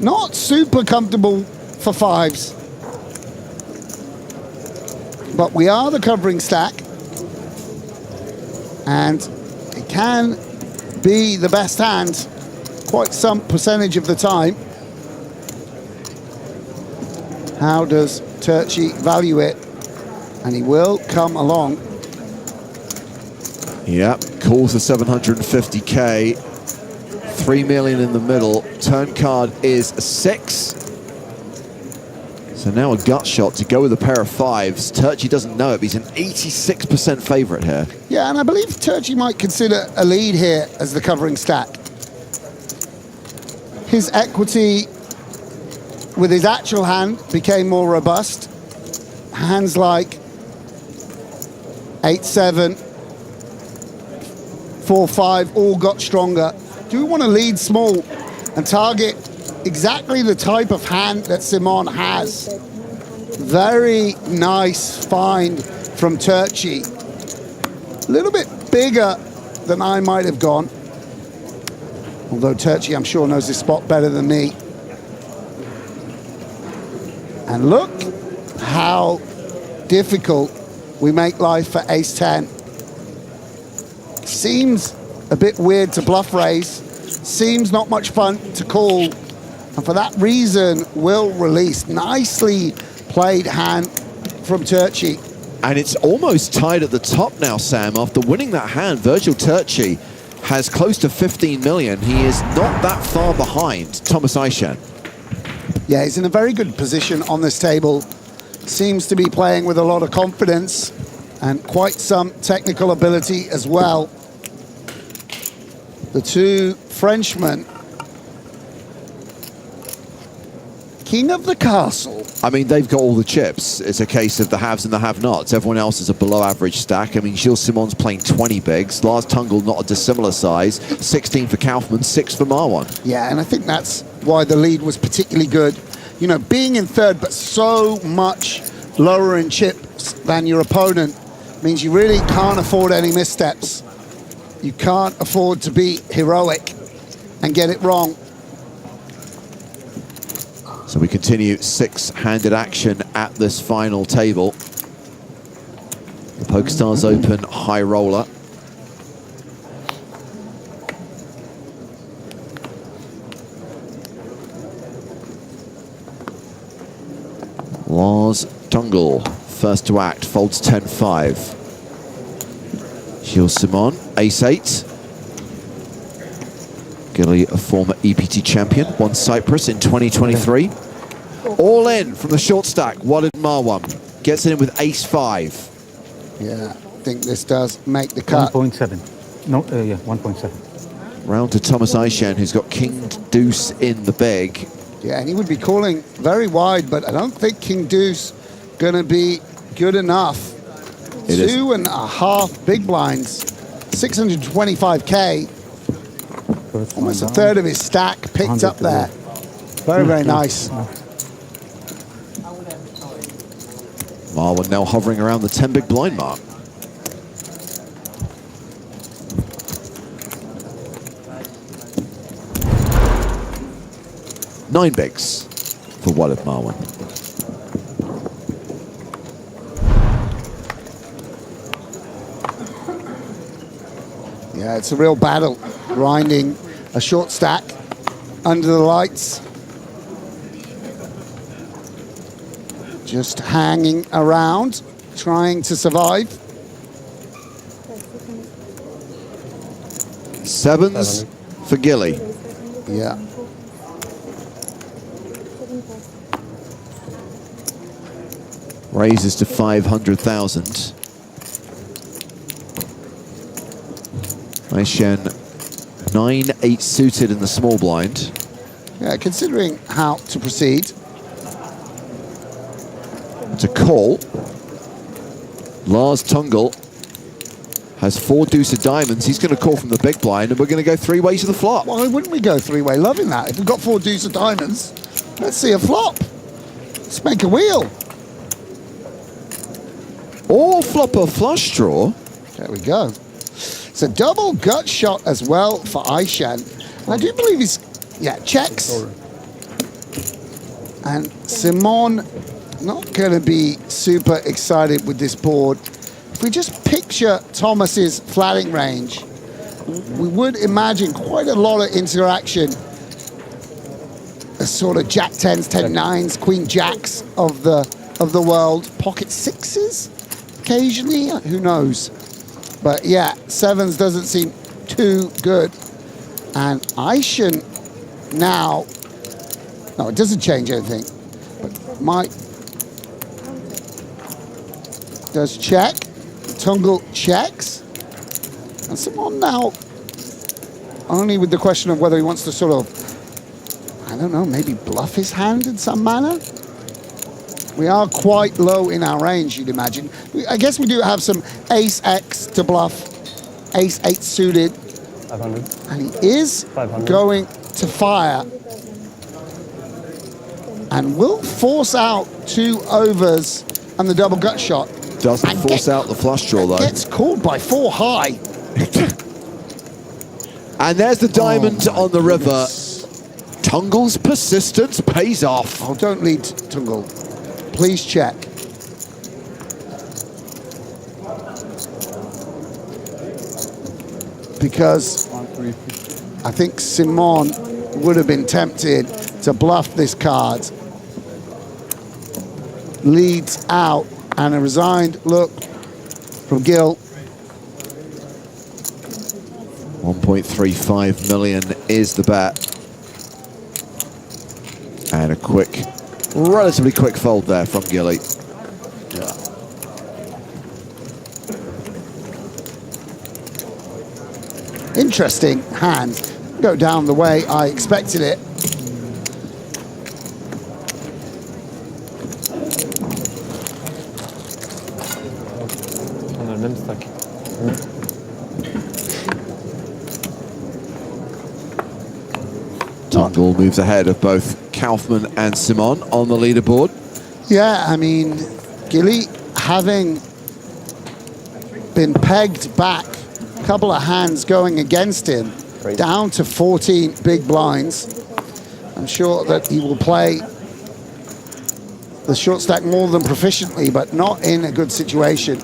S13: Not super comfortable for 5's. But we are the covering stack. And it can be the best hand quite some percentage of the time. How does Turchi value it? And he will come along.
S14: Yep, calls the 750K. 3 million in the middle. Turn card is 6. So now a gut shot to go with a pair of 5s. Turchi doesn't know it, but he's an 86% favorite here.
S13: Yeah, and I believe Turchi might consider a lead here as the covering stack. His equity with his actual hand became more robust. Hands like 8-7, 4-5 all got stronger. Do we want to lead small and target exactly the type of hand that Simon has? Very nice find from Turchi. A little bit bigger than I might have gone. Although Turchi, I'm sure, knows this spot better than me. And look how difficult we make life for ace-10. Seems a bit weird to bluff raise. Seems not much fun to call. And for that reason, will release. Nicely played hand from Turchi.
S14: And it's almost tied at the top now, Sam. After winning that hand, Virgil Turchi has close to 15 million. He is not that far behind Thomas Aishan.
S13: Yeah, he's in a very good position on this table. Seems to be playing with a lot of confidence and quite some technical ability as well. The two Frenchmen, king of the castle.
S14: I mean, they've got all the chips. It's a case of the haves and the have-nots. Everyone else is a below-average stack. I mean, Gilles Simon's playing 20 bigs. Lars Tungle, not a dissimilar size. 16 for Kaufman, 6 for Marwan.
S13: Yeah, and I think that's why the lead was particularly good. You know, being in third, but so much lower in chips than your opponent means you really can't afford any missteps. You can't afford to be heroic and get it wrong.
S14: So we continue six-handed action at this final table. The PokerStars Open High Roller. Lars Tungle, first to act, folds 10-5. Gilles Simon, ace-8. Gilly, a former EPT champion, won Cyprus in 2023. All in from the short stack. Walid Marwan gets it in with ace-5.
S13: Yeah, I think this does make the cut.
S12: 1.7. No, yeah, 1.7.
S14: Round to Thomas Aishan, who's got king deuce in the big.
S13: Yeah, and he would be calling very wide, but I don't think king deuce gonna be good enough. 2.5 big blinds, 625K. Almost a third of his stack picked up there. Very, very nice.
S14: Marwan now hovering around the 10 big blind mark. Nine bigs for Walid Marwan.
S13: Yeah, it's a real battle, grinding a short stack under the lights. Just hanging around, trying to survive.
S14: Sevens for Gilly.
S13: Yeah.
S14: Raises to 500,000. Aishan 9-8 suited in the small blind.
S13: Yeah, considering how to proceed.
S14: To call. Lars Tungle has 4 deuce of diamonds. He's going to call from the big blind, and we're going to go 3 ways to the flop.
S13: Why wouldn't we go 3-way? Loving that. If we've got 4 deuce of diamonds, let's see a flop. Let's make a wheel.
S14: Or flop a flush draw.
S13: There we go. It's a double gut shot as well for Aishan. I do believe he's, yeah, checks. And Simon not going to be super excited with this board. If we just picture Thomas's flatting range, we would imagine quite a lot of interaction. A sort of jack 10s, 10 9s, queen jacks of the world. Pocket 6s occasionally, who knows. But yeah, 7s doesn't seem too good. And Aishan now, no, it doesn't change anything. But might, does check. Tungle checks. And Simon now, only with the question of whether he wants to sort of, I don't know, maybe bluff his hand in some manner. We are quite low in our range, you'd imagine. I guess we do have some ace-X to bluff, ace-8 suited.
S10: 500.
S13: And he is
S10: 500.
S13: going to fire. And will force out 2 overs and the double gut shot.
S14: Doesn't force out the flush draw, though.
S13: Gets called by 4 high.
S14: And there's the diamond on the river. Tungle's persistence pays off.
S13: Oh, don't lead Tungle. Please check. because I think Simon would have been tempted to bluff this card. Leads out, and a resigned look from Gil.
S14: 1.35 million is the bet. And a quick, relatively quick fold there from Gilly.
S13: Yeah. Interesting hand. Go down the way I expected it.
S7: On a le même stack.
S14: Tungle moves ahead of both Kaufman and Simon on the leaderboard.
S13: Yeah, I mean, Gilly having been pegged back, a couple of hands going against him, down to 14 big blinds. I'm sure that he will play the short stack more than proficiently, but not in a good situation.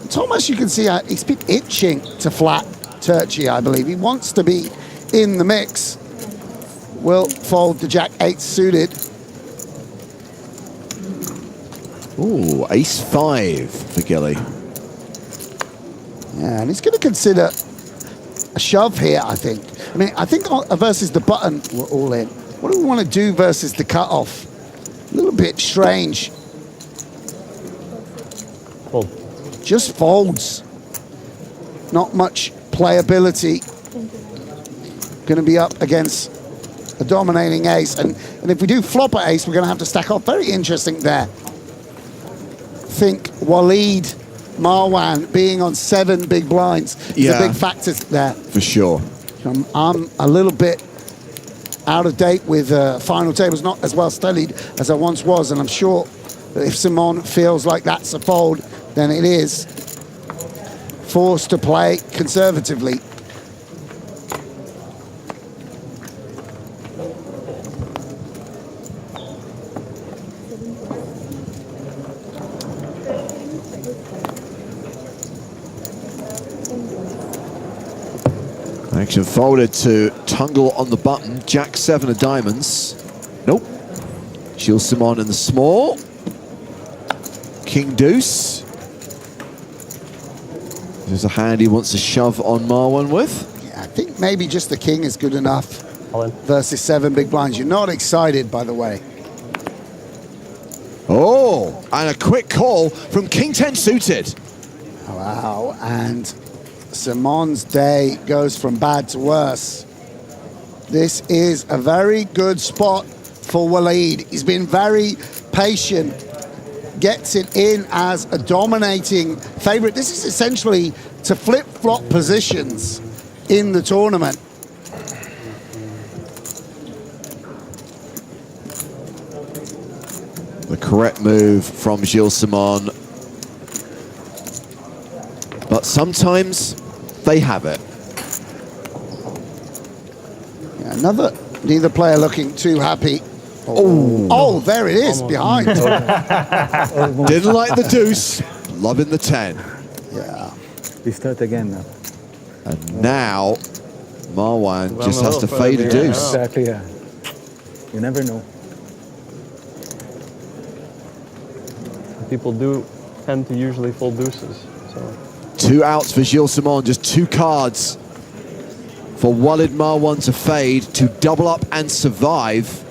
S13: Thomas, you can see he's been itching to flat Turchi, I believe. He wants to be in the mix. Will fold the Jack-8 suited.
S14: Ooh, ace-5 for Gilly.
S13: Yeah, and he's going to consider a shove here, I think. I mean, I think versus the button, we're all in. What do we want to do versus the cutoff? A little bit strange.
S10: Fold.
S13: Just folds. Not much playability. Going to be up against a dominating ace. And if we do flop at ace, we're going to have to stack off. Very interesting there. Think Waleed Marwan being on 7 big blinds is a big factor there.
S14: For sure.
S13: I'm a little bit out of date with final tables, not as well studied as I once was, and I'm sure that if Simon feels like that's a fold, then it is. Forced to play conservatively.
S14: Action folded to Tungle on the button. Jack-7 of diamonds. Nope. Gilles Simon in the small. King Deuce. There's a hand he wants to shove on Marwan with.
S13: Yeah, I think maybe just the king is good enough versus 7 big blinds. You're not excited, by the way.
S14: Oh, and a quick call from King-10 suited.
S13: Wow, and Simon's day goes from bad to worse. This is a very good spot for Waleed. He's been very patient, gets it in as a dominating favorite. This is essentially to flip-flop positions in the tournament.
S14: The correct move from Gilles Simon. But sometimes they have it.
S13: Yeah, neither player looking too happy. Oh, there it is, behind.
S14: Didn't like the deuce, loving the 10.
S13: Yeah.
S12: We start again now.
S14: And now, Marwan just has to fade a deuce.
S12: Exactly, yeah. You never know.
S5: People do tend to usually fold deuces, so.
S14: 2 outs for Gilles Simon, just 2 cards for Walid Marwan to fade, to double up and survive.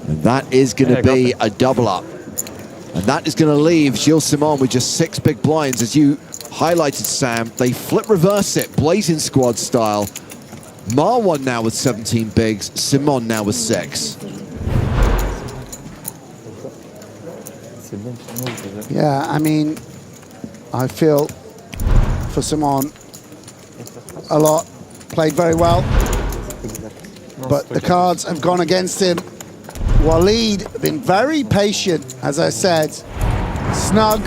S14: And that is going to be a double up. And that is going to leave Gilles Simon with just 6 big blinds. As you highlighted, Sam, they flip reverse it, Blazing Squad style. Marwan now with 17 bigs, Simon now with 6.
S13: Yeah, I mean, I feel for Simon a lot. Played very well, but the cards have gone against him. Waleed been very patient, as I said, snug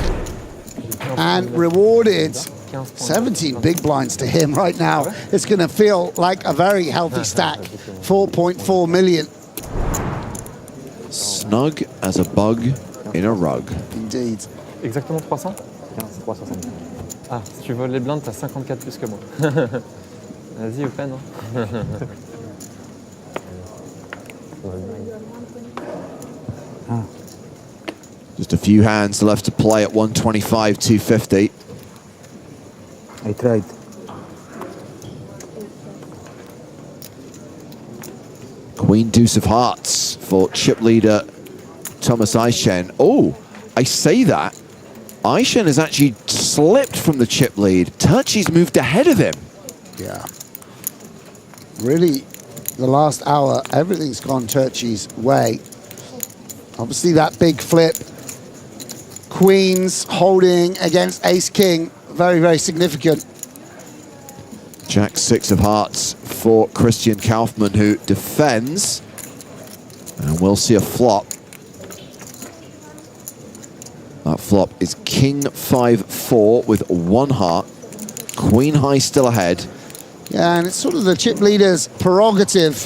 S13: and rewarded. 17 big blinds to him right now. It's going to feel like a very healthy stack. 4.4 million.
S14: Snug as a bug in a rug.
S13: Indeed.
S7: Exactement 300 15, 3,75. Ah, si tu voles les blindes, t'as 54 plus que moi. Vas-y, open. Hein.
S14: Just a few hands left to play at 125, 250.
S12: I tried.
S14: Queen Deuce of Hearts for chip leader Thomas Eichen. Oh, I say that. Eichen has actually slipped from the chip lead. Turchi's moved ahead of him.
S13: Yeah. Really, the last hour, everything's gone Turchi's way. Obviously, that big flip. Queens holding against Ace-King. Very, very significant.
S14: Jack 6 of Hearts for Christian Kaufmann, who defends. And we'll see a flop. That flop is King 5-4 with 1 heart. Queen high still ahead.
S13: Yeah, and it's sort of the chip leader's prerogative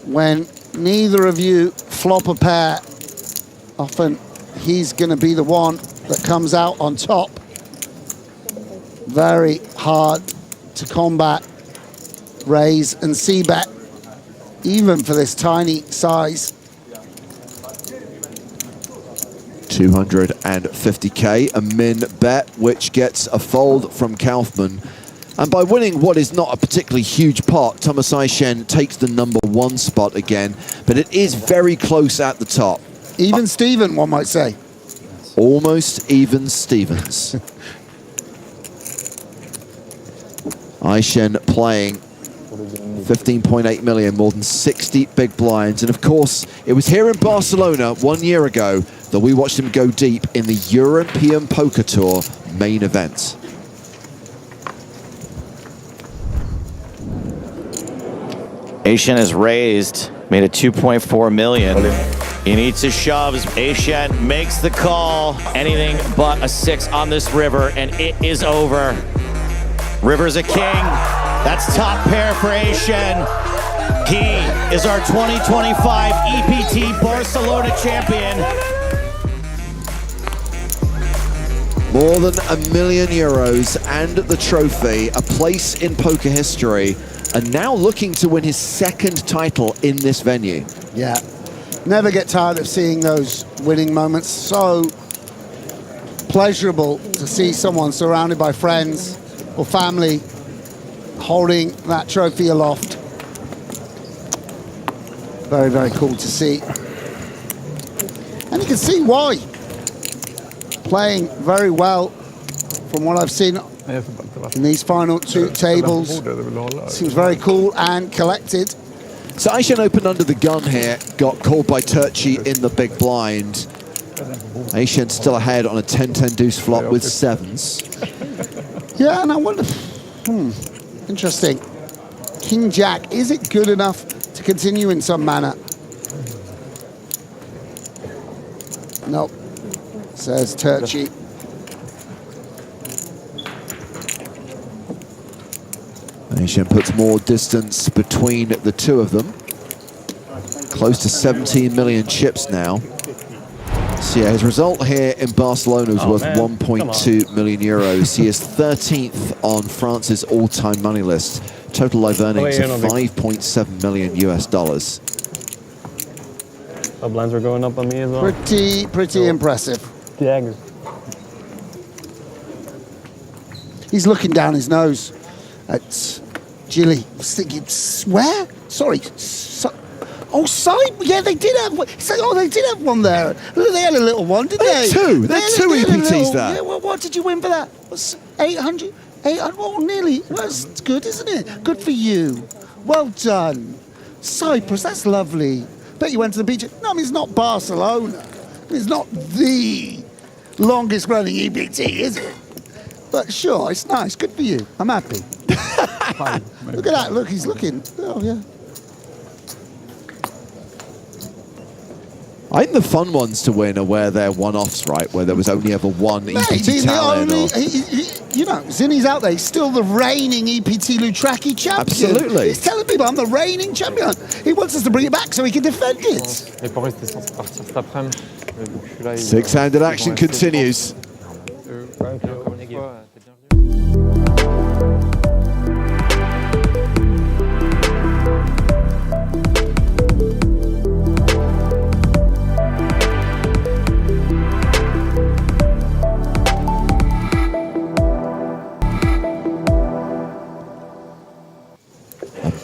S13: when neither of you flop a pair. Often he's going to be the one that comes out on top. Very hard to combat raise and c-bet, even for this tiny size.
S14: 250k, a min bet, which gets a fold from Kaufmann. And by winning what is not a particularly huge pot, Thomas Eichen takes the #1 spot again, but it is very close at the top.
S13: Even Steven, one might say.
S14: Almost even Stevens. Eichen playing 15.8 million, more than 60 big blinds. And of course, it was here in Barcelona 1 year ago that we watched him go deep in the European Poker Tour main event.
S3: Aishen has raised, made it 2.4 million. He needs his shoves. Aishen makes the call. Anything but a 6 on this river, and it is over. River's a king. That's top pair for Aishen. He is our 2025 EPT Barcelona champion.
S14: More than €1 million and the trophy, a place in poker history, and now looking to win his 2nd title in this venue.
S13: Yeah, never get tired of seeing those winning moments. So pleasurable to see someone surrounded by friends or family holding that trophy aloft. Very, very cool to see. And you can see why. Playing very well from what I've seen in these final 2 tables. Seems very cool and collected.
S14: So Aishen opened under the gun here, got called by Turchi in the big blind. Aishen still ahead on a 10-10 deuce flop with 7s.
S13: Yeah, and I wonder, interesting. King Jack, is it good enough to continue in some manner? Nope, says Turchi.
S14: Aishen puts more distance between the two of them. Close to 17 million chips now. So yeah, his result here in Barcelona was worth 1.2 million euros. He is 13th on France's all-time money list. Total live earnings of $5.7 million US.
S10: The blinds were going up on me as well.
S13: Pretty impressive.
S10: Yeah.
S13: He's looking down his nose at Gilly. I was thinking, where? Sorry. Side? Yeah, they did have one. They did have one there. They had a little one, didn't they?
S14: They had two EPTs there.
S13: Yeah, well, what did you win for that? 800? 800? Well, nearly. Well, that's good, isn't it? Good for you. Well done. Cyprus, that's lovely. Bet you went to the beach. No, I mean, it's not Barcelona. I mean, it's not the longest running EPT, is it? But sure, it's nice. Good for you. I'm happy. Look at that. Look, he's looking. Oh, yeah.
S14: I think the fun ones to win are where they're one-offs, right? Where there was only ever one EPT talent.
S13: You know, Zinni's out there. He's still the reigning EPT Lutraki champion.
S14: Absolutely.
S13: He's telling people, I'm the reigning champion. He wants us to bring it back so he can defend it.
S14: 6-handed action continues.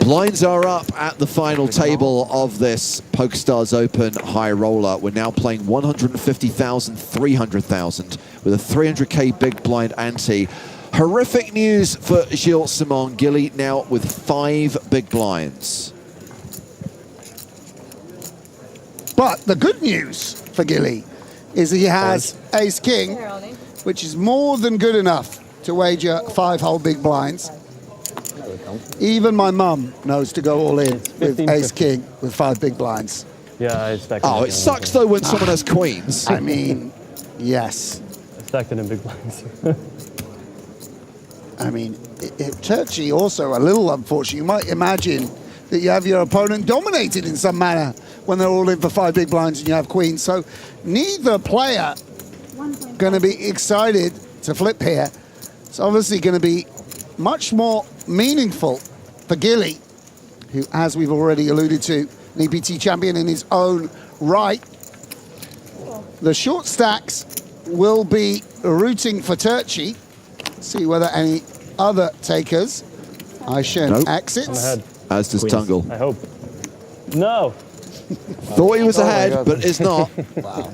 S14: Blinds are up at the final table of this PokerStars Open High Roller. We're now playing 150,000, 300,000 with a 300k big blind ante. Horrific news for Gilles Simon. Gilly now with 5 big blinds.
S13: But the good news for Gilly is he has ace-king, which is more than good enough to wager 5-hole big blinds. Even my mum knows to go all in with ace-king with 5 big blinds.
S10: Yeah, I stacked
S14: Oh, it sucks though when someone has queens.
S13: I mean, yes.
S10: I stacked it in big blinds.
S13: I mean, Turkey also a little unfortunate. You might imagine that you have your opponent dominated in some manner when they're all in for 5 big blinds and you have queens. So neither player going to be excited to flip here. It's obviously going to be much more meaningful for Gilly, who, as we've already alluded to, an EPT champion in his own right. The short stacks will be rooting for Turkey. See whether any other takers. Aishen exits.
S14: As does Tungle.
S10: I hope. No.
S14: Thought he was ahead, but is not.
S13: Wow.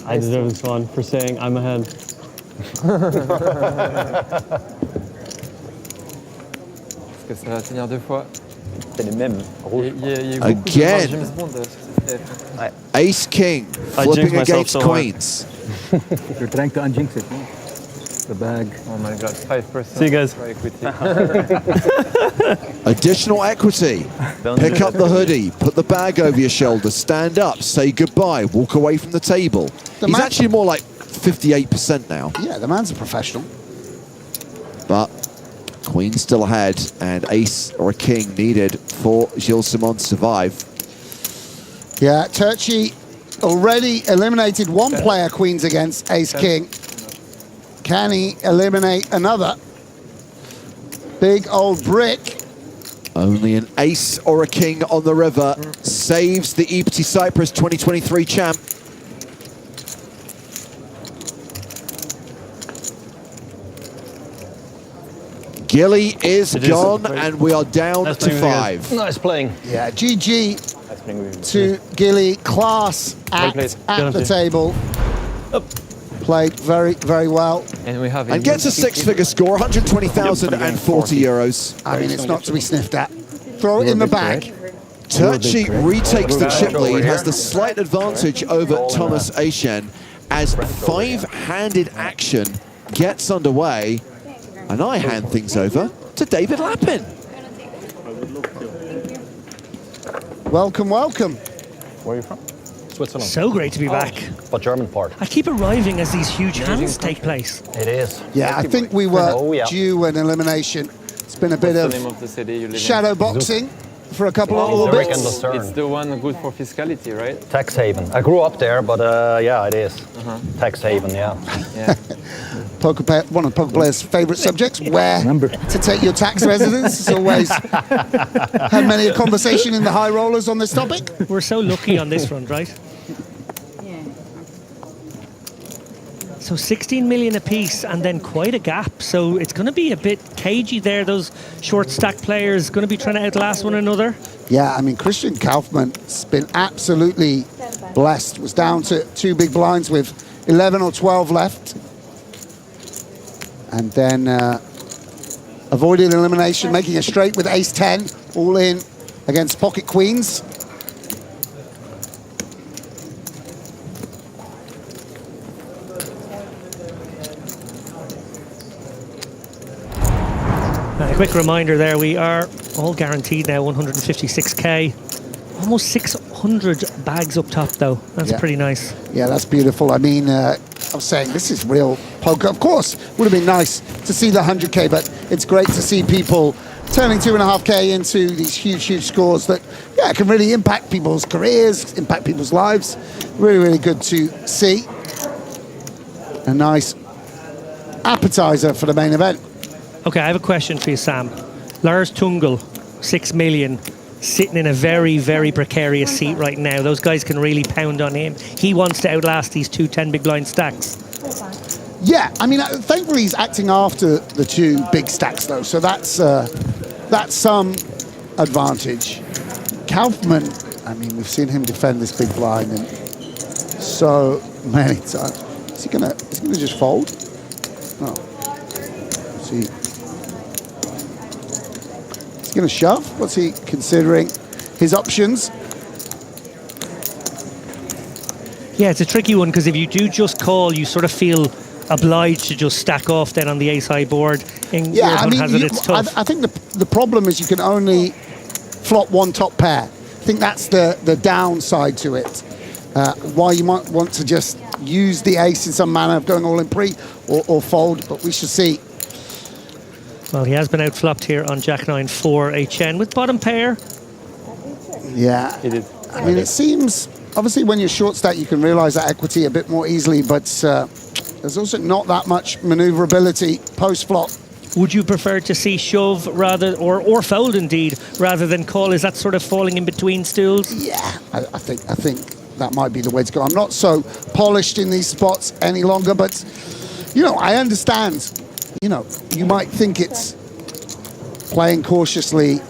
S10: I deserve this one for saying I'm ahead.
S7: Est-ce que ça va tenir 2 fois?
S21: C'est les mêmes.
S14: Again. Ace King flipping against queens.
S12: You're trying to unjinx it. The bag.
S7: Oh my god, 5%.
S10: See you guys.
S14: Additional equity. Pick up the hoodie, put the bag over your shoulder, stand up, say goodbye, walk away from the table. He's actually more like 58% now.
S13: Yeah, the man's a professional.
S14: But queen still ahead, and ace or a king needed for Gilles Simon to survive.
S13: Yeah, Turkey already eliminated one player queens against ace-king. Can he eliminate another? Big old brick.
S14: Only an ace or a king on the river saves the EPT Cyprus 2023 champ. Gilly is gone, and we are down to 5.
S21: Nice playing.
S13: Yeah, GG to Gilly. Class act at the table. Played very, very well.
S14: And gets a 6-figure score, 120,040 euros.
S13: I mean, it's not to be sniffed at. Throw it in the bag.
S14: Turkey retakes the chip lead, has the slight advantage over Thomas Aishen as 5-handed action gets underway. And I hand things over to David Lappin.
S13: Welcome, welcome.
S21: Where are you from? Switzerland.
S19: So great to be back.
S21: What German part?
S19: I keep arriving as these huge hands take place.
S21: It is.
S13: Yeah, I think we were due an elimination. It's been a bit of shadow boxing for a couple of orbits.
S7: It's the one good for fiscality, right?
S21: Tax haven. I grew up there, but yeah, it is. Tax haven, yeah.
S13: One of poker players' favourite subjects, where to take your tax residence. It's always had many a conversation in the high rollers on this topic.
S19: We're so lucky on this front, right? So 16 million apiece and then quite a gap. So it's going to be a bit cagey there. Those short stack players going to be trying to outlast one another.
S13: Yeah, I mean, Christian Kaufmann's been absolutely blessed. Was down to 2 big blinds with 11 or 12 left. And then avoided elimination, making a straight with ace-10, all in against pocket queens.
S19: A quick reminder there, we are all guaranteed now 156k. Almost 600 bags up top though. That's pretty nice.
S13: Yeah, that's beautiful. I mean, I was saying this is real poker. Of course, would have been nice to see the 100k, but it's great to see people turning 2.5k into these huge, huge scores that, yeah, can really impact people's careers, impact people's lives. Really, really good to see. a nice appetizer for the main event.
S19: Okay, I have a question for you, Sam. Lars Tungel, 6 million, sitting in a very, very precarious seat right now. Those guys can really pound on him. He wants to outlast these 2 10 big blind stacks.
S13: Yeah, I mean, thankfully he's acting after the 2 big stacks though, so that's some advantage. Kaufman, I mean, we've seen him defend this big blind and so many times. Is he gonna just fold? Oh, let's see. Is he gonna shove? What's he considering? His options.
S19: Yeah, it's a tricky one because if you do just call, you sort of feel obliged to just stack off then on the ace-high board.
S13: Yeah, I mean,
S19: it's tough.
S13: I think the problem is you can only flop 1 top pair. I think that's the downside to it. Why you might want to just use the ace in some manner of going all in pre or fold, but we shall see.
S19: Well, he has been outflopped here on Jack 9-4 HN with bottom pair.
S13: Yeah, I mean, it seems obviously when you're short stack you can realize that equity a bit more easily, but there's also not that much maneuverability post flop.
S19: Would you prefer to see shove rather, or fold indeed, rather than call? Is that sort of falling in between stools?
S13: Yeah, I think that might be the way to go. I'm not so polished in these spots any longer, but you know, I understand. You know, you might think it's playing cautiously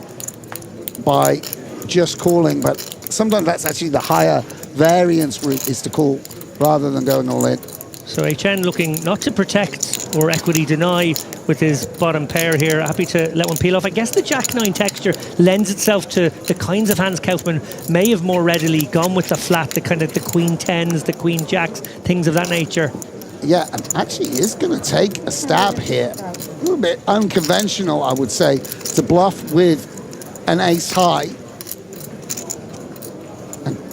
S13: by just calling, but sometimes that's actually the higher variance route is to call rather than going all in.
S19: So HN looking not to protect or equity deny with his bottom pair here. Happy to let one peel off. I guess the Jack 9 texture lends itself to the kinds of hands Kaufman may have more readily gone with the flat, the kind of the Queen 10s, the Queen Jacks, things of that nature.
S13: Yeah, and actually is going to take a stab here. A little bit unconventional, I would say, to bluff with an ace high.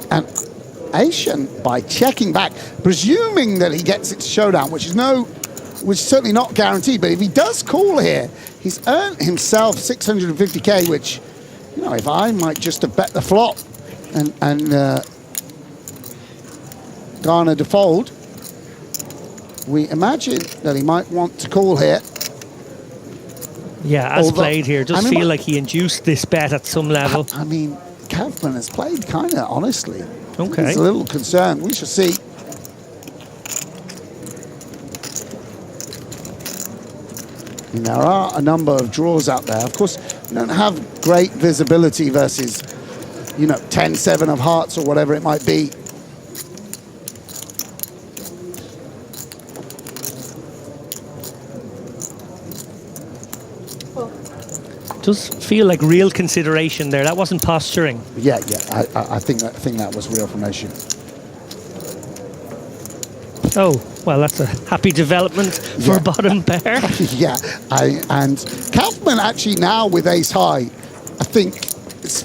S13: And Asian, by checking back, presuming that he gets it to showdown, which is certainly not guaranteed, but if he does call here, he's earned himself 650k, which, you know, if I might just have bet the flop and garner the fold, we imagine that he might want to call here.
S19: Yeah, as played here, does feel like he induced this bet at some level.
S13: I mean, Kaufman has played kind of honestly.
S19: Okay.
S13: He's a little concerned. We shall see. And there are a number of draws out there. Of course, we don't have great visibility versus, you know, 10-7 of hearts or whatever it might be.
S19: Does feel like real consideration there. That wasn't posturing.
S13: Yeah. I think that was real formation.
S19: Oh, well, that's a happy development for bottom pair.
S13: Yeah, and Kaufman actually now with ace high, I think it's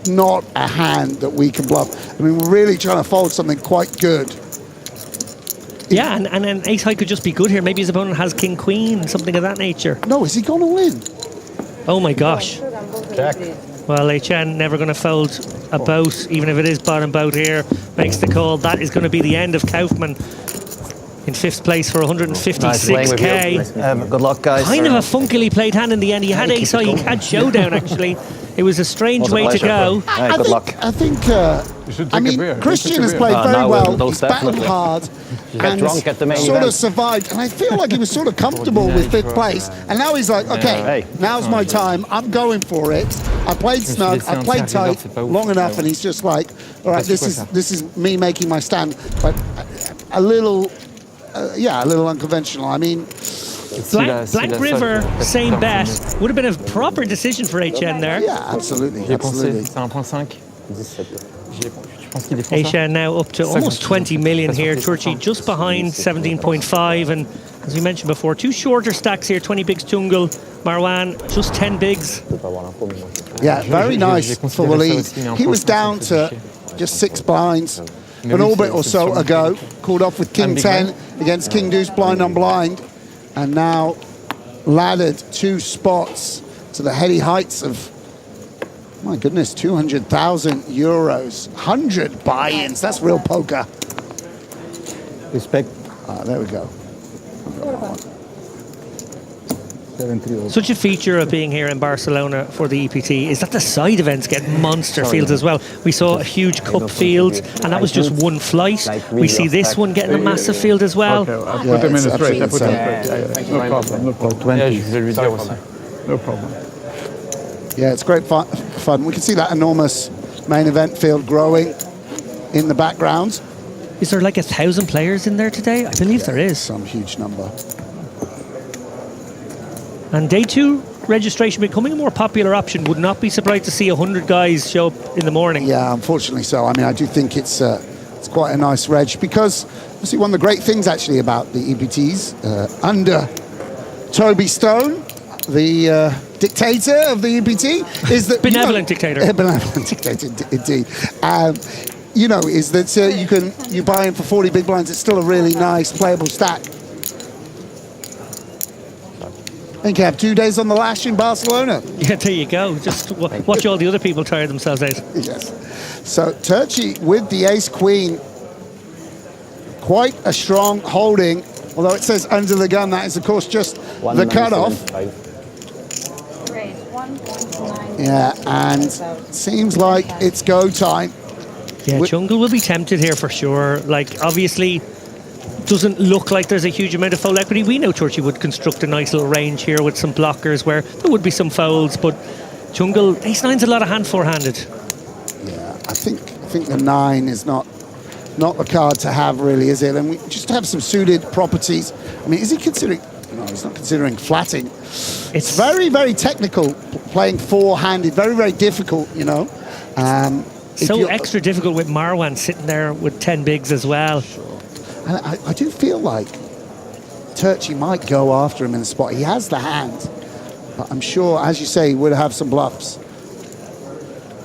S13: not a hand that we can bluff. I mean, we're really trying to fold something quite good.
S19: Yeah, and then ace high could just be good here. Maybe his opponent has king queen, something of that nature.
S13: No, has he gone all in?
S19: Oh my gosh.
S21: Check.
S19: Well, HN never going to fold a boat, even if it is bottom boat here. Makes the call. That is going to be the end of Kaufman in 5th place for 156k.
S21: Good luck, guys.
S19: Kind of a funkily played hand in the end. He had ace high, he had showdown actually. It was a strange way to go.
S21: Hey, good luck.
S13: I think Christian has played very well. He's battled hard and
S21: drunk at the main
S13: sort
S21: event.
S13: of survived. And I feel like he was sort of comfortable with 5th place. And now he's like, okay, now's my time. I'm going for it. I played snug. I played tight long enough. And he's just like, all right, this is me making my stand. But a little, a little unconventional. I mean,
S19: Black River, same bet. Would have been a proper decision for HN there.
S13: Yeah, absolutely.
S19: HN now up to almost 20 million here. Turchi just behind 17.5. And as we mentioned before, 2 shorter stacks here. 20 bigs Tungel. Marwan, just 10 bigs.
S13: Yeah, very nice for the lead. He was down to just 6 blinds an orbit or so ago. Called off with King 10 against King Deuce blind on blind. And now laddered 2 spots to the heady heights of, my goodness, 200,000 euros. 100 buy-ins. That's real poker.
S21: Respect.
S13: There we go.
S19: Such a feature of being here in Barcelona for the EPT is that the side events get monster fields as well. We saw a huge cup field, and that was just one flight. We see this one getting a massive field as well.
S12: Okay, I'll put them in a straight. I put them straight. No problem. No problem. No problem.
S13: Yeah, it's great fun. We can see that enormous main event field growing in the background.
S19: Is there like 1,000 players in there today? I believe there is.
S13: Some huge number.
S19: And day 2 registration becoming a more popular option. Would not be surprised to see 100 guys show up in the morning.
S13: Yeah, unfortunately so. I mean, I do think it's quite a nice reg because, see, one of the great things actually about the EPTs under Toby Stone, the dictator of the EPT, is that
S19: benevolent dictator.
S13: Benevolent dictator, indeed. You know, is that you buy in for 40 big blinds. It's still a really nice playable stack. I think you have 2 days on the lash in Barcelona.
S19: Yeah, there you go. Just watch all the other people tire themselves out.
S13: Yes. So Turchi with the ace-queen. Quite a strong holding. Although it says under the gun, that is, of course, just the cutoff. Yeah, and seems like it's go time.
S19: Yeah, Jungle will be tempted here for sure. Like, obviously, doesn't look like there's a huge amount of fold equity. We know Turchi would construct a nice little range here with some blockers where there would be some folds, but Jungle, ace-nine's a lot of hand four-handed.
S13: Yeah, I think the 9 is not the card to have, really, is it? And we just have some suited properties. I mean, is he considering? No, he's not considering flatting. It's very, very technical, playing four-handed, very, very difficult, you know.
S19: So extra difficult with Marwan sitting there with 10 bigs as well.
S13: And I do feel like Turchi might go after him in the spot. He has the hand, but I'm sure, as you say, he would have some bluffs.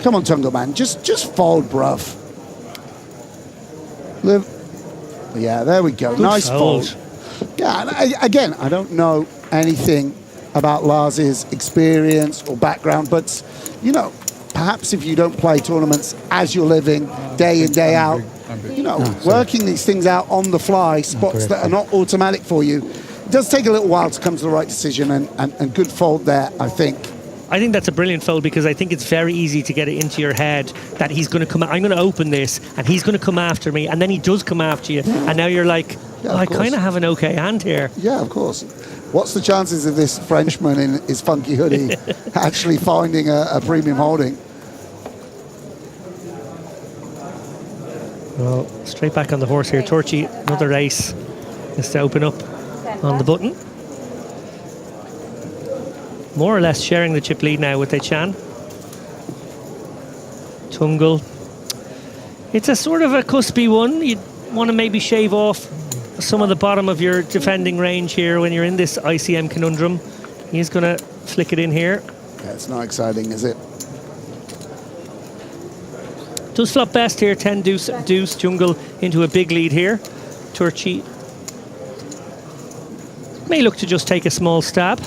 S13: Come on, Tungo man, just fold, bruv. Yeah, there we go.
S19: Good
S13: nice
S19: fold.
S13: fold. Yeah, and again, I don't know anything about Lars's experience or background, but you know, perhaps if you don't play tournaments as you're living day in, day out, you know, working these things out on the fly, spots that are not automatic for you, it does take a little while to come to the right decision, and good fold there, I think.
S19: I think that's a brilliant fold because I think it's very easy to get it into your head that he's going to come, I'm going to open this and he's going to come after me, and then he does come after you, and now you're like,
S13: Yeah,
S19: oh, I kind of have an okay hand here.
S13: Yeah, of course. What's the chances of this Frenchman in his funky hoodie actually finding a premium holding?
S19: Well, straight back on the horse here. Turchi, another ace, is to open up on the button. More or less sharing the chip lead now with Echan. Tungle. It's a sort of a cuspy one. You'd want to maybe shave off some of the bottom of your defending range here when you're in this ICM conundrum. He's going to flick it in here.
S13: Yeah, it's not exciting, is it?
S19: Does flop best here, 10 deuce, deuce, Jungle into a big lead here. Turchi may look to just take a small stab.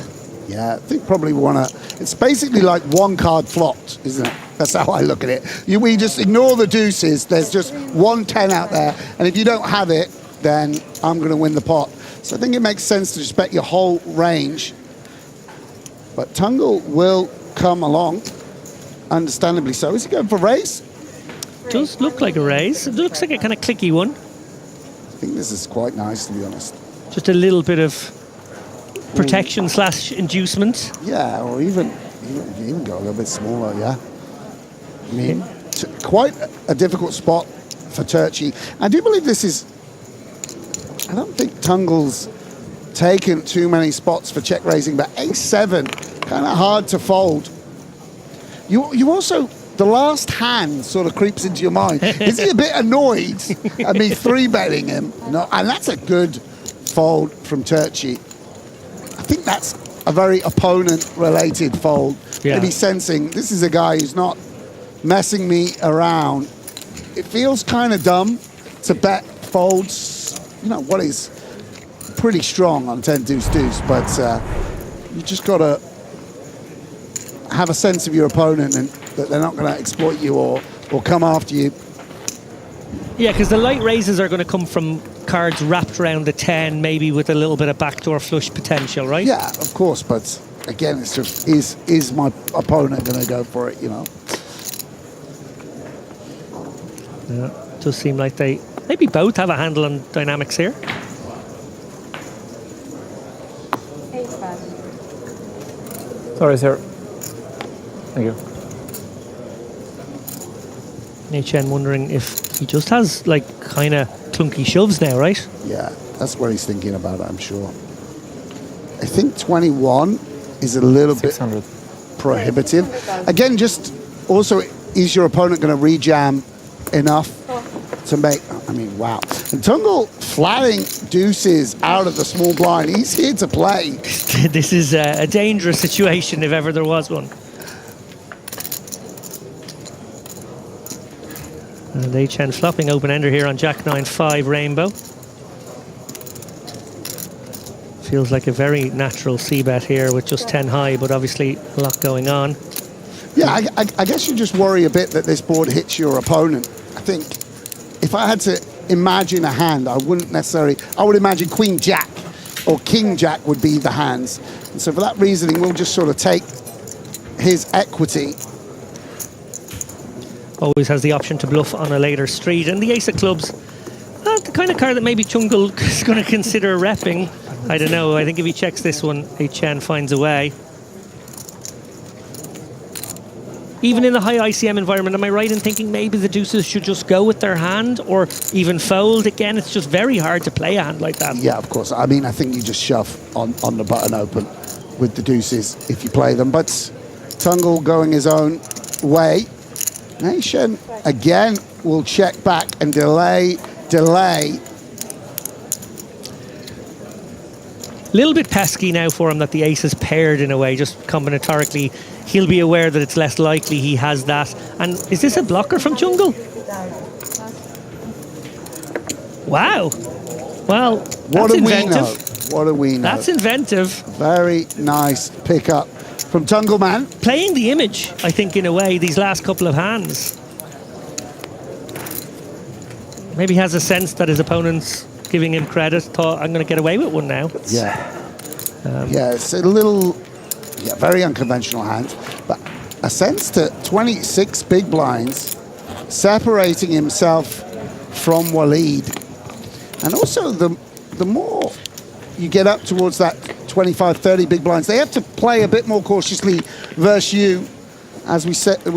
S13: Yeah, I think probably want to. It's basically like one card flopped, isn't it? That's how I look at it. We just ignore the deuces. There's just 1 10 out there, and if you don't have it, then I'm going to win the pot. So I think it makes sense to just bet your whole range. But Tungle will come along, understandably so. Is he going for raise?
S19: Does look like a raise. It looks like a kind of clicky one.
S13: I think this is quite nice, to be honest.
S19: Just a little bit of protection slash inducement.
S13: Yeah, or even go a little bit smaller, yeah. I mean, quite a difficult spot for Turchi. I do believe this is, I don't think Tungle's taken too many spots for check raising, but ace-7, kind of hard to fold. You also, the last hand sort of creeps into your mind. Is he a bit annoyed at me 3-betting him? No, and that's a good fold from Turchi. I think that's a very opponent-related fold.
S19: Yeah.
S13: Maybe sensing this is a guy who's not messing me around. It feels kind of dumb to bet folds, you know, what is pretty strong on 10 deuce deuce, but you just got to have a sense of your opponent and that they're not going to exploit you or come after you.
S19: Yeah, because the light raises are going to come from cards wrapped around the 10, maybe with a little bit of backdoor flush potential, right?
S13: Yeah, of course, but again, it's just, is my opponent going to go for it, you know?
S19: Yeah, it does seem like they maybe both have a handle on dynamics here.
S6: 8 pass.
S7: Sorry, sir. Thank you.
S19: HN wondering if he just has like kind of clunky shoves now, right?
S13: Yeah, that's what he's thinking about, I'm sure. I think 21 is a little bit prohibitive. Again, just also, is your opponent going to rejam enough to make, I mean, wow. And Tungle flatting deuces out of the small blind. He's here to play.
S19: This is a dangerous situation if ever there was one. And HN flopping open-ender here on Jack 9-5 Rainbow. Feels like a very natural c-bet here with just 10 high, but obviously a lot going on.
S13: Yeah, I guess you just worry a bit that this board hits your opponent. I think if I had to imagine a hand, I wouldn't necessarily, I would imagine Queen Jack or King Jack would be the hands. And so for that reasoning, we'll just sort of take his equity.
S19: Always has the option to bluff on a later street. And the ace of clubs, the kind of card that maybe Tungle is going to consider repping. I don't know. I think if he checks this one, HN finds a way. Even in the high ICM environment, am I right in thinking maybe the deuces should just go with their hand or even fold? Again, it's just very hard to play a hand like that.
S13: Yeah, of course. I mean, I think you just shove on the button open with the deuces if you play them. But Tungle going his own way. Nation again will check back and delay.
S19: A little bit pesky now for him that the ace is paired in a way, just combinatorically. He'll be aware that it's less likely he has that. And is this a blocker from Jungle? Wow. Well, that's inventive.
S13: What do we know?
S19: That's inventive.
S13: Very nice pickup from Tungle Man.
S19: Playing the image, I think, in a way, these last couple of hands. Maybe has a sense that his opponent's giving him credit, thought, I'm going to get away with one now.
S13: Yeah. Yeah, it's a little, very unconventional hand, but a sense to 26 big blinds, separating himself from Waleed. And also, the more you get up towards that 25, 30 big blinds, they have to play a bit more cautiously versus you. As we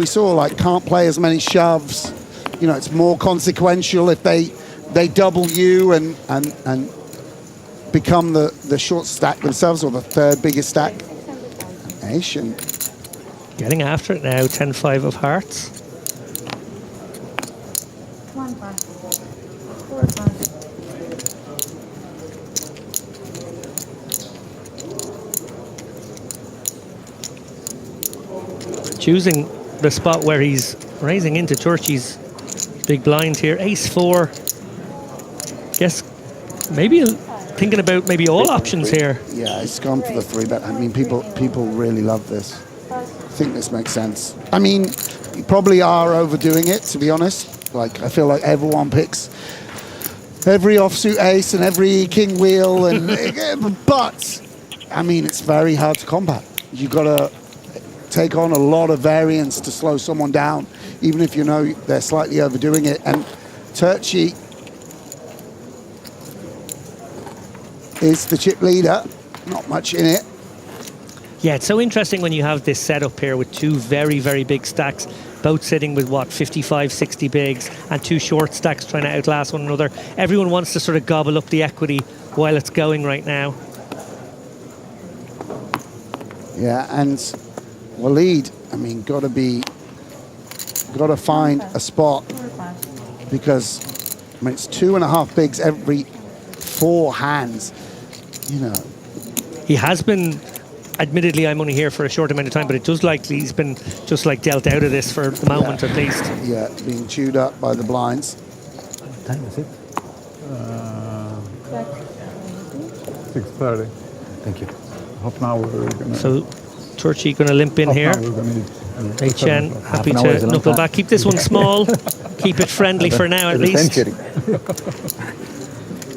S13: saw, like, can't play as many shoves. You know, it's more consequential if they double you and become the short stack themselves, or the third biggest stack. Asian.
S19: Getting after it now, 10-5 of hearts.
S6: 1 pass. 4 pass.
S19: Choosing the spot where he's raising into Churchy's big blind here. Ace-4. Guess maybe thinking about maybe all options here.
S13: Yeah, he's gone for the 3-bet. I mean, people really love this. I think this makes sense. I mean, you probably are overdoing it, to be honest. Like, I feel like everyone picks every offsuit ace and every king wheel, and but I mean, it's very hard to combat. You got to take on a lot of variance to slow someone down, even if you know they're slightly overdoing it. And Turchi is the chip leader, not much in it.
S19: Yeah, it's so interesting when you have this setup here with two very, very big stacks, both sitting with, what, 55, 60 bigs, and two short stacks trying to outlast one another. Everyone wants to sort of gobble up the equity while it's going right now.
S13: Yeah, and Waleed, I mean, got to find a spot, because, I mean, it's 2.5 bigs every 4 hands, you know.
S19: He has been, admittedly, I'm only here for a short amount of time, but it does likely he's been just like dealt out of this for the moment, at least.
S13: Yeah, being chewed up by the blinds.
S12: What time is it? 6:30. Thank you. Half an hour we're gonna.
S19: So Turchi going to limp in here. HN happy to knuckle back. Keep this one small. Keep it friendly for now, at least.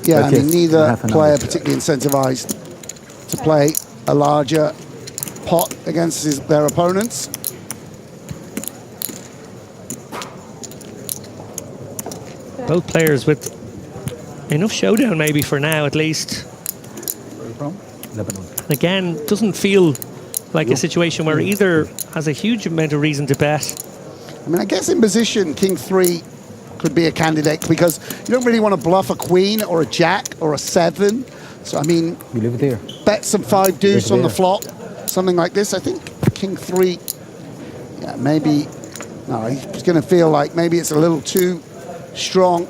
S13: Yeah, I mean, neither player particularly incentivized to play a larger pot against their opponents.
S19: Both players with enough showdown maybe for now at least. Again, doesn't feel like a situation where either has a huge amount of reason to bet.
S13: I mean, I guess in position, King 3 could be a candidate because you don't really want to bluff a queen or a jack or a 7. So, I mean,
S12: you leave it there.
S13: Bet some 5 deuce on the flop, something like this. I think King 3, yeah, maybe, no, he's going to feel like maybe it's a little too strong.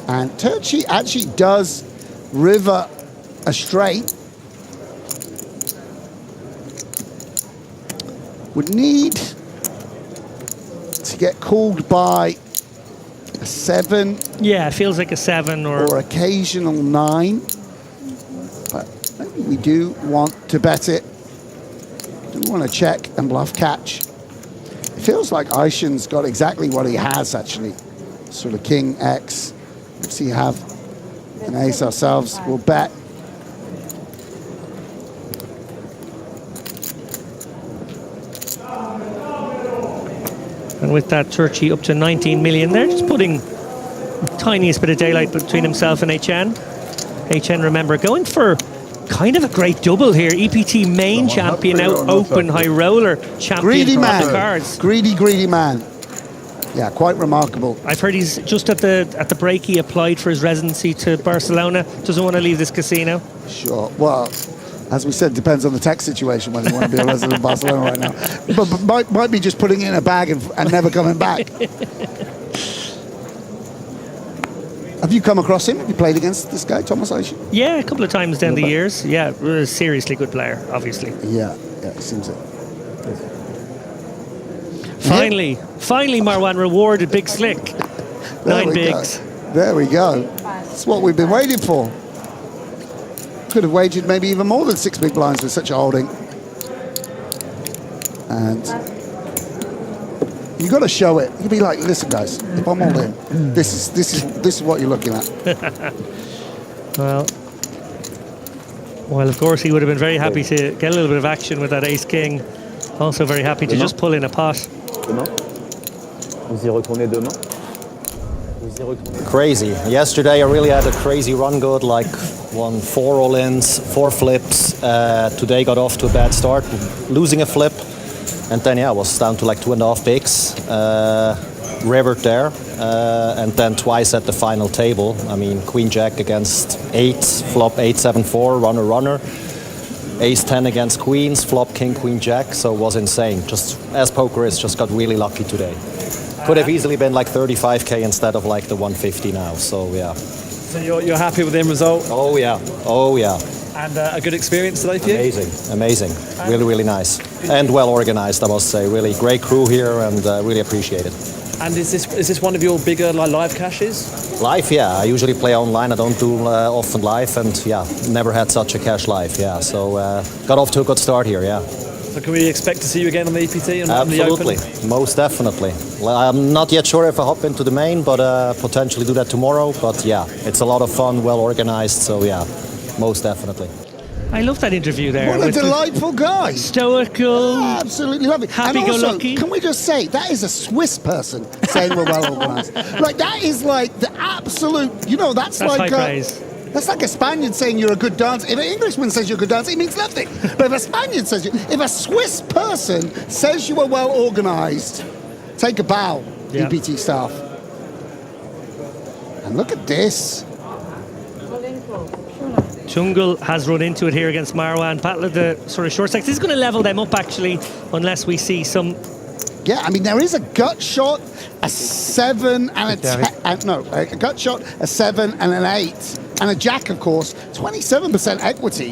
S13: And Turchi actually does river a straight. Would need to get called by a 7.
S19: Yeah, it feels like a 7 or
S13: occasional 9. But we do want to bet it. Do want to check and bluff catch. It feels like Aishan's got exactly what he has actually. Sort of King X. Let's see, have an ace ourselves. We'll bet.
S19: And with that, Turchi up to 19 million there, just putting the tiniest bit of daylight between himself and HN. HN, remember, going for kind of a great double here. EPT main champion, now open high roller champion.
S13: Greedy
S19: for
S13: man.
S19: the cards.
S13: Greedy man. Yeah, quite remarkable.
S19: I've heard he's just at the break. He applied for his residency to Barcelona. Doesn't want to leave this casino.
S13: Sure. Well, as we said, depends on the tax situation whether you want to be a resident of Barcelona right now. But might be just putting it in a bag and never coming back. Have you come across him? Have you played against this guy, Thomas Aishan?
S19: Yeah, a couple of times down the years. Yeah, a seriously good player, obviously.
S13: Yeah, it seems it.
S19: Finally, Marwan rewarded Big Slick. 9 bigs.
S13: There we go. That's what we've been waiting for. Could have wagered maybe even more than 6 big blinds with such a holding. And you got to show it. You'd be like, listen, guys, if I'm all in, this is what you're looking at.
S19: Well, of course, he would have been very happy to get a little bit of action with that ace king. Also very happy to just pull in a pot.
S21: Crazy. Yesterday I really had a crazy run good, like won 4 all-ins, 4 flips. Today got off to a bad start, losing a flip. And then, I was down to like 2.5 bigs. Rivered there. And then twice at the final table. I mean, Queen Jack against 8, flop 8-7-4, runner. Ace 10 against queens, flop king, queen jack, so it was insane. Just as poker is, just got really lucky today. Could have easily been like 35k instead of like the 150 now, so yeah.
S9: So you're happy with the end result?
S21: Oh yeah.
S9: And a good experience today for you?
S21: Amazing. Really nice. And well organized, I must say. Really great crew here and really appreciate it.
S9: And is this one of your bigger live cashes?
S21: Live, yeah. I usually play online. I don't do often live, and never had such a cash live. Yeah, so got off to a good start here. Yeah.
S9: So can we expect to see you again on the EPT and
S21: Absolutely,
S9: on the Open?
S21: Most definitely. I'm not yet sure if I hop into the main, but potentially do that tomorrow. But yeah, it's a lot of fun, well organized. So yeah, most definitely.
S19: I love that interview there.
S13: What a delightful guy.
S19: Stoical.
S13: Absolutely lovely.
S19: Happy-go-lucky.
S13: Can we just say, that is a Swiss person saying we're well organised. Like, that is like the absolute, that's like...
S19: high praise.
S13: That's like a Spaniard saying you're a good dancer. If an Englishman says you're a good dancer, it means nothing. But if a Spaniard says if a Swiss person says you are well organised, take a bow, EPT staff. And look at this.
S19: Jungle has run into it here against Marwan. Battle of the sort of short stacks. This is going to level them up, actually, unless we see some...
S13: Yeah, I mean, there is a gut shot, a 7 and a gut shot, a 7 and an 8, and a jack, of course. 27% equity.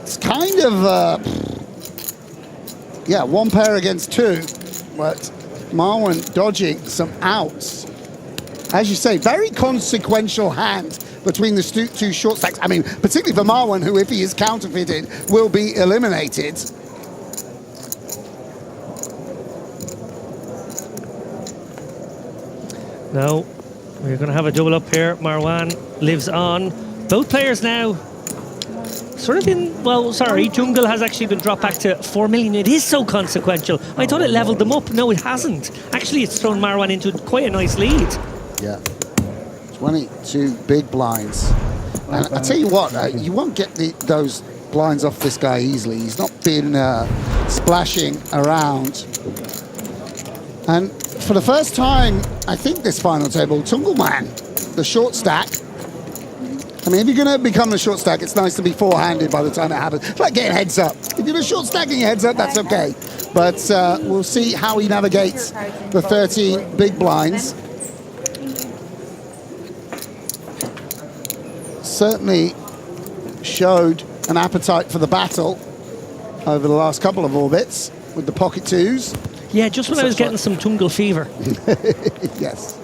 S13: It's kind of, one pair against 2, but Marwan dodging some outs. As you say, very consequential hand between the 2 short stacks. I mean, particularly for Marwan, who, if he is counterfeited, will be eliminated.
S19: No, We're going to have a double up here. Marwan lives on. Both players now sort of in, well, sorry, Jungle has actually been dropped back to 4 million. It is so consequential. I thought it leveled them up. No, it hasn't. Actually, it's thrown Marwan into quite a nice lead.
S13: Yeah. 22 big blinds. And I tell you what, you won't get those blinds off this guy easily. He's not been splashing around. And for the first time, I think this final table, Tungleman, the short stack. I mean, if you're going to become the short stack, it's nice to be four-handed by the time it happens. It's like getting heads up. If you're a short stacking heads up, that's okay. But we'll see how he navigates the 13 big blinds. Certainly showed an appetite for the battle over the last couple of orbits with the pocket twos.
S19: Yeah, just when I was getting some Tungle fever.
S13: Yes.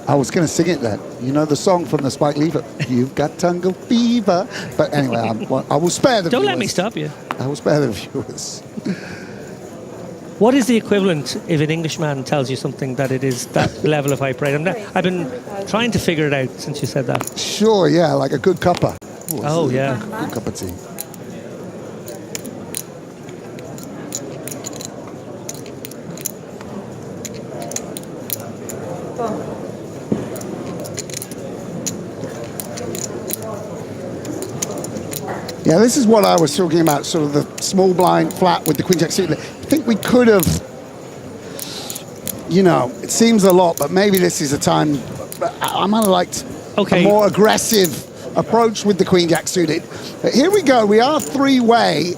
S13: I was going to sing it then. You know the song from the Spike Lee film, You've Got Tungle Fever. But anyway, I will spare the viewers.
S19: Don't let me stop you.
S13: I will spare the viewers.
S19: What is the equivalent if an Englishman tells you something that it is that level of hype rate? I've been trying to figure it out since you said that.
S13: Sure, yeah, like a good cuppa.
S19: Oh, yeah.
S13: Good cup of tea. Yeah, this is what I was talking about, sort of the small blind flat with the queen jack suited. I think we could have, you know, it seems a lot, but maybe this is a time, I might have liked a more aggressive approach with the queen jack suited. But here we go, we are three-way.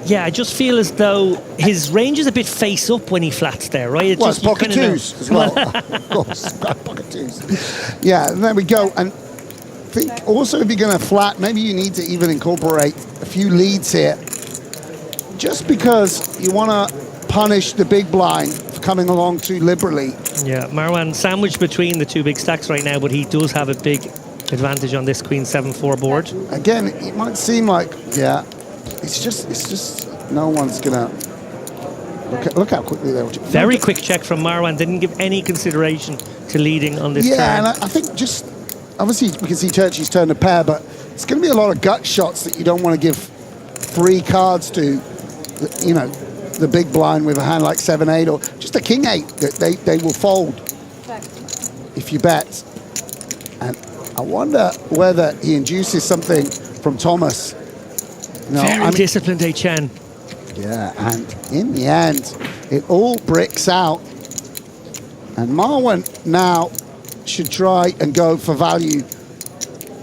S19: Yeah, I just feel as though his range is a bit face up when he flats there, right?
S13: Well, it's pocket twos as well. Of course, pocket twos. Yeah, and there we go. And I think also if you're going to flat, maybe you need to even incorporate a few leads here. Just because you want to punish the big blind for coming along too liberally.
S19: Yeah, Marwan sandwiched between the two big stacks right now, but he does have a big advantage on this queen 7-4 board.
S13: Again, it might seem like, yeah, it's just no one's going to look how quickly they were.
S19: Very quick check from Marwan, didn't give any consideration to leading on this turn.
S13: Yeah, and I think just obviously we can see Churchy's turned a pair, but it's going to be a lot of gut shots that you don't want to give free cards to, you know, the big blind with a hand like 7-8 or just a king-8 that they will fold if you bet. And I wonder whether he induces something from Thomas. No,
S19: Very disciplined HN.
S13: Yeah, and in the end, it all bricks out. And Marwan now should try and go for value.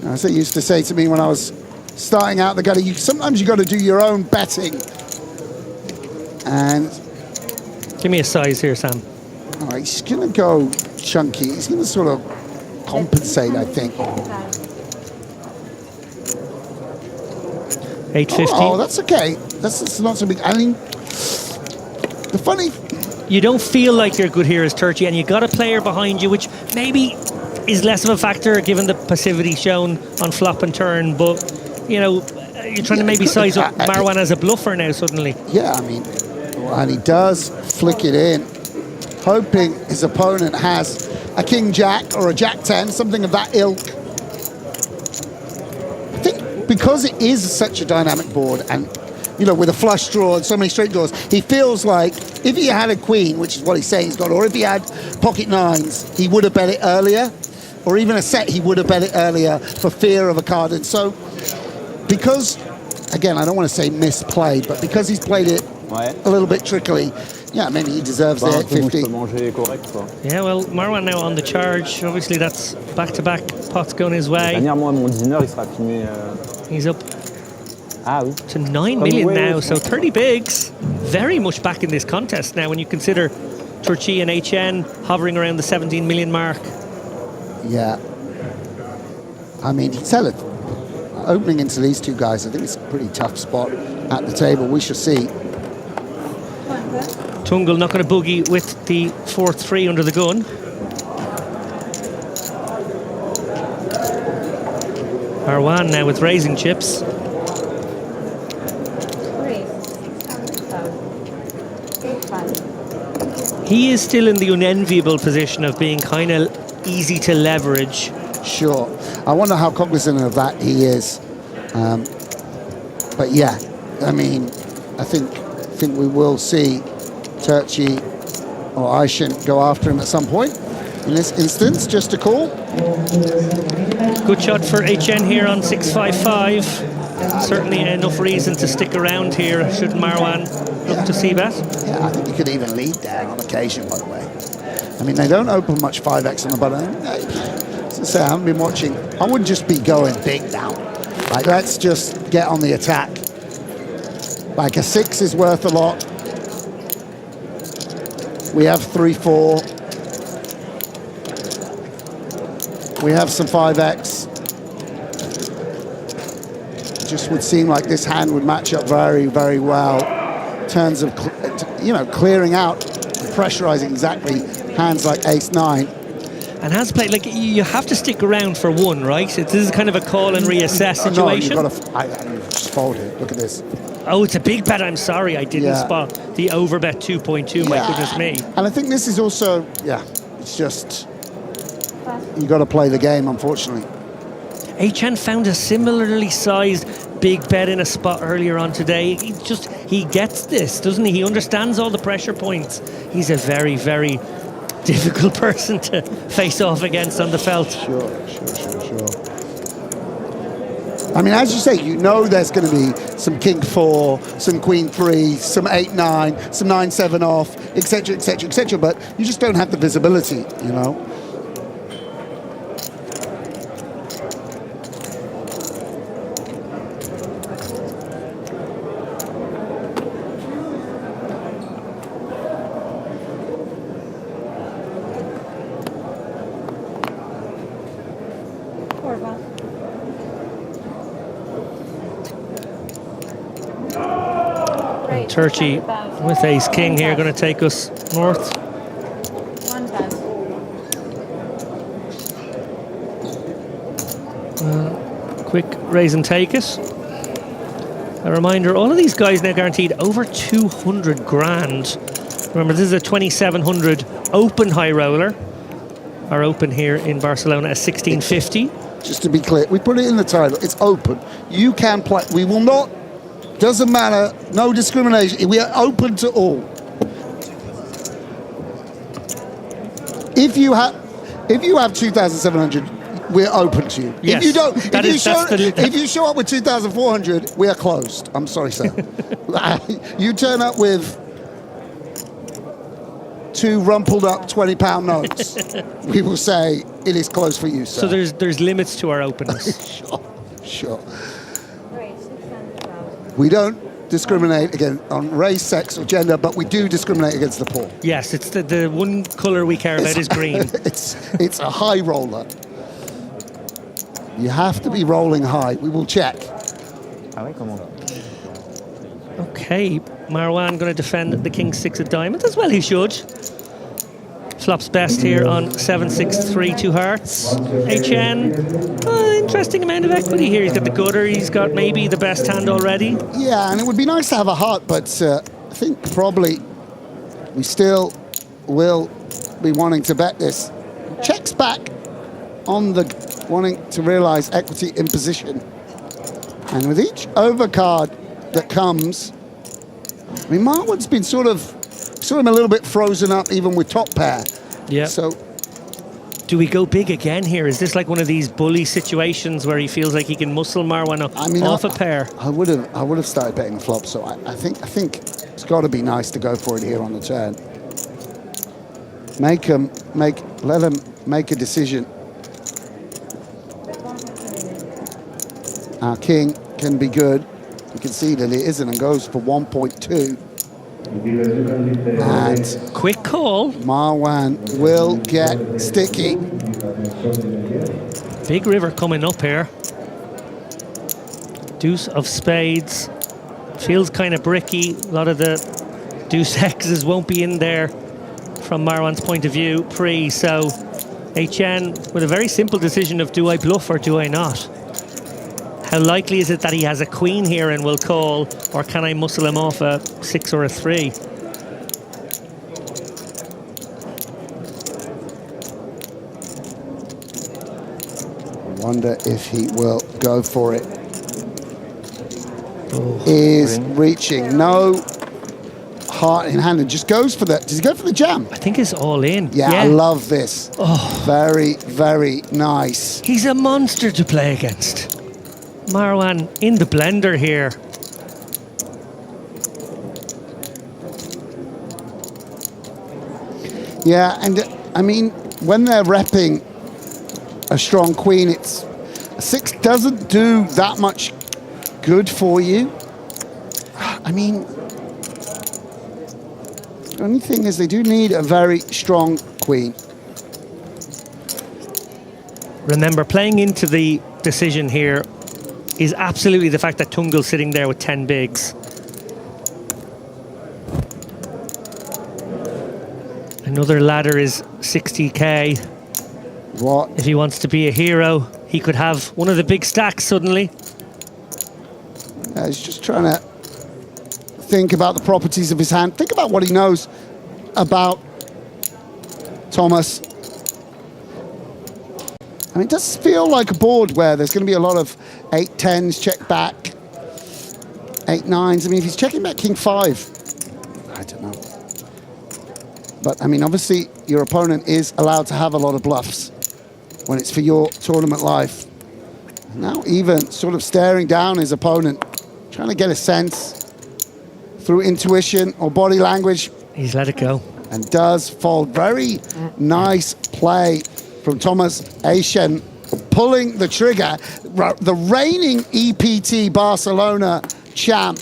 S13: As they used to say to me when I was starting out the gutter, sometimes you got to do your own betting. And
S19: give me a size here, Sam.
S13: All right, he's going to go chunky. He's going to sort of compensate, I think.
S19: 850.
S13: Oh, that's okay. That's not so big. I mean, the funny...
S19: You don't feel like you're good here as Turkey, and you got a player behind you, which maybe is less of a factor given the passivity shown on flop and turn, but, you know, you're trying to maybe size up Marwan as a bluffer now suddenly.
S13: Yeah, I mean, and he does flick it in, hoping his opponent has a king-jack or a jack-10, something of that ilk. I think because it is such a dynamic board, and, you know, with a flush draw and so many straight draws, he feels like if he had a queen, which is what he's saying he's got, or if he had pocket nines, he would have bet it earlier, or even a set, he would have bet it earlier for fear of a card. And so, because, again, I don't want to say misplayed, but because he's played it a little bit trickily, yeah, maybe he deserves the 850.
S19: Yeah, well, Marwan now on the charge. Obviously, that's back-to-back pots going his way. He's up to 9 million now, so 30 bigs. Very much back in this contest now when you consider Turchi and HN hovering around the 17 million mark.
S13: Yeah. I mean, he's had opening into these two guys, I think it's a pretty tough spot at the table. We shall see.
S19: Tungle not going to boogie with the 4-3 under the gun. Marwan now with raising chips. he is still in the unenviable position of being kind of easy to leverage.
S13: Sure. I wonder how cognizant of that he is. But yeah, I mean, I think we will see Turchi or Aishin go after him at some point. In this instance, just a call.
S19: Good shot for HN here on 655. Certainly enough reason to stick around here should Marwan look to see bet.
S13: Yeah, I think you could even lead there on occasion, by the way. I mean, they don't open much 5x on the button. As I say, I haven't been watching. I wouldn't just be going big now. Like, let's just get on the attack. Like, a 6 is worth a lot. We have 3-4. We have some 5x. Just would seem like this hand would match up very, very well in terms of, you know, clearing out, pressurizing exactly hands like ace-9.
S19: And has played, like, you have to stick around for one, right? This is kind of a call and reassess situation.
S13: No, you've got to, you've just folded. Look at this.
S19: Oh, it's a big bet. I'm sorry, I didn't spot the overbet 2.2. My goodness me.
S13: And I think this is also, it's just, you got to play the game, unfortunately.
S19: HN found a similarly sized big bet in a spot earlier on today. He gets this, doesn't he? He understands all the pressure points. He's a very, very difficult person to face off against on the felt.
S13: Sure. I mean, as you say, you know there's going to be some king 4, some queen 3, some 8-9, some 9-7 off, etc., etc., etc. But you just don't have the visibility, you know.
S19: Turchi with ace-king here, going to take us north. Quick raise and take it. A reminder, all of these guys now guaranteed over 200 grand. Remember, this is a 2,700 open high roller. Our open here in Barcelona is 1650.
S13: Just to be clear, we put it in the title. It's open. You can play. We will not. Doesn't matter. No discrimination. We are open to all. If you have 2,700, we're open to you.
S19: Yes,
S13: if you don't, if you show up with 2,400, we are closed. I'm sorry, sir. You turn up with 2 rumpled up 20-pound notes, we will say it is closed for you, sir.
S19: So there's limits to our openness.
S13: Sure. We don't discriminate again on race, sex, or gender, but we do discriminate against the poor.
S19: Yes, it's the one color we care about is green.
S13: It's a high roller. You have to be rolling high. We will check.
S19: Okay, Marwan going to defend the king 6 of diamonds as well. He should. Flops best here on 7-6-3 2 hearts. HN, interesting amount of equity here. He's got the gutter. He's got maybe the best hand already.
S13: Yeah, and it would be nice to have a heart, but I think probably we still will be wanting to bet this. Checks back on the wanting to realize equity in position. And with each overcard that comes, I mean, Marwan's been sort of a little bit frozen up even with top pair.
S19: Yeah.
S13: So
S19: do we go big again here? Is this like one of these bully situations where he feels like he can muscle Marwan off a pair?
S13: I would have started betting the flop. So I think it's got to be nice to go for it here on the turn. Let him make a decision. Our king can be good. You can see that it isn't and goes for 1.2. And
S19: quick call.
S13: Marwan will get sticky.
S19: Big river coming up here. Deuce of spades. Feels kind of bricky. A lot of the deuce X's won't be in there from Marwan's point of view pre. So HN with a very simple decision of do I bluff or do I not? How likely is it that he has a queen here and will call, or can I muscle him off a 6 or a 3?
S13: Wonder if he will go for it. Is reaching. No heart in hand and just goes for the... Does he go for the jam?
S19: I think it's all in.
S13: Yeah, I love this.
S19: Oh.
S13: Very, very nice.
S19: He's a monster to play against. Marwan in the blender here.
S13: Yeah, and I mean, when they're repping a strong queen, it's a 6 doesn't do that much good for you. I mean, the only thing is they do need a very strong queen.
S19: Remember, playing into the decision here is absolutely the fact that Tungle's sitting there with 10 bigs. Another ladder is 60k.
S13: What?
S19: If he wants to be a hero, he could have one of the big stacks suddenly.
S13: He's just trying to think about the properties of his hand. Think about what he knows about Thomas. I mean, it does feel like a board where there's going to be a lot of 8-10s, check back, 8-9s. I mean, if he's checking back King 5, I don't know. But, I mean, obviously, your opponent is allowed to have a lot of bluffs when it's for your tournament life. Now, even sort of staring down his opponent, trying to get a sense through intuition or body language.
S19: He's let it go.
S13: And does fold. Very nice play from Thomas Asian, pulling the trigger. The reigning EPT Barcelona champ.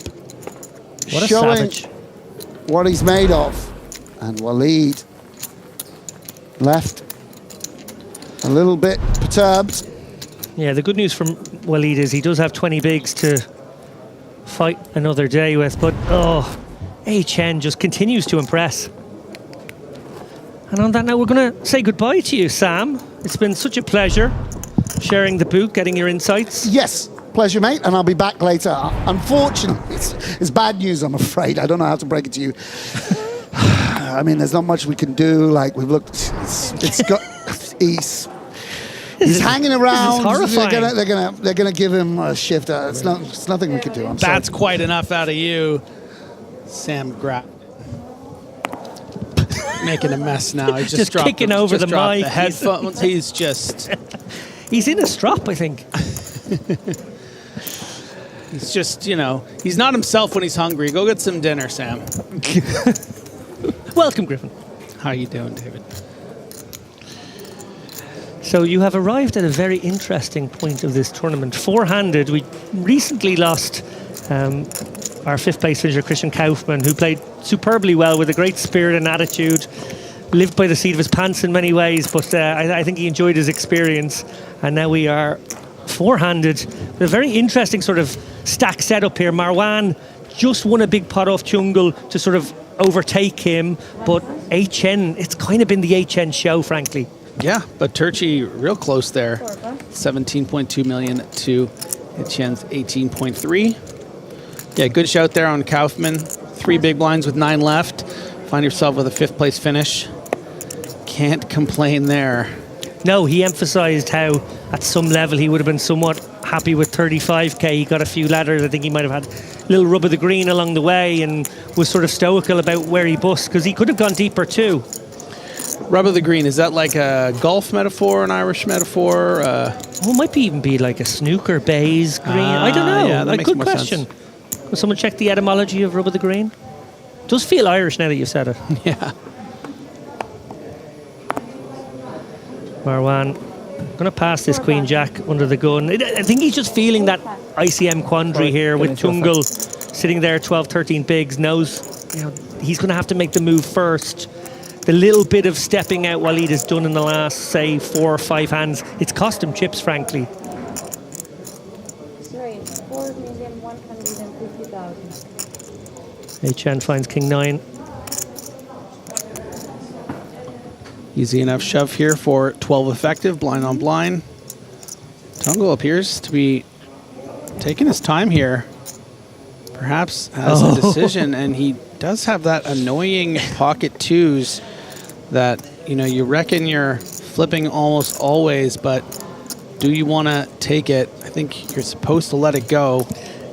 S19: What a
S13: showing
S19: savage.
S13: what he's made of. And Walid left a little bit perturbed.
S19: Yeah, the good news from Walid is he does have 20 bigs to fight another day with, but HN just continues to impress. And on that note, we're going to say goodbye to you, Sam. It's been such a pleasure sharing the boot, getting your insights.
S13: Yes, pleasure, mate, and I'll be back later. Unfortunately, it's bad news, I'm afraid. I don't know how to break it to you. I mean, there's not much we can do. Like, we've looked, it's got, he's hanging around. They're gonna give him a shift. It's nothing we can do.
S2: That's quite enough out of you, Sam Grapp. Making a mess now. He's just
S19: kicking over the mic.
S2: The headphones. He's just.
S19: He's in a strop, I think.
S2: He's just, he's not himself when he's hungry. Go get some dinner, Sam.
S19: Welcome, Griffin.
S2: How are you doing, David?
S19: So you have arrived at a very interesting point of this tournament. Four-handed, we recently lost our fifth place finisher, Christian Kaufmann, who played superbly well with a great spirit and attitude, lived by the seat of his pants in many ways, but I think he enjoyed his experience. And now we are four-handed with a very interesting sort of stack setup here. Marwan just won a big pot off Jungle to sort of overtake him, but HN, it's kind of been the HN show, frankly.
S2: Yeah, but Turchi real close there. 17.2 million to HN's 18.3. Yeah, good shout there on Kaufman. 3 big blinds with 9 left. Find yourself with a 5th place finish. Can't complain there.
S19: No, he emphasized how at some level he would have been somewhat happy with 35k. He got a few ladders. I think he might have had a little rub of the green along the way and was sort of stoical about where he bust, because he could have gone deeper too.
S2: Rub of the green, is that like a golf metaphor, an Irish metaphor?
S19: It might even be like a snooker baize green. I don't know.
S2: Yeah, that makes
S19: good
S2: more
S19: question.
S2: sense.
S19: Will someone check the etymology of rub of the green? It does feel Irish now that you said it.
S2: Yeah.
S19: Marwan, going to pass this Queen Jack under the gun. I think he's just feeling that ICM quandary here with Tungle sitting there 12, 13 bigs, knows he's going to have to make the move first. The little bit of stepping out Walid has done in the last, say, 4 or 5 hands, it's cost him chips, frankly.
S6: 4,150,000.
S19: HN finds King 9.
S2: Easy enough shove here for 12 effective, blind on blind. Tungle appears to be taking his time here. Perhaps has a decision, and he does have that annoying pocket 2s that, you reckon you're flipping almost always, but Do you want to take it? I think you're supposed to let it go.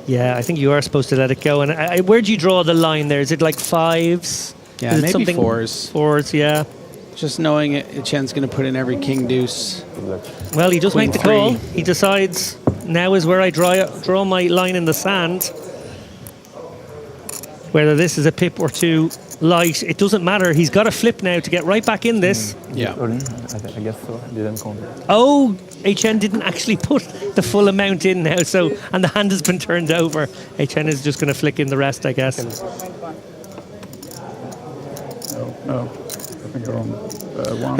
S19: Yeah, I think you are supposed to let it go. And where do you draw the line there? Is it like 5s?
S2: Yeah, maybe 4s.
S19: 4s, yeah.
S2: Just knowing Etienne's going to put in every king deuce.
S19: Well, he does
S2: Queen
S19: make the call.
S2: 3.
S19: He decides now is where I draw my line in the sand. Whether this is a pip or 2 light, it doesn't matter. He's got a flip now to get right back in this.
S2: Yeah.
S10: I guess so. I didn't count it.
S19: Oh, HN didn't actually put the full amount in now, so and the hand has been turned over. HN is just going to flick in the rest, I guess.
S16: No. I think around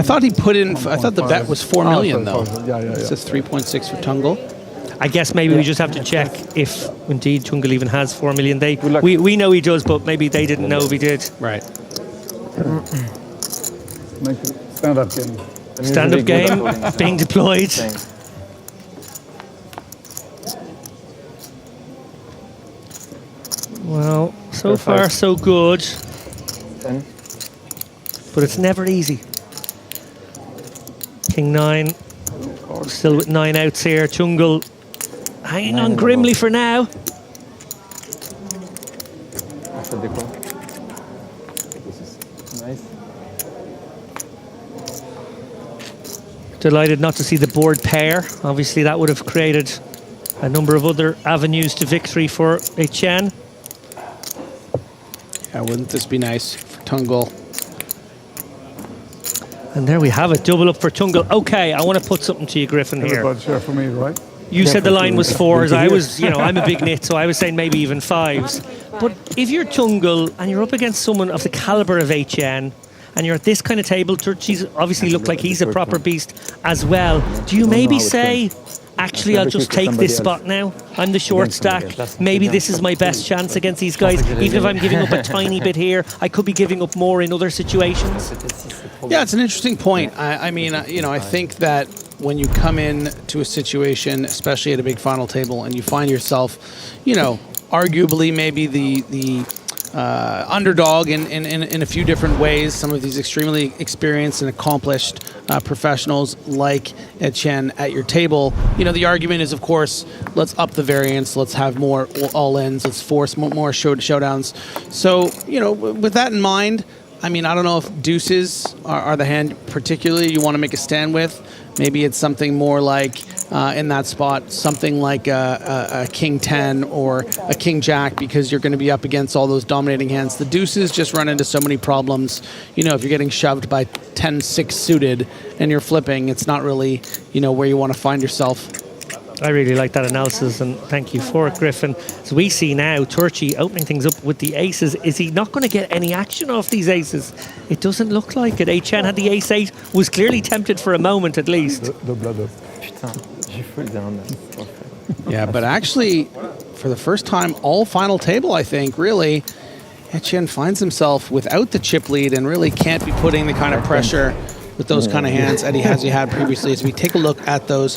S2: I thought he put in. I thought the bet was 4 million though.
S16: Yeah.
S2: It says 3.6 for Tungle.
S19: I guess maybe we just have to check if indeed Tungle even has 4 million. We know he does, but maybe they didn't know if he did.
S2: Right.
S16: Stand-up game.
S19: Stand-up game being deployed. Well, so far so good.
S7: 10.
S19: But it's never easy. King 9. Still with 9 outs here. Tungle hanging on grimly for now.
S7: This is nice.
S19: Delighted not to see the board pair. Obviously that would have created a number of other avenues to victory for HN.
S2: Yeah, wouldn't this be nice for Tungle?
S19: And there we have it, double up for Tungle. Okay, I want to put something to you, Griffin, here.
S16: Everybody share for me, right?
S19: You said the line was 4s. I was, I'm a big nit, so I was saying maybe even 5s. But if you're Tungle and you're up against someone of the caliber of HN, and you're at this kind of table, Turchi's obviously looked like he's a proper beast as well. Do you maybe say, actually, I'll just take this spot now? I'm the short stack. Maybe this is my best chance against these guys. Even if I'm giving up a tiny bit here, I could be giving up more in other situations.
S2: Yeah, it's an interesting point. I mean, I think that when you come in to a situation, especially at a big final table, and you find yourself, arguably maybe the underdog in a few different ways. Some of these extremely experienced and accomplished professionals like Etienne at your table. The argument is, of course, let's up the variance, let's have more all-ins, let's force more showdowns. So, with that in mind, I mean, I don't know if deuces are the hand particularly you want to make a stand with. Maybe it's something more like, in that spot, something like a king 10 or a king jack, because you're going to be up against all those dominating hands. The deuces just run into so many problems. If you're getting shoved by 10-6 suited and you're flipping, it's not really, where you want to find yourself.
S19: I really like that analysis, and thank you for it, Griffin. So we see now Turchi opening things up with the aces. Is he not going to get any action off these aces? It doesn't look like it. HN had the ace-8, was clearly tempted for a moment at least.
S2: Yeah, but actually, for the first time all final table, I think, really, Etienne finds himself without the chip lead and really can't be putting the kind of pressure with those kind of hands that he had previously. As we take a look at those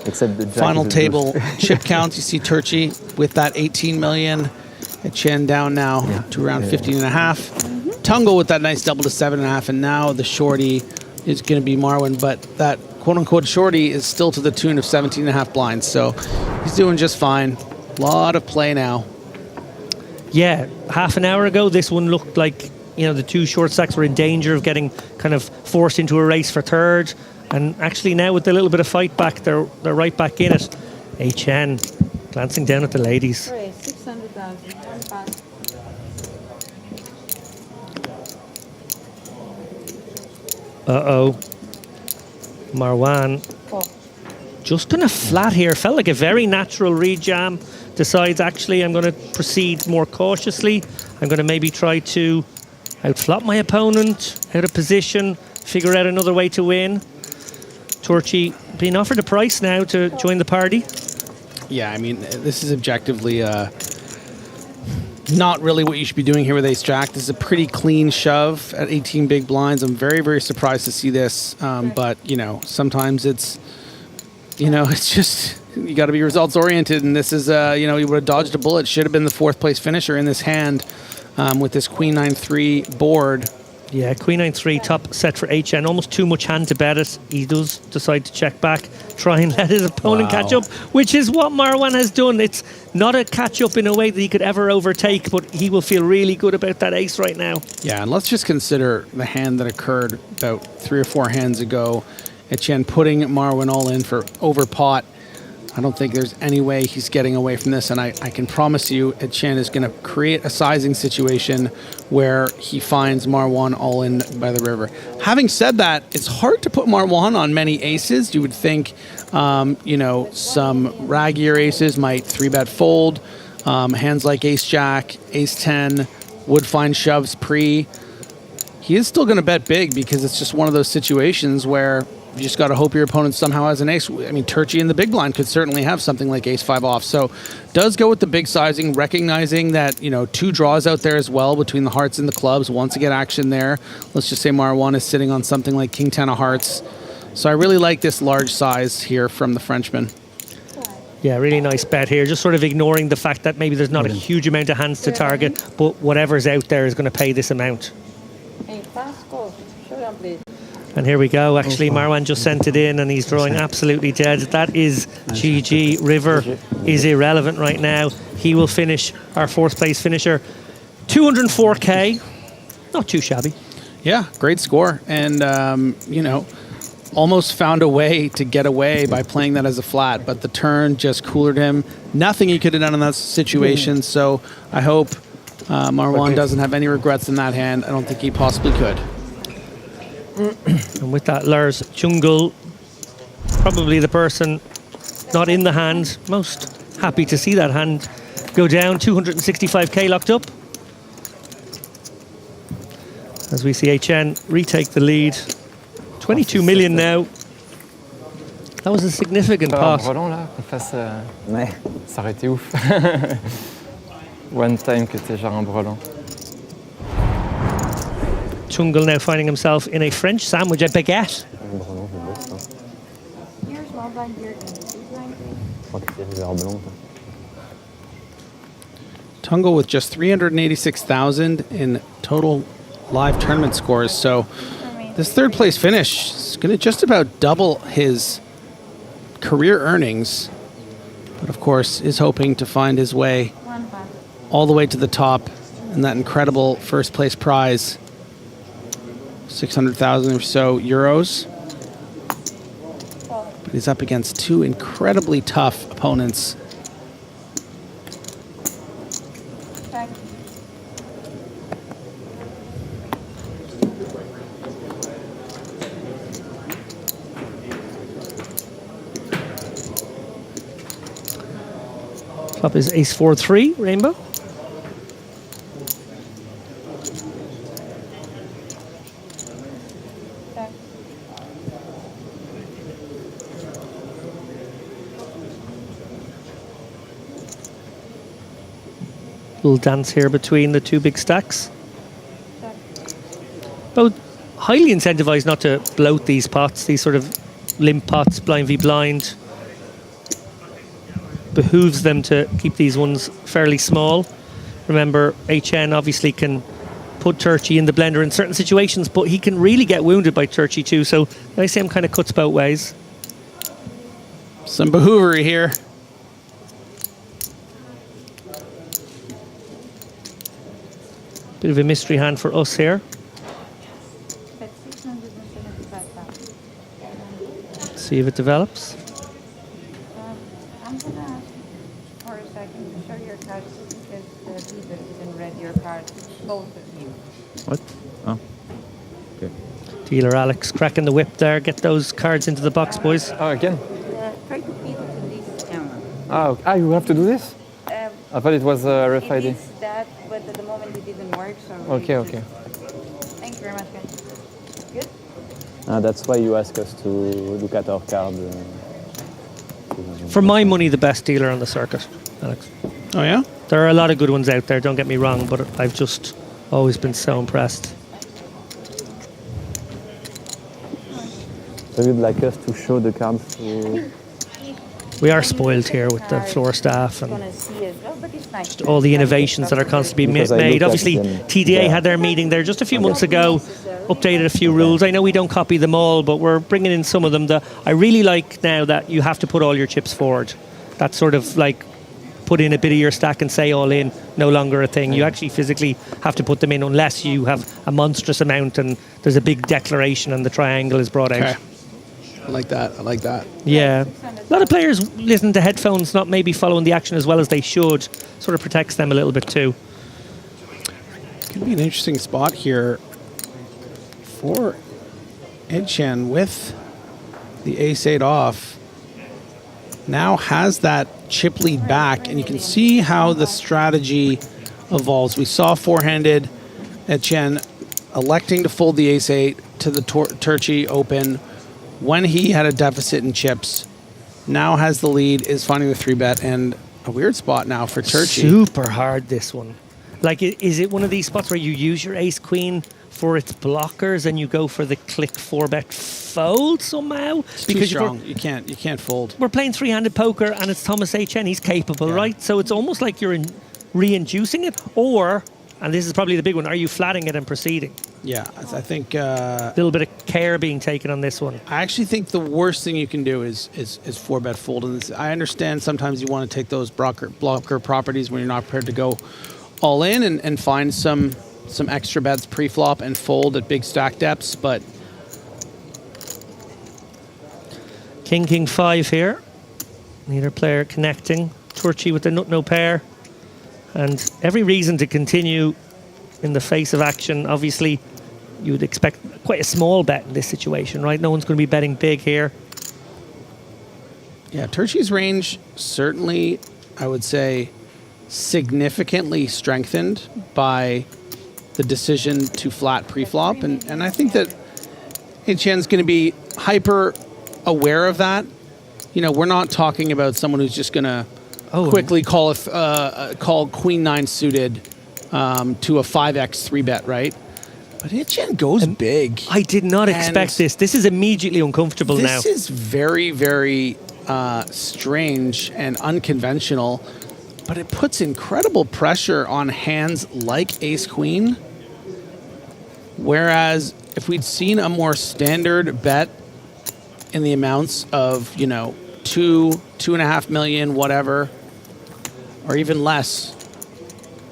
S2: final table chip counts, you see Turchi with that 18 million, Etienne down now to around 15.5. Tungle with that nice double to 7.5, and now the shorty is going to be Marwin, but that quote-unquote shorty is still to the tune of 17.5 blinds, so he's doing just fine. A lot of play now.
S19: Yeah, half an hour ago, this one looked like the two short stacks were in danger of getting kind of forced into a race for third. And actually now with a little bit of fight back, they're right back in it. HN glancing down at the ladies.
S6: 600,000.
S19: Uh-oh. Marwan just going to flat here. Felt like a very natural rejam. Decides, actually, I'm going to proceed more cautiously. I'm going to maybe try to outflop my opponent, out of position, figure out another way to win. Turchi being offered a price now to join the party.
S2: Yeah, I mean, this is objectively not really what you should be doing here with ace-jack. This is a pretty clean shove at 18 big blinds. I'm very, very surprised to see this. But, sometimes it's, it's just, you got to be results-oriented. And this is, you would have dodged a bullet. Should have been the fourth-place finisher in this hand with this queen 9-3 board.
S19: Yeah, Queen 9-3, top set for HN. Almost too much hand to bet it. He does decide to check back, try and let his opponent catch up, which is what Marwan has done. It's not a catch up in a way that he could ever overtake, but he will feel really good about that ace right now.
S2: Yeah, and let's just consider the hand that occurred about 3 or 4 hands ago. Etienne putting Marwan all in for over pot. I don't think there's any way he's getting away from this, and I can promise you Etienne is going to create a sizing situation where he finds Marwan all in by the river. Having said that, it's hard to put Marwan on many aces. You would think, you know, some raggier aces might 3-bet fold. Hands like ace-jack, ace-10 would find shoves pre. He is still going to bet big because it's just one of those situations where you just got to hope your opponent somehow has an ace. I mean, Turchi in the big blind could certainly have something like ace-5 off. So does go with the big sizing, recognizing that, you know, 2 draws out there as well between the hearts and the clubs. Wants to get action there. Let's just say Marwan is sitting on something like king-10 of hearts. So I really like this large size here from the Frenchman.
S19: Yeah, really nice bet here. Just sort of ignoring the fact that maybe there's not a huge amount of hands to target, but whatever's out there is going to pay this amount.
S6: Hey, Pascal, show them please.
S19: And here we go. Actually, Marwan just sent it in and he's drawing absolutely dead. That is GG. River is irrelevant right now. He will finish our 4th place finisher. 204K. Not too shabby.
S2: Yeah, great score. And, you know, almost found a way to get away by playing that as a flat, but the turn just coolered him. Nothing he could have done in that situation. So I hope Marwan doesn't have any regrets in that hand. I don't think he possibly could.
S19: And with that, Lars Jungle, probably the person not in the hand, most happy to see that hand go down. 265K locked up. As we see HN retake the lead. 22 million now. That was a significant pot.
S7: Brelan là, qu'on fasse. Ça aurait été ouf. One time que t'es genre un brelan.
S19: Jungle now finding himself in a French sandwich, a baguette.
S6: Here's one blind, here.
S2: Tungle with just 386,000 in total live tournament scores. So this 3rd place finish is going to just about double his career earnings. But of course is hoping to find his way all the way to the top and that incredible 1st place prize. 600,000 or so euros. But he's up against 2 incredibly tough opponents.
S19: Flop is ace-4-3, Rainbow. Little dance here between the 2 big stacks. Both highly incentivized not to bloat these pots, these sort of limp pots, blind v blind. Behooves them to keep these ones fairly small. Remember, HN obviously can put Turchi in the blender in certain situations, but he can really get wounded by Turchi too, so the ICM kind of cuts both ways.
S2: Some behoovery here.
S19: Bit of a mystery hand for us here.
S6: That's 675,000.
S19: See if it develops.
S6: I'm gonna ask for a second to show your cards because the leader didn't read your cards, both of you.
S10: What? Oh. Okay.
S19: Dealer Alex cracking the whip there. Get those cards into the box, boys.
S7: Oh, again?
S6: Try to feed it in this camera.
S7: Ah, you have to do this? I thought it was ref ID.
S6: It is that, but at the moment it didn't work, so...
S7: Okay.
S6: Thank you very much, guys. Good?
S10: That's why you ask us to look at our card.
S19: For my money, the best dealer on the circuit, Alex.
S2: Oh, yeah?
S19: There are a lot of good ones out there, don't get me wrong, but I've just always been so impressed.
S10: So you'd like us to show the cards to...
S19: We are spoiled here with the floor staff and
S6: Gonna see as well, but it's nice.
S19: just all the innovations that are constantly being
S10: Because I
S19: made.
S10: looked at
S19: Obviously,
S10: them,
S19: TDA
S10: yeah.
S19: had their meeting there just a few months ago, updated a few rules. I know we don't copy them all, but we're bringing in some of them that I really like now, that you have to put all your chips forward. That's sort of like put in a bit of your stack and say all in, no longer a thing. You actually physically have to put them in unless you have a monstrous amount and there's a big declaration and the triangle is brought out.
S2: I like that. I like that.
S19: Yeah. A lot of players listen to headphones, not maybe following the action as well as they should. Sort of protects them a little bit too.
S2: Could be an interesting spot here for Ed Chen with the ace-8 off. Now has that chip lead back, and you can see how the strategy evolves. We saw four-handed Ed Chen electing to fold the ace-8 to the Turchi open when he had a deficit in chips. Now has the lead, is finding the 3-bet, and a weird spot now for Turchi.
S19: Super hard, this one. Like, is it one of these spots where you use your ace-queen for its blockers and you go for the click 4-bet fold somehow?
S2: It's too strong. You can't fold.
S19: We're playing three-handed poker and it's Thomas H. Chen. He's capable, right? So it's almost like you're re-inducing it, or, and this is probably the big one, are you flatting it and proceeding?
S2: Yeah, I think
S19: a little bit of care being taken on this one.
S2: I actually think the worst thing you can do is 4-bet fold. And I understand sometimes you want to take those blocker properties when you're not prepared to go all in and find some extra bets pre-flop and fold at big stack depths, but
S19: King 5 here. Neither player connecting. Turchi with the nut no pair, and every reason to continue in the face of action. Obviously, you would expect quite a small bet in this situation, right? No one's going to be betting big here.
S2: Yeah, Turchi's range certainly, I would say, significantly strengthened by the decision to flat pre-flop, and I think that Chen's going to be hyper aware of that. You know, we're not talking about someone who's just going to quickly call Queen 9 suited to a 5x 3-bet, right? But Chen goes big.
S19: I did not expect this. This is immediately uncomfortable now.
S2: This is very, very strange and unconventional, but it puts incredible pressure on hands like Ace-Queen. Whereas if we'd seen a more standard bet in the amounts of, you know, 2.5 million, whatever, or even less,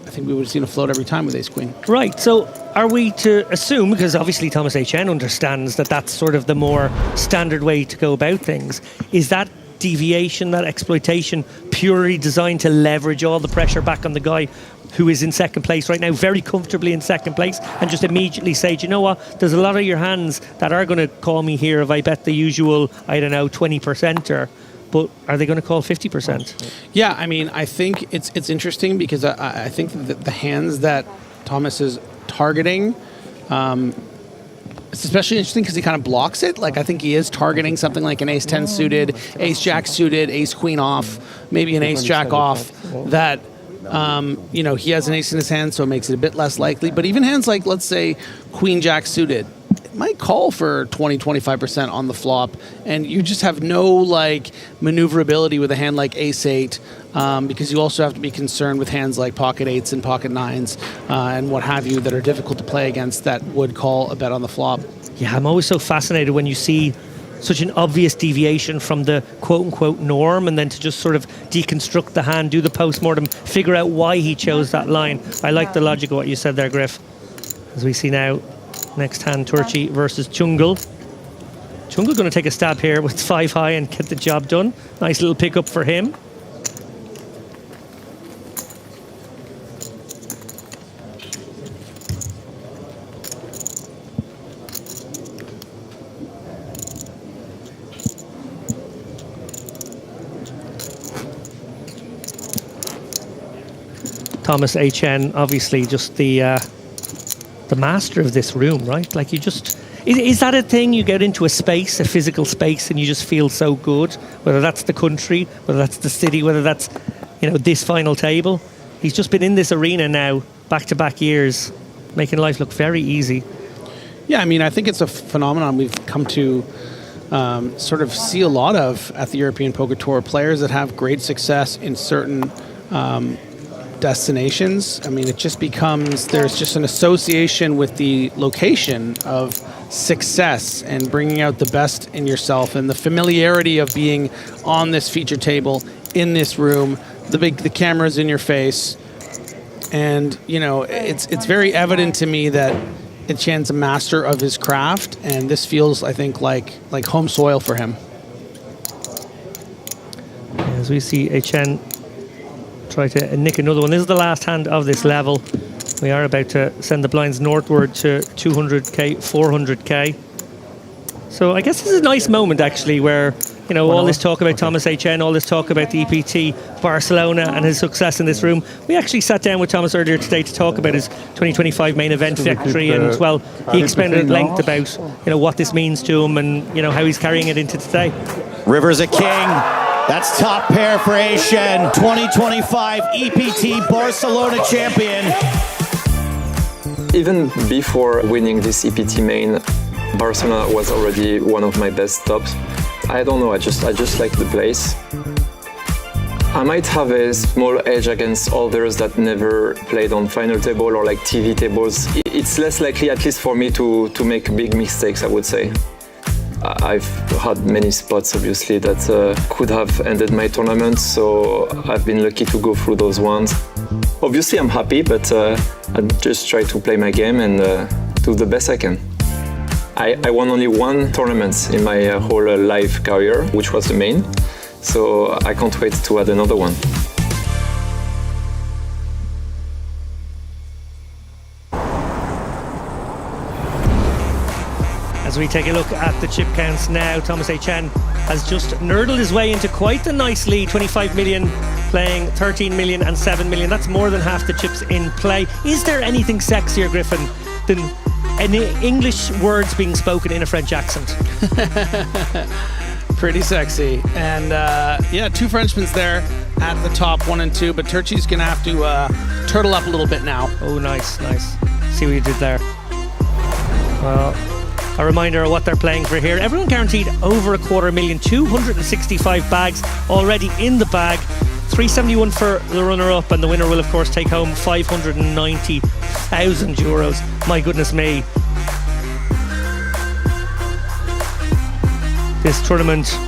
S2: I think we would have seen a float every time with Ace-Queen.
S19: Right, so are we to assume, because obviously Thomas H. Chen understands that that's sort of the more standard way to go about things, is that deviation, that exploitation, purely designed to leverage all the pressure back on the guy who is in second place right now, very comfortably in second place, and just immediately say, do you know what, there's a lot of your hands that are going to call me here if I bet the usual, I don't know, 20%er, but are they going to call 50%?
S2: Yeah, I mean, I think it's interesting because I think that the hands that Thomas is targeting, it's especially interesting because he kind of blocks it. Like, I think he is targeting something like an ace-10 suited, ace-jack suited, ace-queen off, maybe an ace-jack off that, you know, he has an ace in his hand, so it makes it a bit less likely. But even hands like, let's say, queen-jack suited, it might call for 20-25% on the flop, and you just have no, like, maneuverability with a hand like ace-8, because you also have to be concerned with hands like pocket 8s and pocket 9s and what have you that are difficult to play against that would call a bet on the flop.
S19: Yeah, I'm always so fascinated when you see such an obvious deviation from the quote-unquote norm, and then to just sort of deconstruct the hand, do the post-mortem, figure out why he chose that line. I like the logic of what you said there, Griff. As we see now, next hand, Turchi versus Chungal. Chungal going to take a stab here with 5 high and get the job done. Nice little pickup for him. Thomas H. Chen, obviously just the master of this room, right? Like, you just... Is that a thing? You get into a space, a physical space, and you just feel so good? Whether that's the country, whether that's the city, whether that's, you know, this final table. He's just been in this arena now, back-to-back years, making life look very easy.
S2: Yeah, I mean, I think it's a phenomenon we've come to sort of see a lot of at the European Poker Tour, players that have great success in certain destinations. I mean, it just becomes, there's just an association with the location of success and bringing out the best in yourself, and the familiarity of being on this feature table in this room, the cameras in your face. And, you know, it's very evident to me that Etienne's a master of his craft, and this feels, I think, like home soil for him.
S19: As we see Etienne try to nick another one. This is the last hand of this level. We are about to send the blinds northward to 200k, 400k. So I guess this is a nice moment, actually, where, you know, all this talk about Thomas Etienne, all this talk about the EPT Barcelona and his success in this room. We actually sat down with Thomas earlier today to talk about his 2025 main event victory, and, well, he explained at length about, you know, what this means to him and, you know, how he's carrying it into today.
S3: River's a king. That's top pair for Etienne, 2025 EPT Barcelona champion.
S4: Even before winning this EPT main, Barcelona was already one of my best stops. I don't know, I just like the place. I might have a small edge against others that never played on final table or like TV tables. It's less likely, at least for me, to make big mistakes, I would say. I've had many spots, obviously, that could have ended my tournament, so I've been lucky to go through those ones. Obviously, I'm happy, but I just try to play my game and do the best I can. I won only one tournament in my whole live career, which was the main, so I can't wait to add another one.
S19: As we take a look at the chip counts now, Thomas Etienne has just nerdled his way into quite a nice lead, 25 million playing 13 million and 7 million. That's more than half the chips in play. Is there anything sexier, Griffin, than English words being spoken in a French accent?
S2: Pretty sexy. And yeah, two Frenchmen there at the top, 1 and 2, but Turchi's gonna have to turtle up a little bit now.
S19: Oh, nice, nice. See what you did there. Well, a reminder of what they're playing for here. Everyone guaranteed over a €250,000, 265 bags already in the bag. 371 for the runner-up, and the winner will, of course, take home €590,000. My goodness me. This tournament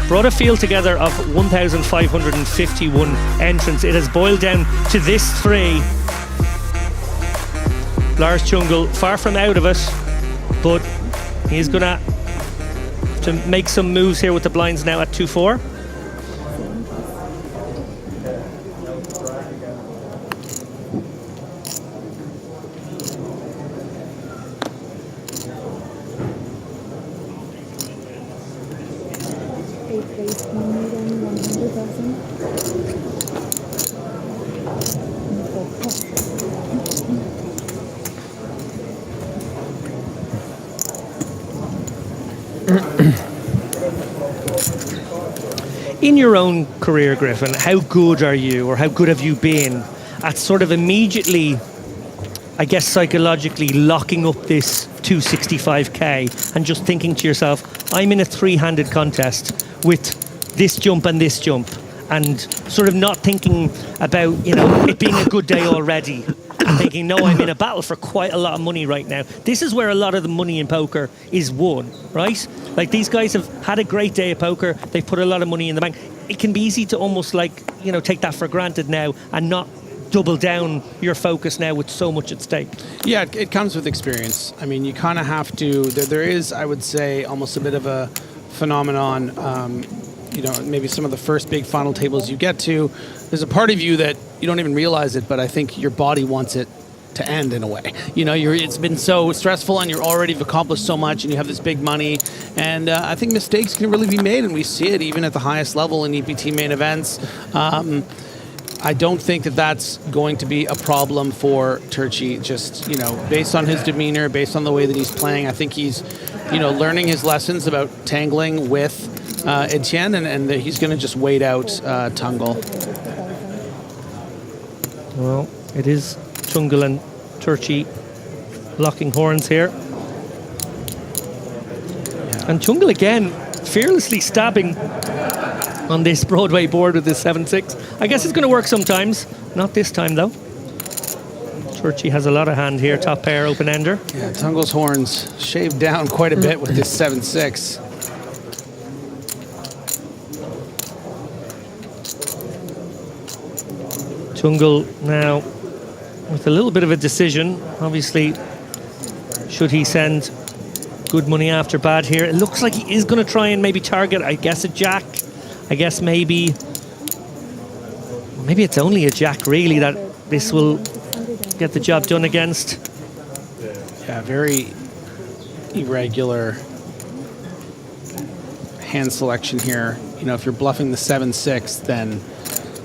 S19: brought a field together of 1,551 entrants. It has boiled down to this three. Lars Chungal, far from out of it, but he's going to make some moves here with the blinds now at 2-4. In your own career, Griffin, how good are you, or how good have you been at sort of immediately, I guess psychologically, locking up this 265k and just thinking to yourself, I'm in a three-handed contest with this jump and this jump, and sort of not thinking about, you know, it being a good day already, and thinking, no, I'm in a battle for quite a lot of money right now. This is where a lot of the money in poker is won, right? Like, these guys have had a great day of poker. They've put a lot of money in the bank. It can be easy to almost, like, you know, take that for granted now and not double down your focus now with so much at stake.
S2: Yeah, it comes with experience. I mean, you kind of have to, there is, I would say, almost a bit of a phenomenon. You know, maybe some of the first big final tables you get to, there's a part of you that you don't even realize it, but I think your body wants it to end in a way. You know, it's been so stressful, and you're already accomplished so much, and you have this big money, and I think mistakes can really be made, and we see it even at the highest level in EPT main events. I don't think that that's going to be a problem for Turchi, just, you know, based on his demeanor, based on the way that he's playing. I think he's, you know, learning his lessons about tangling with Etienne, and he's going to just wait out Tungal.
S19: Well, it is Tungal and Turchi locking horns here.
S2: Yeah,
S19: And Tungle again, fearlessly stabbing on this Broadway board with this 7-6. I guess it's going to work sometimes. Not this time, though. Turchi has a lot of hand here, top pair, open-ender.
S2: Yeah, Tungle's horns shaved down quite a bit with this 7-6.
S19: Tungle now with a little bit of a decision. Obviously, should he send good money after bad here? It looks like he is going to try and maybe target, I guess, a jack. I guess maybe it's only a jack, really, that this will get the job done against.
S2: Yeah, very irregular hand selection here. You know, if you're bluffing the 7-6, then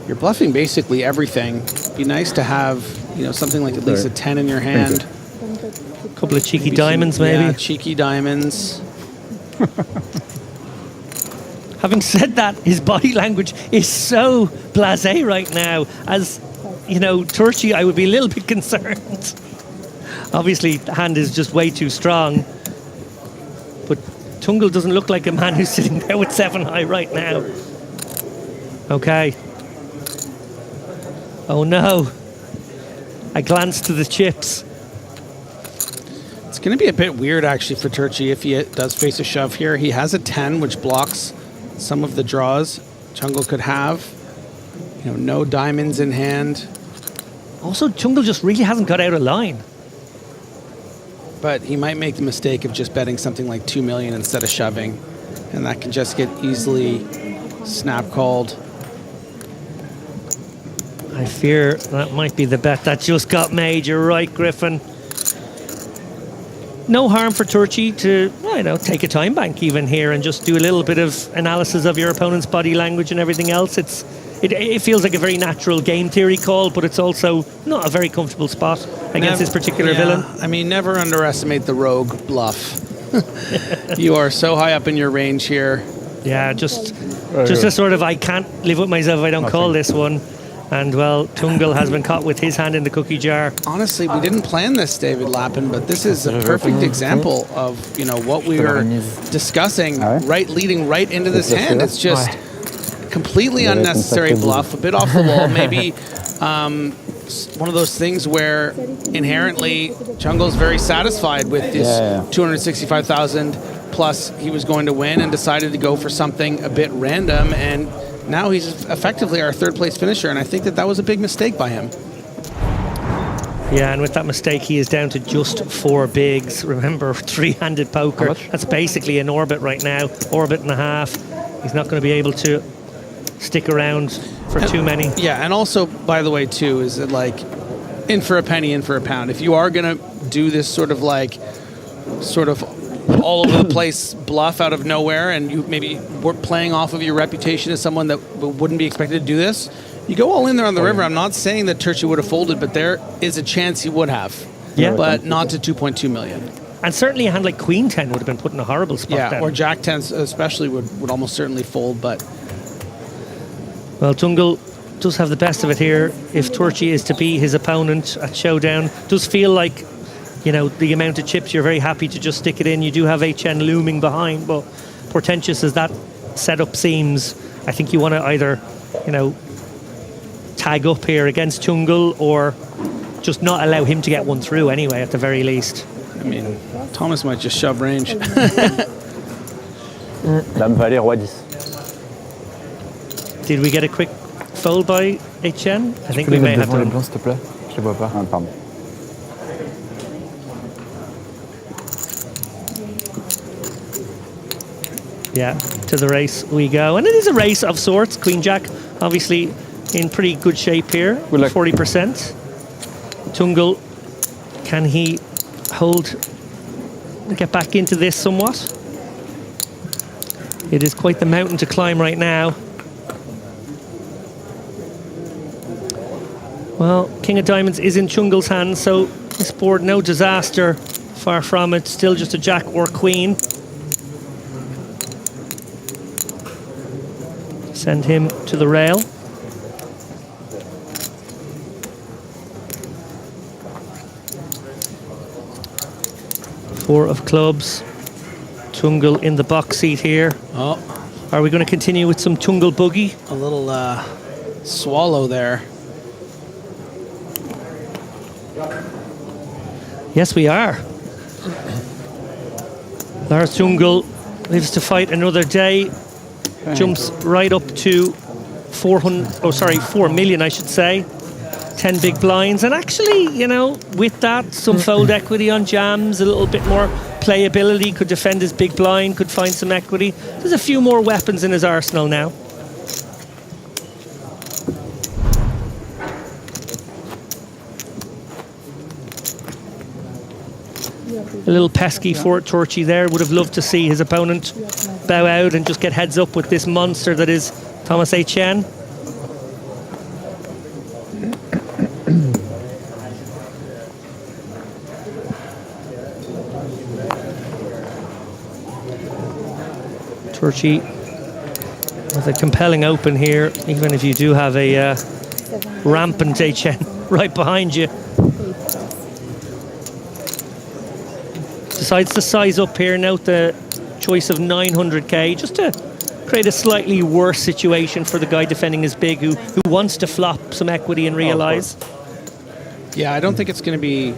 S2: you're bluffing basically everything. Be nice to have, you know, something like at least a 10 in your hand.
S19: A couple of cheeky diamonds, maybe.
S2: Yeah, cheeky diamonds.
S19: Having said that, his body language is so blasé right now. As you know, Turchi, I would be a little bit concerned. Obviously, the hand is just way too strong. But Tungle doesn't look like a man who's sitting there with 7 high right now. Okay. Oh no. I glanced to the chips.
S2: It's going to be a bit weird, actually, for Turchi if he does face a shove here. He has a 10, which blocks some of the draws Tungle could have. You know, no diamonds in hand.
S19: Also, Tungle just really hasn't got out of line.
S2: But he might make the mistake of just betting something like 2 million instead of shoving. And that can just get easily snap called.
S19: I fear that might be the bet that just got made. You're right, Griffin. No harm for Turchi to, I know, take a time bank even here and just do a little bit of analysis of your opponent's body language and everything else. It feels like a very natural game theory call, but it's also not a very comfortable spot against this particular villain.
S2: I mean, never underestimate the rogue bluff. You are so high up in your range here.
S19: Yeah, just a sort of, I can't live with myself if I don't call this one. And, well, Tungle has been caught with his hand in the cookie jar.
S2: Honestly, we didn't plan this, David Lappin, but this is a perfect example of, you know, what we were discussing, leading right into this hand. It's just completely unnecessary bluff, a bit off the wall, maybe one of those things where inherently Tungle's very satisfied with this 265,000 plus he was going to win and decided to go for something a bit random, and now he's effectively our third place finisher, and I think that was a big mistake by him.
S19: Yeah, and with that mistake, he is down to just 4 bigs. Remember, 3-handed poker. That's basically an orbit right now, orbit and a half. He's not going to be able to stick around for too many.
S2: Yeah, and also, by the way, too, is it like in for a penny, in for a pound. If you are going to do this sort of all over the place bluff out of nowhere, and you maybe were playing off of your reputation as someone that wouldn't be expected to do this, you go all in there on the river. I'm not saying that Turchi would have folded, but there is a chance he would have.
S19: Yeah.
S2: But not to 2.2 million.
S19: And certainly a hand like Queen 10 would have been put in a horrible spot.
S2: Yeah,
S19: then.
S2: or Jack 10 especially would almost certainly fold, but...
S19: Well, Tungle does have the best of it here. If Turchi is to be his opponent at Showdown, does feel like, you know, the amount of chips, you're very happy to just stick it in. You do have HN looming behind, but portentous as that setup seems, I think you want to either, you know, tag up here against Tungle or just not allow him to get one through anyway, at the very least.
S2: I mean, Thomas might just shove range.
S10: Dame valet, roi 10.
S19: Did we get a quick fold by HN? I think we may have to.
S7: Les blancs, s'il te plaît. Je les vois pas.
S10: Ah, pardon.
S19: Yeah, to the race we go. And it is a race of sorts. Queen Jack, obviously, in pretty good shape here. 40%. Tungle, can he get back into this somewhat? It is quite the mountain to climb right now. Well, King of Diamonds is in Tungle's hands, so this board, no disaster. Far from it, still just a Jack or Queen. Send him to the rail. Four of clubs. Tungle in the box seat here.
S2: Oh.
S19: Are we going to continue with some Tungle boogie?
S2: A little swallow there.
S19: Yes, we are. Lars Tungle lives to fight another day. Jumps right up to 4 million, I should say. 10 big blinds. And actually, you know, with that, some fold equity on jams, a little bit more playability, could defend his big blind, could find some equity. There's a few more weapons in his arsenal now. A little pesky for Torchy there. Would have loved to see his opponent bow out and just get heads up with this monster that is Thomas H.N. Torchy with a compelling open here, even if you do have a rampant H.N. right behind you. Decides to size up here, note the choice of 900k, just to create a slightly worse situation for the guy defending his big, who wants to flop some equity and realize.
S2: Yeah, I don't think it's going to be,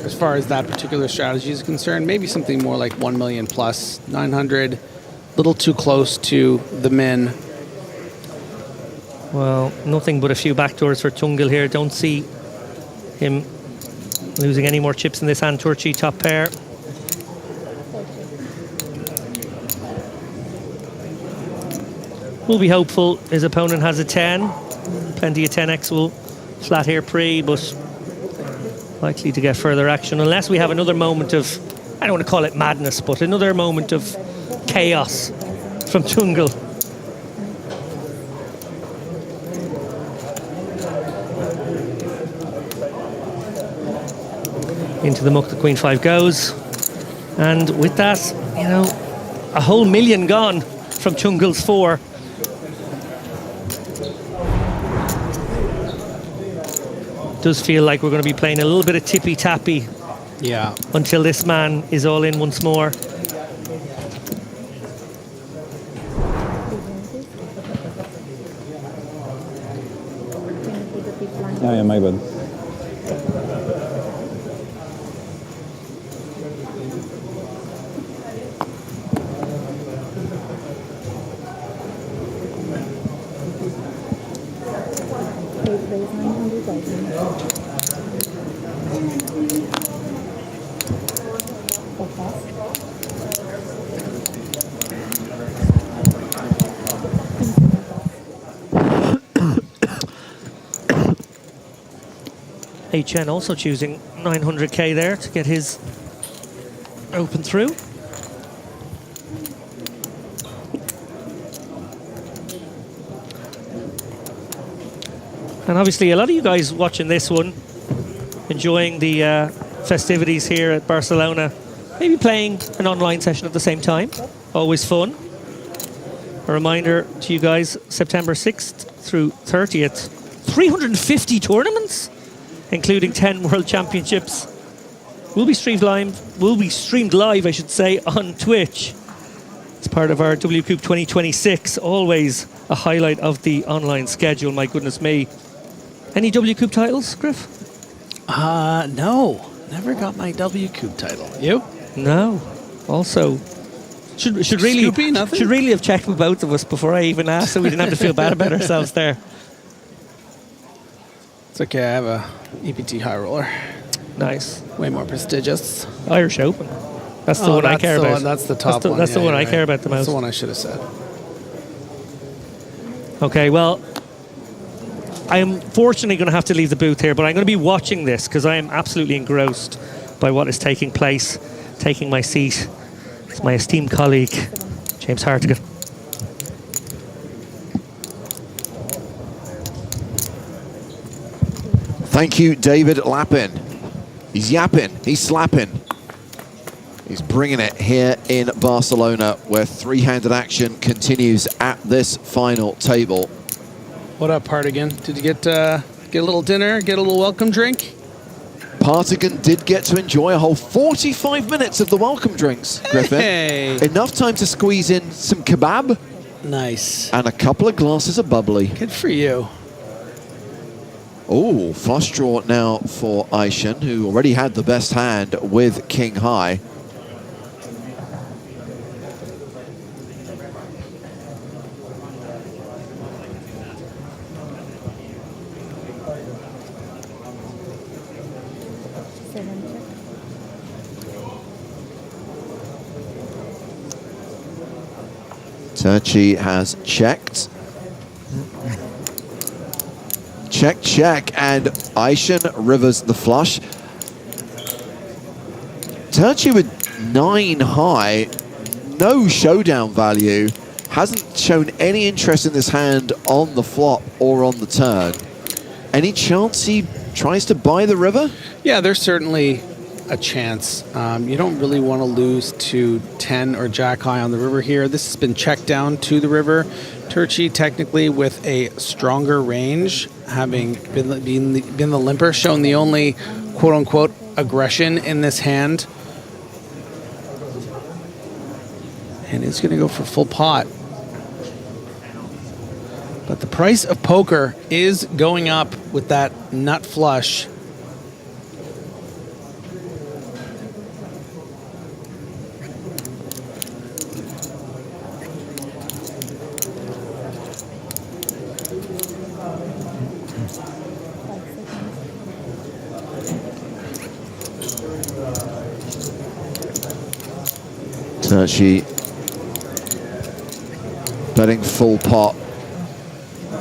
S2: as far as that particular strategy is concerned, maybe something more like 1 million plus, 900, a little too close to the min.
S19: Well, nothing but a few backdoors for Tungle here. Don't see him losing any more chips in this hand. Torchy top pair. We'll be hopeful his opponent has a 10. Plenty of 10x will flat here pre, but likely to get further action unless we have another moment of, I don't want to call it madness, but another moment of chaos from Tungle. Into the muck, the Queen 5 goes. And with that, you know, a whole million gone from Tungle's 4. Does feel like we're going to be playing a little bit of tippy-tappy,
S2: yeah,
S19: until this man is all in once more.
S12: Yeah, my bad.
S19: HN also choosing 900k there to get his open through. And obviously a lot of you guys watching this one, enjoying the festivities here at Barcelona, maybe playing an online session at the same time, always fun. A reminder to you guys, September 6th through 30th, 350 tournaments, including 10 World Championships, will be streamed live, I should say, on Twitch. It's part of our W Coupe 2026, always a highlight of the online schedule, my goodness me. Any W Coupe titles, Griff?
S2: No, never got my W Coupe title. You?
S19: No. Also, should really
S2: Scoopy, nothing?
S19: should really have checked with both of us before I even asked, so we didn't have to feel bad about ourselves there.
S2: It's okay, I have a EPT high roller.
S19: Nice.
S2: Way more prestigious.
S19: Irish Open. That's the one I care about.
S2: That's the top one.
S19: That's the
S2: yeah,
S19: one
S2: you're
S19: I
S2: right.
S19: care about the most.
S2: That's the one I should have said.
S19: Okay, well, I am fortunately going to have to leave the booth here, but I'm going to be watching this because I am absolutely engrossed by what is taking place. Taking my seat is my esteemed colleague, James Hartigan.
S14: Thank you, David Lappin. He's yapping, he's slapping. He's bringing it here in Barcelona, where three-handed action continues at this final table.
S2: What up, Hartigan? Did you get a little dinner, get a little welcome drink?
S14: Partigan did get to enjoy a whole 45 minutes of the welcome drinks, Griffin.
S2: Hey.
S14: Enough time to squeeze in some kebab.
S2: Nice.
S14: And a couple of glasses of bubbly.
S2: Good for you.
S14: Oh, flush draw now for Aishan, who already had the best hand with King High. Turchi has checked. Check, check, and Aishan rivers the flush. Turchi with 9 high, no showdown value, hasn't shown any interest in this hand on the flop or on the turn. Any chance he tries to buy the river?
S2: Yeah, there's certainly a chance. You don't really want to lose to 10 or jack high on the river here. This has been checked down to the river. Turchi technically with a stronger range, having been the limper, shown the only quote-unquote aggression in this hand. And it's going to go for full pot. But the price of poker is going up with that nut flush.
S14: Turchi betting full pot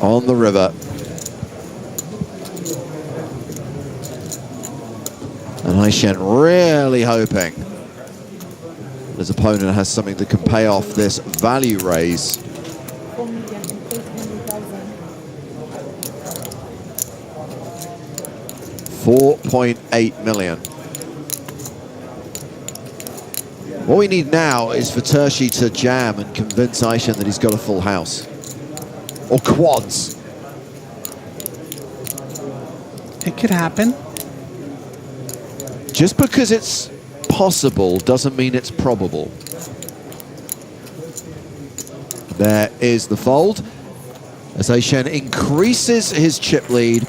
S14: on the river. And Aishan really hoping his opponent has something that can pay off this value raise. 4.8 million. What we need now is for Turchi to jam and convince Aishan that he's got a full house. Or quads.
S2: It could happen.
S14: Just because it's possible doesn't mean it's probable. There is the fold. As Aishan increases his chip lead,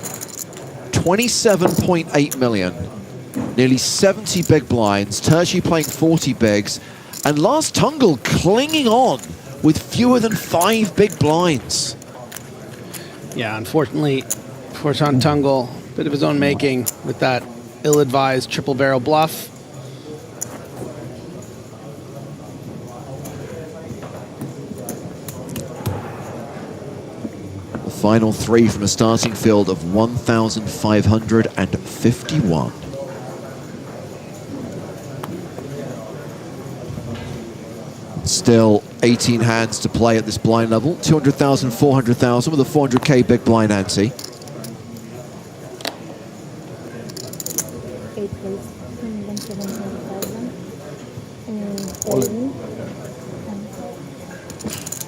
S14: 27.8 million. Nearly 70 big blinds, Turchi playing 40 bigs, and Lars Tungle clinging on with fewer than 5 big blinds.
S2: Yeah, unfortunately, for Sean Tungle, bit of his own making with that ill-advised triple barrel bluff.
S14: The final 3 from a starting field of 1,551. Still 18 hands to play at this blind level. 200,000, 400,000 with a 400k big blind ante.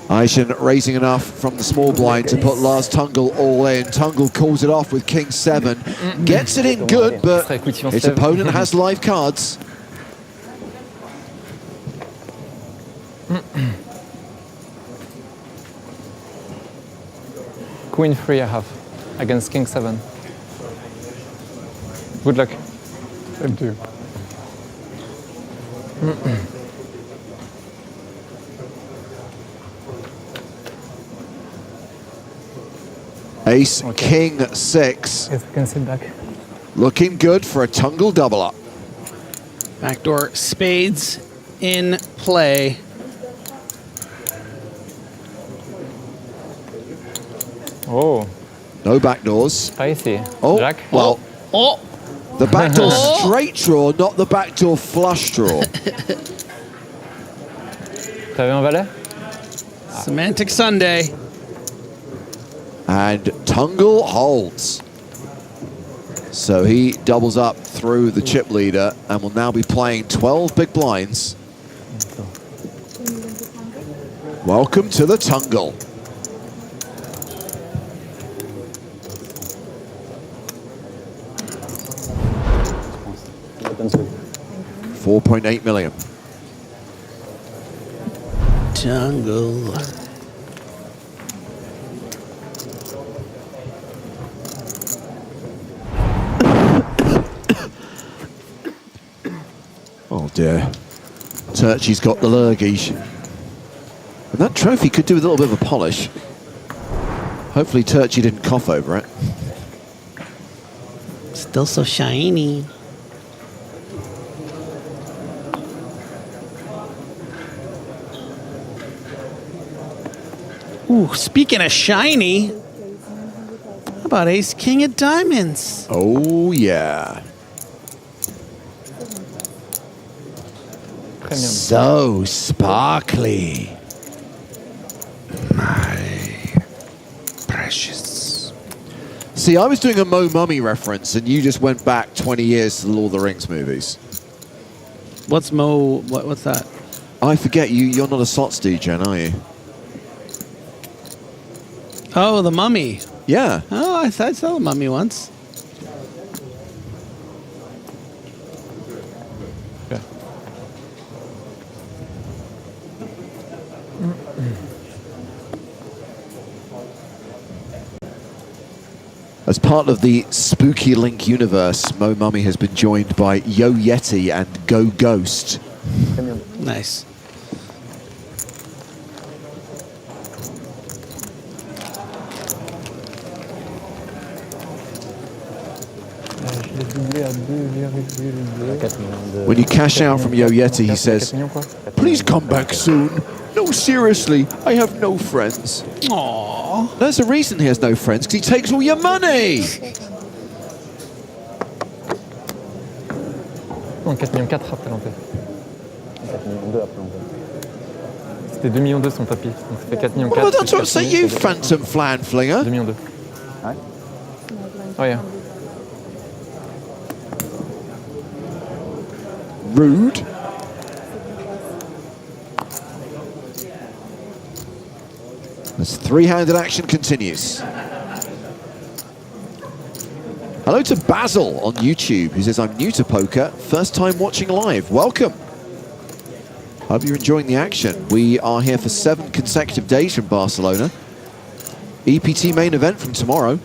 S14: Aishan raising enough from the small blind to put Lars Tungle all in. Tungle calls it off with King 7. Gets it in good, but his opponent has live cards.
S7: Queen 3 I have against King 7. Good luck.
S15: Thank you.
S14: Ace, King 6.
S7: Yes, I can sit back.
S14: Looking good for a Tungle double up.
S2: Backdoor spades in play.
S7: Oh.
S14: No backdoors.
S7: Spicy.
S14: Oh,
S7: Jack.
S14: well.
S2: Oh.
S14: The backdoor straight draw, not the backdoor flush draw.
S7: T'avais un valet?
S2: Semantic Sunday.
S14: And Tungle holds. So he doubles up through the chip leader and will now be playing 12 big blinds. Welcome to the Tungle. 4.8 million.
S2: Jungle.
S14: Oh dear. Turchi's got the lurgies. And that trophy could do with a little bit of a polish. Hopefully Turchi didn't cough over it.
S2: Still so shiny. Ooh, speaking of shiny, how about Ace King of Diamonds?
S14: Oh yeah. So sparkly.
S2: My precious.
S14: See, I was doing a Mo Mummy reference and you just went back 20 years to the Lord of the Rings movies.
S2: What's Mo? What's that?
S14: I forget, you're not a Sots DJ, are you?
S2: Oh, the Mummy.
S14: Yeah.
S2: Oh, I saw the Mummy once.
S14: As part of the Spooky Link universe, Mo Mummy has been joined by Yo Yeti and Go Ghost.
S2: Nice.
S14: When you cash out from Yo Yeti, he says, "Please come back soon. No, seriously, I have no friends."
S2: Aww.
S14: There's a reason he has no friends, because he takes all your money.
S7: Non, 4 millions 4 après l'entrée. 4 millions 2 après l'entrée. C'était 2 millions 2 son tapis. Donc ça fait 4 millions 4.
S14: Well, that's what say you, phantom flan flinger.
S7: 2 millions 2. Oh yeah.
S14: Rude. This three-handed action continues. Hello to Basil on YouTube, who says, "I'm new to poker, first time watching live. Welcome. Hope you're enjoying the action. We are here for 7 consecutive days from Barcelona. EPT main event from tomorrow.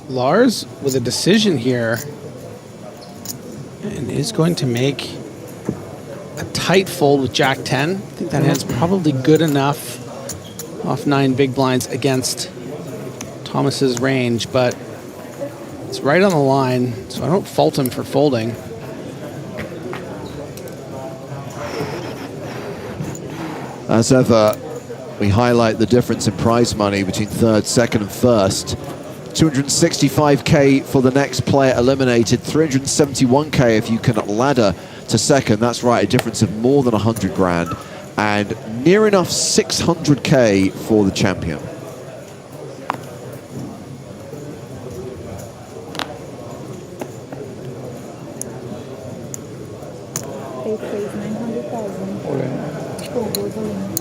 S2: Lars with a decision here and is going to make a tight fold with Jack 10. I think that hand's probably good enough off 9 big blinds against Thomas's range, but it's right on the line, so I don't fault him for folding.
S14: As ever, we highlight the difference in prize money between third, second, and first. 265k for the next player eliminated, 371k if you can ladder to second. That's right, a difference of more than 100 grand, and near enough 600k for the champion.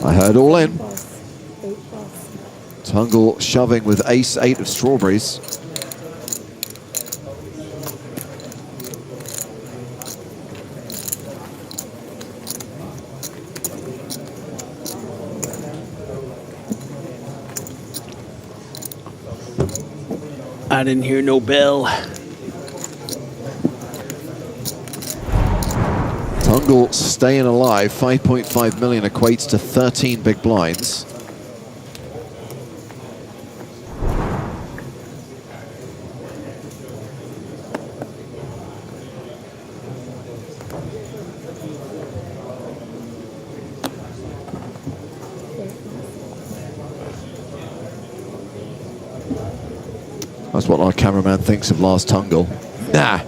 S14: I heard all in. Tungle shoving with ace-8 of strawberries.
S2: I didn't hear no bell.
S14: Tungle staying alive. 5.5 million equates to 13 big blinds. That's what our cameraman thinks of Lars Tungle. Nah.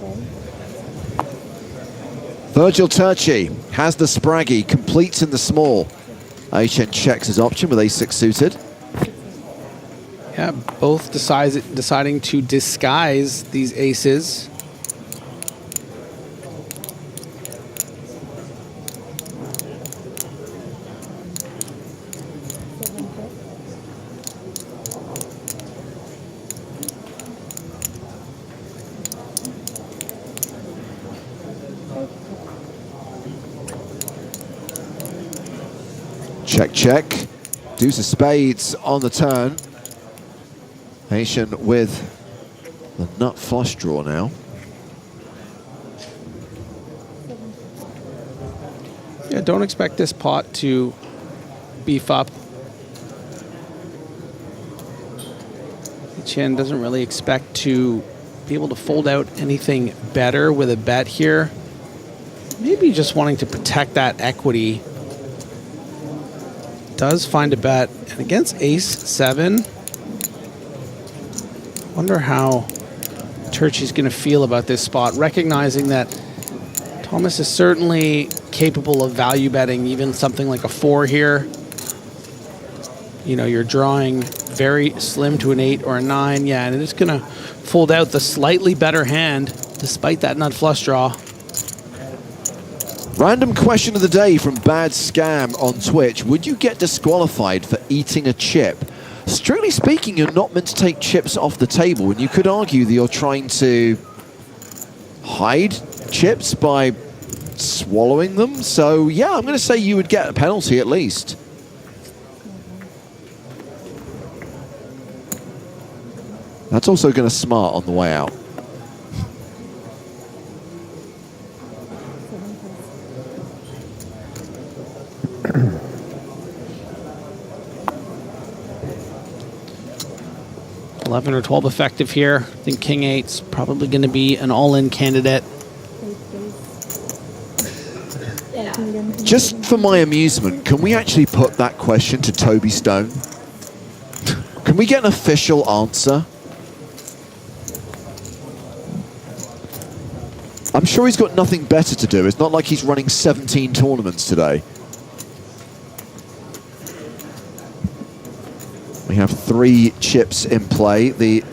S14: Virgil Turchi has the spraggy, completes in the small. HN checks his option with ace-6 suited.
S2: Yeah, both deciding to disguise these aces.
S14: Check, check. Deuce of spades on the turn. Haitian with the nut flush draw now.
S2: Yeah, don't expect this pot to beef up. Chen doesn't really expect to be able to fold out anything better with a bet here. Maybe just wanting to protect that equity. Does find a bet, and against ace-7, wonder how Turchi's going to feel about this spot, recognizing that Thomas is certainly capable of value betting even something like a 4 here. You know, you're drawing very slim to an 8 or a 9, yeah, and it's going to fold out the slightly better hand despite that nut flush draw.
S14: Random question of the day from Bad Scam on Twitch. Would you get disqualified for eating a chip? Strictly speaking, you're not meant to take chips off the table, and you could argue that you're trying to hide chips by swallowing them. So, yeah, I'm going to say you would get a penalty at least. That's also going to smart on the way out.
S2: $11 or $12 effective here. I think King 8's probably going to be an all-in candidate.
S14: Just for my amusement, can we actually put that question to Toby Stone? Can we get an official answer? I'm sure he's got nothing better to do. It's not like he's running 17 tournaments today. We have 3 chips in play. The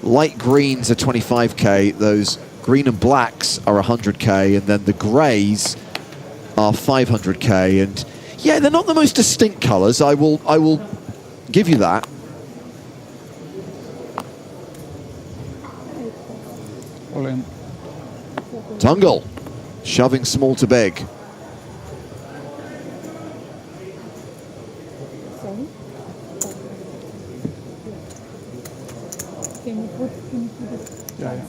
S14: light greens are 25k, those green and blacks are 100k, and then the greys are 500k. And yeah, they're not the most distinct colors. I will give you that.
S15: All in.
S14: Tungle, shoving small to big.
S15: Yeah.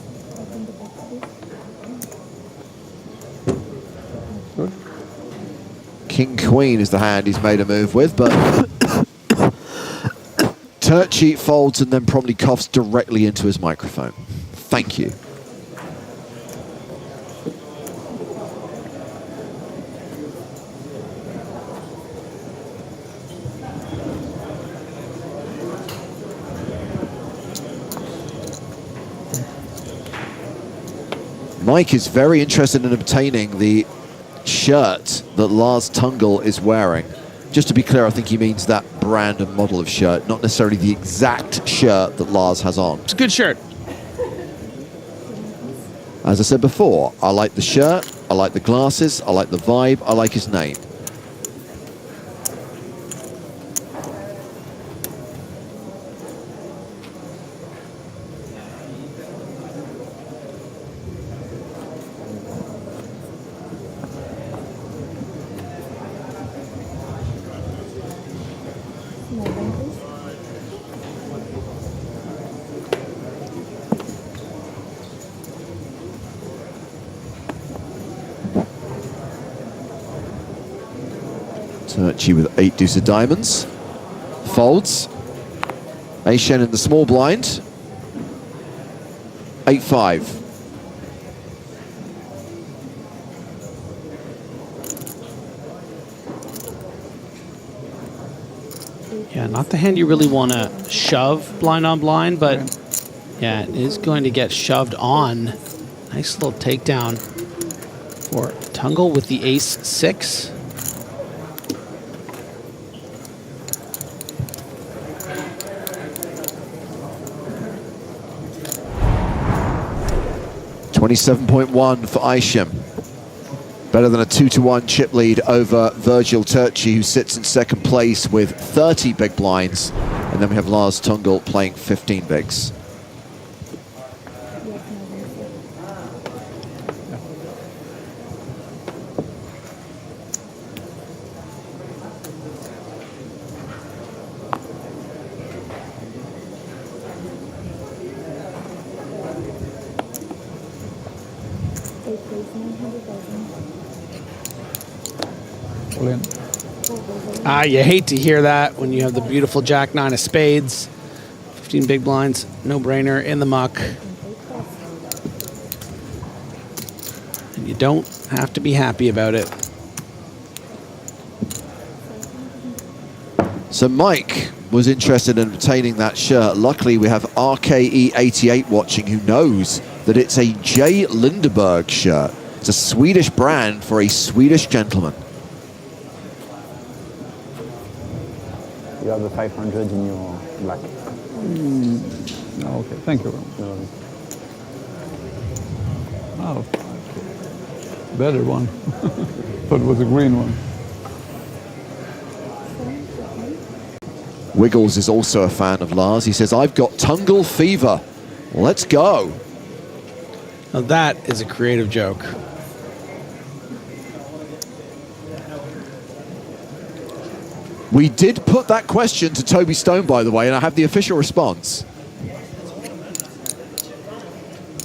S15: Good.
S14: King Queen is the hand he's made a move with, but Turchi folds and then probably coughs directly into his microphone. Thank you. Mike is very interested in obtaining the shirt that Lars Tungle is wearing. Just to be clear, I think he means that brand and model of shirt, not necessarily the exact shirt that Lars has on.
S2: It's a good shirt.
S14: As I said before, I like the shirt, I like the glasses, I like the vibe, I like his name. Turchi with 8 deuce of diamonds. Folds. Aishen in the small blind. 8-5.
S2: Yeah, not the hand you really want to shove blind on blind, but yeah, it is going to get shoved on. Nice little takedown for Tungle with the ace-6.
S14: $27.1 for Aishem. Better than a 2-1 chip lead over Virgil Turchi, who sits in second place with 30 big blinds. And then we have Lars Tungle playing 15 bigs.
S12: All in.
S2: You hate to hear that when you have the beautiful Jack 9 of spades. 15 big blinds, no brainer, in the muck. And you don't have to be happy about it.
S14: So Mike was interested in obtaining that shirt. Luckily, we have RKE88 watching who knows that it's a J. Lindeberg shirt. It's a Swedish brand for a Swedish gentleman.
S10: You have the 500 in your black.
S12: No, okay, thank you.
S10: No.
S12: Oh, better one. Thought it was a green one.
S14: Wiggles is also a fan of Lars. He says, I've got Tungle fever. Let's go.
S2: Now that is a creative joke.
S14: We did put that question to Toby Stone, by the way, and I have the official response.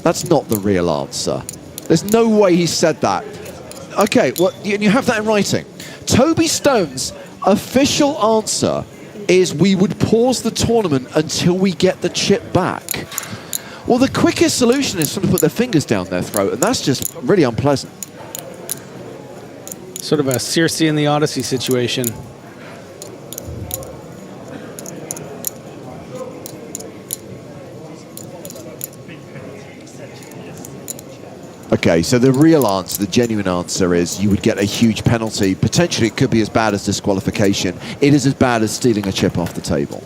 S14: That's not the real answer. There's no way he said that. Okay, well, you have that in writing. Toby Stone's official answer is we would pause the tournament until we get the chip back. Well, the quickest solution is for them to put their fingers down their throat, and that's just really unpleasant.
S2: Sort of a Circe in the Odyssey situation.
S14: Okay, so the real answer, the genuine answer is you would get a huge penalty. Potentially it could be as bad as disqualification. It is as bad as stealing a chip off the table.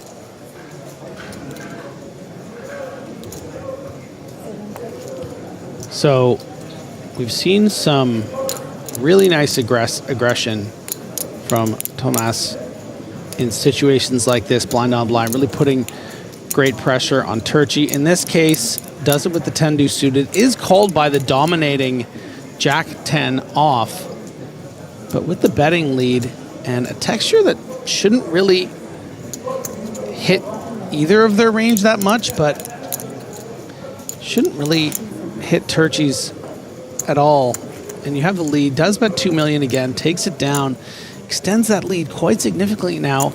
S2: So we've seen some really nice aggression from Tomas in situations like this, blind on blind, really putting great pressure on Turchi. In this case, does it with the 10 deuce suited, is called by the dominating Jack 10 off, but with the betting lead and a texture that shouldn't really hit either of their range that much, but shouldn't really hit Turchi's at all. And you have the lead, does bet 2 million again, takes it down, extends that lead quite significantly now.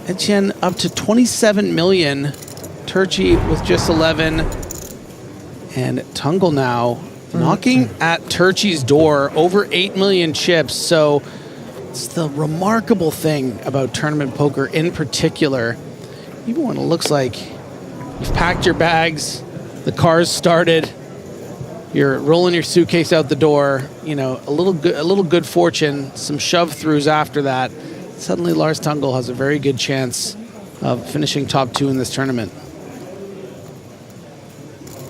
S2: Etienne up to 27 million, Turchi with just 11, and Tungle now knocking at Turchi's door, over 8 million chips. So it's the remarkable thing about tournament poker in particular, even when it looks like you've packed your bags, the car's started, you're rolling your suitcase out the door, you know, a little good fortune, some shove throughs after that. Suddenly Lars Tungle has a very good chance of finishing top 2 in this tournament.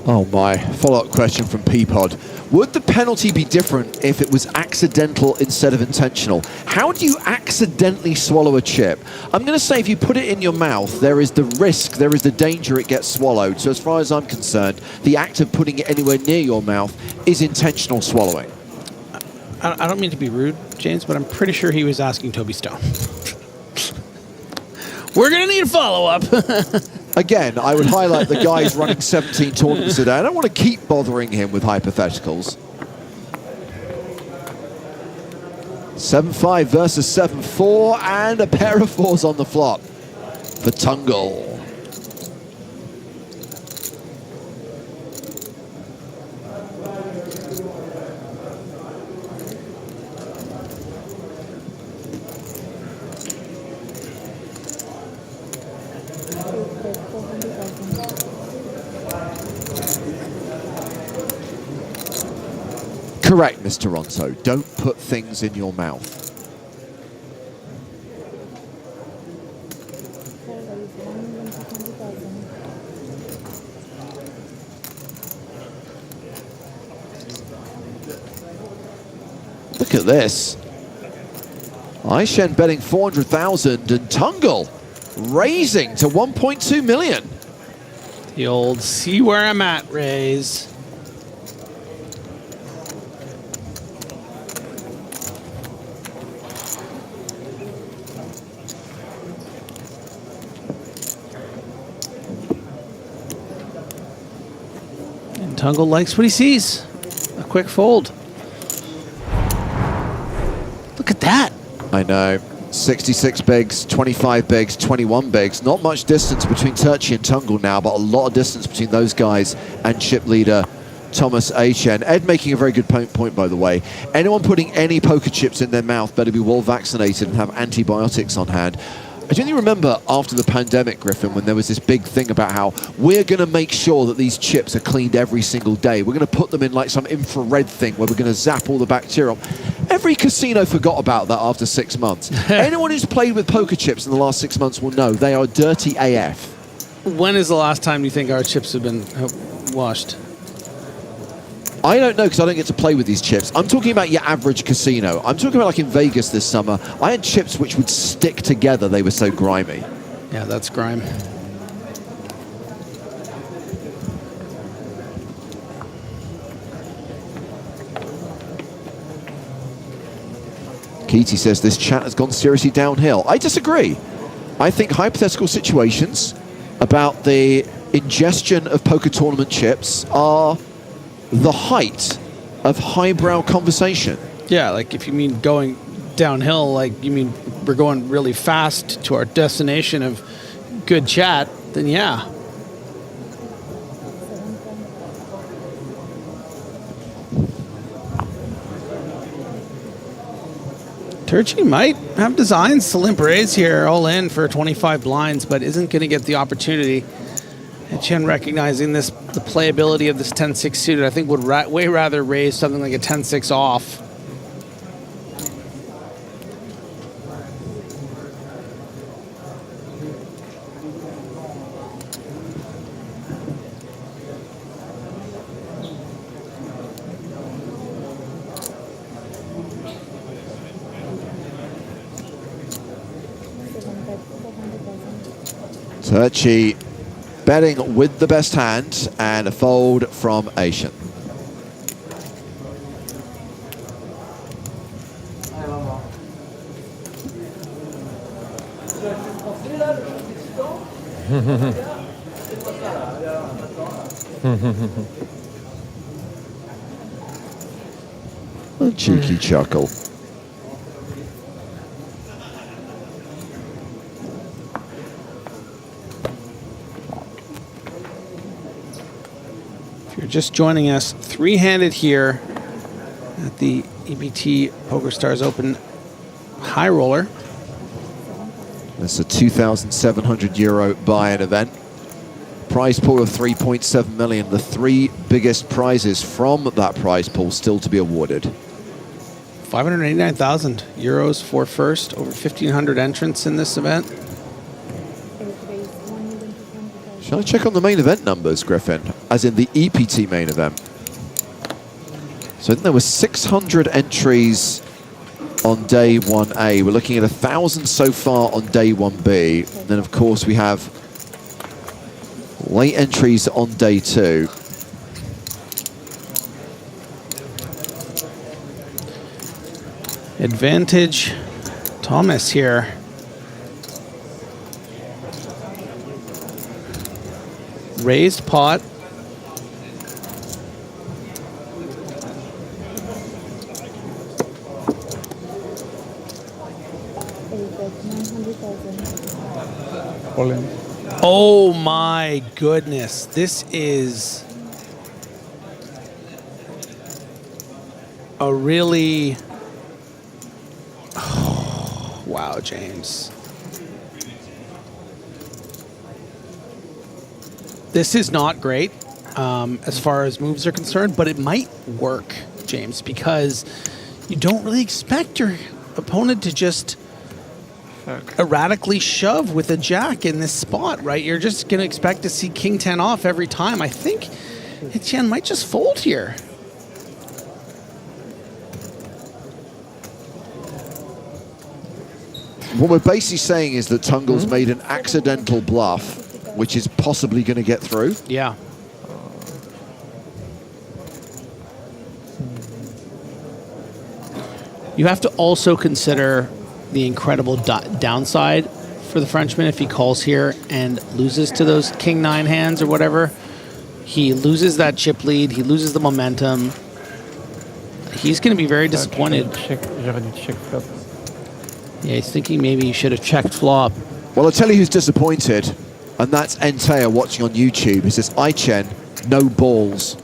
S14: Oh my, follow-up question from Peapod. Would the penalty be different if it was accidental instead of intentional? How do you accidentally swallow a chip? I'm going to say if you put it in your mouth, there is the risk, there is the danger it gets swallowed. So as far as I'm concerned, the act of putting it anywhere near your mouth is intentional swallowing.
S2: I don't mean to be rude, James, but I'm pretty sure he was asking Toby Stone. We're going to need a follow-up.
S14: Again, I would highlight the guy's running 17 tournaments a day. I don't want to keep bothering him with hypotheticals. 7-5 versus 7-4, and a pair of 4s on the flop for Tungle. Correct, Mr. Toronto. Don't put things in your mouth. Look at this. Aishen betting 400,000 and Tungle raising to 1.2 million.
S2: The old see where I'm at raise. Tungle likes what he sees. quick fold. Look at that.
S14: I know. 66 bigs, 25 bigs, 21 bigs. Not much distance between Turchi and Tungle now, but a lot of distance between those guys and chip leader Thomas Achen. Ed making a very good point, by the way. Anyone putting any poker chips in their mouth better be well vaccinated and have antibiotics on hand. I genuinely remember after the pandemic, Griffin, when there was this big thing about how we're going to make sure that these chips are cleaned every single day. We're going to put them in like some infrared thing where we're going to zap all the bacteria. Every casino forgot about that after 6 months. Anyone who's played with poker chips in the last 6 months will know they are dirty AF.
S2: When is the last time you think our chips have been washed?
S14: I don't know because I don't get to play with these chips. I'm talking about your average casino. I'm talking about like in Vegas this summer. I had chips which would stick together. They were so grimy.
S2: Yeah, that's grime.
S14: Keaty says this chat has gone seriously downhill. I disagree. I think hypothetical situations about the ingestion of poker tournament chips are the height of highbrow conversation.
S2: Yeah, like if you mean going downhill, like you mean we're going really fast to our destination of good chat, then yeah. Turchi might have designs to limp raise here, all in for 25 blinds, but isn't going to get the opportunity. And Chen recognizing this, the playability of this 10-6 suited, I think would way rather raise something like a 10-6 off.
S14: Turchi betting with the best hand and a fold from Asian. A cheeky chuckle.
S2: Just joining us, three-handed here at the EPT PokerStars Open High Roller.
S14: It's a €2,700 buy-in event. Prize pool of 3.7 million. The three biggest prizes from that prize pool still to be awarded.
S2: 589,000 euros for first, over 1,500 entrants in this event.
S14: Shall I check on the main event numbers, Griffin? As in the EPT main event. So I think there were 600 entries on day 1A. We're looking at 1,000 so far on day 1B. And then, of course, we have late entries on day 2.
S2: Advantage Thomas here. Raised pot. Oh my goodness. This is a really... Oh, wow, James. This is not great as far as moves are concerned, but it might work, James, because you don't really expect your opponent to just erratically shove with a jack in this spot, right? You're just going to expect to see king 10 off every time. I think Etienne might just fold here.
S14: What we're basically saying is that Tungle's made an accidental bluff, which is possibly going to get through.
S2: Yeah. You have to also consider the incredible downside for the Frenchman if he calls here and loses to those king 9 hands or whatever. He loses that chip lead. He loses the momentum. he's going to be very disappointed.
S5: J'aurais dû check flop.
S2: Yeah, he's thinking maybe he should have checked flop.
S14: Well, I'll tell you who's disappointed, and that's Entea watching on YouTube. He says, Aichen, no balls.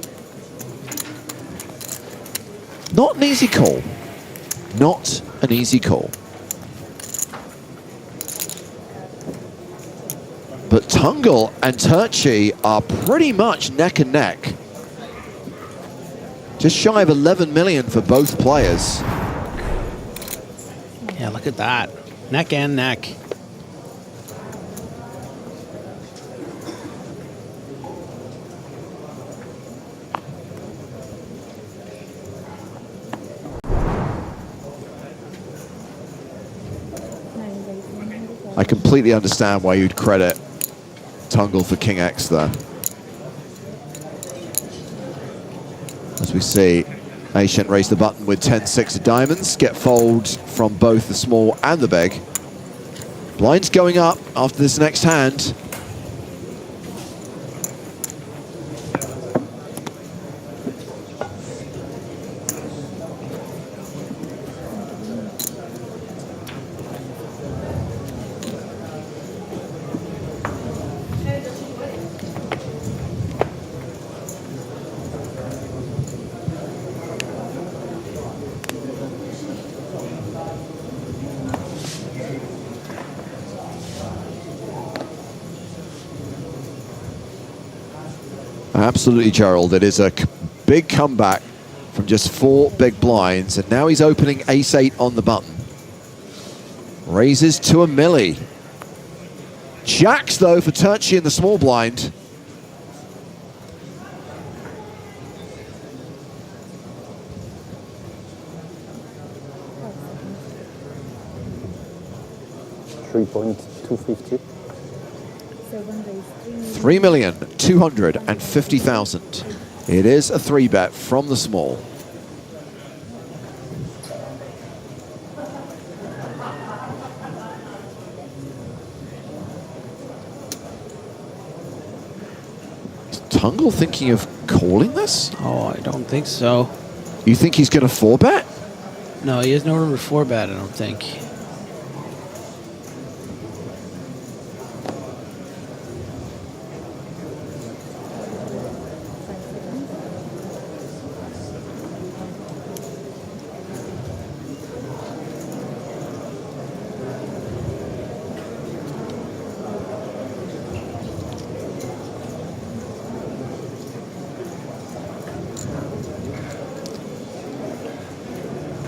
S14: Not an easy call. Not an easy call. But Tungle and Turchi are pretty much neck and neck. Just shy of 11 million for both players.
S2: Yeah, look at that. Neck and neck.
S14: I completely understand why you'd credit Tungle for King X there. As we see, Aishen raise the button with 10-6 of diamonds, get fold from both the small and the big. Blinds going up after this next hand. Absolutely, Gerald. It is a big comeback from just 4 big blinds, and now he's opening ace-8 on the button. Raises to a milli. Jacks, though, for Turchi in the small blind.
S10: $3,250.
S14: 3,250,000. It is a 3-bet from the small. Is Tungle thinking of calling this?
S2: Oh, I don't think so.
S14: You think he's going to 4-bet?
S2: No, he has no room for 4-bet, I don't think.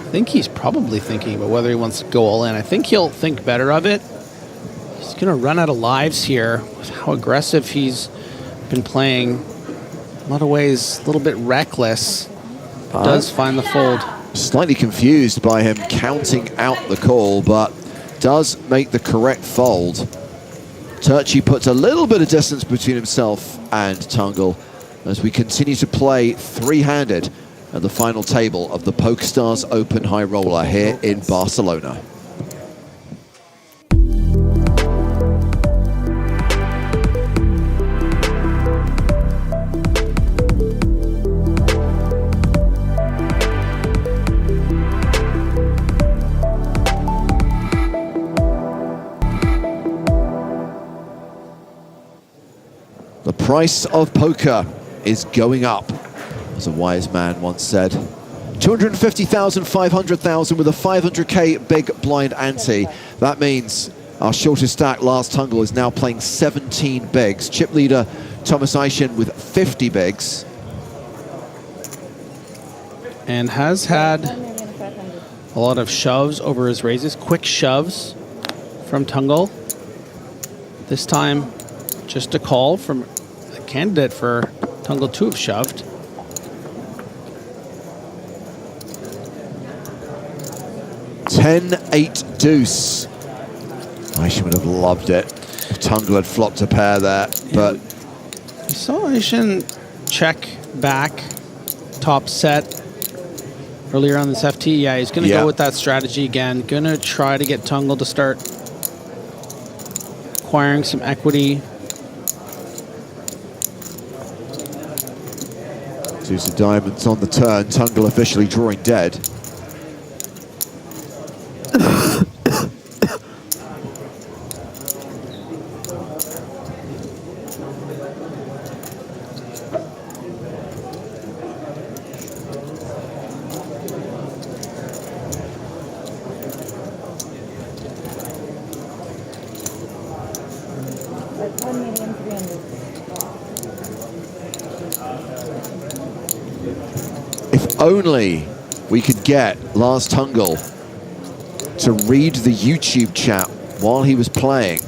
S2: I think he's probably thinking about whether he wants to go all in. I think he'll think better of it. He's going to run out of lives here with how aggressive he's been playing. In a lot of ways, a little bit reckless. Does find the fold.
S14: Slightly confused by him counting out the call, but does make the correct fold. Turchi puts a little bit of distance between himself and Tungle as we continue to play 3-handed at the final table of the PokerStars Open High Roller here in Barcelona. The price of poker is going up, as a wise man once said. 250,000, 500,000 with a 500k big blind ante. That means our shortest stack, Lars Tungle, is now playing 17 bigs. Chip leader Thomas Aishen with 50 bigs.
S2: And has had a lot of shoves over his raises, quick shoves from Tungle. This time, just a call from a candidate for Tungle to have shoved.
S14: $10-8 deuce. Aishen would have loved it if Tungle had flopped a pair there, but
S2: You saw Aishen check back, top set earlier on this FT. Yeah, he's going to go with that strategy again. Going to try to get Tungle to start acquiring some equity.
S14: Suits of diamonds on the turn. Tungle officially drawing dead.
S6: That's 1,300,000.
S14: If only we could get Lars Tungle to read the YouTube chat while he was playing,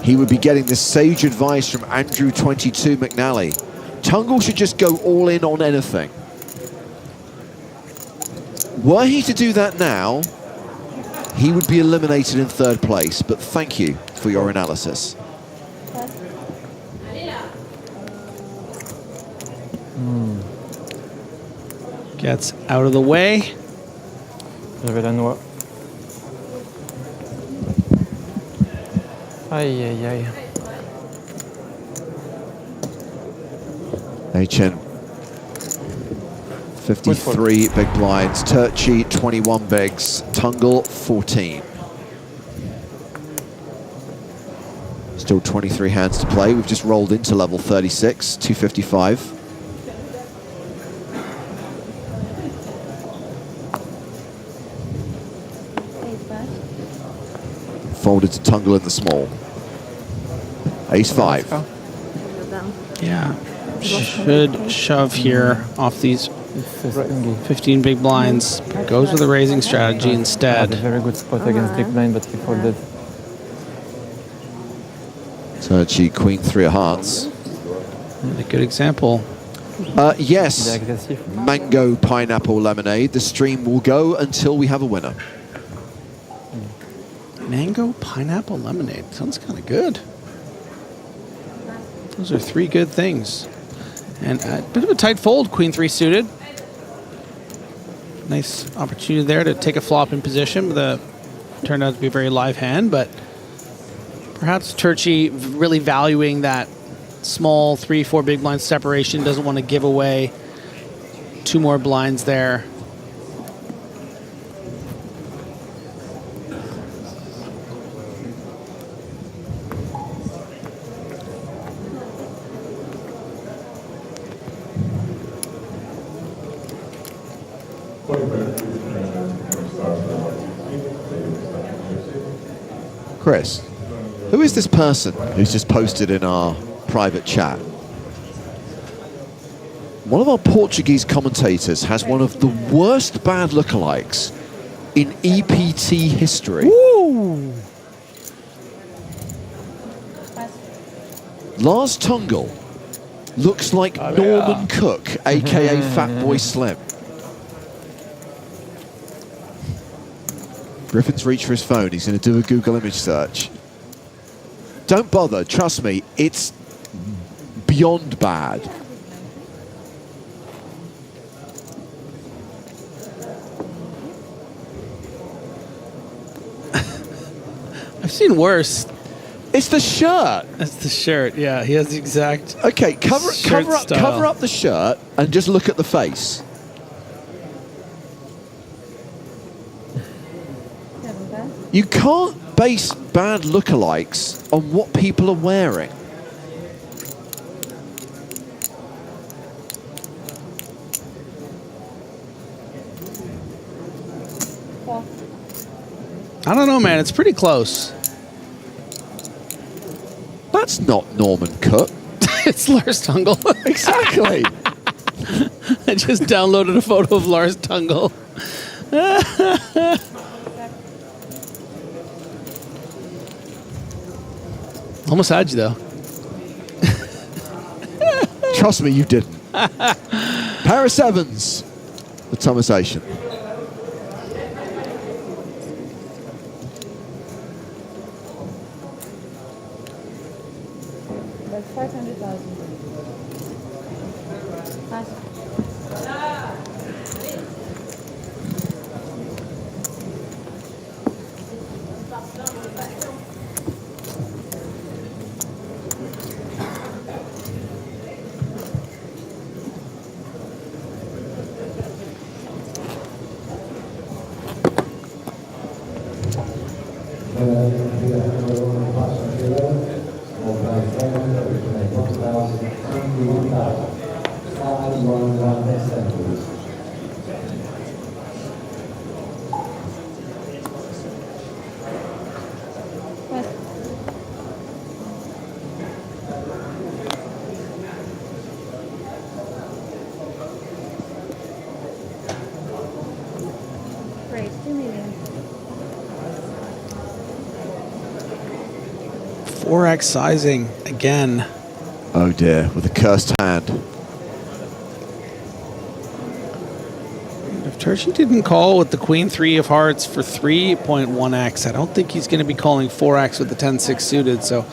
S14: he would be getting the sage advice from Andrew22 McNally. Tungle should just go all in on anything. Were he to do that now, he would be eliminated in third place, but thank you for your analysis.
S2: Gets out of the way.
S7: J'avais la noix. Aïe, aïe, aïe.
S14: HN 53 big blinds, Turchi 21 bigs, Tungle 14. Still 23 hands to play. We've just rolled into level 36, 255. Folded to Tungle in the small. Ace 5.
S2: Yeah. Should shove here off these 15 big blinds. Goes with the raising strategy instead.
S7: Had a very good spot against big blind, but he folded.
S14: Turchi, Queen 3 of hearts.
S2: A good example.
S14: Yes, mango, pineapple, lemonade. The stream will go until we have a winner.
S2: Mango, pineapple, lemonade. Sounds kind of good. Those are three good things. And a bit of a tight fold, Queen 3 suited. Nice opportunity there to take a flop in position. The turned out to be a very live hand, but perhaps Turchi really valuing that small 3-4 big blind separation, doesn't want to give away two more blinds there.
S14: Chris, who is this person who's just posted in our private chat? One of our Portuguese commentators has one of the worst bad lookalikes in EPT history.
S2: Woo!
S14: Lars Tungle looks like Norman Cook, aka Fatboy Slim. Griffin's reached for his phone. He's going to do a Google image search. Don't bother. Trust me, it's beyond bad.
S2: I've seen worse.
S14: It's the shirt.
S2: It's the shirt. Yeah, he has the exact.
S14: Okay, cover up the shirt and just look at the face. You can't base bad lookalikes on what people are wearing.
S2: I don't know, man. It's pretty close.
S14: That's not Norman Cook.
S2: It's Lars Tungle.
S14: Exactly.
S2: I just downloaded a photo of Lars Tungle. Almost had you, though.
S14: Trust me, you didn't. Paris Evans, the Thomasation.
S6: That's 500,000. Great, 2 million.
S2: 4x sizing again.
S14: Oh dear, with a cursed hand.
S2: If Turchi didn't call with the Queen 3 of hearts for 3.1x, I don't think he's going to be calling 4x with the 10-6 suited. So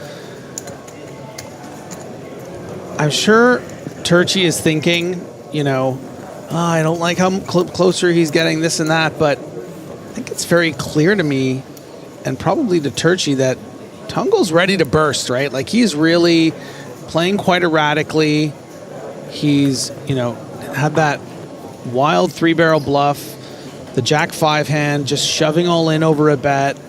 S2: I'm sure Turchi is thinking, you know, oh, I don't like how closer he's getting this and that, but I think it's very clear to me and probably to Turchi that Tungle's ready to burst, right? Like he's really playing quite erratically. He's, you know, had that wild 3-barrel bluff, the Jack-5 hand, just shoving all in over a bet,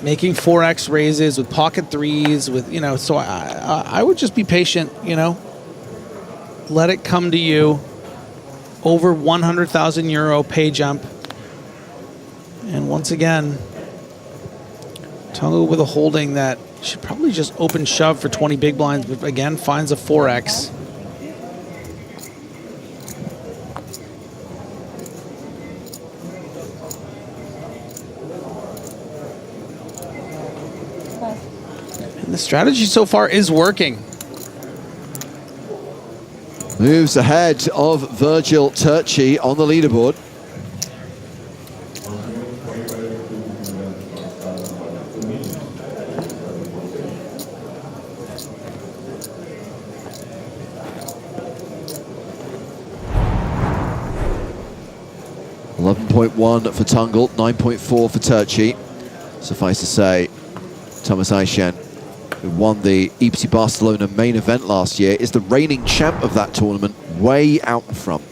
S2: making 4x raises with pocket 3s, with, you know, so I would just be patient, you know, let it come to you. Over 100,000 euro pay jump. And once again, Tungo with a holding that should probably just open shove for 20 big blinds, but again, finds a 4x. And the strategy so far is working.
S14: Moves ahead of Virgil Turchi on the leaderboard. $11.1 for Tungle, 9.4 for Turchi. Suffice to say, Thomas Aishen, who won the EPT Barcelona main event last year, is the reigning champ of that tournament, way out in front.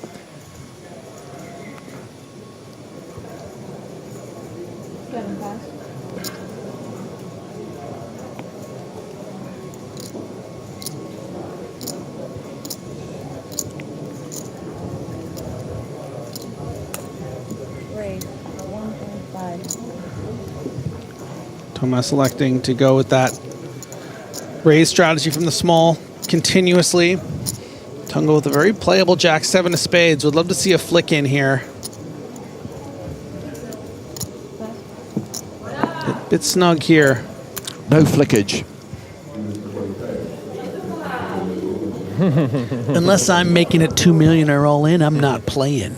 S6: Great, 1.5.
S2: Thomas electing to go with that raise strategy from the small continuously. Tungo with a very playable Jack-7 of spades. Would love to see a flick in here. Bit snug here.
S14: No flickage.
S2: Unless I'm making it 2 million or all in, I'm not playing.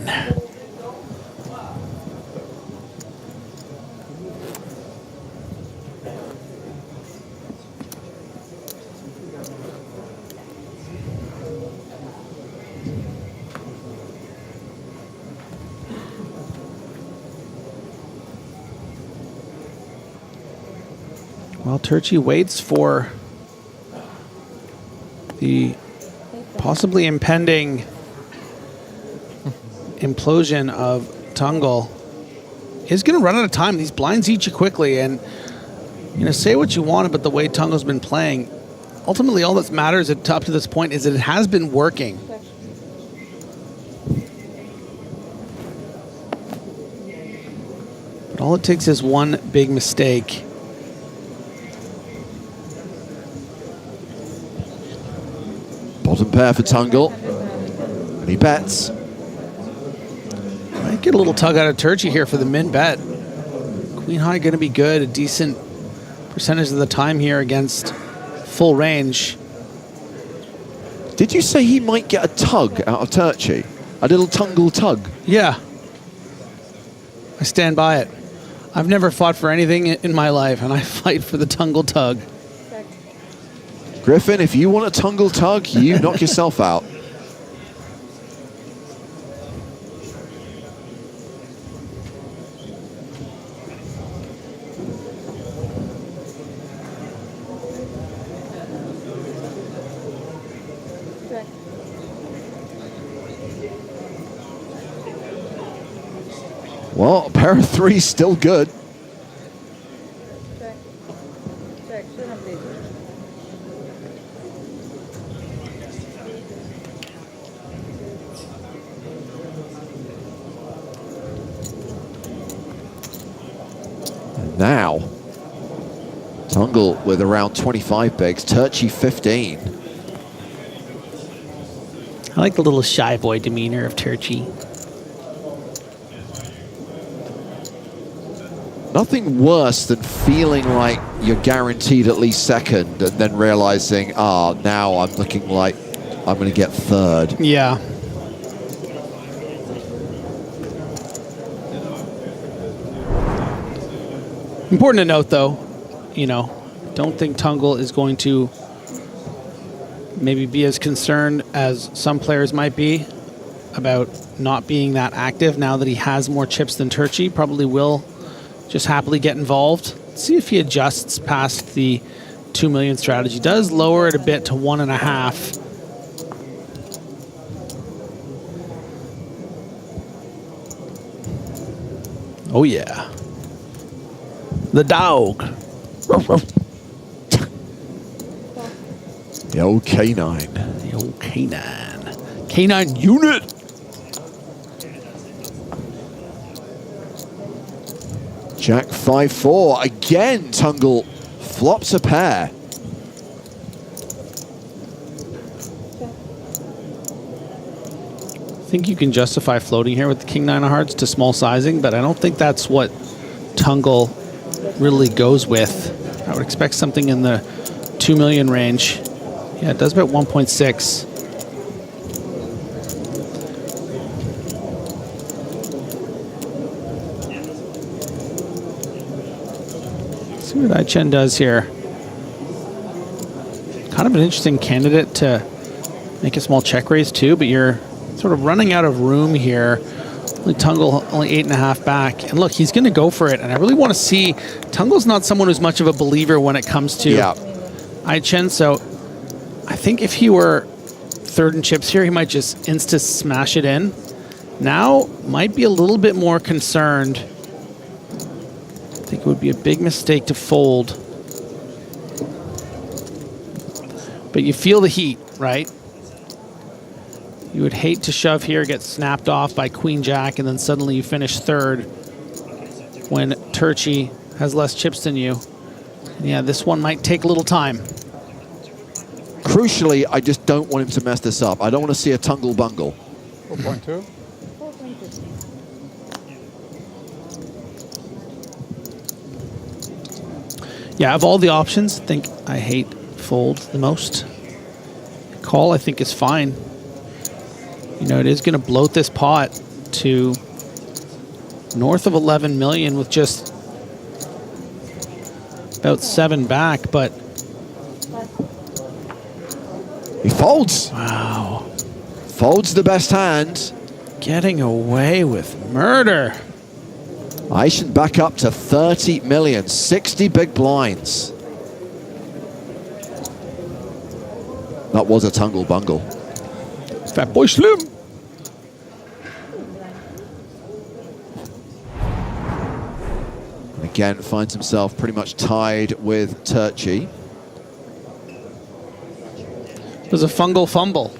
S2: Well, Turchi waits for the possibly impending implosion of Tungle. He's going to run out of time. These blinds eat you quickly, and you know, say what you want about the way Tungle's been playing. Ultimately, all that matters up to this point is that it has been working. But all it takes is one big mistake.
S14: Bottom pair for Tungle. And he bets.
S2: Might get a little tug out of Turchi here for the min bet. Queen high going to be good. A decent percentage of the time here against full range.
S14: Did you say he might get a tug out of Turchi? A little Tungle tug?
S2: Yeah. I stand by it. I've never fought for anything in my life, and I fight for the Tungle tug.
S14: Griffin, if you want a Tungle tug, you knock yourself out. Well, a pair of threes still good.
S6: Check, check, shouldn't be.
S14: Tungle with around 25 bigs, Turchi 15.
S2: I like the little shy boy demeanor of Turchi.
S14: Nothing worse than feeling like you're guaranteed at least second and then realizing, now I'm looking like I'm going to get third.
S2: Yeah. Important to note, though, don't think Tungle is going to maybe be as concerned as some players might be about not being that active now that he has more chips than Turchi. Probably will just happily get involved. Let's see if he adjusts past the 2 million strategy. Does lower it a bit to 1.5. Oh yeah. The dog.
S14: The old canine.
S2: The old canine. Canine unit.
S14: Jack 5-4. Again, Tungle flops a pair.
S2: I think you can justify floating here with the King 9 of Hearts to small sizing, but I don't think that's what Tungle really goes with. I would expect something in the 2 million range. Yeah, it does about 1.6. See what Ai-Chen does here. Kind of an interesting candidate to make a small check raise too, but you're sort of running out of room here. Tungle only 8.5 back. And look, he's going to go for it. And I really want to see, Tungle's not someone who's much of a believer when it comes to Ai-Chen. So I think if he were third in chips here, he might just insta smash it in. Now might be a little bit more concerned. I think it would be a big mistake to fold. But you feel the heat, right? You would hate to shove here, get snapped off by Queen Jack, and then suddenly you finish third when Turchi has less chips than you. And yeah, this one might take a little time.
S14: Crucially, I just don't want him to mess this up. I don't want to see a Tungle bungle.
S15: 4.2.
S2: Yeah, of all the options, I think I hate fold the most. Call, I think, is fine. It is going to bloat this pot to north of 11 million with just about 7 back, but
S14: he folds.
S2: Wow.
S14: Folds the best hand.
S2: Getting away with murder.
S14: Ai-Chen back up to 30 million, 60 big blinds. That was a Tungle bungle.
S2: Fat boy Slim.
S14: Again, finds himself pretty much tied with Turchi.
S2: It was a fungal fumble.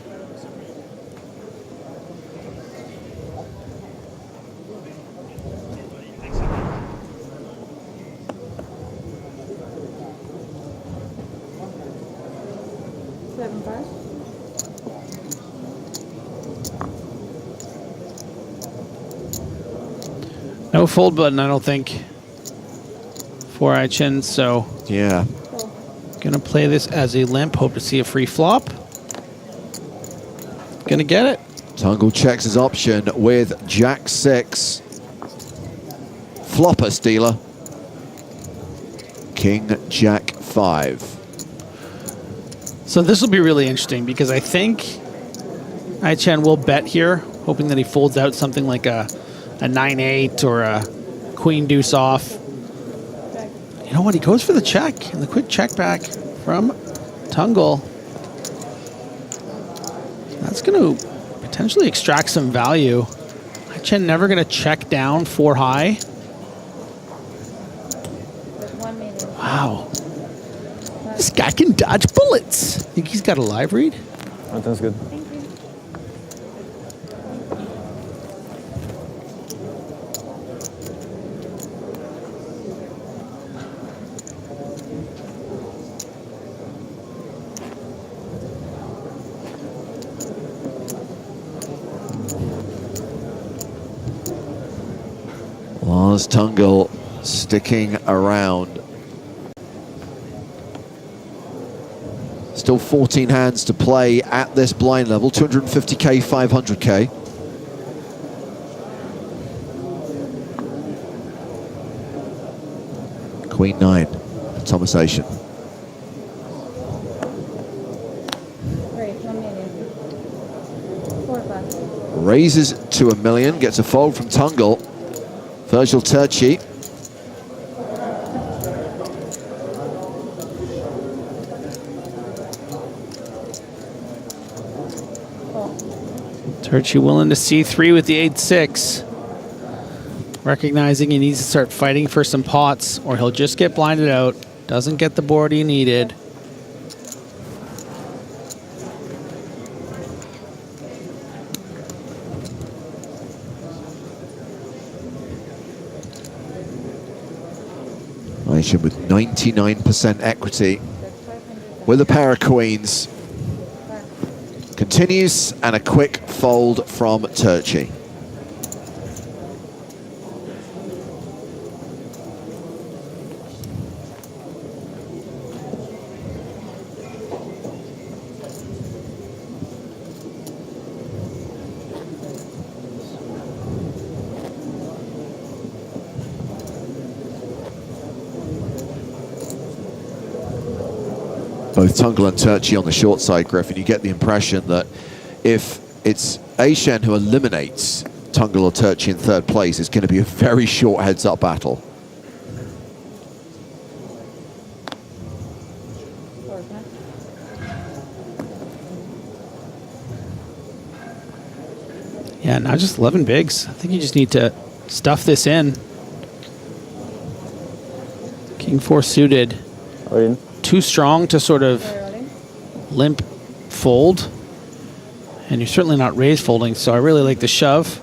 S2: No fold button, I don't think, for Ai-Chen, so
S14: yeah.
S2: Gonna play this as a limp, hope to see a free flop. Gonna get it.
S14: Tungle checks his option with Jack 6. Flopper stealer. King Jack 5.
S2: So this will be really interesting because I think Ai-Chen will bet here, hoping that he folds out something like a 9-8 or a queen deuce off. You know what? He goes for the check, and the quick check back from Tungle. That's going to potentially extract some value. Ai-Chen never going to check down 4 high. Wow. This guy can dodge bullets. Think he's got a live read?
S10: That sounds good.
S14: Lars Tungle sticking around. Still 14 hands to play at this blind level, 250k, 500k. Queen 9, Thomas Asian. Raises to $1 million, gets a fold from Tungle. Virgil Turchi.
S2: Turchi willing to C3 with the 8-6. Recognizing he needs to start fighting for some pots or he'll just get blinded out. Doesn't get the board he needed.
S14: Aisha with 99% equity with a pair of queens. Continues, and a quick fold from Turchi. Both Tungle and Turchi on the short side, Griffin. You get the impression that if it's Aishen who eliminates Tungle or Turchi in third place, it's going to be a very short heads-up battle.
S2: Yeah, now just 11 bigs. I think you just need to stuff this in. King 4 suited. Too strong to sort of limp fold. And you're certainly not raise folding, so I really like the shove.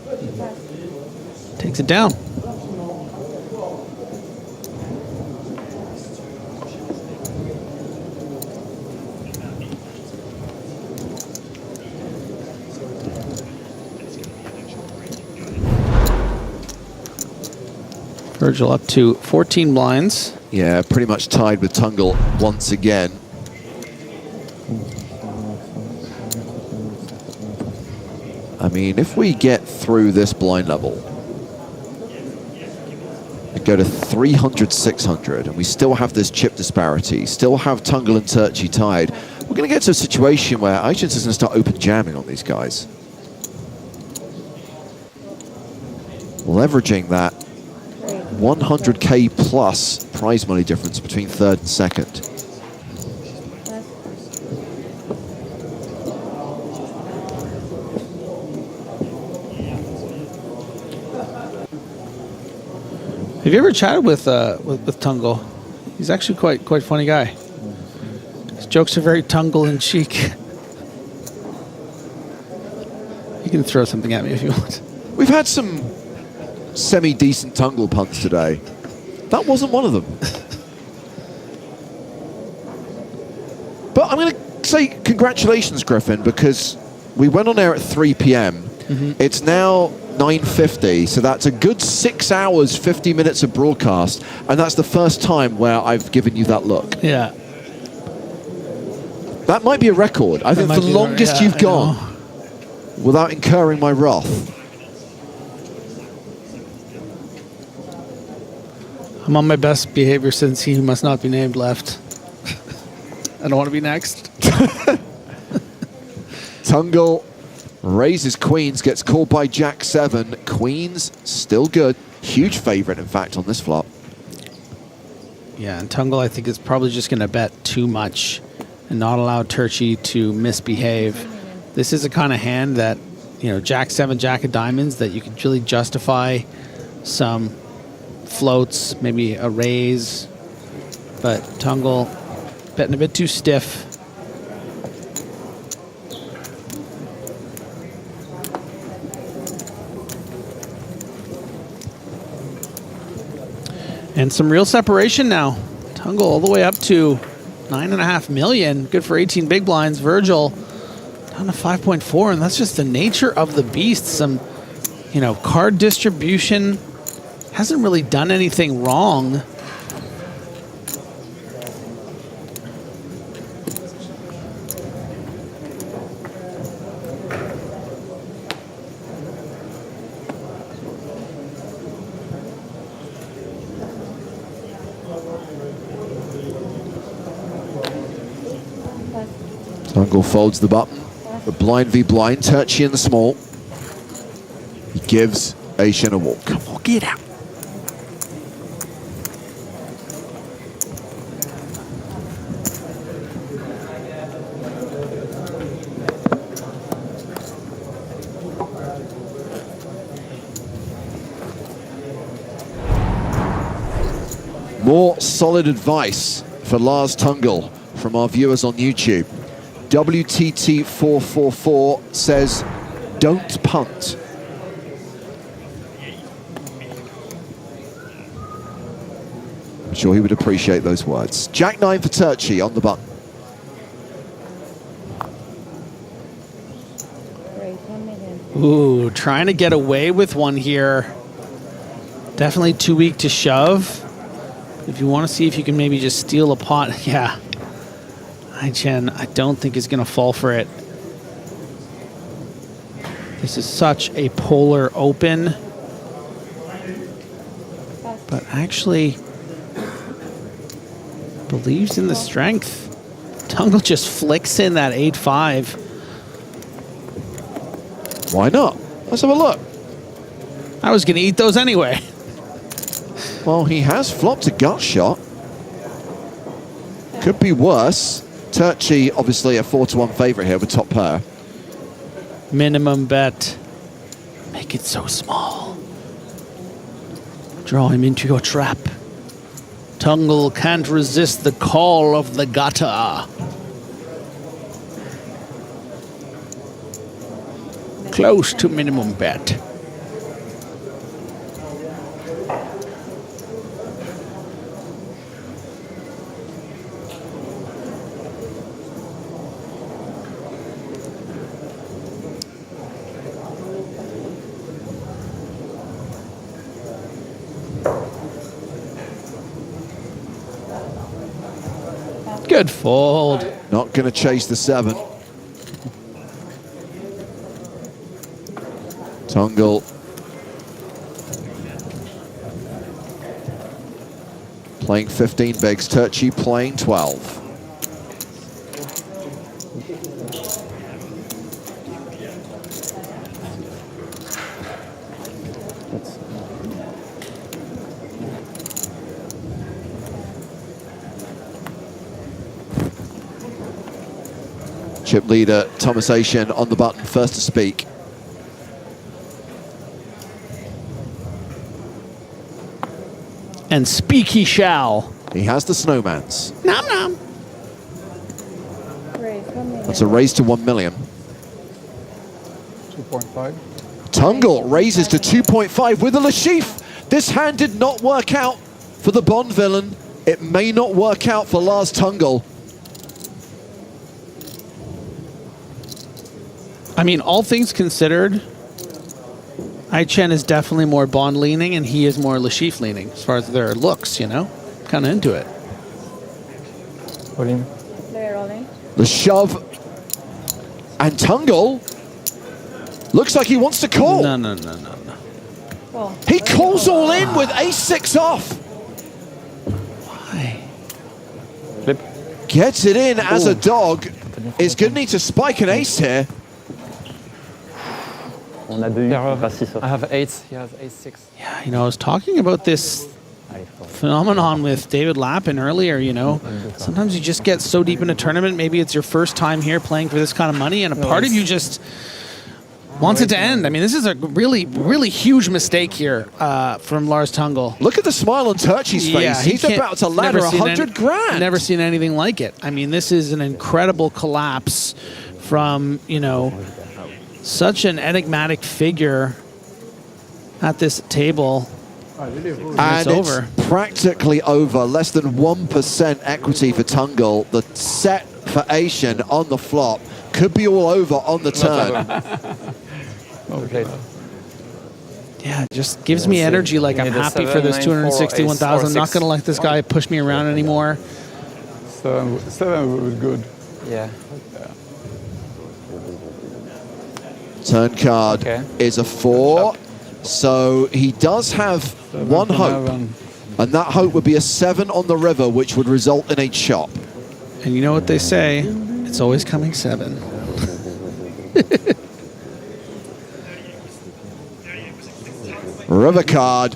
S2: Takes it down. Virgil up to 14 blinds.
S14: Yeah, pretty much tied with Tungle once again. I mean, if we get through this blind level and go to 300, 600, and we still have this chip disparity, still have Tungle and Turchi tied, we're going to get to a situation where Aishen's is going to start open jamming on these guys. Leveraging that 100k plus prize money difference between third and second.
S2: Have you ever chatted with Tungle? He's actually quite funny guy. His jokes are very Tungle in cheek. You can throw something at me if you want.
S14: We've had some semi-decent Tungle puns today. That wasn't one of them. But I'm going to say congratulations, Griffin, because we went on air at 3 p.m. It's now 9:50, so that's a good 6 hours, 50 minutes of broadcast, and that's the first time where I've given you that look.
S2: Yeah.
S14: That might be a record. I think the longest you've gone without incurring my wrath.
S2: I'm on my best behavior since he who must not be named left. I don't want to be next.
S14: Tungle raises queens, gets called by Jack 7. Queens still good. Huge favorite, in fact, on this flop.
S2: Yeah, and Tungle, I think, is probably just going to bet too much and not allow Turchi to misbehave. This is a kind of hand that, you know, Jack 7, Jack of diamonds, that you could really justify some floats, maybe a raise, but Tungle betting a bit too stiff. And some real separation now. Tungle all the way up to 9.5 million. Good for 18 big blinds. Virgil down to 5.4, and that's just the nature of the beast. Some, you know, card distribution hasn't really done anything wrong.
S14: Tungle folds the button. The blind v blind, Turchi in the small. He gives Asian a walk.
S2: Come on, get out.
S14: More solid advice for Lars Tungle from our viewers on YouTube. WTT444 says, don't punt. I'm sure he would appreciate those words. Jack 9 for Turchi on the button.
S2: Ooh, trying to get away with one here. Definitely too weak to shove. If you want to see if you can maybe just steal a pot, yeah. Chen, I don't think is going to fall for it. This is such a polar open. But actually believes in the strength. Tungle just flicks in that 8-5.
S14: Why not? Let's have a look.
S2: I was going to eat those anyway.
S14: Well, he has flopped a gut shot. Could be worse. Turchi, obviously a 4-1 favorite here with top pair.
S2: Minimum bet. Make it so small. Draw him into your trap. Tungle can't resist the call of the gutter. Close to minimum bet. Good fold.
S14: Not going to chase the 7. Tungle. Playing 15 bigs. Turchi playing 12. Chip leader Thomas Asian on the button, first to speak.
S2: And speak he shall.
S14: He has the snowmans.
S2: Nom nom.
S14: That's a raise to 1 million.
S15: 2.5.
S14: Tungle raises to 2.5 with a Lashif. This hand did not work out for the Bond villain. It may not work out for Lars Tungle.
S2: I mean, all things considered, Chen is definitely more Bond leaning and he is more Lashif leaning as far as their looks, you know? Kind of into it.
S14: The shove. And Tungle looks like he wants to call.
S2: No.
S14: He calls all in with ace-6 off.
S2: Why?
S10: Flip.
S14: Gets it in as a dog. Is going to need to spike an ace here.
S10: On a 2,
S7: I have 8, he has ace-6.
S2: Yeah, you know, I was talking about this phenomenon with David Lappin earlier, you know. Sometimes you just get so deep in a tournament, maybe it's your first time here playing for this kind of money, and a part of you just wants it to end. I mean, this is a really, really huge mistake here from Lars Tungle.
S14: Look at the smile on Turchi's face.
S2: Yeah,
S14: He's about to ladder 100 grand.
S2: Never seen anything like it. I mean, this is an incredible collapse from, you know, such an enigmatic figure at this table.
S14: And it's practically over. Less than 1% equity for Tungle. The set for Asian on the flop could be all over on the turn.
S7: Okay.
S2: Yeah, it just gives me energy. Like I'm happy for this 261,000. I'm not going to let this guy push me around anymore.
S15: 7 would be good.
S7: Yeah.
S14: Turn card is a 4. So he does have one hope. And that hope would be a 7 on the river, which would result in a chop.
S2: And you know what they say? It's always coming 7.
S14: River card,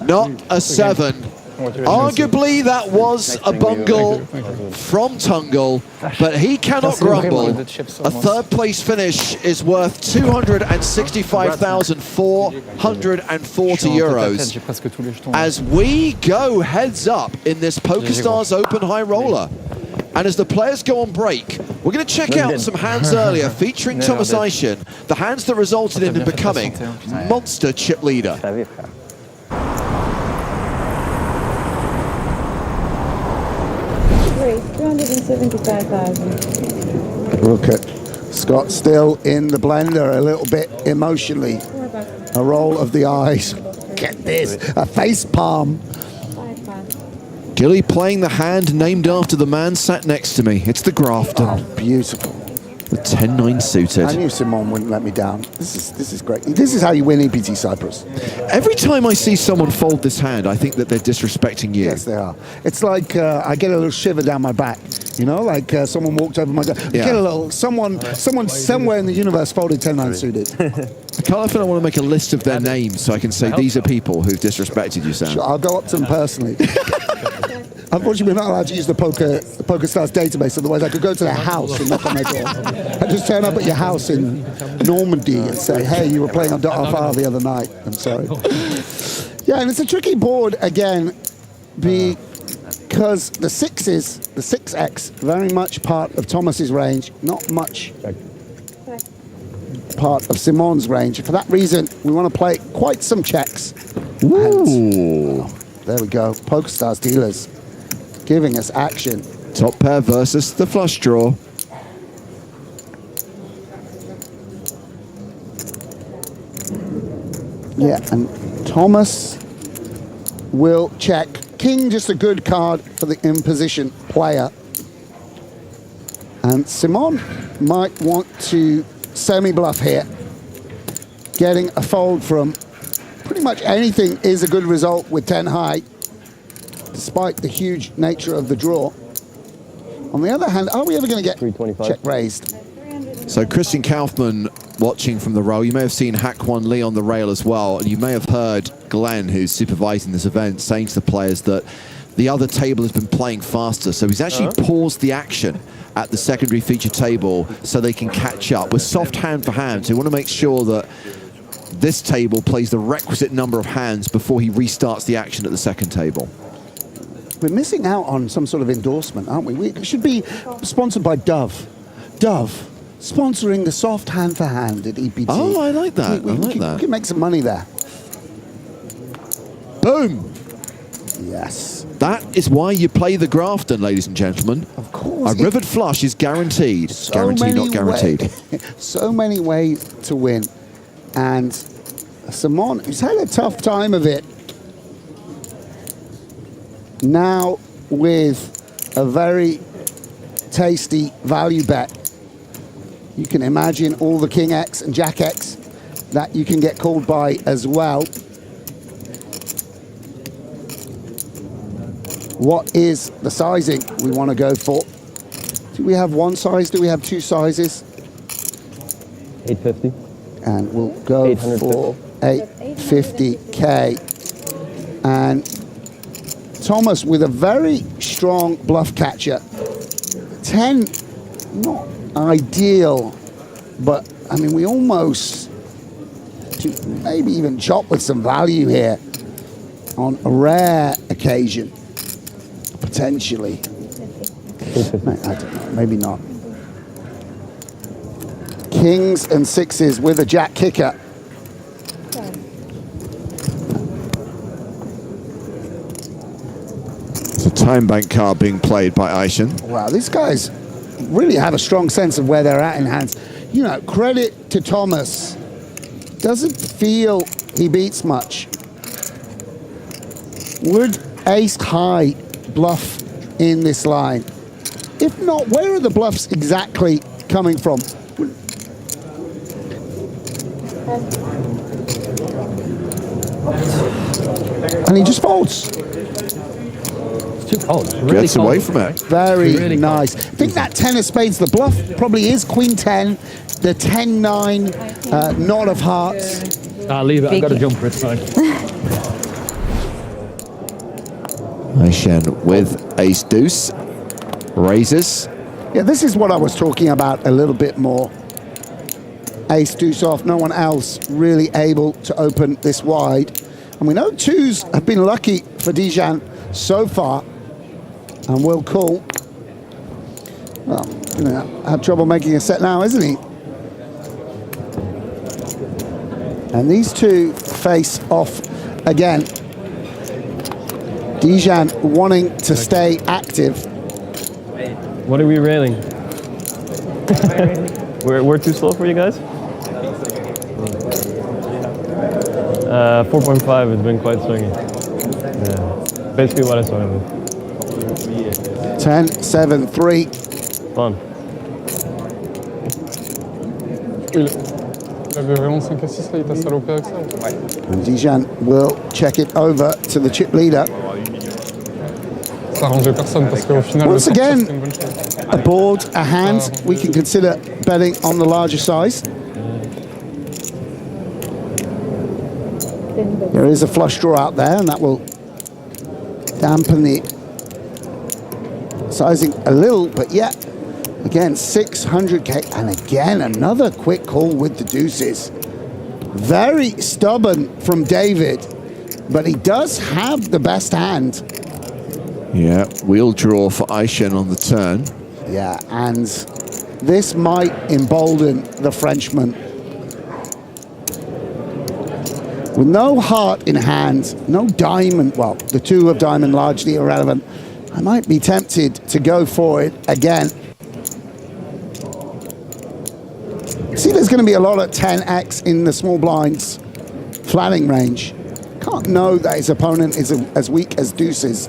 S14: not a 7. Arguably that was a bungle from Tungle, but he cannot grumble. A third place finish is worth €265,440 as we go heads up in this PokerStars Open High Roller. And as the players go on break, we're going to check out some hands earlier featuring Thomas Eischen, the hands that resulted in him becoming monster chip leader.
S6: Great, 275,000.
S13: Look at Scott still in the blender a little bit emotionally. A roll of the eyes. Get this, a face palm.
S14: Gilly playing the hand named after the man sat next to me. It's the Grafton.
S13: Oh, beautiful.
S14: The 10-9 suited.
S13: I knew Simon wouldn't let me down. This is great. This is how you win EPT Cyprus.
S14: Every time I see someone fold this hand, I think that they're disrespecting you.
S13: Yes, they are. It's like I get a little shiver down my back. You know, like someone walked over my door. Yeah. Get a little. Someone somewhere in the universe folded 10-9 suited.
S14: I can't often want to make a list of their names so I can say these are people who've disrespected you, Sam.
S13: Sure, I'll go up to them personally. Unfortunately, we're not allowed to use the PokerStars database, otherwise I could go to their house and knock on their door. I just turn up at your house in Normandy and say, hey, you were playing on .fr the other night. I'm sorry. Yeah, and it's a tricky board, again, because the 6s, the 6x, very much part of Thomas's range, not much part of Simon's range. For that reason, we want to play quite some checks.
S14: Ooh.
S13: There we go, PokerStars dealers giving us action.
S14: Top pair versus the flush draw.
S13: Yeah, and Thomas will check. King, just a good card for the in-position player. And Simon might want to semi-bluff here. Getting a fold from pretty much anything is a good result with 10 high, despite the huge nature of the draw. On the other hand, are we ever going to get check raised?
S14: So Christian Kaufman watching from the rail. You may have seen Hakwon Lee on the rail as well, and you may have heard Glenn, who's supervising this event, saying to the players that the other table has been playing faster. So he's actually paused the action at the secondary feature table so they can catch up. With soft hand for hand, so we want to make sure that this table plays the requisite number of hands before he restarts the action at the second table.
S13: We're missing out on some sort of endorsement, aren't we? We should be sponsored by Dove. Dove, sponsoring the soft hand for hand at EPT.
S14: Oh, I like that.
S13: We can make some money there.
S14: Boom.
S13: Yes.
S14: That is why you play the Grafton, ladies and gentlemen.
S13: Of course.
S14: A rivered flush is guaranteed. Guaranteed, not guaranteed.
S13: So many ways to win. And Simon, who's had a tough time of it, now with a very tasty value bet. You can imagine all the King X and Jack X that you can get called by as well. What is the sizing we want to go for? Do we have one size? Do we have two sizes?
S10: 850.
S13: And we'll go for 850K. And Thomas with a very strong bluff catcher. 10, not ideal, but I mean, we almost maybe even chop with some value here on a rare occasion, potentially. I don't know, maybe not. Kings and sixes with a jack kicker.
S14: It's a time bank card being played by Eischen.
S13: Wow, these guys really have a strong sense of where they're at in hands. You know, credit to Thomas doesn't feel he beats much. Would ace high bluff in this line? If not, where are the bluffs exactly coming from? And he just folds.
S8: It's too cold.
S14: Really gets away from it.
S13: Very
S8: really
S13: nice. I think that 10 of spades, the bluff probably is queen 10, the 10-9, knot of hearts.
S8: I'll leave it. I've got a jumper. It's fine.
S14: Aishen with ace deuce. Raises.
S13: Yeah, this is what I was talking about a little bit more. Ace deuce off, no one else really able to open this wide. And we know twos have been lucky for Dijan so far. And will call. Well, gonna have trouble making a set now, isn't he? And these two face off again. Dijan wanting to stay active.
S10: What are we railing? we're too slow for you guys? 4.5 has been quite swingy. Yeah, basically what I saw with.
S13: 10, 7, 3.
S10: Fun.
S15: Il avait vraiment 5 à 6 là, il t'a salopé avec ça.
S13: And Dijan will check it over to the chip leader.
S15: Ça arrangeait personne parce qu'au final.
S13: Once again, a board, a hand, we can consider betting on the larger size. There is a flush draw out there, and that will dampen the sizing a little, but yet, again, 600K, and again, another quick call with the deuces. Very stubborn from David, but he does have the best hand.
S14: Yeah, wheel draw for Aishen on the turn.
S13: Yeah, and this might embolden the Frenchman. With no heart in hand, no diamond, well, the two of diamond largely irrelevant, I might be tempted to go for it again. See, there's going to be a lot of 10x in the small blinds flatting range. Can't know that his opponent is as weak as deuces.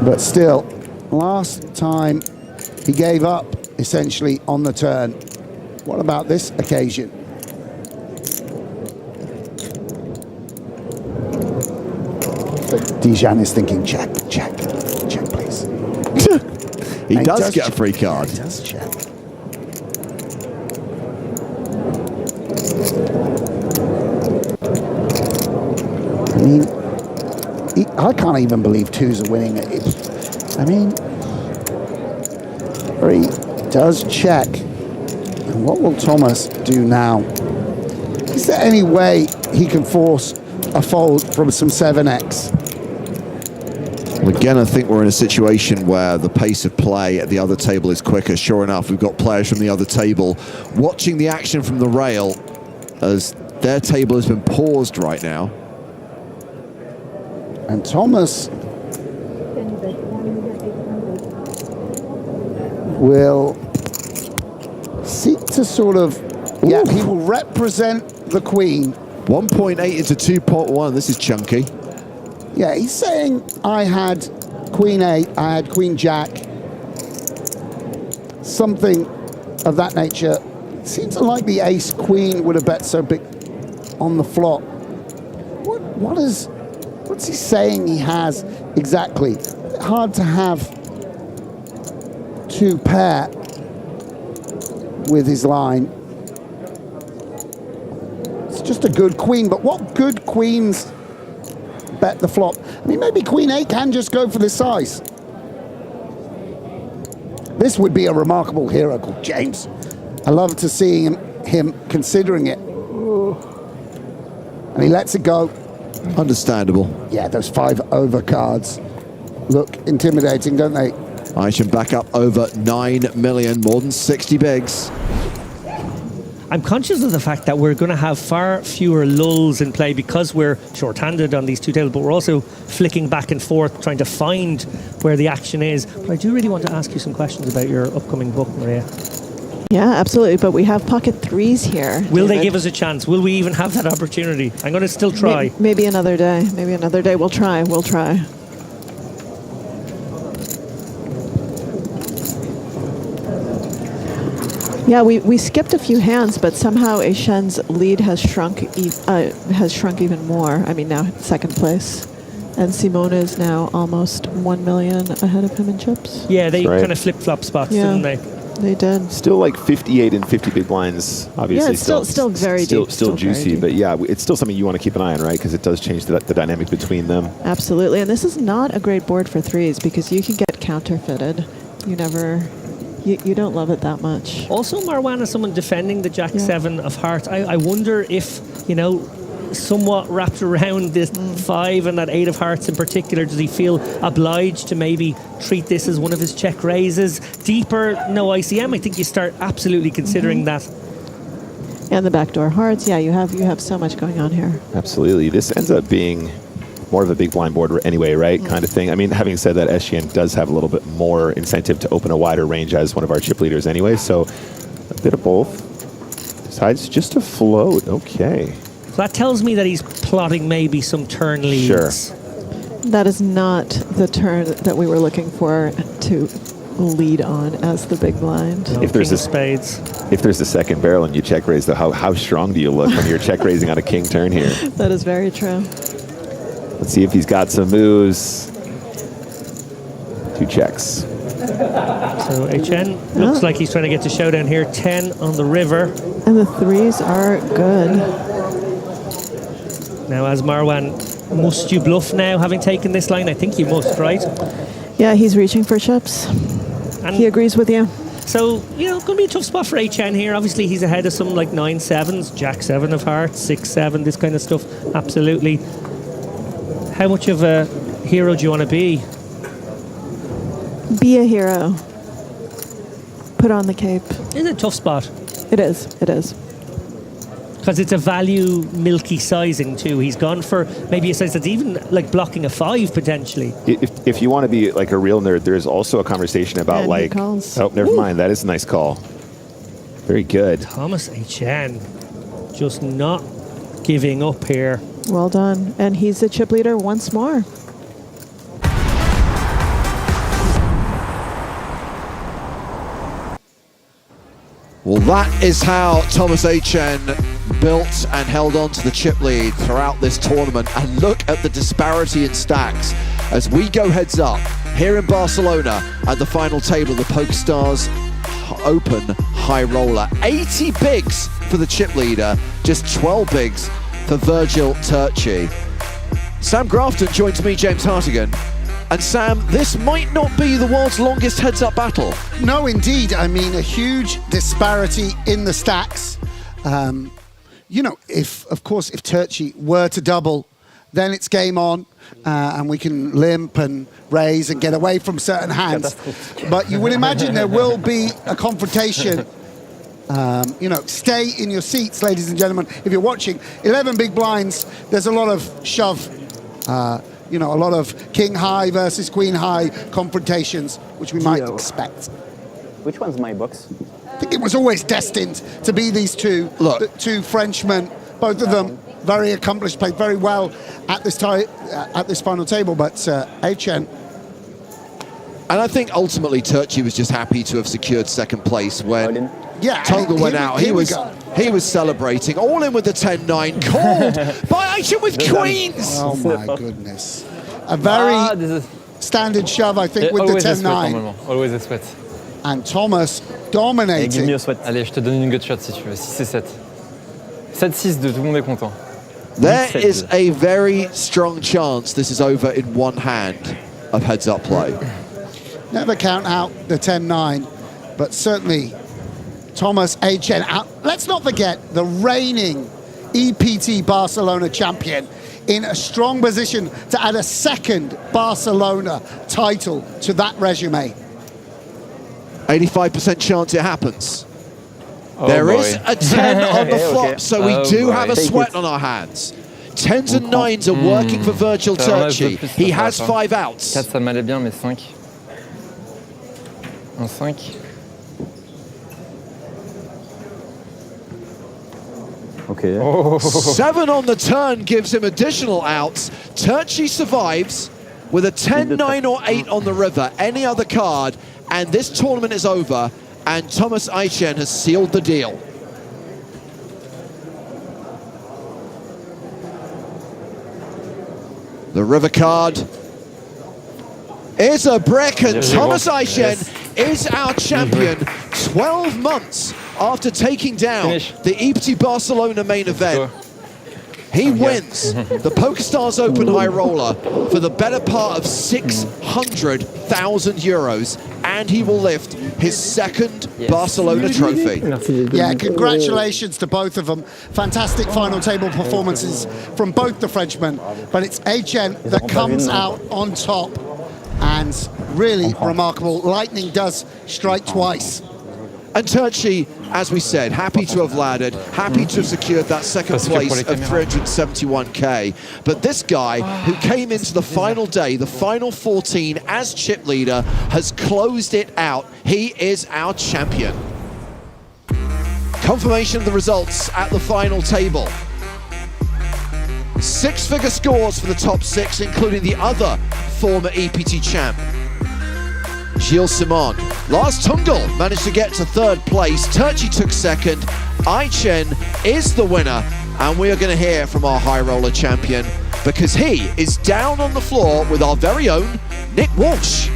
S13: But still, last time he gave up essentially on the turn. What about this occasion? Dijan is thinking check, check, check, please.
S14: He does get a free card.
S13: He does check. I mean, I can't even believe twos are winning it. I mean, he does check. And what will Thomas do now? Is there any way he can force a fold from some 7x?
S14: Well, again, I think we're in a situation where the pace of play at the other table is quicker. Sure enough, we've got players from the other table watching the action from the rail as their table has been paused right now.
S13: And Thomas will seek to sort of, yeah, he will represent the queen.
S14: 1.8 into 2.1, this is chunky.
S13: Yeah, he's saying I had queen 8, I had queen jack, something of that nature. Seems like the ace queen would have bet so big on the flop. What's he saying he has exactly? Hard to have two pair with his line. It's just a good queen, but what good queens bet the flop? I mean, maybe queen 8 can just go for this size. This would be a remarkable hero called James. I love to see him considering it. And he lets it go.
S14: Understandable.
S13: Yeah, those 5 over cards look intimidating, don't they?
S14: Aishen back up over 9 million, more than 60 bigs.
S19: I'm conscious of the fact that we're going to have far fewer lulls in play because we're short-handed on these two tables, but we're also flicking back and forth, trying to find where the action is. But I do really want to ask you some questions about your upcoming book, Maria.
S18: Yeah, absolutely. But we have pocket threes here.
S19: Will they
S18: David.
S19: give us a chance? Will we even have that opportunity? I'm going to still try.
S18: Maybe another day. Maybe another day. We'll try. We'll try. Yeah, we skipped a few hands, but somehow Etienne's lead has shrunk even more. I mean, now second place. And Simone is now almost 1 million ahead of him in chips.
S19: Yeah, they kind of flip-flop spots, didn't they?
S18: They did.
S20: Still like 58 and 50 big blinds, obviously.
S18: Yeah, it's still very deep.
S20: Still juicy, but yeah, it's still something you want to keep an eye on, right? Because it does change the dynamic between them.
S18: Absolutely. And this is not a great board for threes because you can get counterfeited. You don't love it that much.
S19: Also, Marwan is someone defending the Jack 7 of hearts. I wonder if, somewhat wrapped around this 5 and that 8 of hearts in particular, does he feel obliged to maybe treat this as one of his check raises? Deeper, no ICM. I think you start absolutely considering that.
S18: And the backdoor hearts. Yeah, you have so much going on here.
S20: Absolutely. This ends up being more of a big blind board anyway, right? Kind of thing. I mean, having said that, Etienne does have a little bit more incentive to open a wider range as one of our chip leaders anyway, so a bit of both. Decides just to float. Okay.
S19: So that tells me that he's plotting maybe some turn leads.
S20: Sure.
S18: That is not the turn that we were looking for to lead on as the big blind.
S20: If there's
S19: spades.
S20: If there's a second barrel and you check raise, though, how strong do you look when you're check raising on a king turn here?
S18: That is very true.
S20: Let's see if he's got some moves. 2 checks.
S19: So Etienne looks like he's trying to get to showdown here. 10 on the river.
S18: And the threes are good.
S19: Now, as Marwan, must you bluff now, having taken this line? I think you must, right?
S18: Yeah, he's reaching for chips.
S19: And
S18: he agrees with you.
S19: So, going to be a tough spot for Etienne here. Obviously, he's ahead of some like 9-7s, Jack 7 of hearts, 6-7, this kind of stuff. Absolutely. How much of a hero do you want to be?
S18: Be a hero. Put on the cape.
S19: It's a tough spot.
S18: It is. It is.
S19: Because it's a value milky sizing too. He's gone for maybe a size that's even like blocking a 5 potentially.
S20: If you want to be like a real nerd, there's also a conversation about
S18: And
S20: like... Oh, never mind. That is a nice call. Very good.
S19: Thomas Etienne just not giving up here.
S18: Well done. And he's the chip leader once more.
S1: Well, that is how Thomas Etienne built and held on to the chip lead throughout this tournament. And look at the disparity in stacks as we go heads up here in Barcelona at the final table of the PokerStars Open High Roller. 80 bigs for the chip leader, just 12 bigs for Virgil Turchi. Sam Grafton joins me, James Hartigan. And Sam, this might not be the world's longest heads-up battle.
S13: No, indeed. I mean, a huge disparity in the stacks. If Turchi were to double, then it's game on, and we can limp and raise and get away from certain hands. But you would imagine there will be a confrontation. Stay in your seats, ladies and gentlemen. If you're watching, 11 big blinds, there's a lot of shove. A lot of king high versus queen high confrontations, which we might expect.
S10: Which one's my box?
S13: I think it was always destined to be these two.
S1: Look.
S13: The two Frenchmen, both of them very accomplished, played very well at this final table, but Etienne.
S1: And I think ultimately Turchi was just happy to have secured second place when Tungle went out. He was celebrating, all in with the 10-9, called by Etienne with queens.
S13: Oh my goodness. A very standard shove, I think, with the 10-9.
S7: Always a sweat.
S13: And Thomas dominating.
S7: Give me a sweat. Allez, je te donne une good shot si tu veux. 6 et 7. 7-6, tout le monde est content.
S1: There is a very strong chance this is over in one hand of heads-up play.
S13: Never count out the 10-9, but certainly Thomas Etienne. Let's not forget the reigning EPT Barcelona champion in a strong position to add a second Barcelona title to that resume.
S1: 85% chance it happens. There is a 10 on the flop, so we do have a sweat on our hands. 10s and 9s are working for Virgil Turchi. He has 5 outs.
S7: 4, ça m'allait bien, mais 5. Un 5.
S10: Okay.
S1: 7 on the turn gives him additional outs. Turchi survives with a 10, 9 or 8 on the river, any other card, and this tournament is over, and Thomas Aichen has sealed the deal. The river card is a brick, and Thomas Aichen is our champion 12 months after taking down the EPT Barcelona Main Event. He wins the PokerStars Open High Roller for the better part of 600,000 euros, and he will lift his second Barcelona trophy.
S13: Yeah, congratulations to both of them. Fantastic final table performances from both the Frenchmen, but it's Aichen that comes out on top, and really remarkable. Lightning does strike twice.
S1: And Turchi, as we said, happy to have laddered, happy to have secured that second place of 371k. But this guy, who came into the final day, the final 14 as chip leader, has closed it out. He is our champion. Confirmation of the results at the final table. 6-figure scores for the top 6, including the other former EPT champ, Gilles Simon. Lars Tungel managed to get to 3rd place. Turchi took 2nd. Aichen is the winner, and we are going to hear from our high roller champion because he is down on the floor with our very own Nick Walsh.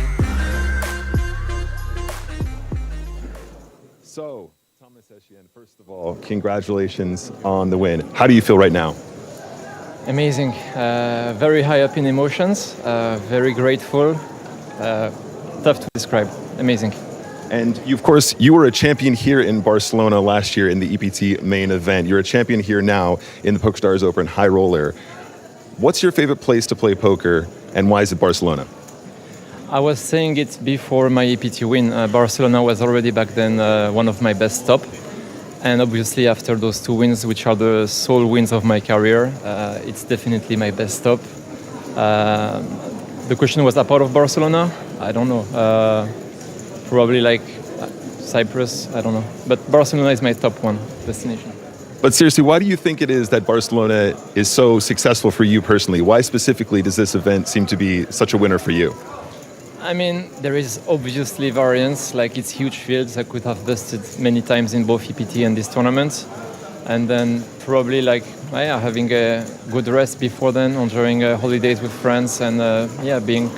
S20: So, Thomas Aichen, first of all, congratulations on the win. How do you feel right now?
S7: Amazing. Very high up in emotions. Very grateful. Tough to describe. Amazing.
S20: And you, of course, you were a champion here in Barcelona last year in the EPT Main Event. You're a champion here now in the PokerStars Open High Roller. What's your favorite place to play poker, and why is it Barcelona?
S7: I was saying it before my EPT win. Barcelona was already back then one of my best stops. And obviously after those 2 wins, which are the sole wins of my career, it's definitely my best stop. The question was apart of Barcelona? I don't know. Probably like Cyprus, I don't know. But Barcelona is my top 1 destination.
S20: But seriously, why do you think it is that Barcelona is so successful for you personally? Why specifically does this event seem to be such a winner for you?
S7: I mean, there is obviously variance, like it's huge fields. I could have busted many times in both EPT and this tournament. And then probably like, having a good rest before then, enjoying holidays with friends, and being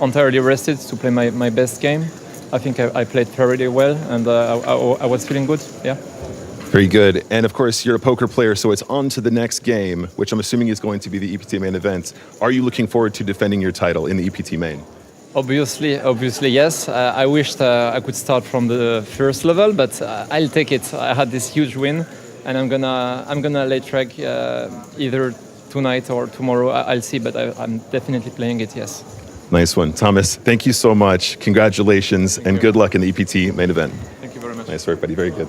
S7: entirely rested to play my best game. I think I played fairly well, and I was feeling good, yeah.
S20: Very good. And of course, you're a poker player, so it's on to the next game, which I'm assuming is going to be the EPT Main Event. Are you looking forward to defending your title in the EPT Main?
S7: Obviously, yes. I wished I could start from the first level, but I'll take it. I had this huge win, and I'm gonna lay track either tonight or tomorrow. I'll see, but I'm definitely playing it, yes.
S20: Nice one. Thomas, thank you so much. Congratulations, and good luck in the EPT Main Event.
S7: Thank you very much.
S20: Nice work, buddy. Very good.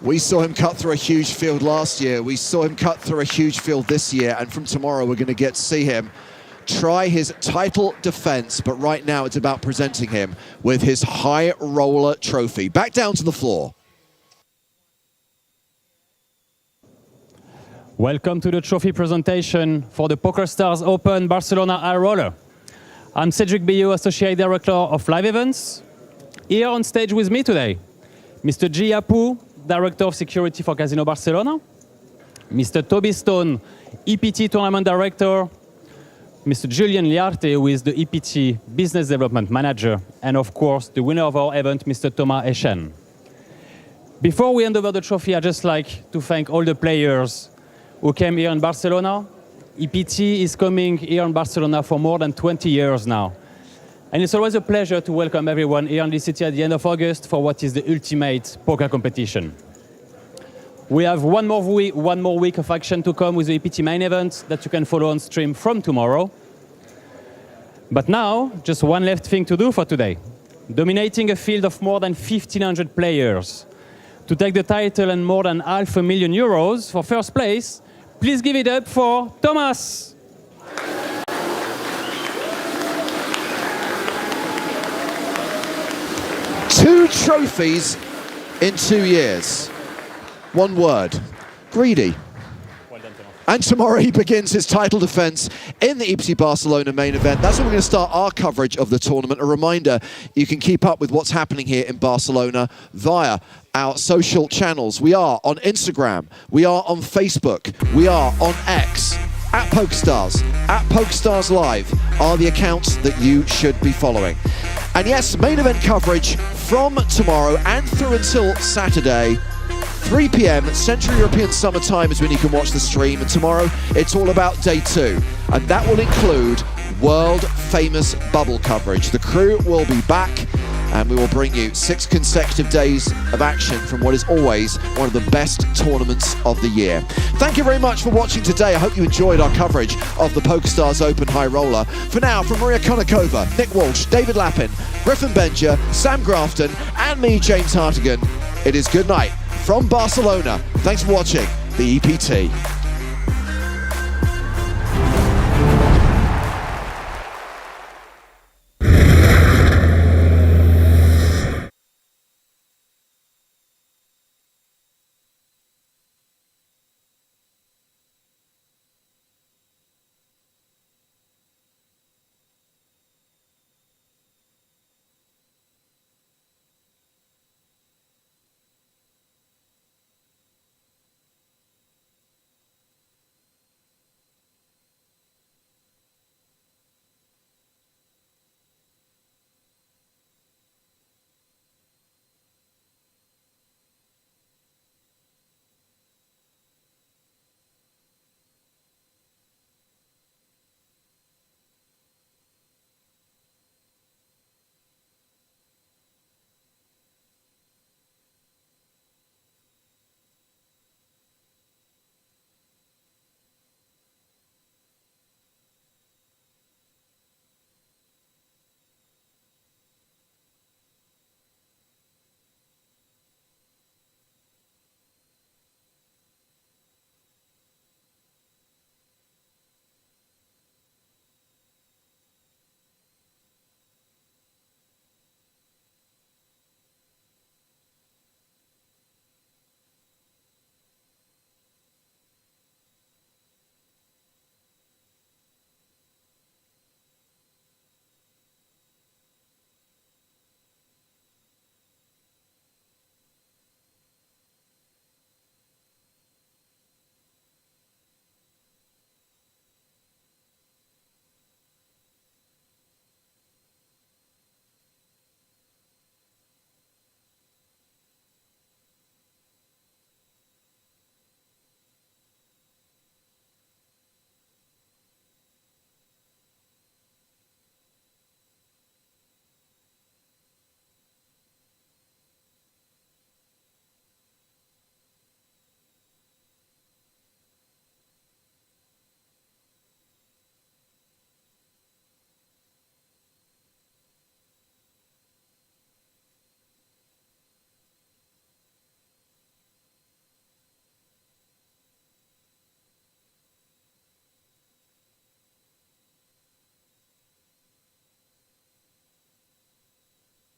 S1: We saw him cut through a huge field last year. We saw him cut through a huge field this year, and from tomorrow we're going to get to see him try his title defense, but right now it's about presenting him with his high roller trophy. Back down to the floor.
S11: Welcome to the trophy presentation for the PokerStars Open Barcelona High Roller. I'm Cedric Bayou, Associate Director of Live Events. Here on stage with me today, Mr. G. Apu, Director of Security for Casino Barcelona, Mr. Toby Stone, EPT Tournament Director, Mr. Julian Liarte, who is the EPT Business Development Manager, and of course, the winner of our event, Mr. Thomas Aichen. Before we hand over the trophy, I'd just like to thank all the players who came here in Barcelona. EPT is coming here in Barcelona for more than 20 years now. And it's always a pleasure to welcome everyone here in the city at the end of August for what is the ultimate poker competition. We have one more week of action to come with the EPT Main Event that you can follow on stream from tomorrow. But now, just one last thing to do for today. Dominating a field of more than 1,500 players. To take the title and more than €500,000 for first place, please give it up for Thomas.
S1: Two trophies in 2 years.
S14: One word. Greedy. And tomorrow he begins his title defense in the EPT Barcelona main event. That's when we're going to start our coverage of the tournament. A reminder, you can keep up with what's happening here in Barcelona via our social channels. We are on Instagram, we are on Facebook, we are on X, at PokerStars, at PokerStars Live are the accounts that you should be following. And yes, main event coverage from tomorrow and through until Saturday. 3 p.m. Central European Summer Time is when you can watch the stream, and tomorrow it's all about day 2, and that will include world-famous bubble coverage. The crew will be back, and we will bring you 6 consecutive days of action from what is always one of the best tournaments of the year. Thank you very much for watching today. I hope you enjoyed our coverage of the PokerStars Open High Roller. For now, from Maria Konnikova, Nick Walsh, David Lappin, Griffin Benja, Sam Grafton, and me, James Hartigan, it is good night from Barcelona. Thanks for watching the EPT.